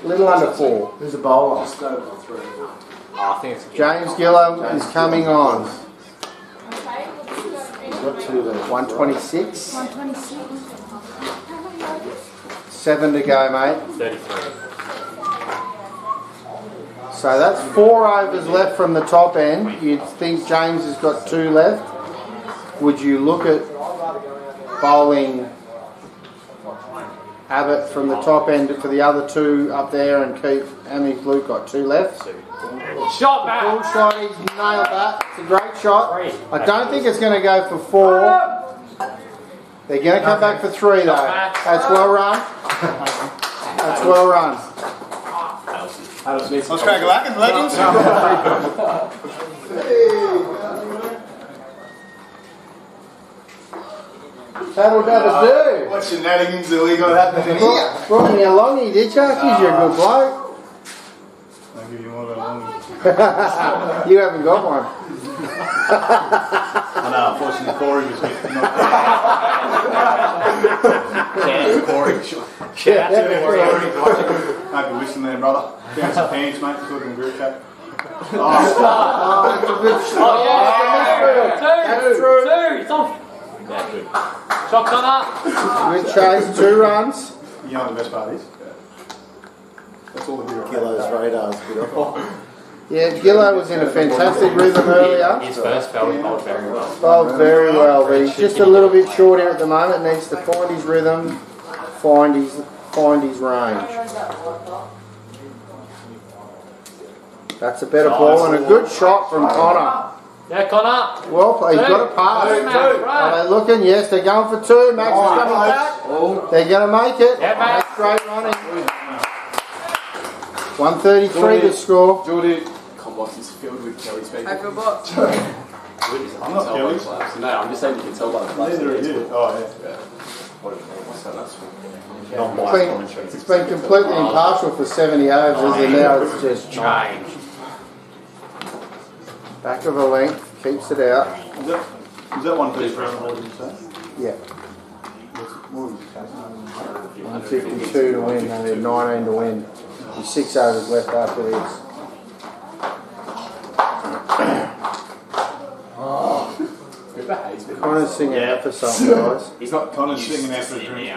Little under 4. Who's a bowler? I think it's James Gillow is coming on. Got 2 left. 126. 126. 7 to go, mate. 33. So that's 4 overs left from the top end. You'd think James has got 2 left. Would you look at bowling Abbott from the top end for the other 2 up there and keep, how many's Luke got? 2 left? Shot, Matt! Full shot, he's nailed that. It's a great shot. I don't think it's going to go for 4. They're going to come back for 3 though. That's well run. That's well run. Let's crack a lack and legends. That'll never do. What shenanigans have we got happening here? Brought me a longie, did you? Geez, you're a good bloke. I'll give you more than a longie. You haven't got one. I know, unfortunately Corey was with me. Corey. Hope you're listening there, brother. Down some pants, mate. Just looking group chat. Oh, that's a good shot. That's true. 2. It's off. Yeah, good. Shots on up. Good chase, 2 runs. You know what the best part is? That's all the beer. Kilo's radar's a bit off. Yeah, Gillo was in a fantastic rhythm earlier. His first spell, he bowled very well. Bowled very well, but he's just a little bit short here at the moment. Needs to find his rhythm, find his range. That's a better ball and a good shot from Connor. Yeah, Connor. Well played. He's got a pass. Are they looking? Yes, they're going for two. Max is coming back. They're going to make it. Yeah, Max. That's great running. 133 to score. Jordan, Combox is filled with Kelly's people. I feel booked. I'm not Kelly's. No, I'm just saying you can tell by the flash. Neither are you. Oh, yeah. It's been completely impartial for 70 overs and now it's just Change. back of a length, keeps it out. Is that 133? Yeah. 152 to win, they need 19 to win. There's 6 overs left after this. Connor's singing out for something, guys. He's not Connor's singing out for a drink.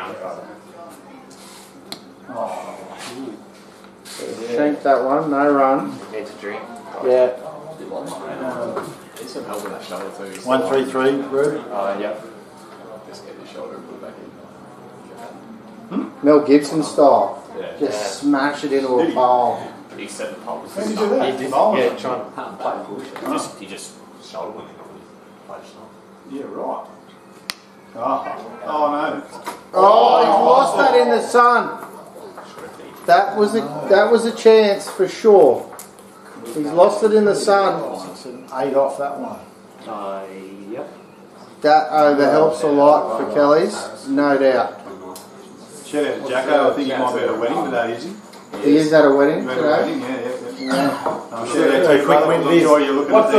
Shanked that one, no run. Needs a drink. Yeah. He's some help with that shoulder too. 133, Rude. Yep. Just get your shoulder and put it back in. Mel Gibson style. Yeah. Just smash it into a pole. He set the pole. How did you do that? He did, Bowling? yeah, trying to play bullshit. He just shoulder went in. Yeah, right. Oh no. Oh, he's lost that in the sun. That was a chance for sure. He's lost it in the sun. It's an 8 off that one. Yep. That over helps a lot for Kelly's, no doubt. Shout out to Jacko. I think he might be at a wedding today, is he? He is at a wedding You're at a today. wedding, yeah. I'm sure that's a quick WinViz. You're looking at the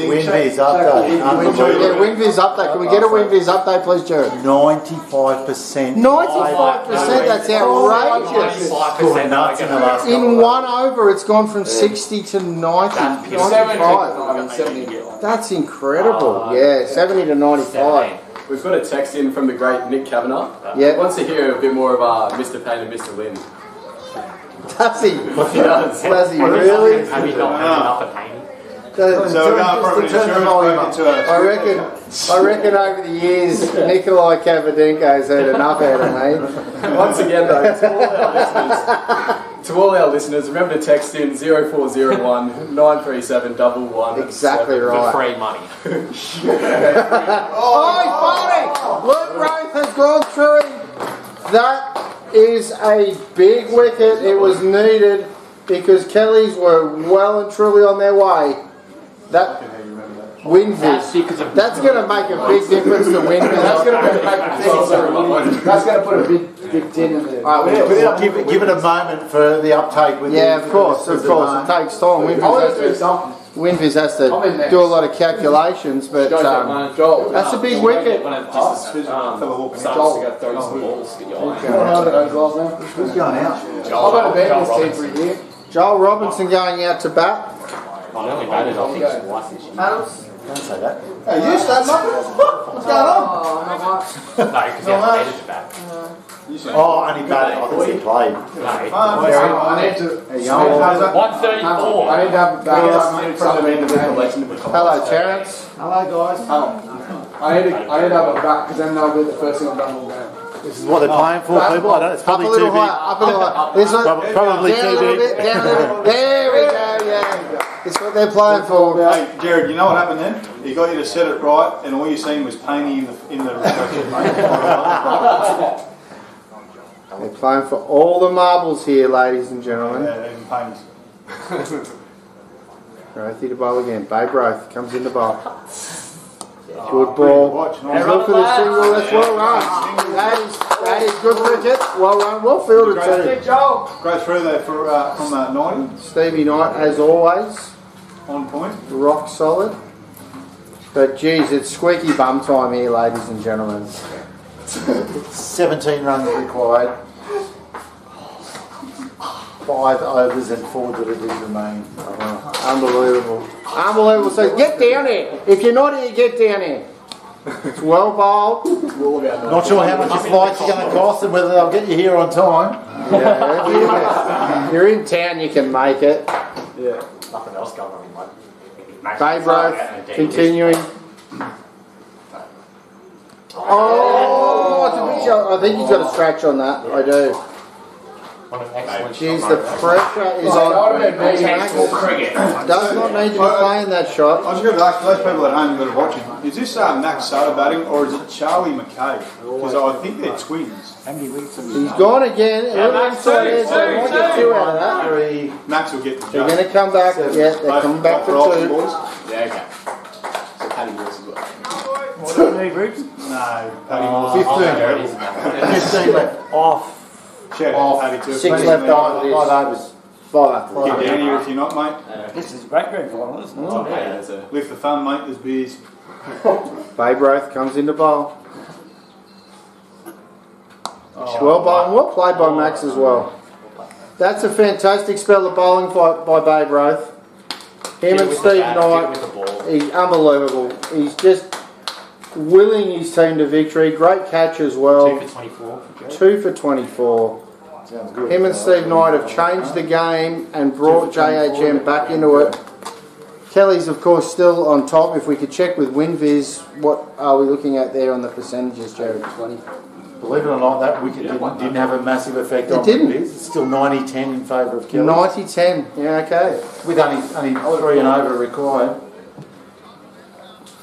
WinViz update. Yeah, WinViz update. Can we get a WinViz update, please, Jared? 95%. 95%, that's outrageous. Scored nuts in the last In one over, it's gone from 60 to 90, 95. That's incredible. Yeah, 70 to 95. We've got a text in from the great Nick Kavanagh. Yeah. He wants to hear a bit more of Mr. Payne and Mr. Lynn. Does he? He does. Does he really? Have you not had enough of painting? So we're going from an insurance broker to a... I reckon over the years, Nikolai Kavadenko's had enough out of me. Once again, though, to all our listeners, remember to text in 0401 937 111. Exactly right. For free money. Oh, he's bowling! Luke Wraith has gone through him. That is a big wicket. It was needed because Kellys were well and truly on their way. That WinViz. That's going to make a big difference to WinViz. That's going to put a big tin in there. Right, Give it a moment for the uptake. With yeah, of course. It takes time. WinViz has to do a lot of calculations, but that's a big wicket. Who's going out? Joel Robinson going out to bat. I only batted, I think, twice this year. Don't say that. Hey, you stand up. What's going on? No, because he hasn't batted to bat. Oh, only batted. I thought he played. No, I need to. 134. I need to have a bat in front of me to make a election. Hello, Terence. Hello, guys. I need to have a bat because then they'll be the first thing I've done all day. This is what they're playing for, people. I don't. It's probably too big. Up a little higher. This one. Probably down too a little big. bit. Down a little bit. There we go. Yeah. It's what they're playing for. Hey, Jared, you know what happened then? He got you to set it right, and all you seen was painting in the reflection. They're playing for all the marbles here, ladies and gentlemen. Yeah, even paintings. Rothie to bowl again. Babe Roth comes in the bowl. Good ball. He's look for the single. That's well run. That is good cricket. Well run. Well fielded too. Great through there from 90. Stevie Knight, as always, On point. rock solid. But geez, it's squeaky bum time here, ladies and gentlemen. 17 runs required. 5 overs and 4 deliveries remain. Unbelievable. Unbelievable. So get down here. If you're not here, get down here. It's well bowled. Not sure how much your flights are going to cost and whether they'll get you here on time. Yeah, if you're in town, you can make it. Yeah. Nothing else going on in one. Babe Ruth, continuing. Oh, it's a big shot. I think he's got a scratch on that. I do. Jeez, the pressure is on. Does not need to be playing that shot. I was going to ask those people at home that are watching, is this Max Sutter batting or is it Charlie McKay? Because I think they're twins. He's gone again. Everyone's side is, they might get 2 out of that. Max will get the They're going to come back. Yeah, they're coming back for 2. Yeah, okay. So Paddy Morse as well. What do you need, Roops? No, Paddy Morse. 15 left. Off. Shout out to Paddy too. 6 left after this. 5 after Get down here if you're not, mate. This is a great grand final, isn't it? Lift the thumb, mate. There's beers. Babe Ruth comes into bowl. Well bowled, well played by Max as well. That's a fantastic spell of bowling by Babe Ruth. Him and Steve Knight, he's unbelievable. He's just willing his team to victory. Great catch as well. 2 for 24. 2 for 24. Sounds good. Him and Steve Knight have changed the game and brought JHM back into it. Kelly's, of course, still on top. If we could check with WinViz, what are we looking at there on the percentages, Jared? 20. Believe it or not, that wicket didn't have a massive effect on didn't. it. It's still 90-10 in favour of Kelly. 90-10, yeah, okay. With only 3 and over required.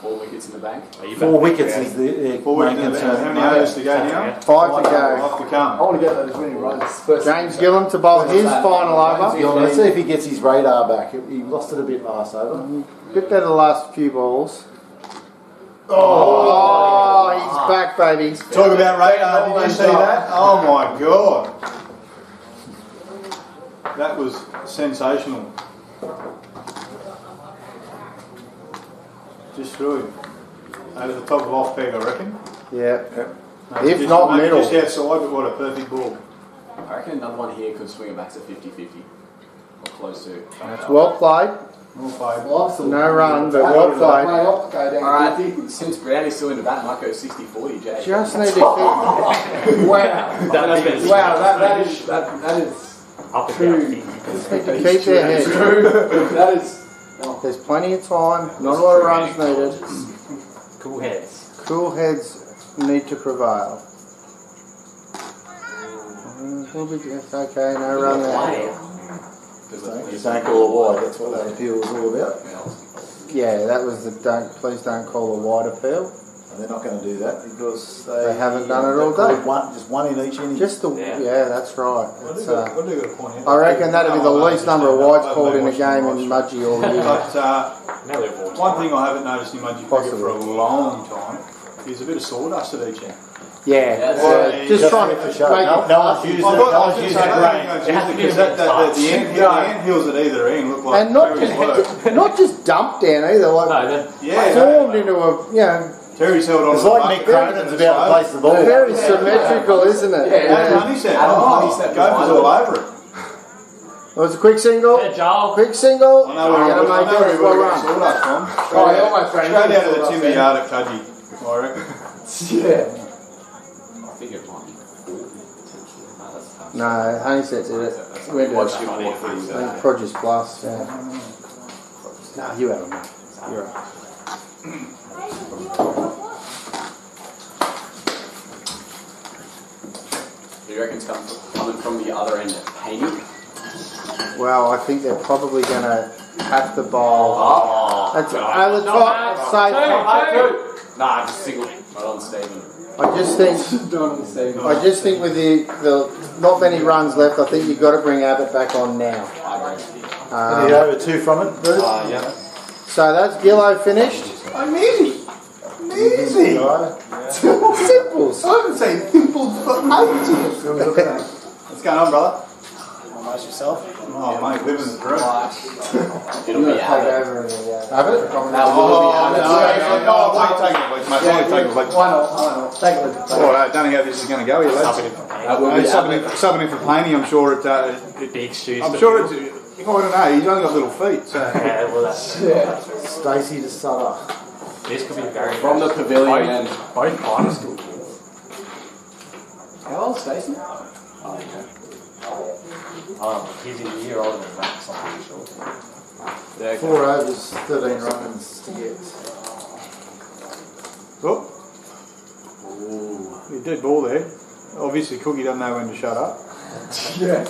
4 wickets in the bank. 4 wickets is the 4 wickets in the bank. How many overs to go now? 5 to go. Off to come. I want to get those winning runs. James Gillam to bowl his final over. Let's see if he gets his radar back. He lost it a bit last over. Bit better the last few balls. Oh, he's back, baby. Talk about radar. Did you see that? Oh my God. That was sensational. Just through. Over the top of off peg, I reckon. Yeah. If If not middle. Just outside, but what a perfect ball. I reckon another one here could swing it back to 50-50. Or close to. That's well played. Well played. No run, but well played. Alright, since Brownie's still in the bat, might go 60-40, Jay. Just need to keep. Wow. That is Up and true. down. Just need to keep their head. That is. There's plenty of time. Not a lot of runs needed. Cool heads. Cool heads need to prevail. It's okay, no run there. You don't call it wide, that's what that appeal was all about. Yeah, that was the please don't call a wide appeal. And they're not going to do that because They haven't done it all day. Just one in each inning. Just the yeah, that's right. It's, What do you got to point out? I reckon that'd be the least number of wides called in a game in Mudgee all year. But one thing I haven't noticed in Mudgee cricket for a long time is a bit of sawdust at each end. Yeah, just trying to make it. No one's used it. No one's used it. Because the ant hills at either end look like And not just dumped down either, like formed into a Terry's held on. It's like Nick Cronin's about to place the ball. Very symmetrical, isn't it? Adam Honeysett. Gophers all over it. It was a quick single. Quick single. I know where You're we're going to make it well run. sawdust from. Straight out of the timber yard at Cudgee, I reckon. Yeah. I think it might be 4 potentially. No, Honeysett did it. Went to Produce Plus. Yeah. No, you have them. You're right. Do you reckon it's coming from the other end of Haney? Well, I think they're probably going to have to bowl. That's over the top. Safe. Nah, just single. Right on Stephen. I just think with the not many runs left, I think you've got to bring Abbott back on now. Any over 2 from it, Bruce? Yeah. So that's Gillo finished. I'm easy. Easy. Simples. I haven't seen pimples for ages. What's going on, brother? Nice yourself. Oh, mate, living the dream. It'll be Take Abbott. over and Abbott? That will be Abbott. Why take it, mate? Why take it? Why not? Take a look. I don't know how this is going to go here, lads. Subbing in for Planey, I'm sure it. Big shoes. I'm sure it's. I don't know. He's only got little feet. So. Yeah, well, that's Stacey to Sutter. This could be very From the pavilion end. Both high school kids. How old Stacey? He's a year older than Max, I'm pretty sure. Yeah, okay. 4 overs, 13 runs to get. Oh. You dead ball there. Obviously, Cookie doesn't know when to shut up. Yeah.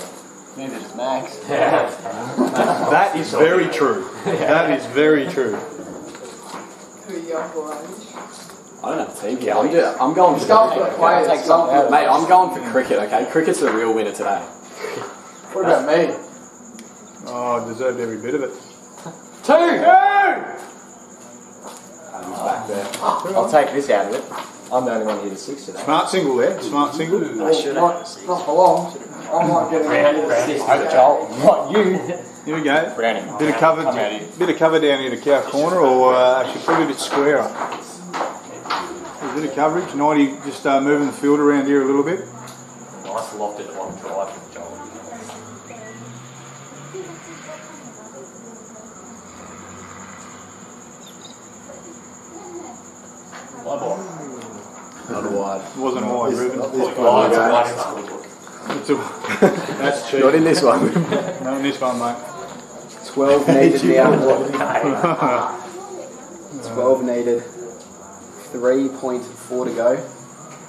Neither does Max. That is very true. That is very true. I don't have a team here. I'm going for the mate, I'm going for cricket, okay? Cricket's the real winner today. What about me? Oh, I deserved every bit of it. 2! Adam's back there. I'll take this out of it. I'm the only one here to 6 today. Smart single there. Smart single. I should have. Not for long. I might get it. Not you. Here we go. Brownie. Bit of cover down here to cow corner, or actually probably a bit squarer. A bit of coverage. 90 just moving the field around here a little bit. Nice lofted on drive from Joel. Not a wide. It wasn't a wide, Ruben. That's true. Not in this one. Not in this one, mate. 12 needed now. 12 needed. 3.4 to go.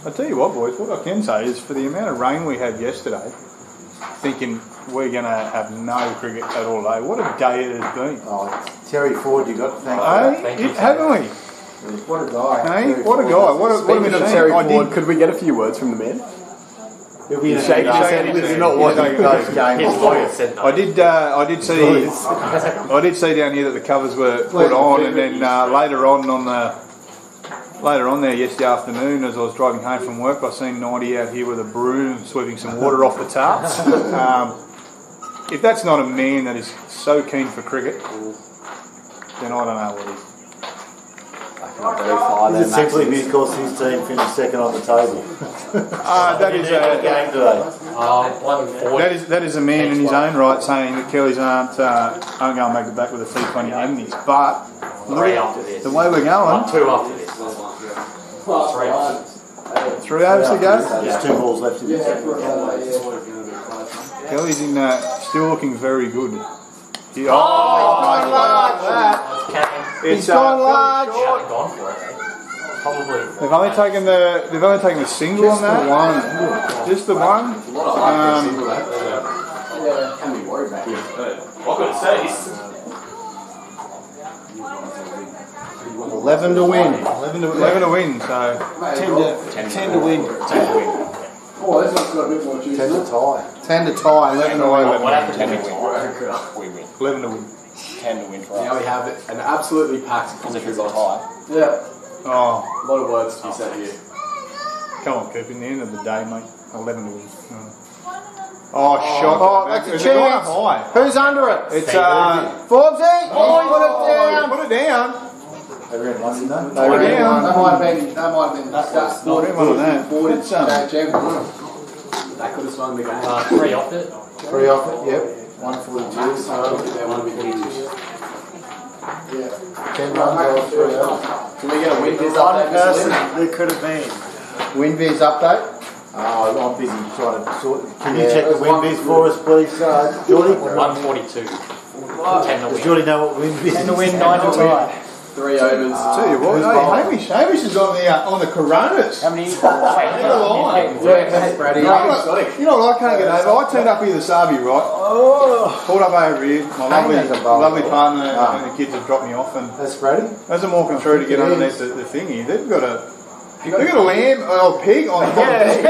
I tell you what, boys, what I can say is for the amount of rain we had yesterday, thinking we're going to have no cricket at all day. What a day it has been. Oh, Terry Ford, you got to thank Hey, haven't we? What a guy. Hey, what a guy. What a Speaking of machine. Terry Ford, could we get a few words from the man? He'll be shaking his head. He does not want those games. His lawyer said no. I did see down here that the covers were put on, and then later on there yesterday afternoon, as I was driving home from work, I seen 90 out here with a broom sweeping some water off the tarps. If that's not a man that is so keen for cricket, then I don't know what is. Is it simply because his team finished second on the table? That is game today. that is a man in his own right saying that Kellys aren't going to make it back with a T20 Omnis, but look at the way we're going. 2 after this. 3 after this. 3 overs to go. There's 2 balls left in this. Kelly's in still looking very good. He's gone large. He's gone large. They haven't gone for it. Probably. They've only taken the single on that. Just the one. A lot of hype for a single, that. Can be worried about it. I've got to say, 11 to win. 11 to win, so 10 to win. Oh, this one's got a bit more juice. 10 to tie. 10 to tie, 11 to win. What happens when we win? 11 to win. 10 to win for us. Now we have an absolutely packed country box. Yeah. Oh, A lot of words to be said here. come on, Coop. In the end of the day, mate, 11 to win. Oh, shot. Oh, that's a Is it going chance. high? Who's under it? It's Forbesy! Put it down. Put it down. They ran one, didn't they? They ran down. That might have been Not one of that. It's That could have swung the game. 3 off it. 3 off it, yep. 142. They want to be 10 runs off 3 overs. Can we get a win this update? There could have been. Winviz update. Oh, I'm busy trying to sort. Can you check the wind biz for us, please, Geordie? 142. 10 to Does win. Geordie know what wind biz is? 10 to win, 9 to tie. 3 overs. Tell you what, Hamish is on the Coronas. How many? You know what I can't get over? I turned up here this Sabi, right? Pulled up over here. My lovely partner and the kids have dropped me off, and That's Brady. as I'm walking through to get underneath the thingy, they've got a lamb or a pig on top. Is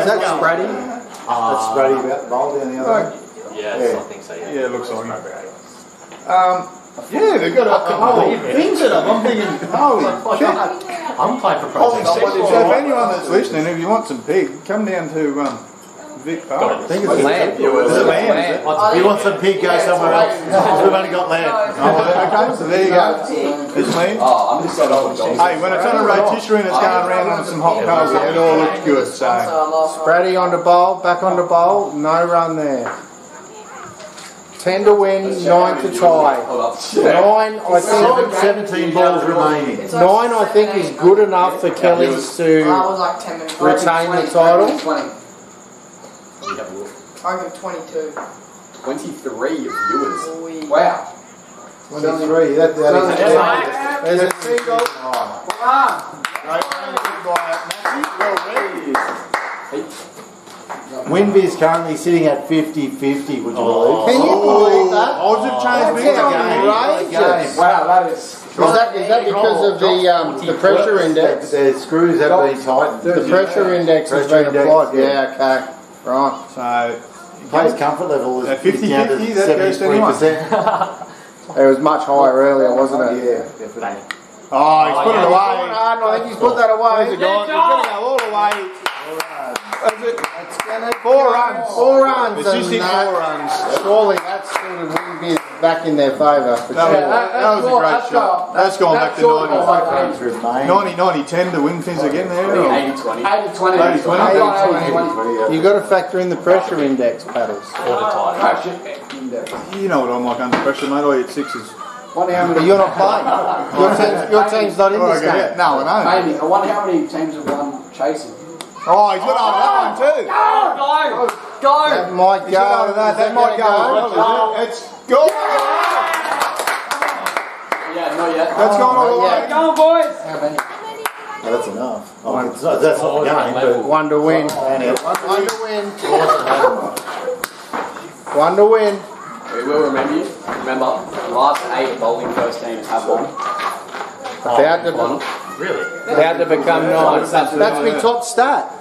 that Spratty? That's Brady about the bowl down the other end. Yes, I think so, yeah. Yeah, it looks like him. Yeah, they've got a whole things in them. I'm thinking, holy shit. I'm playing for Projects. So if anyone that's listening, if you want some pig, come down to Vic Park. I think it's Lamb. Is it lamb? If you want some pig, go somewhere else. We've only got lamb. Okay, so there you go. It's me. Oh, I'm just set off. Hey, when it's on a rotisserie and it's going around on some hot coals, it all looks good. So Spratty on the bowl, back on the bowl, no run there. 10 to win, 9 to tie. 9, I think. 17 balls remaining. 9, I think, is good enough for Kellys to retain the title. I give 22. 23 viewers. Wow. 23. There's a seagull. Winby is currently sitting at 50-50, would you believe? Can you believe that? Odds have changed big outrageous. Wow, that is. Is that because of the pressure index? The screws have been tightened. The pressure index has been applied. Yeah, okay. Right. So, player's comfort level is 50-50, that goes to anyone. 73%. It was much higher earlier, wasn't it? Yeah, definitely. Oh, he's put it away. I think he's put that away. Where's it gone? He's going to go all the way. Four runs. 4 runs. It's just hit 4 runs. Surely that's sort of Winby back in their favour. That was a great shot. That's gone back to 90-10 to win things again there. 80-20. 80-20. You've got to factor in the pressure index, Paddles. You know what I'm like under pressure, mate. I hit 6s. But you're not playing. Your team's not in this game. No, I know. Amy, I wonder how many teams have won chasing. Oh, he's got over that one too. Go! That might He's got over go. that. That might go as well, is it? It's gone. Yeah, not yet. That's gone all the way. Go on, boys! Oh, that's enough. Oh, that's not the game, but 1 to win. 1 to win. 1 to win. We will remember you. Remember, the last 8 bowling first teams have won. About to become 9. That's my top stat.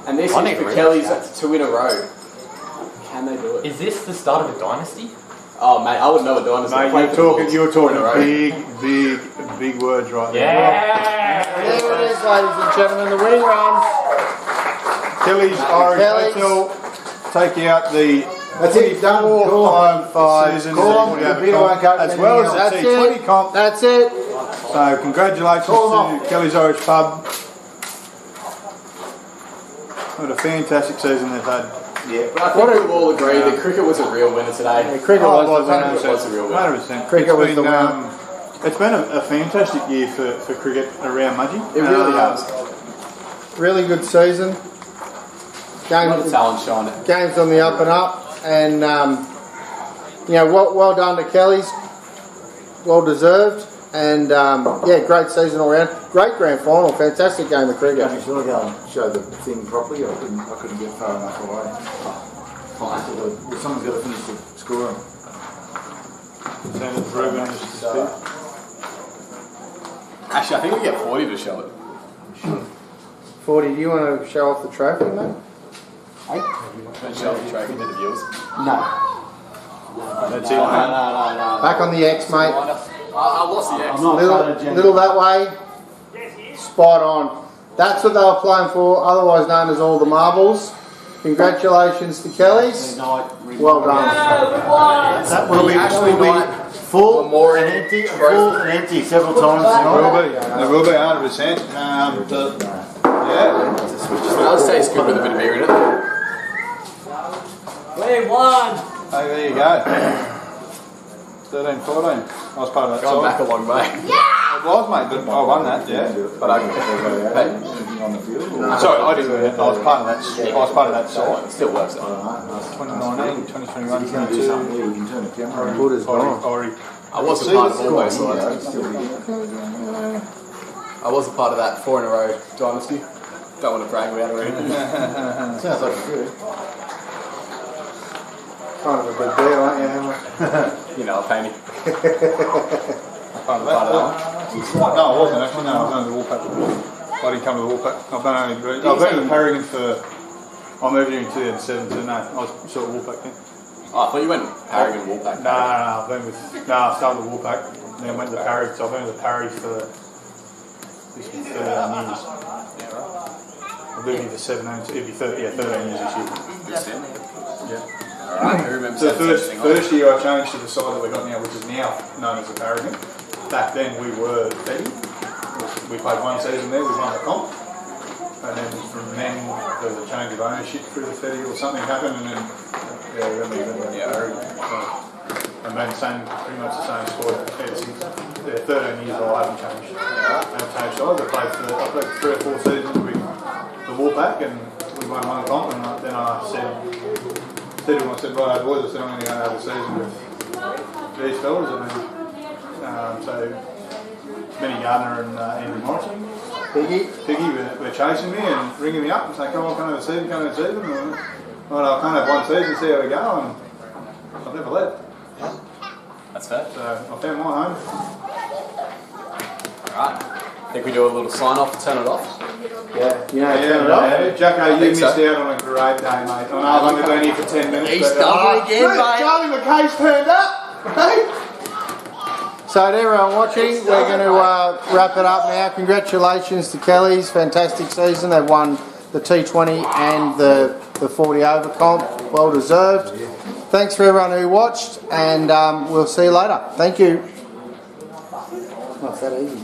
And this is for Kelly's 2 in a row. Can they do it? Is this the start of a dynasty? Oh, mate, I wouldn't know a dynasty. Mate, you're talking big words right there. There it is, ladies and gentlemen, the winning runs. Kelly's Orange Hotel take out the that's it, done. 4-5 season as well as the T20 comp. That's it. So congratulations to Kelly's Orange Pub. What a fantastic season they've had. Yeah, but I think we all agree that cricket was a real winner today. Yeah, cricket was the winner. It was a real winner. 100%. Cricket was the winner. It's been a fantastic year for cricket around Mudgee. It really has. Really good season. What a talent shine. Games on the up and up. And, well done to Kelly's. Well deserved. And, great season all round. Great grand final. Fantastic game of cricket. Should I go and show the thing properly? I couldn't get far enough away. Someone's got to finish the scoring. Actually, I think we get 40 to show it. 40, do you want to show off the trophy, mate? Hey? Show off the trophy to the viewers? No. That's it, No. Back on the X, mate. I lost the X. Little that way. Spot on. That's what they were playing for, otherwise known as all the marbles. Congratulations to Kelly's. Well done. That will be full and empty several times tonight. There will be 100%. Yeah. It does taste good with a bit of beer in it. We won! Hey, there you go. 13-14. I was part of that. Gone back a long way. It was, mate, but I won that, yeah. But Sorry, I didn't win it. I was part of that. I was part of that side. It still works though. 2019, 2021, 2022. I wasn't part of all those sides. I wasn't part of that 4 in a row dynasty. Don't want to brag about it or anything. Sounds like good. Kind of a good deal, aren't you? You know, pay me. Part of that? No, I wasn't actually. No, I was only the Woolpack. I didn't come to the Woolpack. I've been to Paragon for. I moved here in 2007, so no, I was sort of Woolpack then. Oh, I thought you went Paragon Woolpack. No, I've been with. No, I started with Woolpack, then went to the Parry. So I've been with the Parry for this 13 years. I've been here for 17, so it'll be 13 years this year. Yeah. So the first year I changed to the side that we got now, which is now known as the Paragon. Back then we were Betty. We played one season there, we won the comp. And then from then there was a change of ownership through the Fetty or something happened, and then we went to Paragon. And then pretty much the same squad ever since. 13 years old, I haven't changed. I haven't changed sides. I played 3 or 4 seasons with the Woolpack, and we won one comp, and then I said, Stephen said, right, boys, I said, I'm going to go and have a season with these fellas. I mean, so Benny Gardner and Andrew Morrison. Piggy were chasing me and ringing me up and saying, come on, come have a season, come have a season. And, well, I can't have one season, see how we go, and I've never left. That's fair. So I found my home. Alright. I think we do a little sign off to turn it off. Yeah, you know, turn it off. Jacko, you missed out on a great day, mate. I know I've only been here for 10 minutes. He's done it again, mate. Charlie McKay's turned up. So to everyone watching, we're going to wrap it up now. Congratulations to Kelly's, fantastic season. They've won the T20 and the 40 over comp, well deserved. Thanks for everyone who watched, and we'll see you later. Thank you. Not that easy.